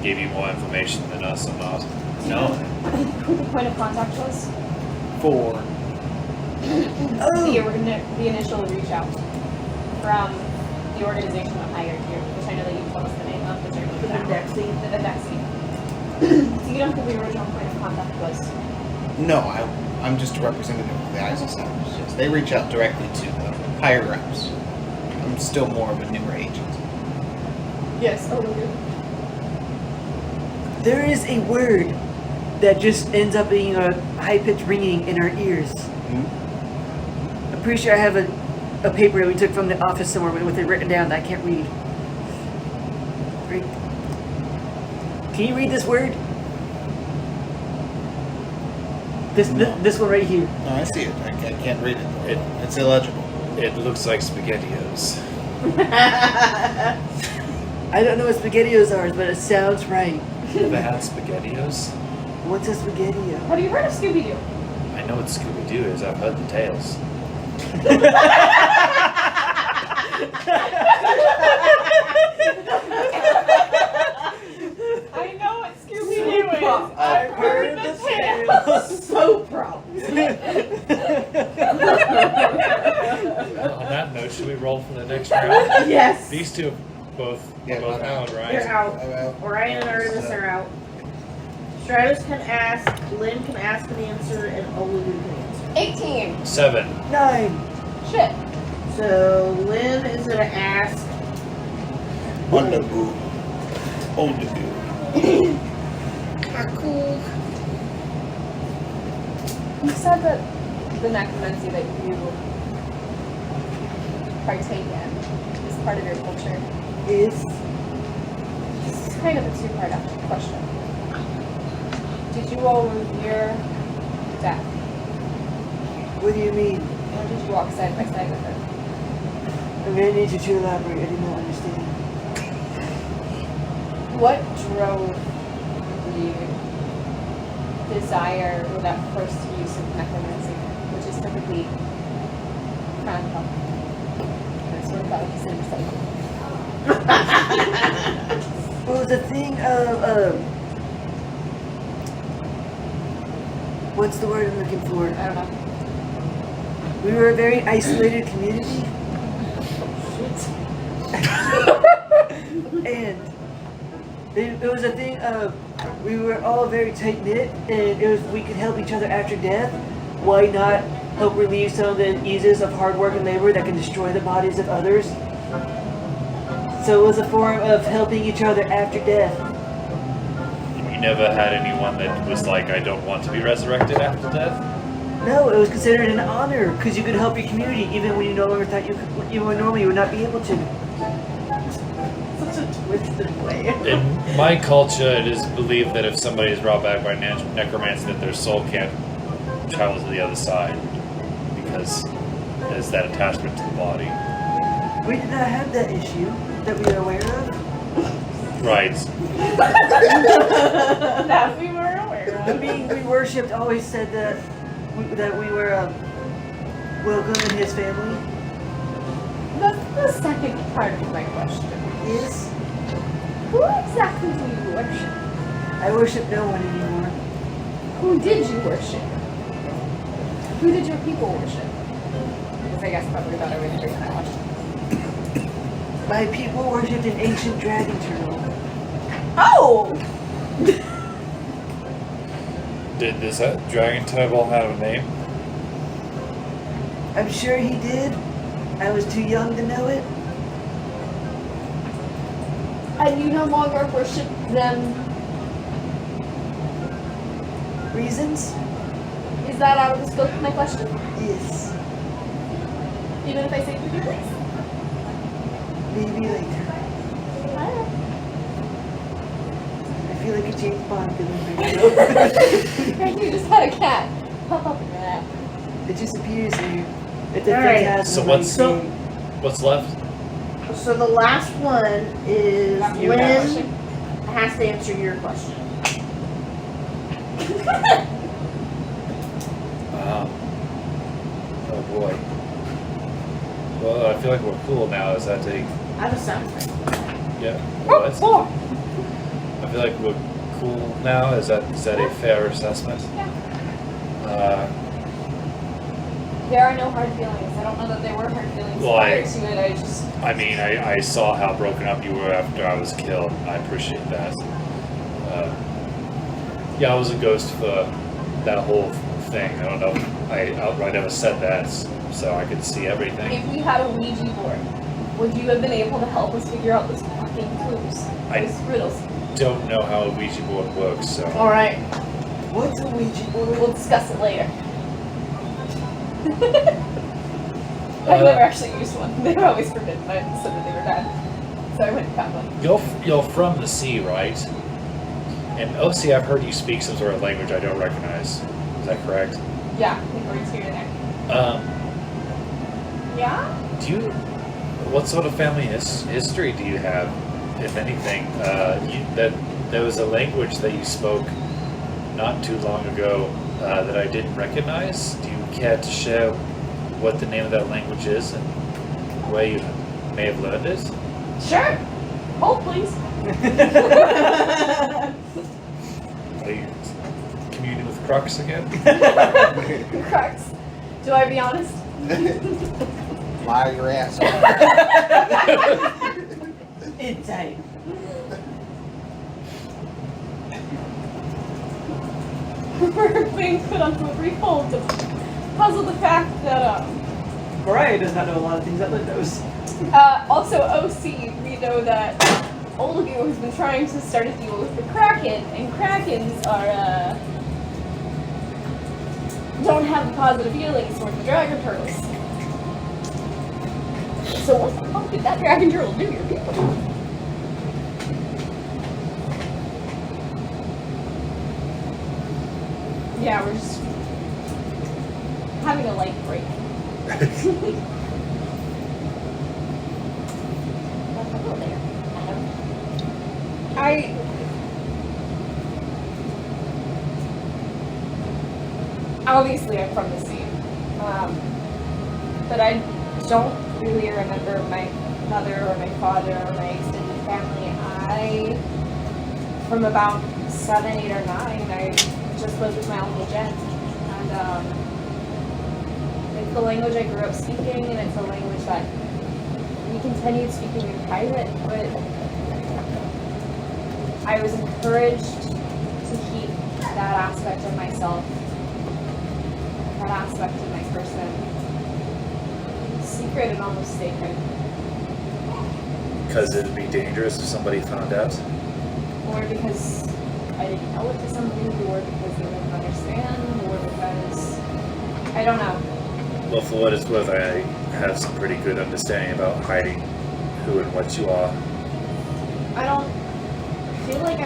gave you more information than us or not. No, Who the point of contact was? for The initial reach out from the organization that hired you, which I know that you told us the name of, which I wrote The down. Dexy. The Dexy. So you don't know who the original point of contact was? no, I'm just a representative of the Isaac's house. Yes, they reach out directly to the higher ups. I'm still more of a newer agent. Yes. Oh, okay. There is a word that just ends up being a high-pitched ringing in our ears. I'm pretty sure I have a paper that we took from the office somewhere with it written down that I can't read. Can you read this word? No. This one right here. No, I see it. I can't read it. It- It's illegible. It looks like SpaghettiOs. I don't know what SpaghettiOs are, but it sounds right. Ever had SpaghettiOs? What's a SpaghettiO? Have you heard of Scooby-Doo? I know what Scooby-Doo is. I've heard the tales. I know what Scooby-Doo is. I've heard the tale. So proud. On that note, should we roll for the next round? Yes. These two are both Yeah, both I'm out, right? They're out. I'm out. Orion and Artemis are out. Stratos can ask, Lynn can ask and answer, and Olu can answer. 18. 7. 9. Shit. So Lynn is gonna ask. On the boo. On the boo. Cool. You said that the necromancy that you partake in is part of your culture. Is This is kind of a two-part question. Did you all revere death? what do you mean? Or did you walk side by side with her? I'm gonna need you to elaborate. I did not understand. What drove the desire or that first use of necromancy, which is typically frowned upon? And it's sort of about like the same cycle. Well, the thing of what's the word I'm looking for? I don't know. We were a very isolated community, and it was a thing of we were all very tight knit, and it was we could help each other after death. Why not help relieve some of the uneases of hard work and labor that can destroy the bodies of others? So it was a form of helping each other after death. You never had anyone that was like, I don't want to be resurrected after death? No, it was considered an honor because you could help your community even when you no longer thought you could, even when normally you would not be able to. Such such a twisted way. In my culture, it is believed that if somebody is brought back by necromancy, that their soul can't travel to the other side because there's that attachment to the body. We did not have that issue that we are aware of. Right. That we were aware The of. being we worshipped always said that we were welcome in his family. That's the second part of my question. Yes, Who exactly do you worship? I worship no one anymore. Who did you worship? Who did your people worship? Because I guess probably thought I would answer that question. My people worshipped an ancient dragon turtle. Oh! Did this dragon turtle have a name? I'm sure he did. I was too young to know it. And you no longer worship them. Reasons? Is that out of the scope of my question? Yes. Even if I say pretty please? Maybe later. I feel like a James Bond villain right now. You just had a cat pop up in that. It just appears here. It's a Alright. phantasm. So what's left? So the last one is You have a Lynn question? has to answer your question. Oh boy. Well, I feel like we're cool now. Is that a I have a sound effect. yeah? Well, I feel like we're cool now. Is that a fair assessment? There are no hard feelings. I don't know that there were hard feelings Well, prior to it. I just. I mean, I saw how broken up you were after I was killed, and I appreciate that. Yeah, I was a ghost for that whole thing. I don't know if I outright ever said that, so I could see everything. If we had a Ouija board, would you have been able to help us figure out those fucking clues? Those riddles. Don't know how a Ouija board works, so. Alright. What's a Ouija board? We'll discuss it later. I've never actually used one. They were always forbidden. I said that they were bad. So I went and found one. You're from the sea, right? And OC, I've heard you speak some sort of language I don't recognize. Is that correct? Yeah, the words here and there. Yeah? Do you? What sort of family history do you have, if anything? That there was a language that you spoke not too long ago that I didn't recognize. Do you care to share what the name of that language is and where you may have learned it? Sure. Hold, please. Are you communing with Crux again? Crux. Do I be honest? Fly your ass off. Insane. We're being put onto a brief hold to puzzle the fact that, Brian does not know a lot of things that Lynn knows. also OC, we know that Olgu has been trying to start a deal with the Kraken, and Krakens are, don't have positive feelings towards the dragon turtles. So what the fuck did that dragon turtle do to your people? Yeah, we're just having a light break. Obviously I'm from the sea, but I don't really remember my mother or my father or my extended family. From about 7, 8, or 9, I just lived with my Uncle Jen, and it's the language I grew up speaking, and it's a language that we continued speaking in private, but I was encouraged to keep that aspect of myself, that aspect of my person, secret and almost sacred. Because it'd be dangerous if somebody found out. Or because I didn't tell it to somebody, or because they didn't understand, or because I don't know. Well, for what it's worth, I have some pretty good understanding about hiding who and what you are. I don't feel like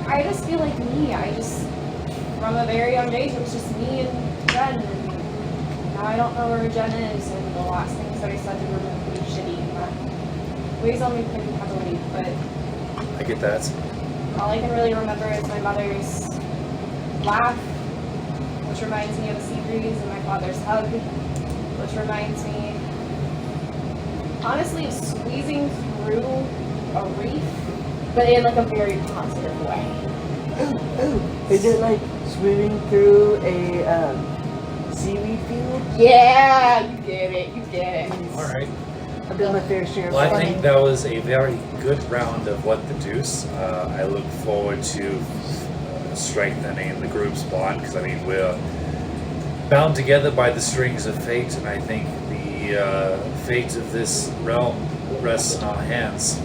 I just feel like me. From a very young age, it was just me and Jen. And now I don't know where Jen is, and the last things that I said to her were pretty shitty. But weighs on me pretty heavily, but I get that. all I can really remember is my mother's laugh, which reminds me of a sea breeze, and my father's hug, which reminds me, honestly, of squeezing through a reef, but in like a very positive way. Oh, is it like swimming through a seaweed field? Yeah, you get it. All right. I've done my fair share of Well, I fun. think that was a very good round of What the Deuce. I look forward to strengthening the group's bond because, I mean, we're bound together by the strings of fate, and I think the fate of this realm rests in our hands.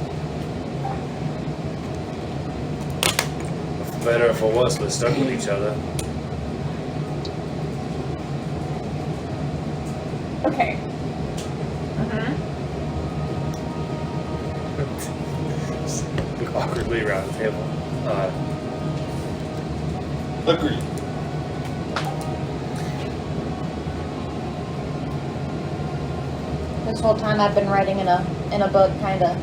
For better or for worse, we're stuck with each other. Okay. Look awkwardly around the table. Agreed. This whole time I've been writing in a book, kind of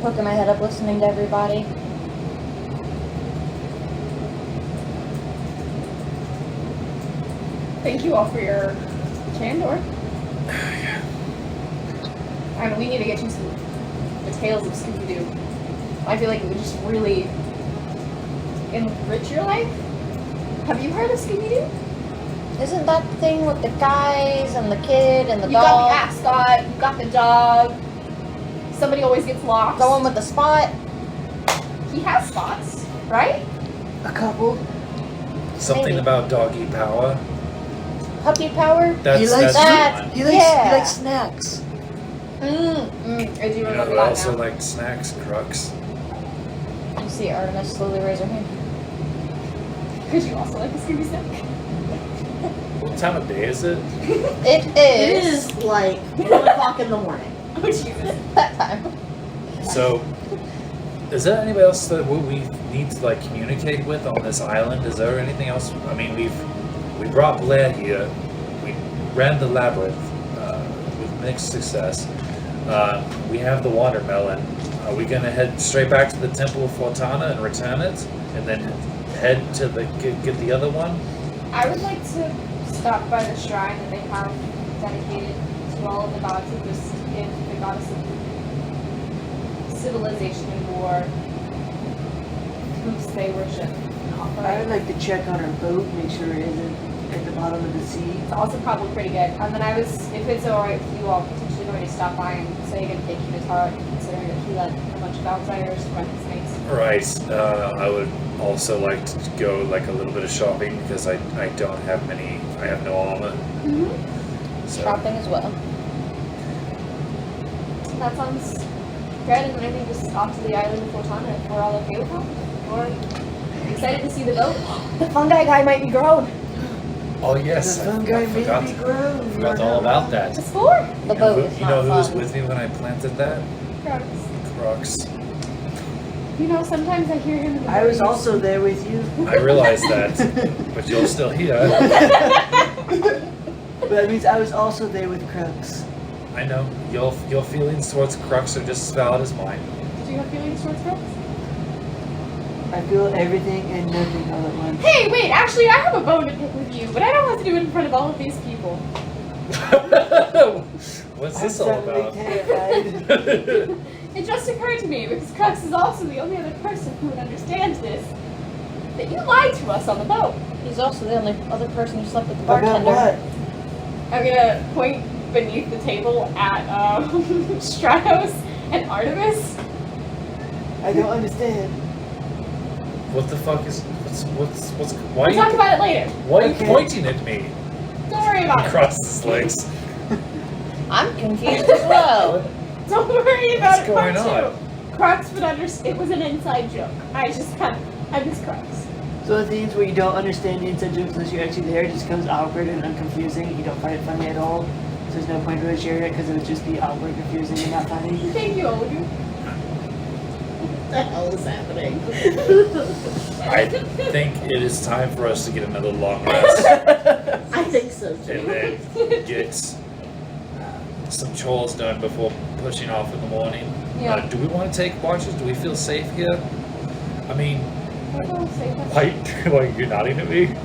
poking my head up, listening to everybody. Thank you all for your candor. And we need to get you the tales of Scooby-Doo. I feel like it would just really enrich your life. Have you heard of Scooby-Doo? Isn't that the thing with the guys and the kid and the You dog? got the ascot, you got the dog. Somebody always gets lost. The one with the spot? He has spots, right? A couple. Something Maybe. about doggy power. Puppy power? That's He likes that. one. He likes snacks. I do You know remember who that also now. liked snacks? Crux. You see Artemis slowly raise her hand. Could you also like the Scooby snack? What time of day is it? It It is is like 1 o'clock in the morning. Oh, Jesus. that time. So, is there anybody else that we need to like communicate with on this island? Is there anything else? I mean, we brought Blair here. We ran the labyrinth with mixed success. We have the watermelon. Are we gonna head straight back to the Temple of Fortana and return it, and then head to get the other one? I would like to stop by the shrine that they have dedicated to all of the gods of this, give the goddess of civilization and war whose they worship and offer. I would like to check on our boat, make sure it isn't at the bottom of the sea. It's also probably pretty good. And then if it's alright with you all, potentially going to stop by and say again, thank you to Taruk, considering that he let a bunch of outsiders run his snakes. Right. I would also like to go like a little bit of shopping because I don't have many. I have no armor. So, Shopping as well. That sounds good, and then I think just off to the island of Fortana if we're all okay with that. We're excited to see the boat. The fungi guy might be grown. oh yes, The I fungi forgot. may be grown. Forgot all about that. It's four. The You know boat who, is you know not who was fun. with me when I planted that? Crux. You know, sometimes I hear him in the I was breeze. also there with you. I realize that, but you're still here. But that means I was also there with Crux. I know your feelings towards Crux are just as valid as mine. Do you have feelings towards Crux? I feel everything and nothing all at once. Hey, wait, actually, I have a bone to pick with you, but I don't have to do it in front of all of these people. What's I'm this all suddenly about? terrified. It just occurred to me, because Crux is also the only other person who would understand this, that you lied to us on the boat. He's also the only other person who slept with the About bartender. what? I'm gonna point beneath the table at Stratos and Artemis. I don't understand. What the fuck is what's why We'll talk are you about it later. why are you Okay. pointing at me? Don't worry about it. Across his legs. I'm confused as well. Don't worry about What's it. going Part on? two. Crux would understand. It was an inside joke. I miss Crux. So the things where you don't understand the inside jokes unless you're actually there, it just becomes awkward and unconfusing. You don't find it funny at all. So there's no point really sharing it because it would just be awkward, confusing, and not funny. Thank you, Olga. the hell is happening? I think it is time for us to get another long rest I think so and too. then get some chores done before pushing off in the morning. Yeah. Do we want to take watches? Do we feel safe here? I mean, like you're nodding at me?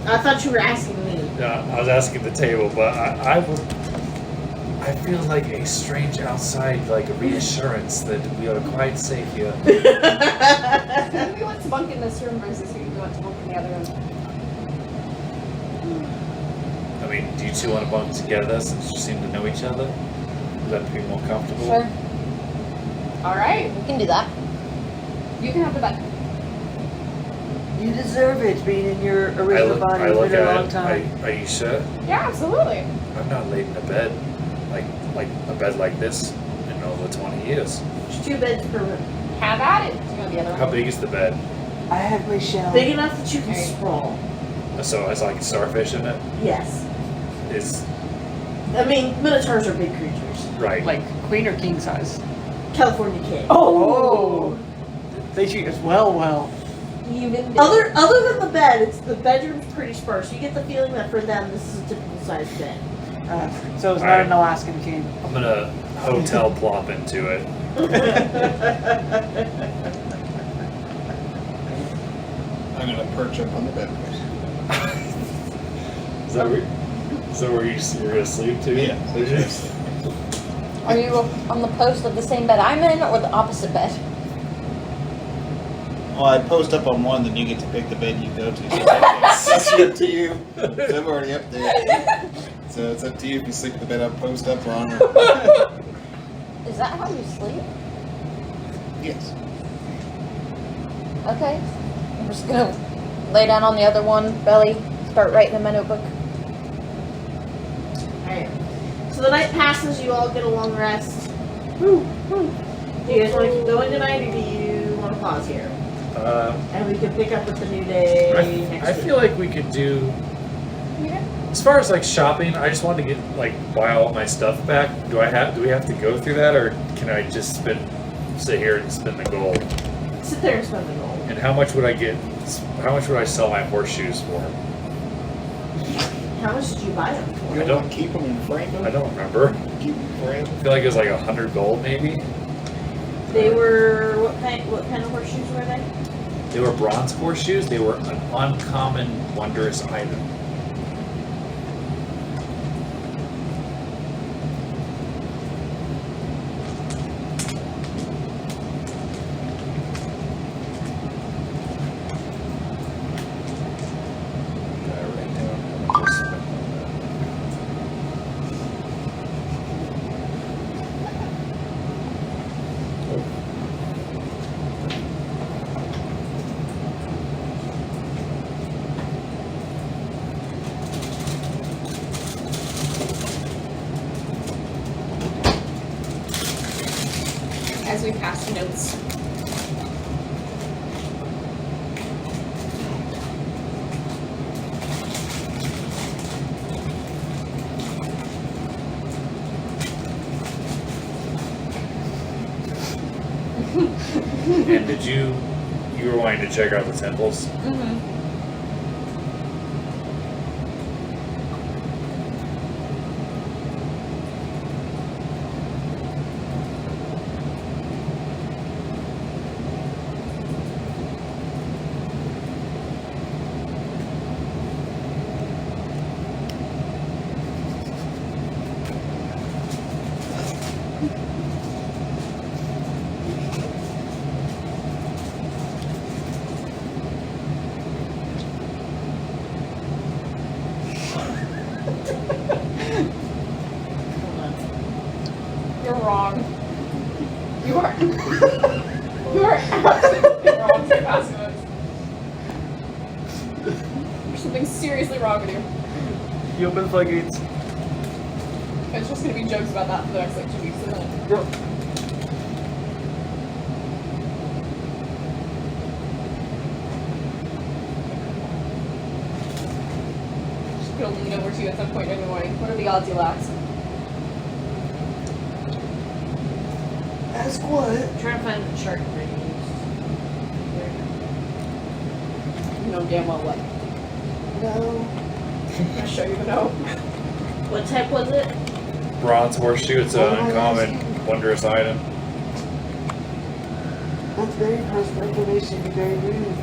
I thought you were asking me. Yeah, I was asking the table, but I feel like a strange outside, like a reassurance that we are quite safe here. Who do we want to bunk in this room versus who do we want to bunk in the other room? I mean, do you two want to bunk together since you seem to know each other? Would that be more comfortable? Sure. Alright, We can do that. you can have the bed. You deserve it, being in your original body. I It's look been a long at time. it. Are you sure? Yeah, absolutely. I'm not laid in a bed, like a bed like this in over 20 years. There's 2 beds per room. Have at it. Do you want the other How one? big is the bed? I have my shower. Big enough that you can Alright. sprawl. So it's like a starfish in it. Yes. Is I mean, minotaurs are big creatures. right. Like queen or king size? California king. Oh! They treat us well. Even Other than the bed, the bedroom's pretty sparse. You get the feeling that for them, this is a typical sized bed. So it's not Alright. an Alaskan king. I'm gonna hotel plop into it. I'm gonna perch up on the bed. Is that where you're gonna sleep too? Yeah. Are you on the post of the same bed I'm in, or the opposite bed? Well, I post up on one, then you get to pick the bed you go to. So that's up to you. So I'm already up there. So it's up to you if you sleep the bed I post up on. Or... Is that how you sleep? Yes. Okay. I'm just gonna lay down on the other one, belly, start writing in my notebook. Alright. So the night passes, you all get a long rest. Do you guys want to keep going tonight, or do you want to pause here? And we can pick up with the new day next I week. feel like we could do. As far as like shopping, I just wanted to get buy all my stuff back. Do we have to go through that, or can I just sit here and spend the gold? Sit there and spend the gold. And how much would I get? How much would I sell my horseshoes for? How much did you buy them for? You don't keep them and frame them? I don't remember. Keep them framed? I feel like it was like 100 gold, maybe. They were what kind of horseshoes were they? They were bronze horseshoes. They were an uncommon, wondrous item. As we pass notes. And did you were wanting to check out the temples? Mm-hmm. You're wrong. You are. You are absolutely wrong to pass notes. There's something seriously wrong with you. You open the floodgates. It's just gonna be jokes about that for the next 2 weeks, isn't it? Yep. Just gonna lean over to you at some point during the morning. What are the odds you last? Ask what? Trying to find the chart that I used. You know damn well what. No. I'm sure you know. What type was it? Bronze horseshoe. It's an uncommon, wondrous item. That's very personal information. Be very rude.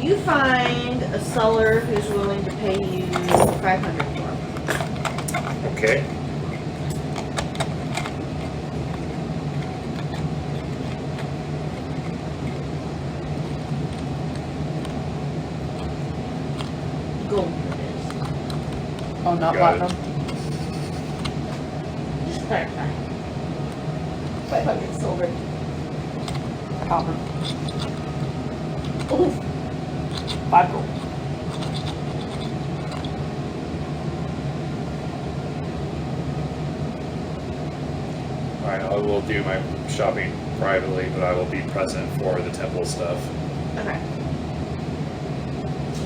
You find a seller who's willing to pay you 500 for it. Okay. Gold it Oh, not Got it. platinum. is. Just clarify. 500 silver. Copper. Ooh. 5 gold. Alright, I will do my shopping privately, but I will be present for the temple stuff. Okay.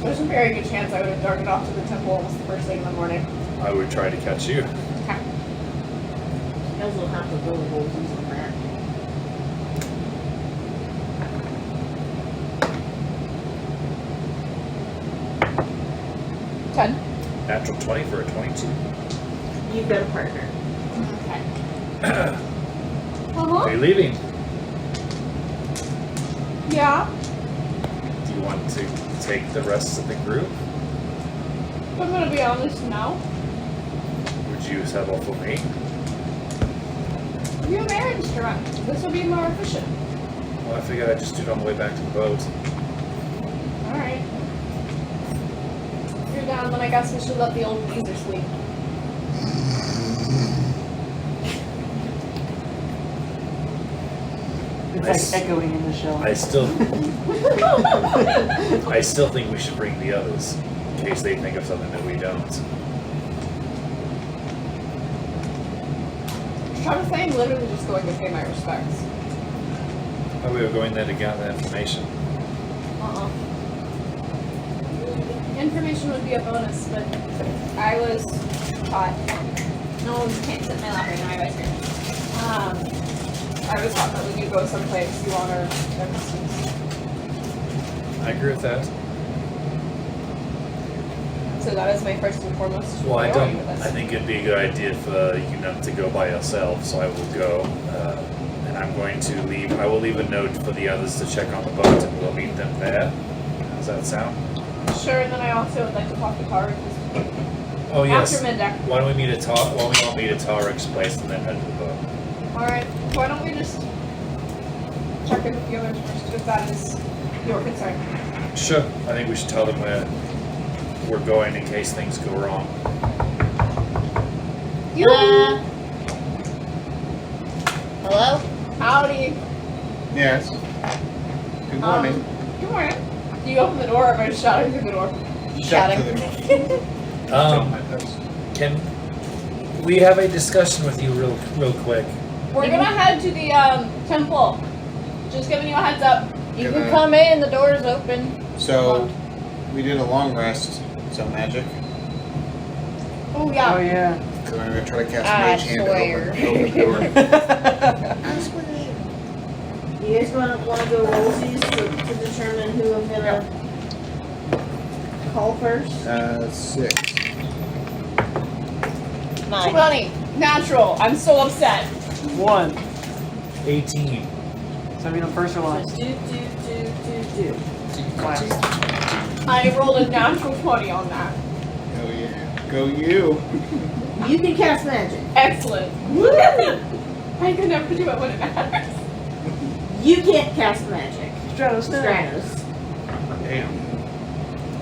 There's a very good chance I would have darted off to the temple almost the first thing in the morning. I would try to catch you. You guys will have to go to Wolsey's on that. Ten. Natural 20 for a 22. You've got a partner. Okay. Are you leaving? Yeah. Do you want to take the rest of the group? I'm gonna be honest now. Would you settle for me? You're a marriage direct. This will be more efficient. Well, I figured I'd just do it on the way back to the boat. Alright. If you're down, then I guess we should let the old geezer sleep. It's Nice. like echoing in the shell. I still think we should bring the others, in case they think of something that we don't. Travis, I am literally just going to pay my respects. Oh, we were going there to gather information. Information would be a bonus, but I was taught. No one can't sit in my lap right now, I ice cream. I was taught that when you go someplace, you honor their customs. I agree with that. So that is my first and foremost Well, I priority don't. with this. I think it'd be a good idea for you not to go by yourself, so I will go. And I'm going to leave. I will leave a note for the others to check on the boat, and we'll meet them there. Does that sound? Sure, and then I also would like to talk to Taruk Oh yes. after midday. Why don't we meet at Taruk's place and then head to the boat? Alright, why don't we just check in with the others first, if that is your concern. Sure. I think we should tell them where we're going in case things go wrong. Hello? Howdy. Yes. Good morning. Good morning. Do you open the door or am I shouting through the door? Shut to the door. Um, can we have a discussion with you real quick? We're gonna head to the temple. Just giving you a heads up. You Gonna- can come in, the door's open. So, we did a long rest. So magic. Oh Oh, yeah. yeah. So I'm gonna try to cast I Mage Hand to swear. open the door. You guys want to go Wolsey's to determine who I'm gonna call first? 6. 9. 20. Natural. I'm so upset. 1. 18. So we know first or So last? do. Last. I rolled a natural 20 on that. Oh yeah. Go you. You can cast magic. Excellent. I can never do it when it matters. You can't cast magic. Stratos, no. Stratos. Damn.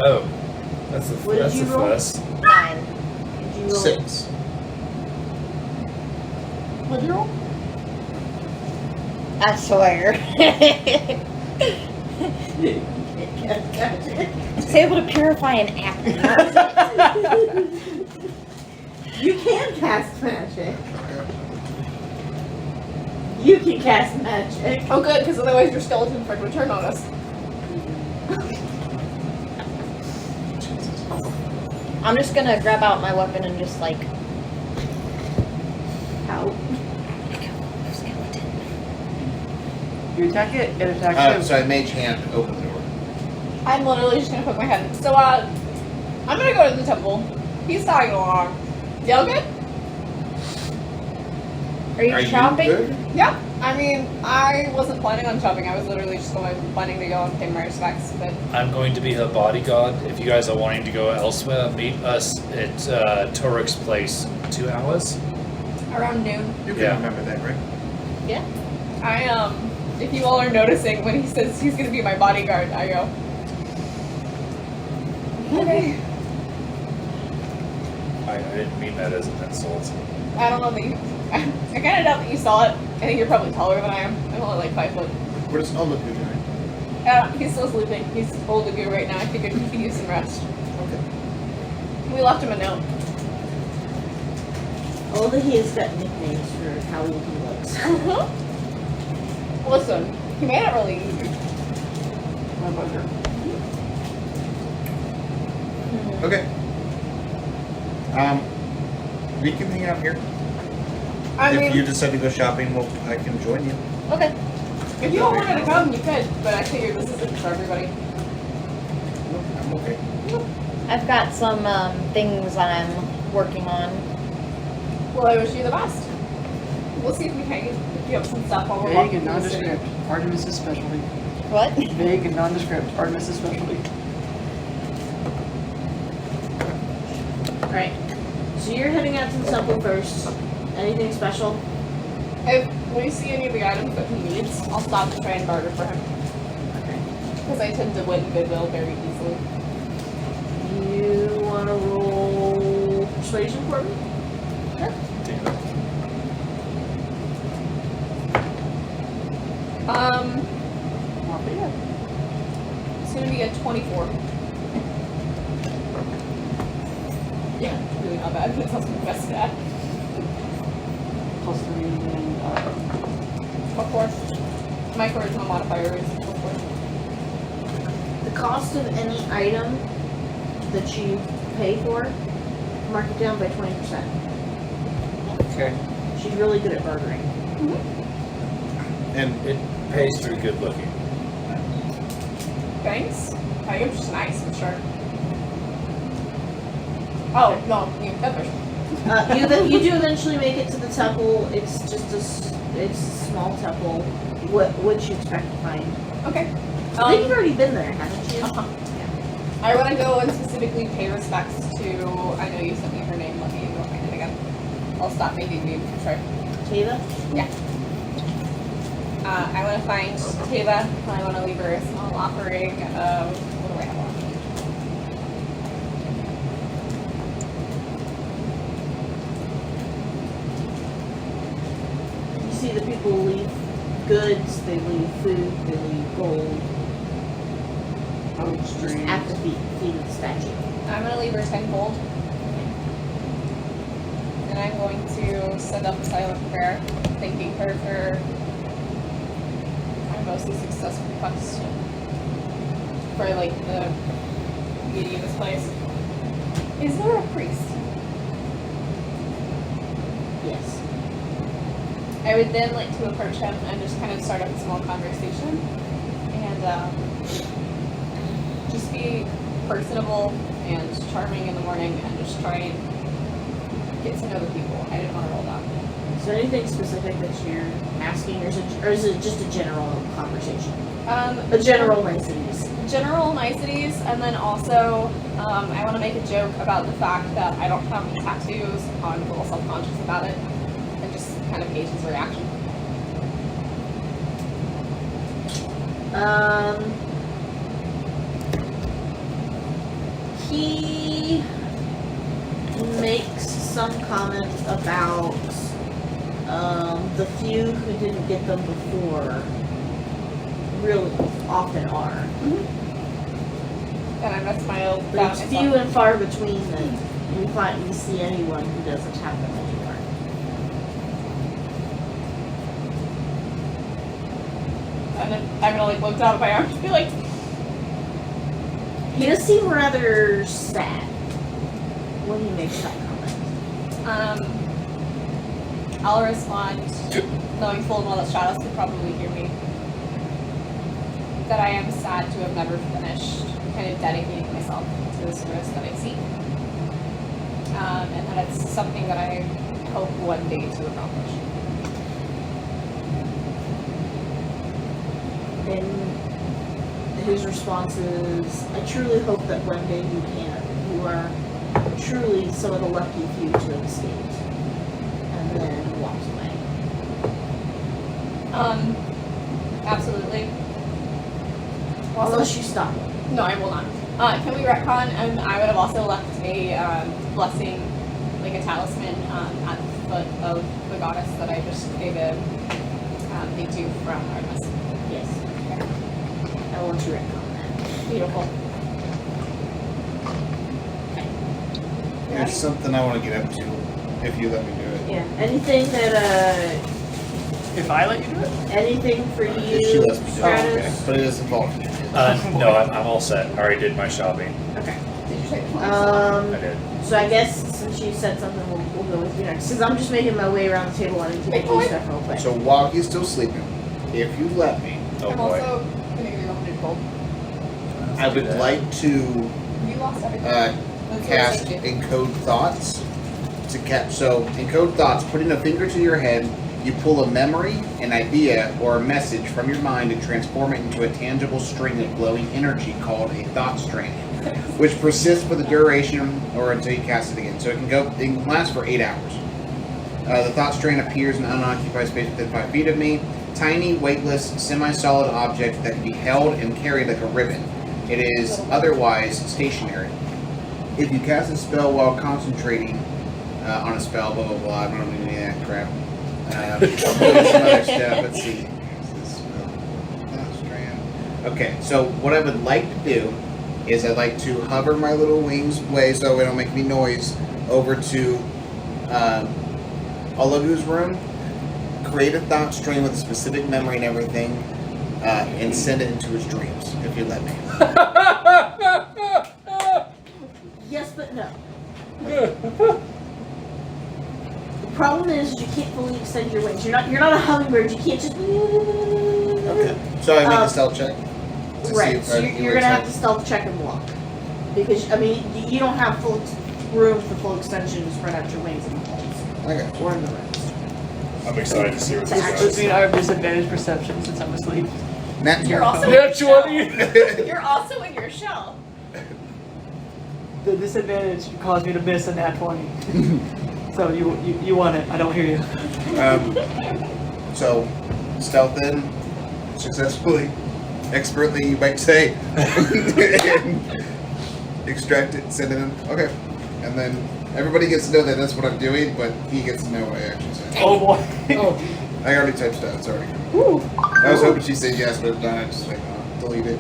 Oh, that's the What did that's you the roll? first. 9. Did you roll? 6. What'd you roll? I swear. You can't cast magic. It's able to purify an apple. You can cast magic. You can cast magic. Oh good, because otherwise your skeleton friend would turn on us. I'm just gonna grab out my weapon and just like. How? You attack it, it attacks him. So I mage hand to open the door. I'm literally just gonna poke my head. So, I'm gonna go to the temple. He's tagging along. Y'all good? Are you shopping? good? Yeah. I mean, I wasn't planning on shopping. I was literally just planning to go and pay my respects. But I'm going to be her bodyguard. If you guys are wanting to go elsewhere, meet us at Taruk's place in 2 hours. around noon, You can Yeah. remember that, right? Yeah. if you all are noticing when he says he's gonna be my bodyguard, I go, okay. I didn't mean that as an insult. I don't know that you. I kind of doubt that you saw it. I think you're probably taller than I am. I'm only like 5 foot. What does Olga do tonight? He's still sleeping. He's old and good right now. I figured he could use some rest. Okay. We left him a note. All that he has got nicknames for how he looks. Listen, he made it really easy. My bugger. Okay. We can hang out here. I If mean, you decide to go shopping, well, I can join you. okay. If you all wanted to come, you could, but I figured this isn't for everybody. I'm okay. I've got some things I'm working on. Well, I wish you the best. We'll see if we can get up some stuff while we're Vague walking and through the city. nondescript. Artemis' specialty. What? Vague and nondescript. Artemis' specialty. Alright. So you're heading out to the temple first. Anything special? If we see any of the items that he needs, I'll stop and try and barter for him. Okay. Because I tend to win goodwill very easily. You want to roll persuasion for me? Not bad. It's gonna be a 24. Yeah, really not bad. It's also my best stat. Plus 3 and Of course. My charisma modifier is of course. The cost of any item that you pay for, mark it down by 20%. Okay. She's really good at bartering. And It pays through good looking. Thanks. I am just nice, for sure. Oh, no, you feathers. You do eventually make it to the temple. It's just it's a small temple. What you expect to find? Okay. I think you've already been there, haven't you? Uh-huh. I want to go and specifically pay respects to, I know you sent me her name, let me go find it again. I'll stop making names for sure. Tava? Yeah. I want to find Tava, and I want to leave her a small offering of, what do I have on? You see the people leave goods, they leave food, they leave gold. Just at the feet of the statue. I'm going to leave her 10 gold. And I'm going to send up a silent prayer, thanking her for my mostly successful quest for, like, the beauty of this place. Is there a priest? Yes. I would then like to approach him and just kind of start up a small conversation. And, just be personable and charming in the morning and just try and get to know the people. I didn't want to roll down. Is there anything specific that you're asking, or is it just a general conversation? A general niceties. General niceties, and then also I want to make a joke about the fact that I don't have any tattoos. I'm a little self-conscious about it, and just kind of gauge his reaction. He makes some comment about the few who didn't get them before really often are. And I'm gonna smile. But down it's at few myself. and far between that you see anyone who doesn't have them anymore. And then I'm gonna like look down at my arm and be like, He does seem rather sad. when he makes that comment? I'll respond, knowing full well that Stratos could probably hear me, that I am sad to have never finished kind of dedicating myself to the service that I seek. And that it's something that I hope one day to accomplish. And his response is, I truly hope that one day you can. You are truly some of the lucky few to have escaped. And then walks away. Absolutely. Unless you stop. No, I will not. Can we retcon? I would have also left a blessing, like a talisman, at the foot of the goddess that I just gave a thing to from Artemis. Yes. I want to retcon that. Beautiful. There's something I want to get up to, if you let me do it. Yeah. Anything that, If I let you do it? anything for If she you, lets me do it. Stratus? But it is involved in it. No, I'm all set. I already did my shopping. Okay. Did you take I did. So I guess since you said something, we'll go with you next. Since I'm just making my way around the table and taking do stuff real quick. So while he's still sleeping, if you let me, Oh I'm boy. also gonna give you 100 gold. I would like to You lost everything. That's what cast I said to you. Encode Thoughts to catch. So Encode Thoughts, putting a finger to your head, you pull a memory, an idea, or a message from your mind and transform it into a tangible string of glowing energy called a thought string, which persists for the duration or until you cast it again. So it can last for 8 hours. The thought string appears in an unoccupied space within 5 feet of me. Tiny, weightless, semi-solid object that can be held and carried like a ribbon. It is otherwise stationary. If you cast a spell while concentrating on a spell, blah blah blah, I don't need any of that crap. I'll do some other stuff. Let's see. This spell. Thought strand. Okay, so what I would like to do is I'd like to hover my little wings way so it don't make any noise over to Olagu's room, create a thought string with a specific memory and everything, and send it into his dreams, if you let me. Yes, but no. The problem is you can't fully extend your wings. You're not a hummingbird. You can't just. Okay. So I make a stealth check. To see Right. if So you're gonna have to stealth check and walk, because I mean you don't have full room for full extension to spread out your wings in the halls Okay. or in the rooms. I'm excited to see what It's this actually- Does mean I have disadvantage perception since I'm asleep? Nat You're 20. also in Yeah, your shell. 20. You're also in your shell. The disadvantage caused me to miss a nat 20. So you want it. I don't hear you. So stealth in successfully, expertly, you might say, and extract it, send it in. Okay, and then everybody gets to know that that's what I'm doing, but he gets to know what I actually said. Oh boy. I already typed that. It's already. I was hoping she said yes, but I just like delete it.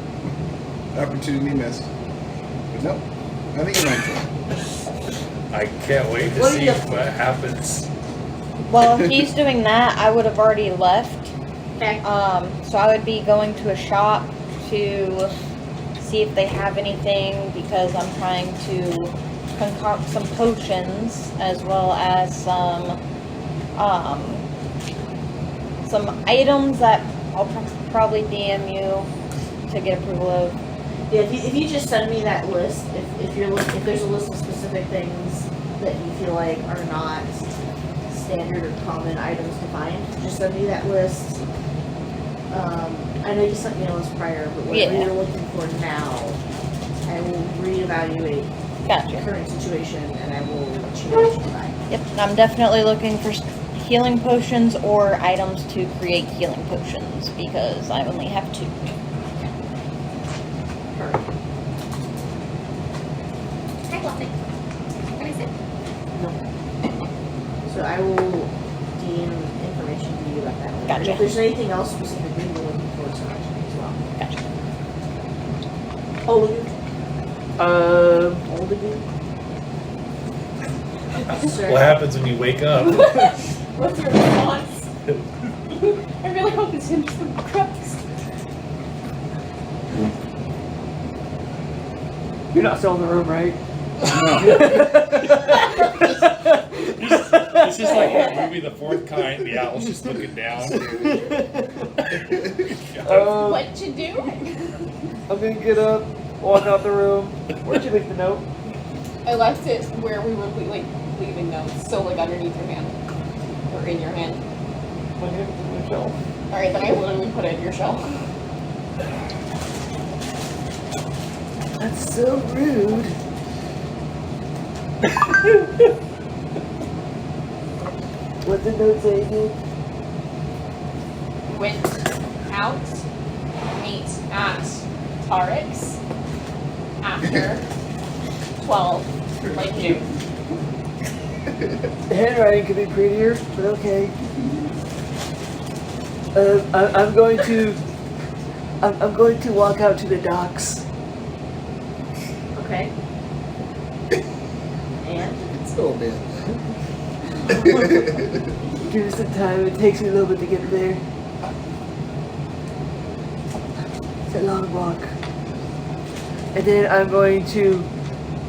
Opportunity missed. But nope. I think you might try. I can't wait to What do see you- what happens. Well, if he's doing that, I would have already left. Okay. So I would be going to a shop to see if they have anything, because I'm trying to concoct some potions as well as some items that I'll probably DM you to get approval of. Yeah, if you just send me that list, if there's a list of specific things that you feel like are not standard or common items to find, just send me that list. I know you sent me a list prior, but whatever Yeah. you're looking for now, I will reevaluate the Gotcha. current situation and I will let you know what you buy. Yep, I'm definitely looking for healing potions or items to create healing potions, because I only have 2. Hi, Blessing. Can I sit? So I will DM information to you about that. And Gotcha. if there's anything else specifically you're looking for, send it to me as well. Gotcha. Olagu. Olagu. Sir. What happens when you wake up? What's your response? I really hope it's in some cracks. You're not still in the room, right? It's just like a movie, The Fourth Kind. The owl's just looking down. What you doing? I'm gonna get up, walk out the room. Where'd you leave the note? I left it where we were leaving notes, so like underneath your hand or in your hand. My hand is in the shelf. All right, then I literally put it in your shelf. That's so rude. What did the note say again? Went out, meet at Taruk's after 12, like you. The handwriting could be prettier, but okay. I'm going to walk out to the docks. Okay. And So bad. Give me some time. It takes me a little bit to get there. It's a long walk. And then I'm going to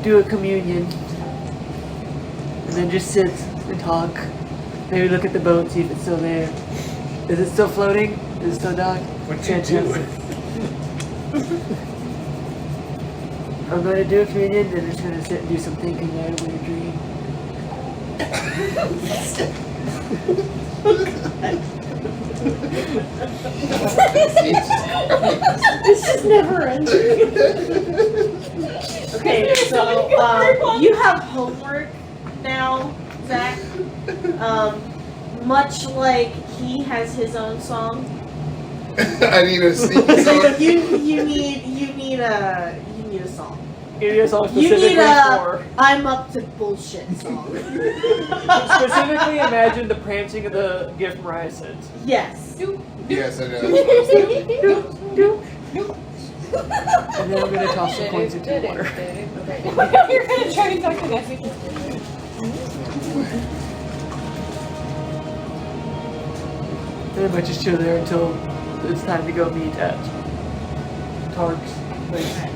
do a communion. And then just sit and talk. Maybe look at the boat, see if it's still there. Is it still floating? Is it still docked? What you doing? I'm going to do a communion, then I'm just going to sit and do some thinking while I wear a dream. This is never ending. okay, so you have homework now, Zach. Much like he has his own song. I need a sneaky So song. you need a song. Give you a song You need specifically a for. I'm up to bullshit song. Specifically imagine the prancing of the gift Mariah sent. Yes. Yes, I know. And then I'm going to toss some coins into the water. You're gonna try to talk to Nessie. Then I might just chill there until it's time to go meet at Tark's place.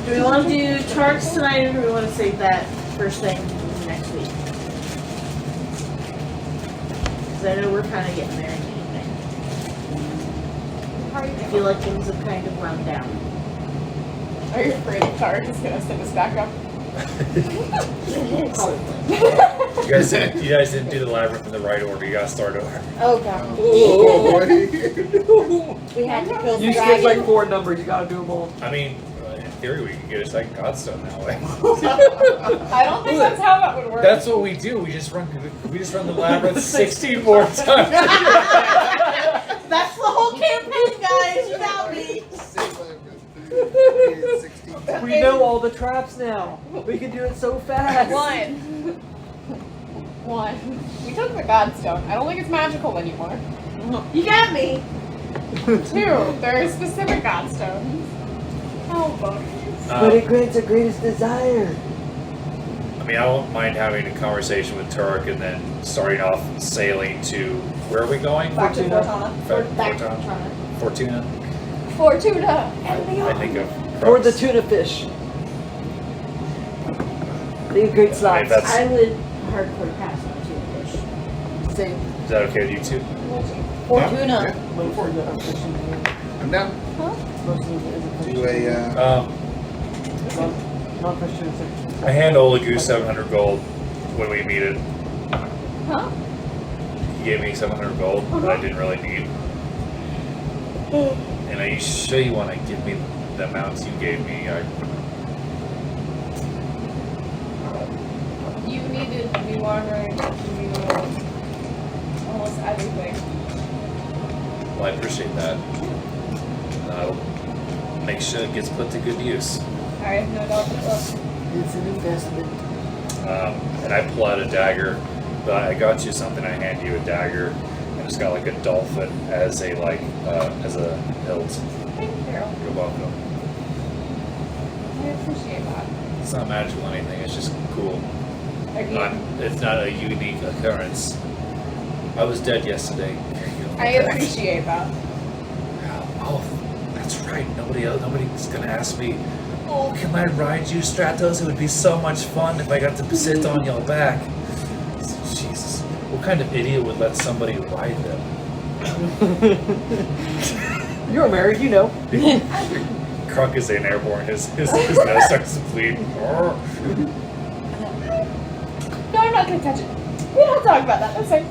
Do we want to do Tarks tonight, or do we want to save that first thing next week? Because I know we're kind of getting there in the evening. I feel like things have kind of run down. Are you afraid Taruk is gonna send us back up? You guys didn't do the labyrinth in the right order. You gotta start over. Oh god. Oh, boy. We had to kill the You skipped dragon. like 4 numbers, you gotta do them all. I mean, in theory, we could get a second Godstone that way. I don't think that's how that would work. That's what we do. We just run the labyrinth 16 more times. That's the whole campaign, guys. You got me. We know all the traps now. We can do it so fast. One. We took the Godstone. I don't think it's magical anymore. You got me. 2. There are specific Godstones. Oh, fuck. But it grants our greatest desire. I mean, I don't mind having a conversation with Taruk and then starting off sailing to where are we going? Back to Fortuna. Fortuna. Back to Fortuna. Fortuna. And I beyond. think of Or the Crux. tuna fish. They have great I mean, slots. that's, I would hardcore pass on to a fish. Same. is that okay with you two? Fortuna. Most of the fishing here. I'm down. Most of it is Do a, non-Christian. I hand Olagu 700 gold when we meet it. Huh? He gave me 700 gold that I didn't really need. And are you sure you want to give me the amounts you gave me? You needed new armor, new almost everything. Well, I appreciate that. I'll make sure it gets put to good use. I have no doubt it will. It's an investment. And I pull out a dagger. But I got you something. I hand you a dagger, and it's got like a dolphin as a as a hilt. Thank you. You're welcome. I appreciate that. It's not magical or anything. It's just cool. Are you, It's not a unique occurrence. I was dead yesterday. I appreciate that. Oh, that's right. Nobody's gonna ask me. Oh, can I ride you, Stratos? It would be so much fun if I got to sit on your back. Jesus, what kind of idiot would let somebody ride them? You're married, you know. Krunk is in airborne. His nose starts to bleed. No, I'm not gonna touch it. We don't talk about that. That's fine.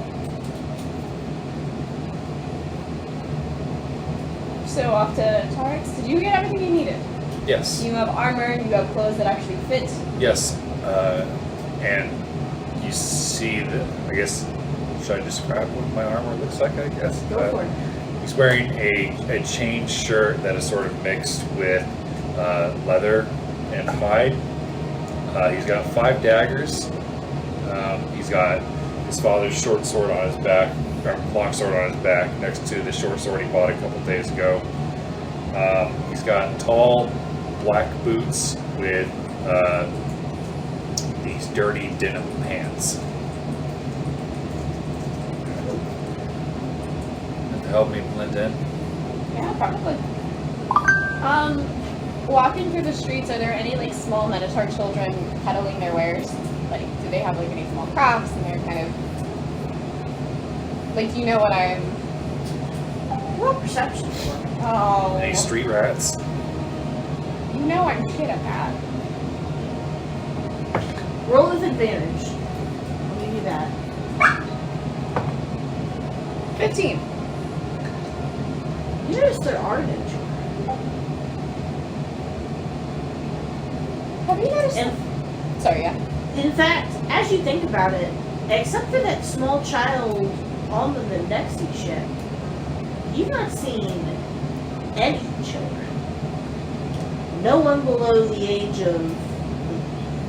So off to Taruk's. Did you get everything you needed? Yes. You have armor. You have clothes that actually fit. Yes. And you see that, I guess, should I describe what my armor looks like, I guess? Go for it. He's wearing a chain shirt that is sort of mixed with leather and hide. He's got 5 daggers. He's got his father's short sword on his back, or long sword on his back, next to the short sword he bought a couple days ago. He's got tall black boots with these dirty denim pants. To help me blend in. Yeah, probably. Walking through the streets, are there any like small Minotaur children peddling their wares? Like, do they have like any small crafts and they're kind of like, do you know what I'm? Roll perception. Oh, Any street rats? you know I'm shit at that. Roll with advantage. I'll give you that. 15. You notice there are no children. Have you noticed? And Sorry, yeah. in fact, as you think about it, except for that small child on the Mendexi ship, you've not seen any children. No one below the age of,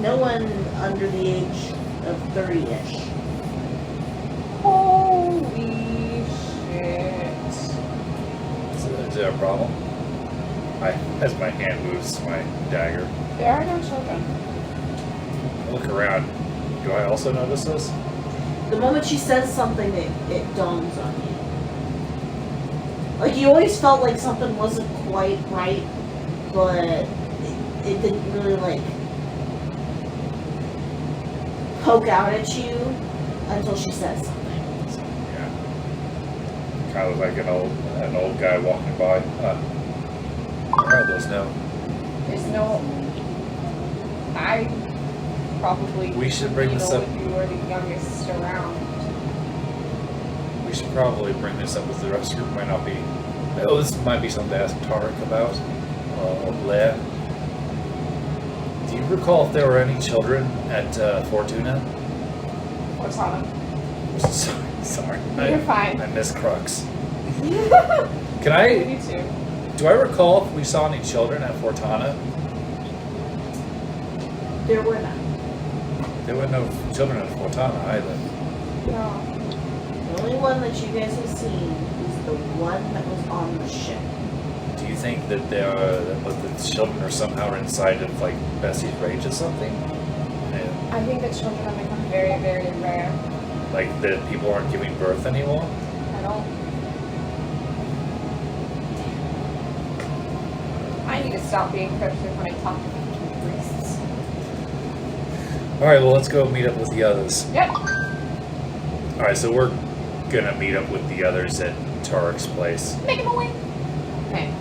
no one under the age of 30-ish. Holy shit. Is there a problem? As my hand moves my dagger, There are no children. I look around. Do I also notice this? The moment she says something, it dawns on you. Like, you always felt like something wasn't quite right, but it didn't really, like, poke out at you until she says something. Yeah. Kind of like an old guy walking by. Where are those now? There's no. I probably. We should bring this up. If you were the youngest around. We should probably bring this up with the rest of the group. Might not be. Oh, this might be something to ask Taruk about. Or Blair. Do you recall if there were any children at Fortuna? What's on Sorry. You're fine. I miss Crux. them? Can I? Me too. Do I recall if we saw any children at Fortuna? There were none. There were no children at Fortuna either. No. The only one that you guys have seen is the one that was on the ship. Do you think that the children are somehow inside of like Bessie's rage or something? And, I think that children have become very, very rare. like that people aren't giving birth anymore? I don't. I need to stop being cryptic when I talk to priests. All right, well let's go meet up with the others. Yep. All right, so we're gonna meet up with the others at Taruk's place. Make him a win. Okay.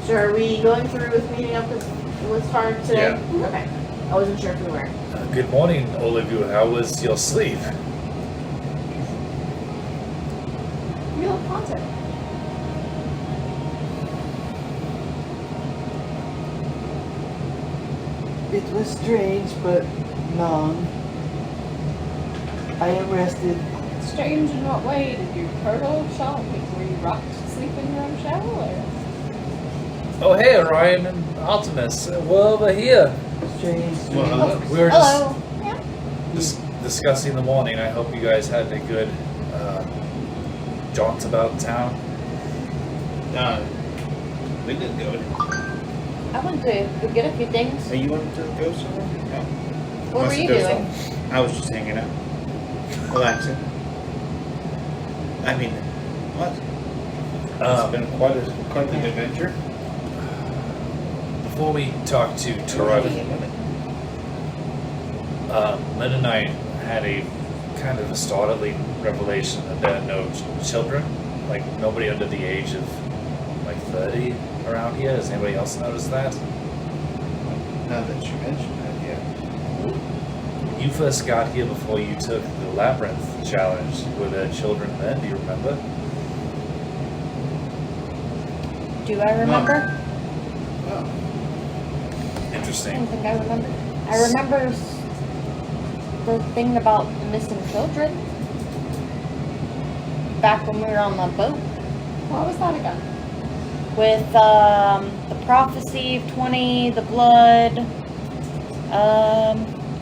So are we going through with meeting up with Tark today? Yeah. Okay. I wasn't sure if we were. Good morning, all of you. How was your sleep? You look haunted. It was strange, but long. I am rested. Strange in what way? Did you turtle shell? Were you rocked to sleep in your own shell? Or? Oh, hey, Orion and Optimus. We're over here. Strange. We were Hello. Yeah. just discussing the morning. I hope you guys had a good jaunt about town. We did good. I went to go get a few things. So you wanted to go somewhere? No. What were Wants to you go doing? somewhere. I was just hanging out. Relaxing. I mean, what? It's been quite an adventure. Before we talk to Taruk, Lynn and I had a kind of a startling revelation that there are no children, like nobody under the age of like 30 around here. Has anybody else noticed that? Now that you mention that, yeah. When you first got here before you took the Labyrinth challenge, were there children then? Do you remember? Do I remember? Oh. I Interesting. don't think I remember. I remember the thing about the missing children. Back when we were on the boat. What was that again? With the prophecy of 20, the blood,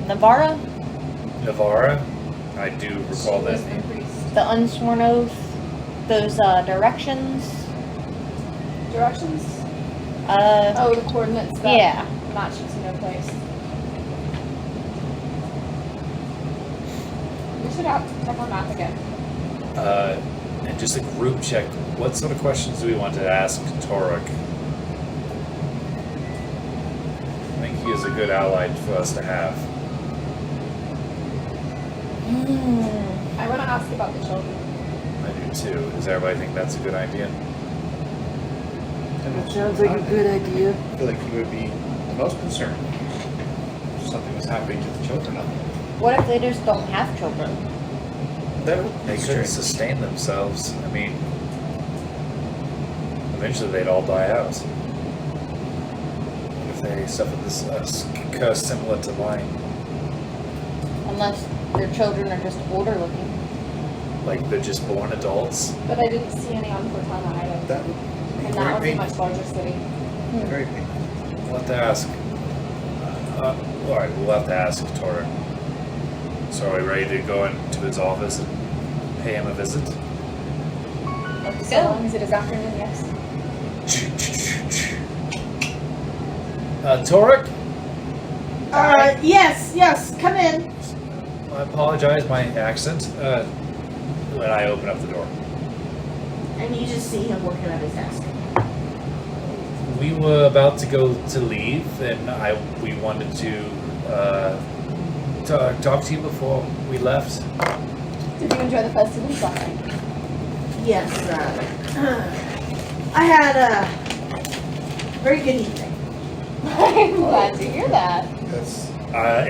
Navara, Navara? I do recall that She was name. the priest. the unsworn oath, those directions. Directions? Uh, Oh, the coordinates that yeah. match you to no place. We should have to check our map again. And just a group check. What sort of questions do we want to ask Taruk? I think he is a good ally for us to have. I want to ask about the children. I do too. Does everybody think that's a good idea? That sounds like a good idea. I feel like you would be the most concerned if something was happening to the children up there. What if they just don't have children? That would They be couldn't strange. sustain themselves. I mean, eventually they'd all die out. If they suffered this curse similar to mine, Unless their children are just older looking. like they're just born adults. But I didn't see any on Cortana either. That would be And that was a very much larger city. painful. Very painful. We'll have to ask. Alright, we'll have to ask Taruk. So are we ready to go into his office and pay him a visit? Let's So go. long as it is afternoon, yes. Taruk? Yes, come in. I apologize, my accent. When I open up the door. And you just see him working at his desk. We were about to go to leave, and we wanted to talk to you before we left. Did you enjoy the festivities last night? Yes, I had a very good evening. I'm glad to hear that. That's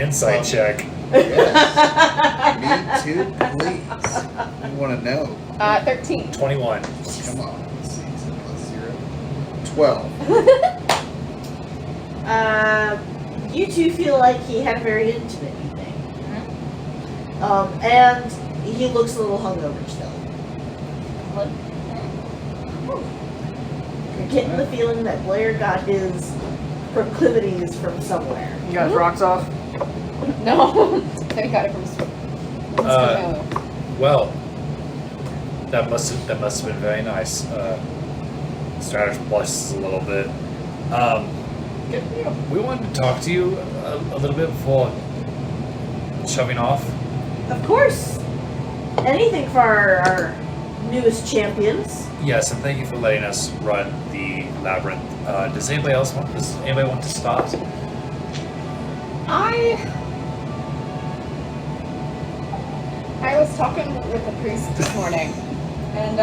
Insight check. yes. Me too, please. I want to know. 13. 21. Come on. Let's see. So plus 0. 12. You two feel like he had a very intimate evening. And he looks a little hungover still. You're getting the feeling that Blair got his proclivities from somewhere. You got his rocks off? No. I got it from Well, that must have been very nice. Stratos blushes a little bit. We wanted to talk to you a little bit before shoving off. Of course. Anything for our newest champions. Yes, and thank you for letting us run the labyrinth. Does anybody want to start? I was talking with the priest this morning, and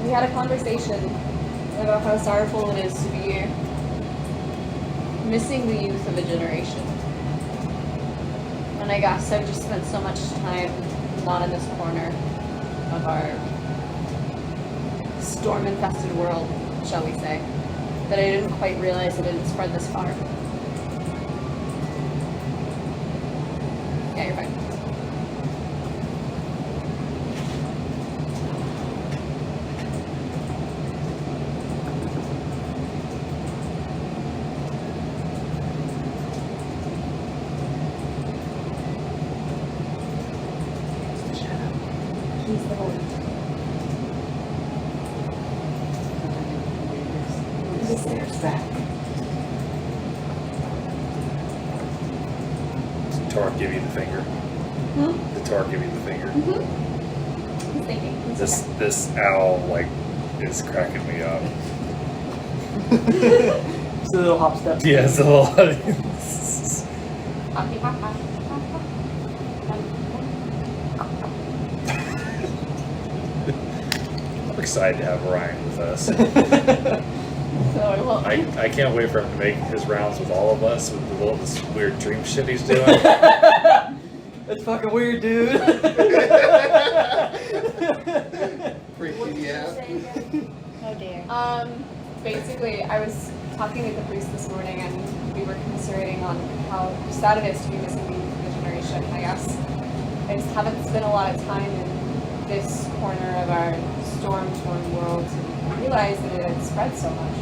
we had a conversation about how sorrowful it is to be missing the youth of a generation. And I guess I've just spent so much time not in this corner of our storm-infested world, shall we say, that I didn't quite realize it had spread this far. Yeah, you're fine. He's the Holy. There's back. Did Taruk give you the finger? Hmm? Did Taruk give you the finger? Mm-hmm. He's thinking. It's okay. This owl like is cracking me up. It's a little hop step. Yeah, it's a little. Hoppy, hop, hop, hop, hop. I'm excited to have Orion with us. So I will. I can't wait for him to make his rounds with all of us with the little this weird dream shit he's doing. That's fucking weird, dude. Freaking yeah. Oh dear. Basically, I was talking with the priest this morning, and we were considering on how sad it is to be missing the generation. I guess I just haven't spent a lot of time in this corner of our storm-torn world to realize that it had spread so much.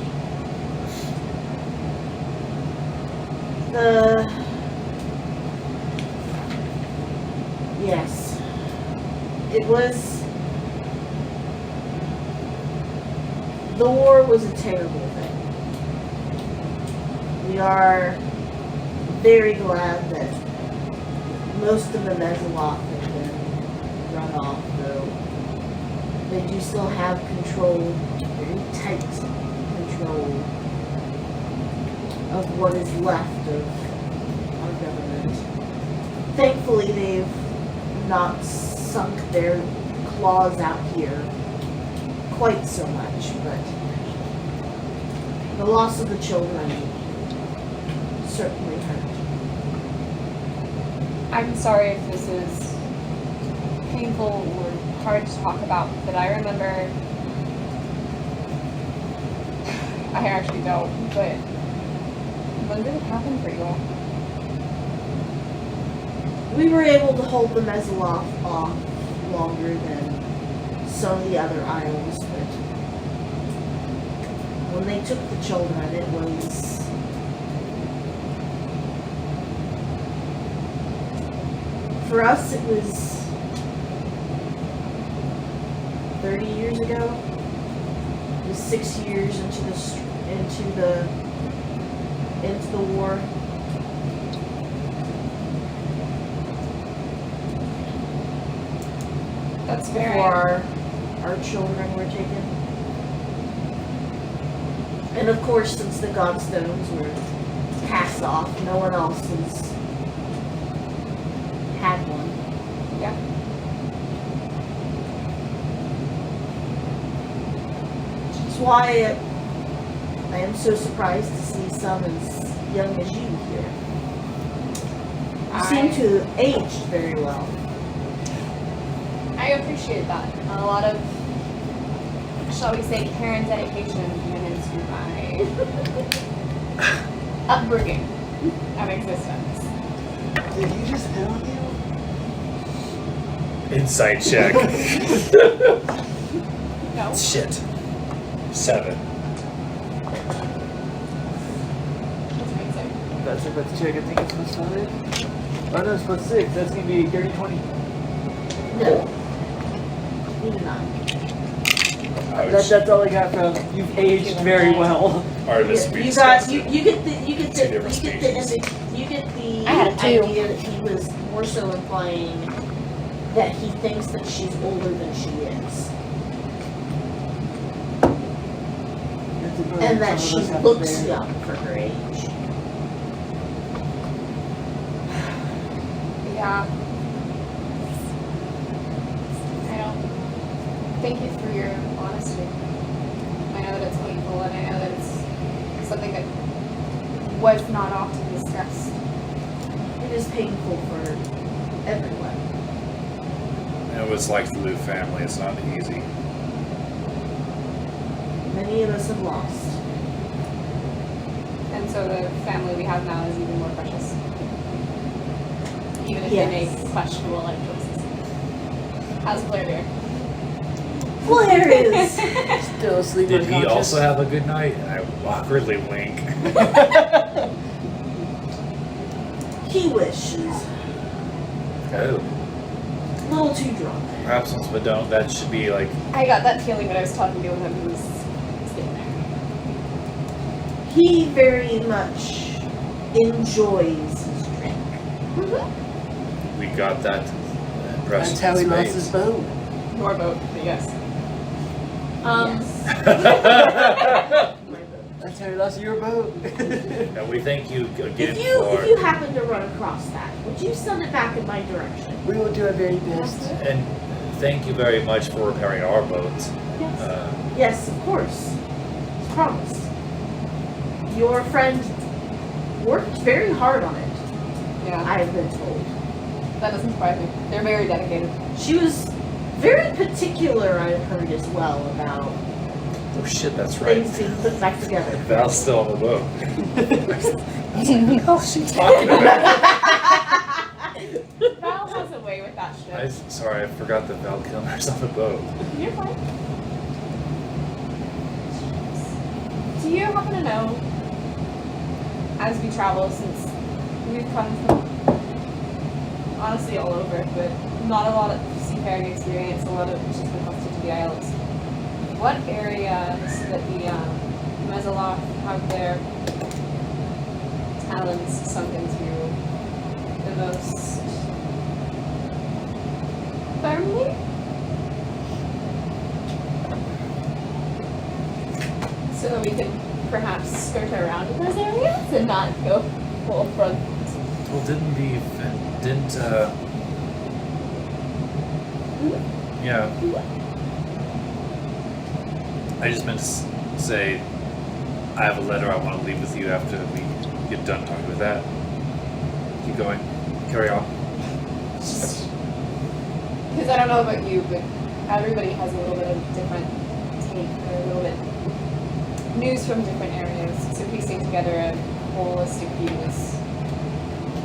Yes. It was. The war was a terrible thing. We are very glad that most of the Mezzaloth have been run off, though they do still have control, very tight control, of what is left of our government. Thankfully, they've not sunk their claws out here quite so much, but the loss of the children certainly hurt. I'm sorry if this is painful or hard to talk about, but I remember. I actually don't, but when did it happen for you all? We were able to hold the Mezzaloth off longer than some of the other isles, but when they took the children, it was for us. It was 30 years ago. It was 6 years into the war. That's very. Before our children were taken. And of course, since the Godstones were cast off, no one else has had one. Yeah. Which is why I am so surprised to see some as young as you here. You seem to have aged very well. I appreciate that. A lot of, shall we say, care and dedication went into my upbringing of existence. Did you just hit on you? Insight check. No. Shit. 7. What's my say? That's a plus check. I think it's plus 5. Oh no, it's plus 6. That's gonna be dirty 20. No. You do not. That's all I got from. You've aged very well. Artemis You Beast got Tester. you get the Two different species. I had a 2. idea that he was more so implying that he thinks that she's older than she is, and that she looks young for her age. Yeah. I don't. Thank you for your honesty. I know that it's painful, and I know that it's something that was not often discussed. It is painful for everyone. It was like the Liu family. It's not easy. Many of us have lost. And so the family we have now is even more precious. Even if Yes. they make questionable life choices. How's Blair doing? Blair is. Still asleep. Did he unconscious. also have a good night? I awkwardly wink. He wishes. Oh. A little too drunk. Perhaps once, but don't. That should be like. I got that feeling when I was talking to him. He was sitting there. He very much enjoys his drink. We got that impression. That's how he in lost spades. his boat. Your boat, but yes. I turned lost your boat. And we thank you again If you for. if you happen to run across that, would you send it back in my direction? We will do our very best. And thank you very much for repairing our boat. Yes. Uh, Yes, of course. As promised. Your friend worked very hard on it, Yeah, I have been told. that doesn't surprise me. They're very dedicated. She was very particular, I've heard as well, about oh shit, that's right. things being put back together. Val's still on the boat. What is she talking about? Val has a way with that shit. Sorry, I forgot that Val Kilmer's on the boat. You're fine. Do you happen to know, as we travel, since we've come from honestly all over, but not a lot of seafaring experience, a lot of just been closer to the isles, what areas that the Mezzaloth have their talons sunk into the most firmly? So that we can perhaps skirt around in those areas and not go full front. Well, yeah. I just meant to say, I have a letter I want to leave with you after we get done talking with that. Keep going. Carry on. Because I don't know about you, but everybody has a little bit of different take, or a little bit news from different areas. So piecing together a holistic view is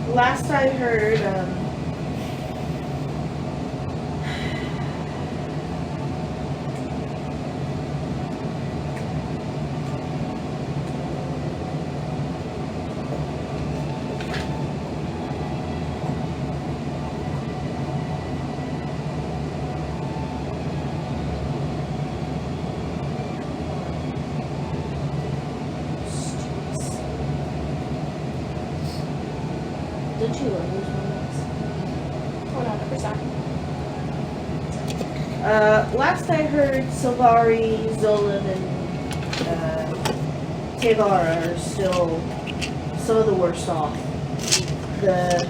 Last I heard, don't you love those moments? 100%. Last I heard, Sylvari, Zolan, and Tevara are still some of the worst off. The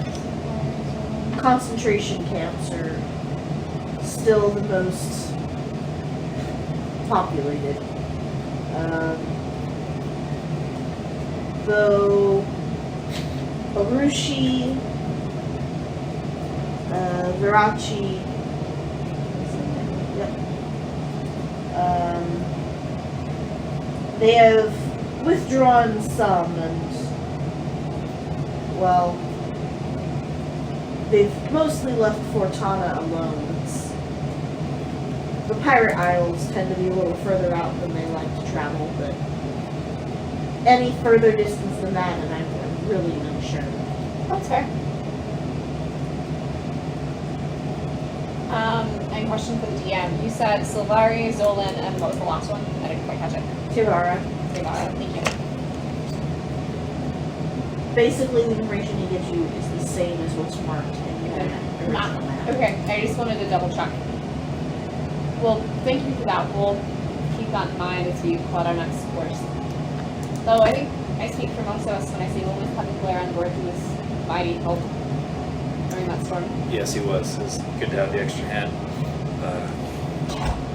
concentration camps are still the most populated. Though Arushi, Virachi, they have withdrawn some, and well, they've mostly left Fortana alone. The Pirate Isles tend to be a little further out than they like to travel, but any further distance than that, and I'm really unsure. That's fair. And question for the DM. You said Sylvari, Zolan, and what was the last one? I didn't quite catch it. Tevara. Thank you. Basically, the information he gives you is the same as what's marked in the original map. Okay, I just wanted to double check. Well, thank you for that. We'll keep that in mind as we plot our next course. Though I think I speak for most of us when I say when we had Blair on board, he was mighty help during that storm. Yes, he was. It's good to have the extra hand.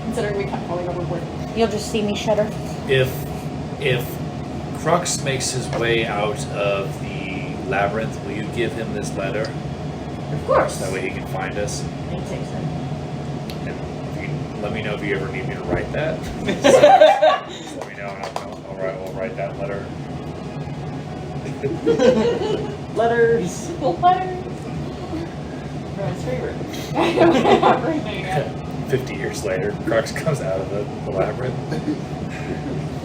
Considering we kept falling overboard. You'll just see me shudder. If Crux makes his way out of the labyrinth, will you give him this letter? Of course. That way he can find us. It takes it. And if you, let me know if you ever need me to write that. Just let me know, and I'll write that letter. Letters. The letters. Everyone's favorite. Everything. 50 years later, Crux comes out of the labyrinth.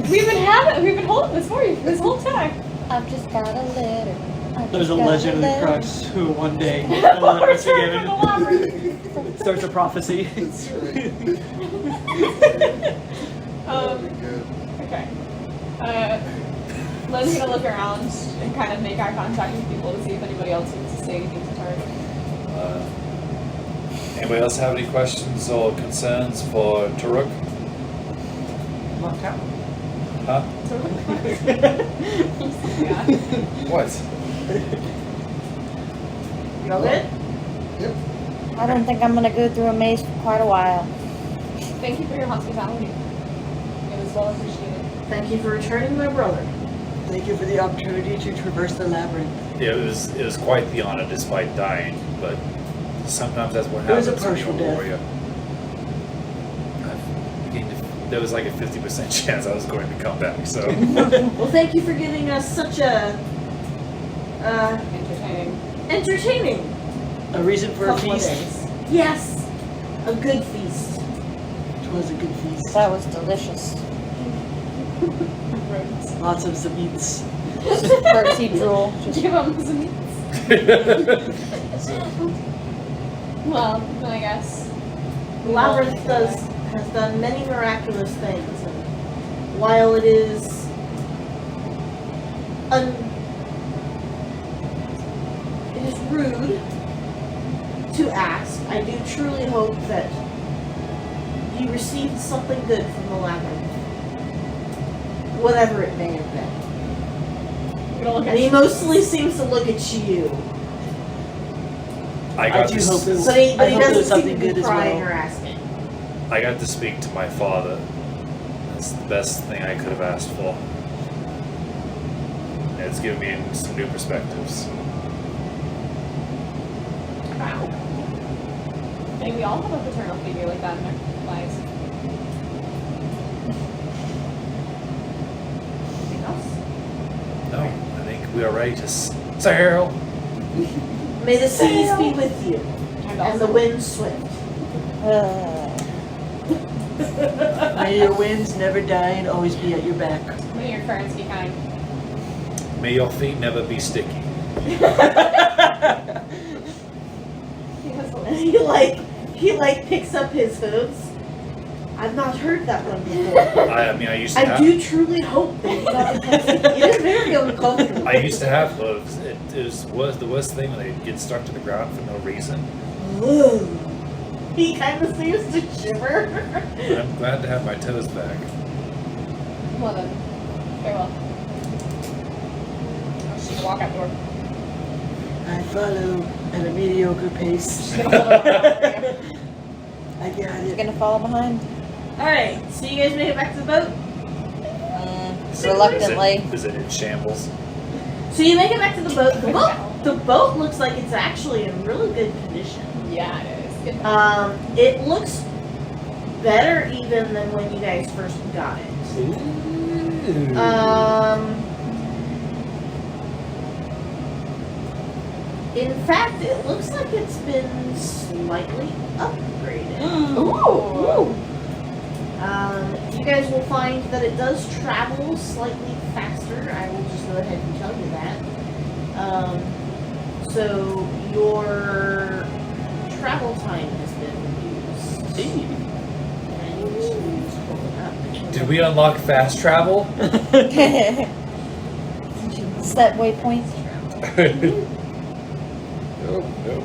We've been holding this for you this whole time. I've just got a letter. There's a legend of the Crux who one day the letter is given starts a prophecy. That's right. Okay. Len's gonna look around and kind of make eye contact with people to see if anybody else wants to say anything to Taruk. Anybody else have any questions or concerns for Taruk? Locked out. Huh? What? You all good? I don't think I'm gonna go through a maze for quite a while. Thank you for your hospitality. It was well appreciated. Thank you for returning my brother. Thank you for the opportunity to traverse the labyrinth. It was quite the honor despite dying, but sometimes that's what It was happens a when you're partial a death. warrior. There was like a 50% chance I was going to come back, so. Well, thank you for giving us such a entertaining A reason for a couple of feast. days. Yes, a good feast. It was a good feast. That was delicious. Lots of zabits. Birdseed drool. Just Give them some meats. Well, I guess. Labyrinth has done many miraculous things, and while it is rude to ask, I do truly hope that you received something good from the labyrinth, whatever it may have been. And he mostly seems to look at you, I I got do to hope it was. but he I hope it was doesn't seem something to be good as prying well. or asking. I got to speak to my father. That's the best thing I could have asked for. And it's given me some new perspectives. Wow. Maybe we all have a paternal figure like that in our lives. Anything else? No, I think we are ready to sail. May the seas be with you, And and the winds swift. May your winds never die and always be at your back. May your currents be kind. May your feet never be sticky. And he picks up his hooves. I've not heard that one before. I mean, I used to I have. do truly hope that you got it is very uncomfortable. I used to have hooves. It was the worst thing when they get stuck to the ground for no reason. Ooh. He kind of seems to shiver. I'm glad to have my toes back. Well then, farewell. She can walk out the door. I follow at a mediocre pace. She's gonna hold it I got You're it. gonna follow behind. Alright, so you guys make it back to the boat? Reluctantly. Is it in shambles? So you make it back to the boat. The boat looks like it's actually in really good condition. Yeah, it is. Good. It looks better even than when you guys first got it. In fact, it looks like it's been slightly upgraded. Ooh. You guys will find that it does travel slightly faster. I will just go ahead and tell you that. So your travel time has been reduced. And you just pull it up. Did we unlock fast travel? Set waypoints. Nope, nope.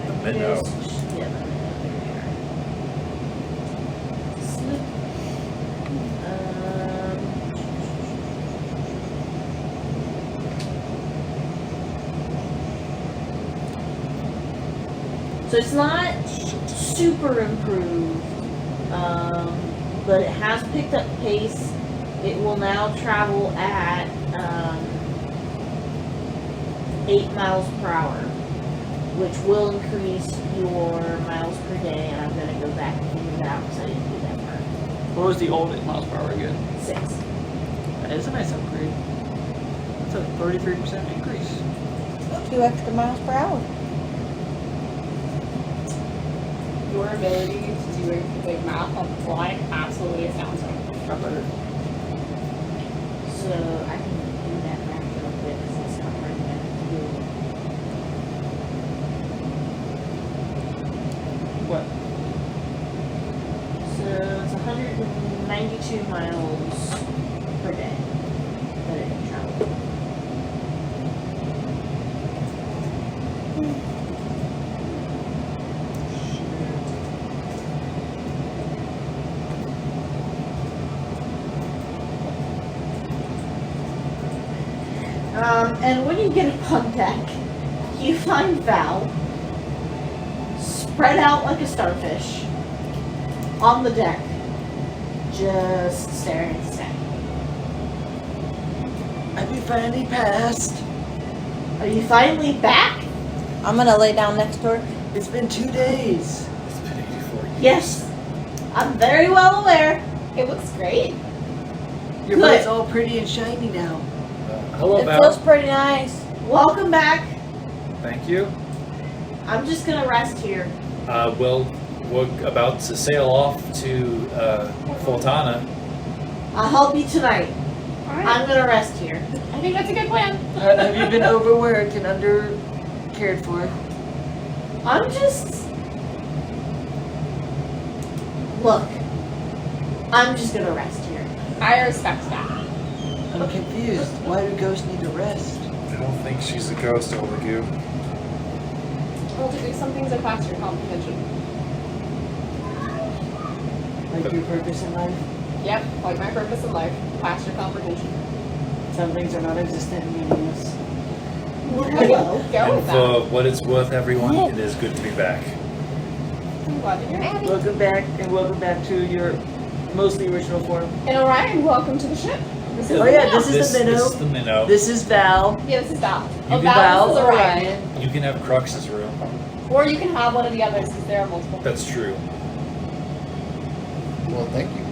The minnow. Yeah, the minnow. There we are. Slip. So it's not super improved, but it has picked up pace. It will now travel at 8 miles per hour, which will increase your miles per day. And I'm going to go back and figure that out because I didn't do that part. What was the old 8 miles per hour again? 6. That is a nice upgrade. That's a 33% increase. 2 extra miles per hour. Your ability to do a big math on the fly absolutely astounds me. Got better. So I can do that math real quick because it's not hard enough to do. What? So it's 192 miles per day that it can travel. And when you get up on deck, you find Val spread out like a starfish on the deck, just staring at the sky. Have you finally passed? Are you finally back? I'm gonna lay down next to her. It's been 2 days. It's been 84 years. Yes, I'm very well aware. It looks great. Your Good. body's all pretty and shiny now. Hello, It Val. feels pretty nice. Welcome back. Thank you. I'm just gonna rest here. We're about to sail off to Fontana. I'll help you tonight. Alright. I'm gonna rest here. I think that's a good plan. Have you been overworked and under cared for? I'm just... Look, I'm just gonna rest here. I respect that. I'm confused. Why do ghosts need to rest? I don't think she's a ghost, Olegue. Well, to do some things that pass your comprehension. Like your purpose in life? Yep, like my purpose in life, past your comprehension. Some things are non-existent and meaningless. Hello. Go And with that. for what it's worth, everyone, it is good to be back. I'm glad to hear it. Welcome back, and welcome back to your mostly original form. And Orion, welcome to the ship. This is Oh yeah, Val. this is the This minnow. is the minnow. This is Val. Yeah, this is Val. You Oh, can Val, this is Val, Orion. You can have Crux's room. Or you can have one of the others because there are multiple. That's true. Well, thank you.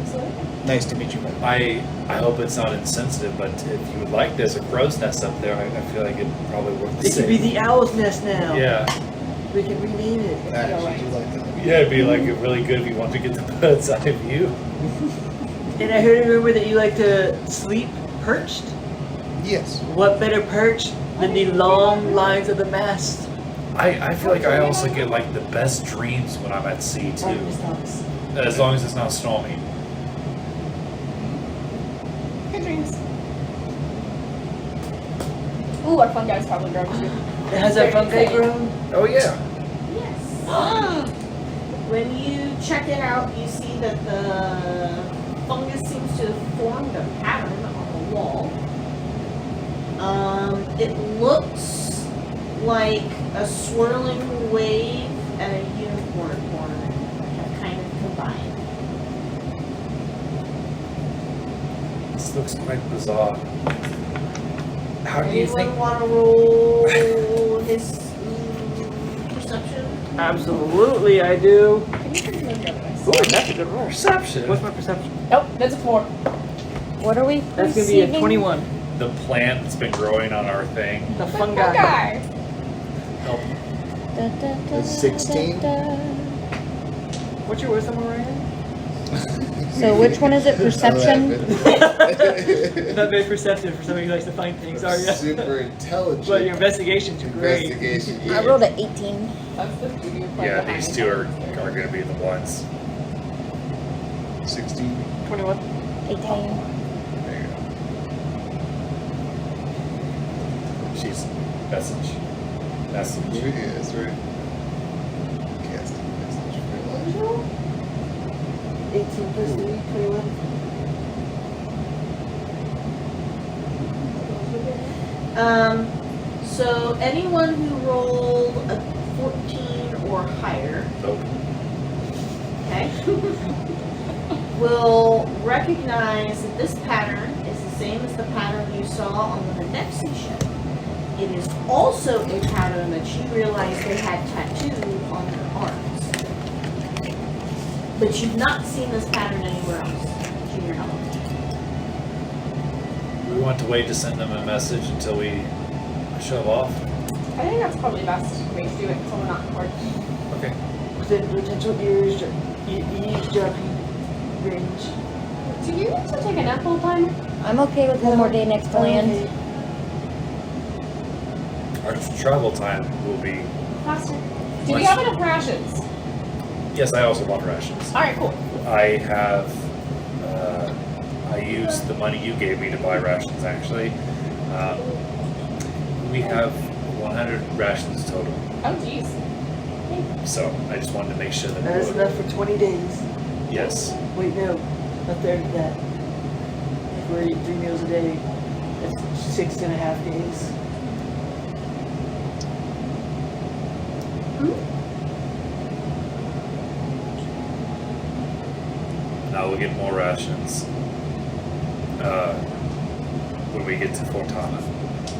Absolutely. Nice to meet you. I hope it's not insensitive, but if you would like, there's a crow's nest up there. I feel like it probably work the It could be the owl's nest now. Yeah. We can rename it. I actually do like that. Yeah, it'd be like really good if you want to get the bird's eye view. And I heard a rumor that you like to sleep perched. Yes. What better perch than the long lines of the mast? I feel like I also get like the best dreams when I'm at sea too. As long as it's not stormy. Good dreams. Ooh, our fun guy's probably grown too. Has that fungi grown? Oh yeah. Yes. When you check it out, you see that the fungus seems to have formed a pattern on the wall. It looks like a swirling wave and a unicorn horn have kind of combined. This looks quite bizarre. How do you Anyone think? want to roll his perception? Absolutely, I do. Can you turn the other way? Ooh, that's a good roll. Perception. What's my perception? Nope, that's a 4. What are we? That's gonna be a receiving? 21. The plant that's been growing on our thing. The The fungi. fungi. Help. Da, da, da, 16? da, da. What's your wisdom, Orion? So which one is it? Perception? Not very perceptive for somebody who likes to find things, are you? Super intelligent. But your investigations are great. Investigation. I rolled an 18. That's the beauty of playing Yeah, behind these two are the scenes. going to be the ones. 16. 21. 18. There you go. She's message. Message. Yeah, that's right. Casting message for 18 plus 3, 21. So anyone who rolled a 14 or higher, Nope. okay, will recognize that this pattern is the same as the pattern you saw on the Nexi ship. It is also a pattern that you realize they had tattooed on their arms. But you've not seen this pattern anywhere else, to your knowledge. We want to wait to send them a message until we shove off. I think that's probably the best way to do it so we're not bored. Okay. Within potential eavesdropping range. Do you need to take a nap all the time? I'm okay with one more day next to land. Okay. Our travel time will be. Faster. Do we have enough rations? Yes, I also want rations. Alright, cool. I have. I used the money you gave me to buy rations. Actually, we have 100 rations total. Oh, jeez. So I just wanted to make sure that. That is we enough for 20 days. Yes. Wait, no. A third of that. If we're eating 3 meals a day, It's 6.5 days. Now we'll get more rations when we get to Fontana.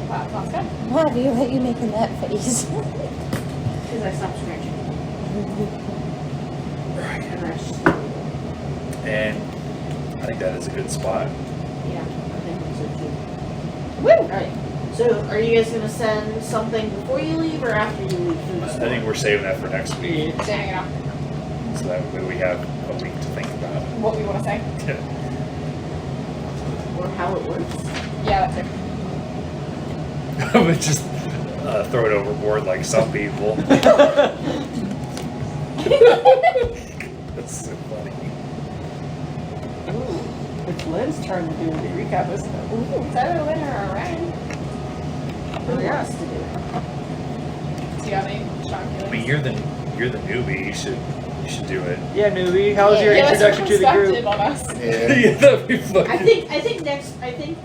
Wow, sounds good. Why do you making that face? Because I stopped scratching. Right. And I just, And I think that is a good spot. yeah, I think so too. Woo! Alright. So, are you guys gonna send something before you leave or after you leave through the I storm? think we're saving that for next week, Standing it up. so that way we have a week to think about it. What we want to say. Or how it works? Yeah, that's it. I would just throw it overboard like some people. That's so funny. Ooh, it's Lynn's turn to do the recap, isn't it? Ooh, so winner, alright. Who wants to do it? Do you have any strong I feelings? mean, you're the newbie. You should do it. Yeah, newbie. How was your Give us introduction some to the group? perspective on us. Yeah. That'd be funny. I think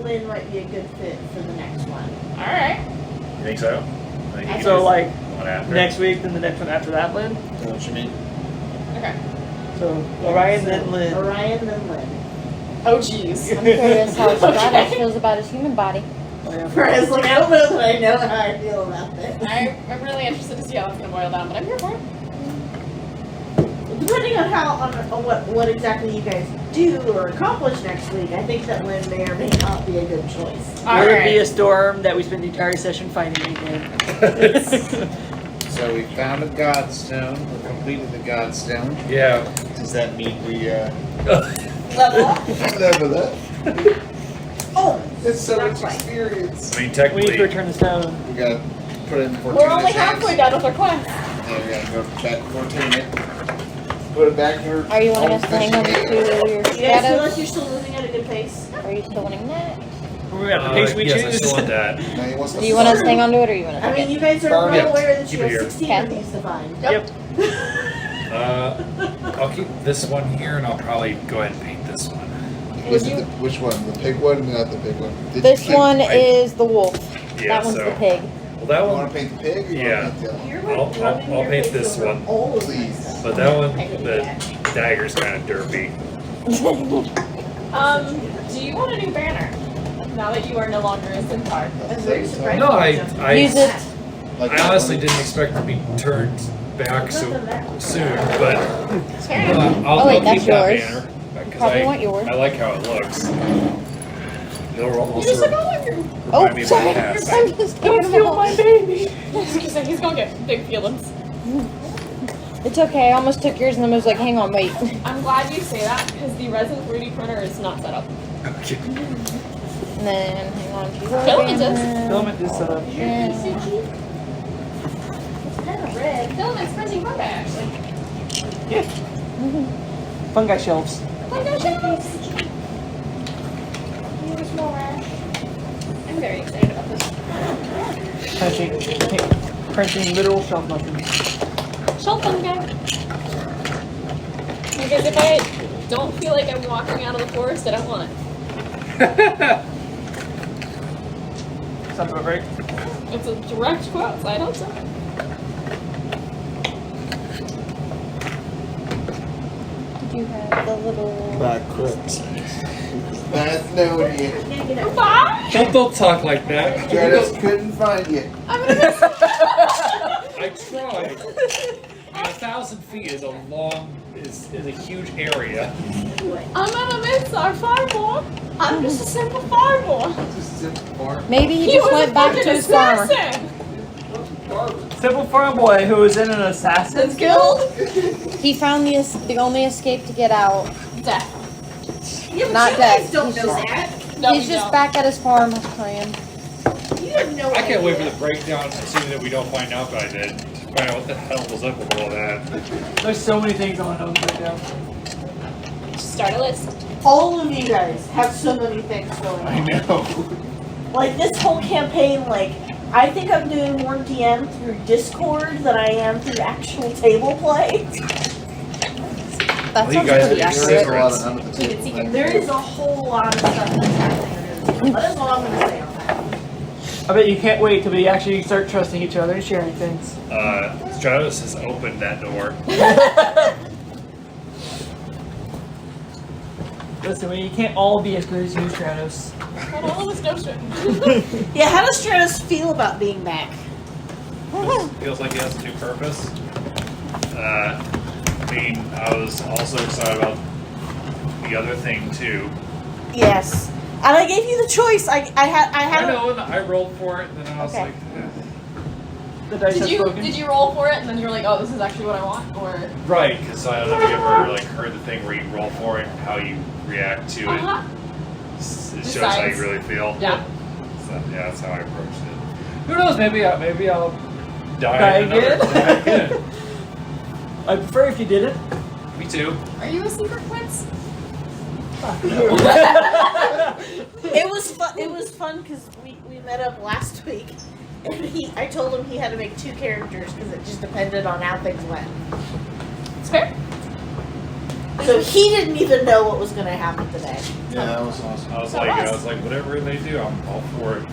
Lynn might be a good fit for the next one. Alright. You think so? I think you can So, do like, one after. next week, then the next one after that, Lynn? Know what you mean? Okay. So, Orion, then Lynn. Orion, then Lynn. Oh, jeez. I'm curious how Stratos Okay. feels about his human body. Oh, yeah. Whereas, like, I don't know that I know how I feel about this. I'm really interested to see how it's going to boil down, but I'm here for it. Depending on what exactly you guys do or accomplish next week, I think that Lynn may or may not be a good choice. There would be a Alright. storm that we spent the entire session fighting again. So we found a Godstone. We completed the Godstone. Yeah. Does that mean we Level up. level up? Oh, It's so Not much quite. experience. I mean, We need to technically, return the stone. We gotta put in We're only halfway done with our quest. Yeah, we gotta go back 14 it. Put it back in her. Are you wanting us to hang on to your you guys feel like Stratos? you're still moving at a good pace? Are you still wanting that? We're at the pace we yes, I choose. still want that. Now he wants Do you want us to hang on to it or you want to I take mean, it? you guys are Farm well it. aware that Keep you it have here. 16 Okay. of these to find. Yep. I'll keep this one here, and I'll probably go ahead and paint this one. Which one? The pig one? Not the big one. Did This you one I- is the wolf. Yeah, That one's so the pig. well, that You one, want to paint the pig? Or you Yeah. Want to paint the other? You're I'll- like rubbing I'll your paint face this over one. all of my Please. stuff. but that one, I hate the that. dagger's kind of derpy. Do you want a new banner? Now that you are no longer a Centaur. I'm very surprised. No, you I jumped Use on it. that. Like I that honestly one? didn't expect to be turned back so Nothing that one. soon, but Fair enough. I'll, Oh, wait, I'll that's keep that yours. banner because Probably want yours. I like how it looks. It'll You also just like, oh, you're Oh, remind me of my sorry. past. I'm just Don't kidding. feel my baby. He's gonna get big feelings. It's okay. I almost took yours and then was like, hang on, wait. I'm glad you say that because the resin 3D printer is not set up. Okay. And then hang on to your Filament is. banner. Filament is set up. Is your face itchy? It's kind of red. Filament's printing fungi, actually. Fungi shelves. Fungi shells. Here's more rash. I'm very excited about this. Printing literal shelf mushrooms. Shelf fungi. Because if I don't feel like I'm walking out of the forest, I don't want it. Sounds about right. It's a direct quote, so I hope so. Did you have the little... Back crypt. That's no idea. Bye! Don't talk like that. Stratos couldn't find you. I'm gonna miss I tried. 1,000 feet is a huge area. I'm gonna miss our fireball. I'm just a simple fireball. Just simple farm. Maybe he He just was went a back fucking to his farmer. assassin. Simple farm boy who was in an assassin's guild. He found the only escape to get out. Death. Yeah, but Not you dead. guys don't He's know just- that. No, He's we just don't. back at his farm praying. You have no I idea. can't wait for the breakdown, assuming that we don't find out by then. To find out what the hell was up with all that. There's so many things on home right now. Start a list. All of you guys have so many things going on. I know. Like this whole campaign, like I think I'm doing more DM through Discord than I am through actual table play. That Well, you sounds guys pretty are accurate. There's a lot of under the Keep it secret. table. There is a whole lot of stuff that's happening under the That's all I'm gonna say on that. I bet you can't wait till we actually start trusting each other and sharing things. Stratos has opened that door. Listen, you can't all be as good as you, Stratos. Not all of us know shit. Yeah, how does Stratos feel about being back? Feels like he has a new purpose. I was also excited about the other thing too. Yes. And I gave you the choice. I had I know, and I rolled for it, and then I was Okay. like, The dice Did have you spoken. roll for it and then you were like, oh, this is actually what I want, or? right, because I don't know if you ever like heard the thing where you roll for it, how you react to it. Uh-huh. It shows how Decides. you really feel. Yeah. So yeah, that's how I approached it. Who knows? Maybe I'll Die in another- again? die again. I prefer if you didn't. Me too. Are you a secret prince? It was fun. It was fun because we met up last week, and I told him he had to make 2 characters because it just depended on how things went. It's fair. So he didn't even know what was going to happen today. Yeah, that was awesome. I was So like, us. whatever they do, I'm all for it.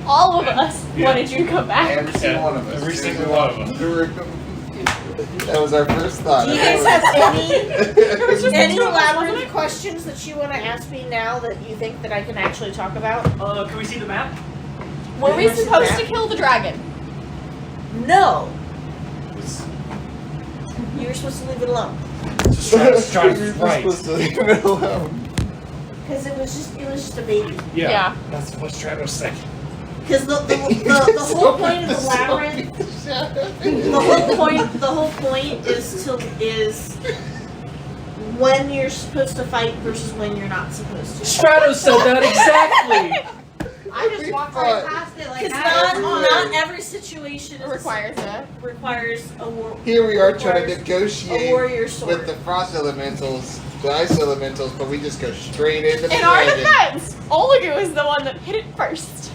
All of us Yeah. wanted you to come back. Every single one of us. Every single one of them. That was our first thought. Do you guys have was just any the two of us, wasn't labyrinth it? questions that you want to ask me now that you think that I can actually talk about? Can we see the map? Were we Where's the supposed map? to kill the dragon? No, Was you were supposed to leave it alone just trying to You're right. supposed to leave it alone. because it was just a baby. Yeah, that's what Stratos said. Because the whole point of the labyrinth, the whole point is when you're supposed to fight versus when you're not supposed to. Stratos said that exactly. I just walked right past it like that. Not every situation It requires it. requires a war. Here we are trying to requires negotiate a warrior sword. with the frost elementals, the ice elementals, but we just go straight into the In our dragon. defense, Olagu is the one that hit it first.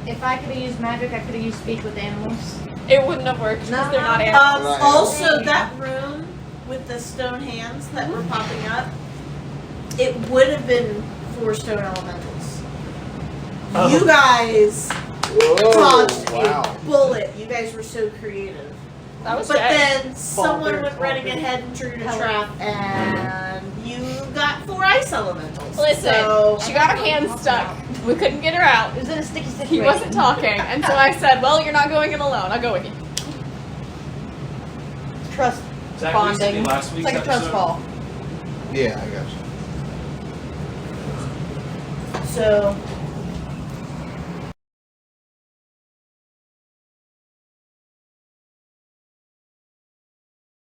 If I could have used magic, I could have used speak with animals. It wouldn't have worked because they're not animals. Right. Also, that room with the stone hands that were popping up, it would have been 4 stone elementals. Oh. You guys Whoa, dodged wow. a bullet. You guys were so creative. That was But Jay. then someone went running ahead and triggered a trap, and you got 4 ice elementals. Listen, So, she got her hand stuck. We couldn't get her out. It was in a sticky situation. He wasn't talking, and so I said, well, you're not going in alone. I'll go with you. Trust Zach, bonding. last It's week's like a trust episode? fall. Yeah, I got you. so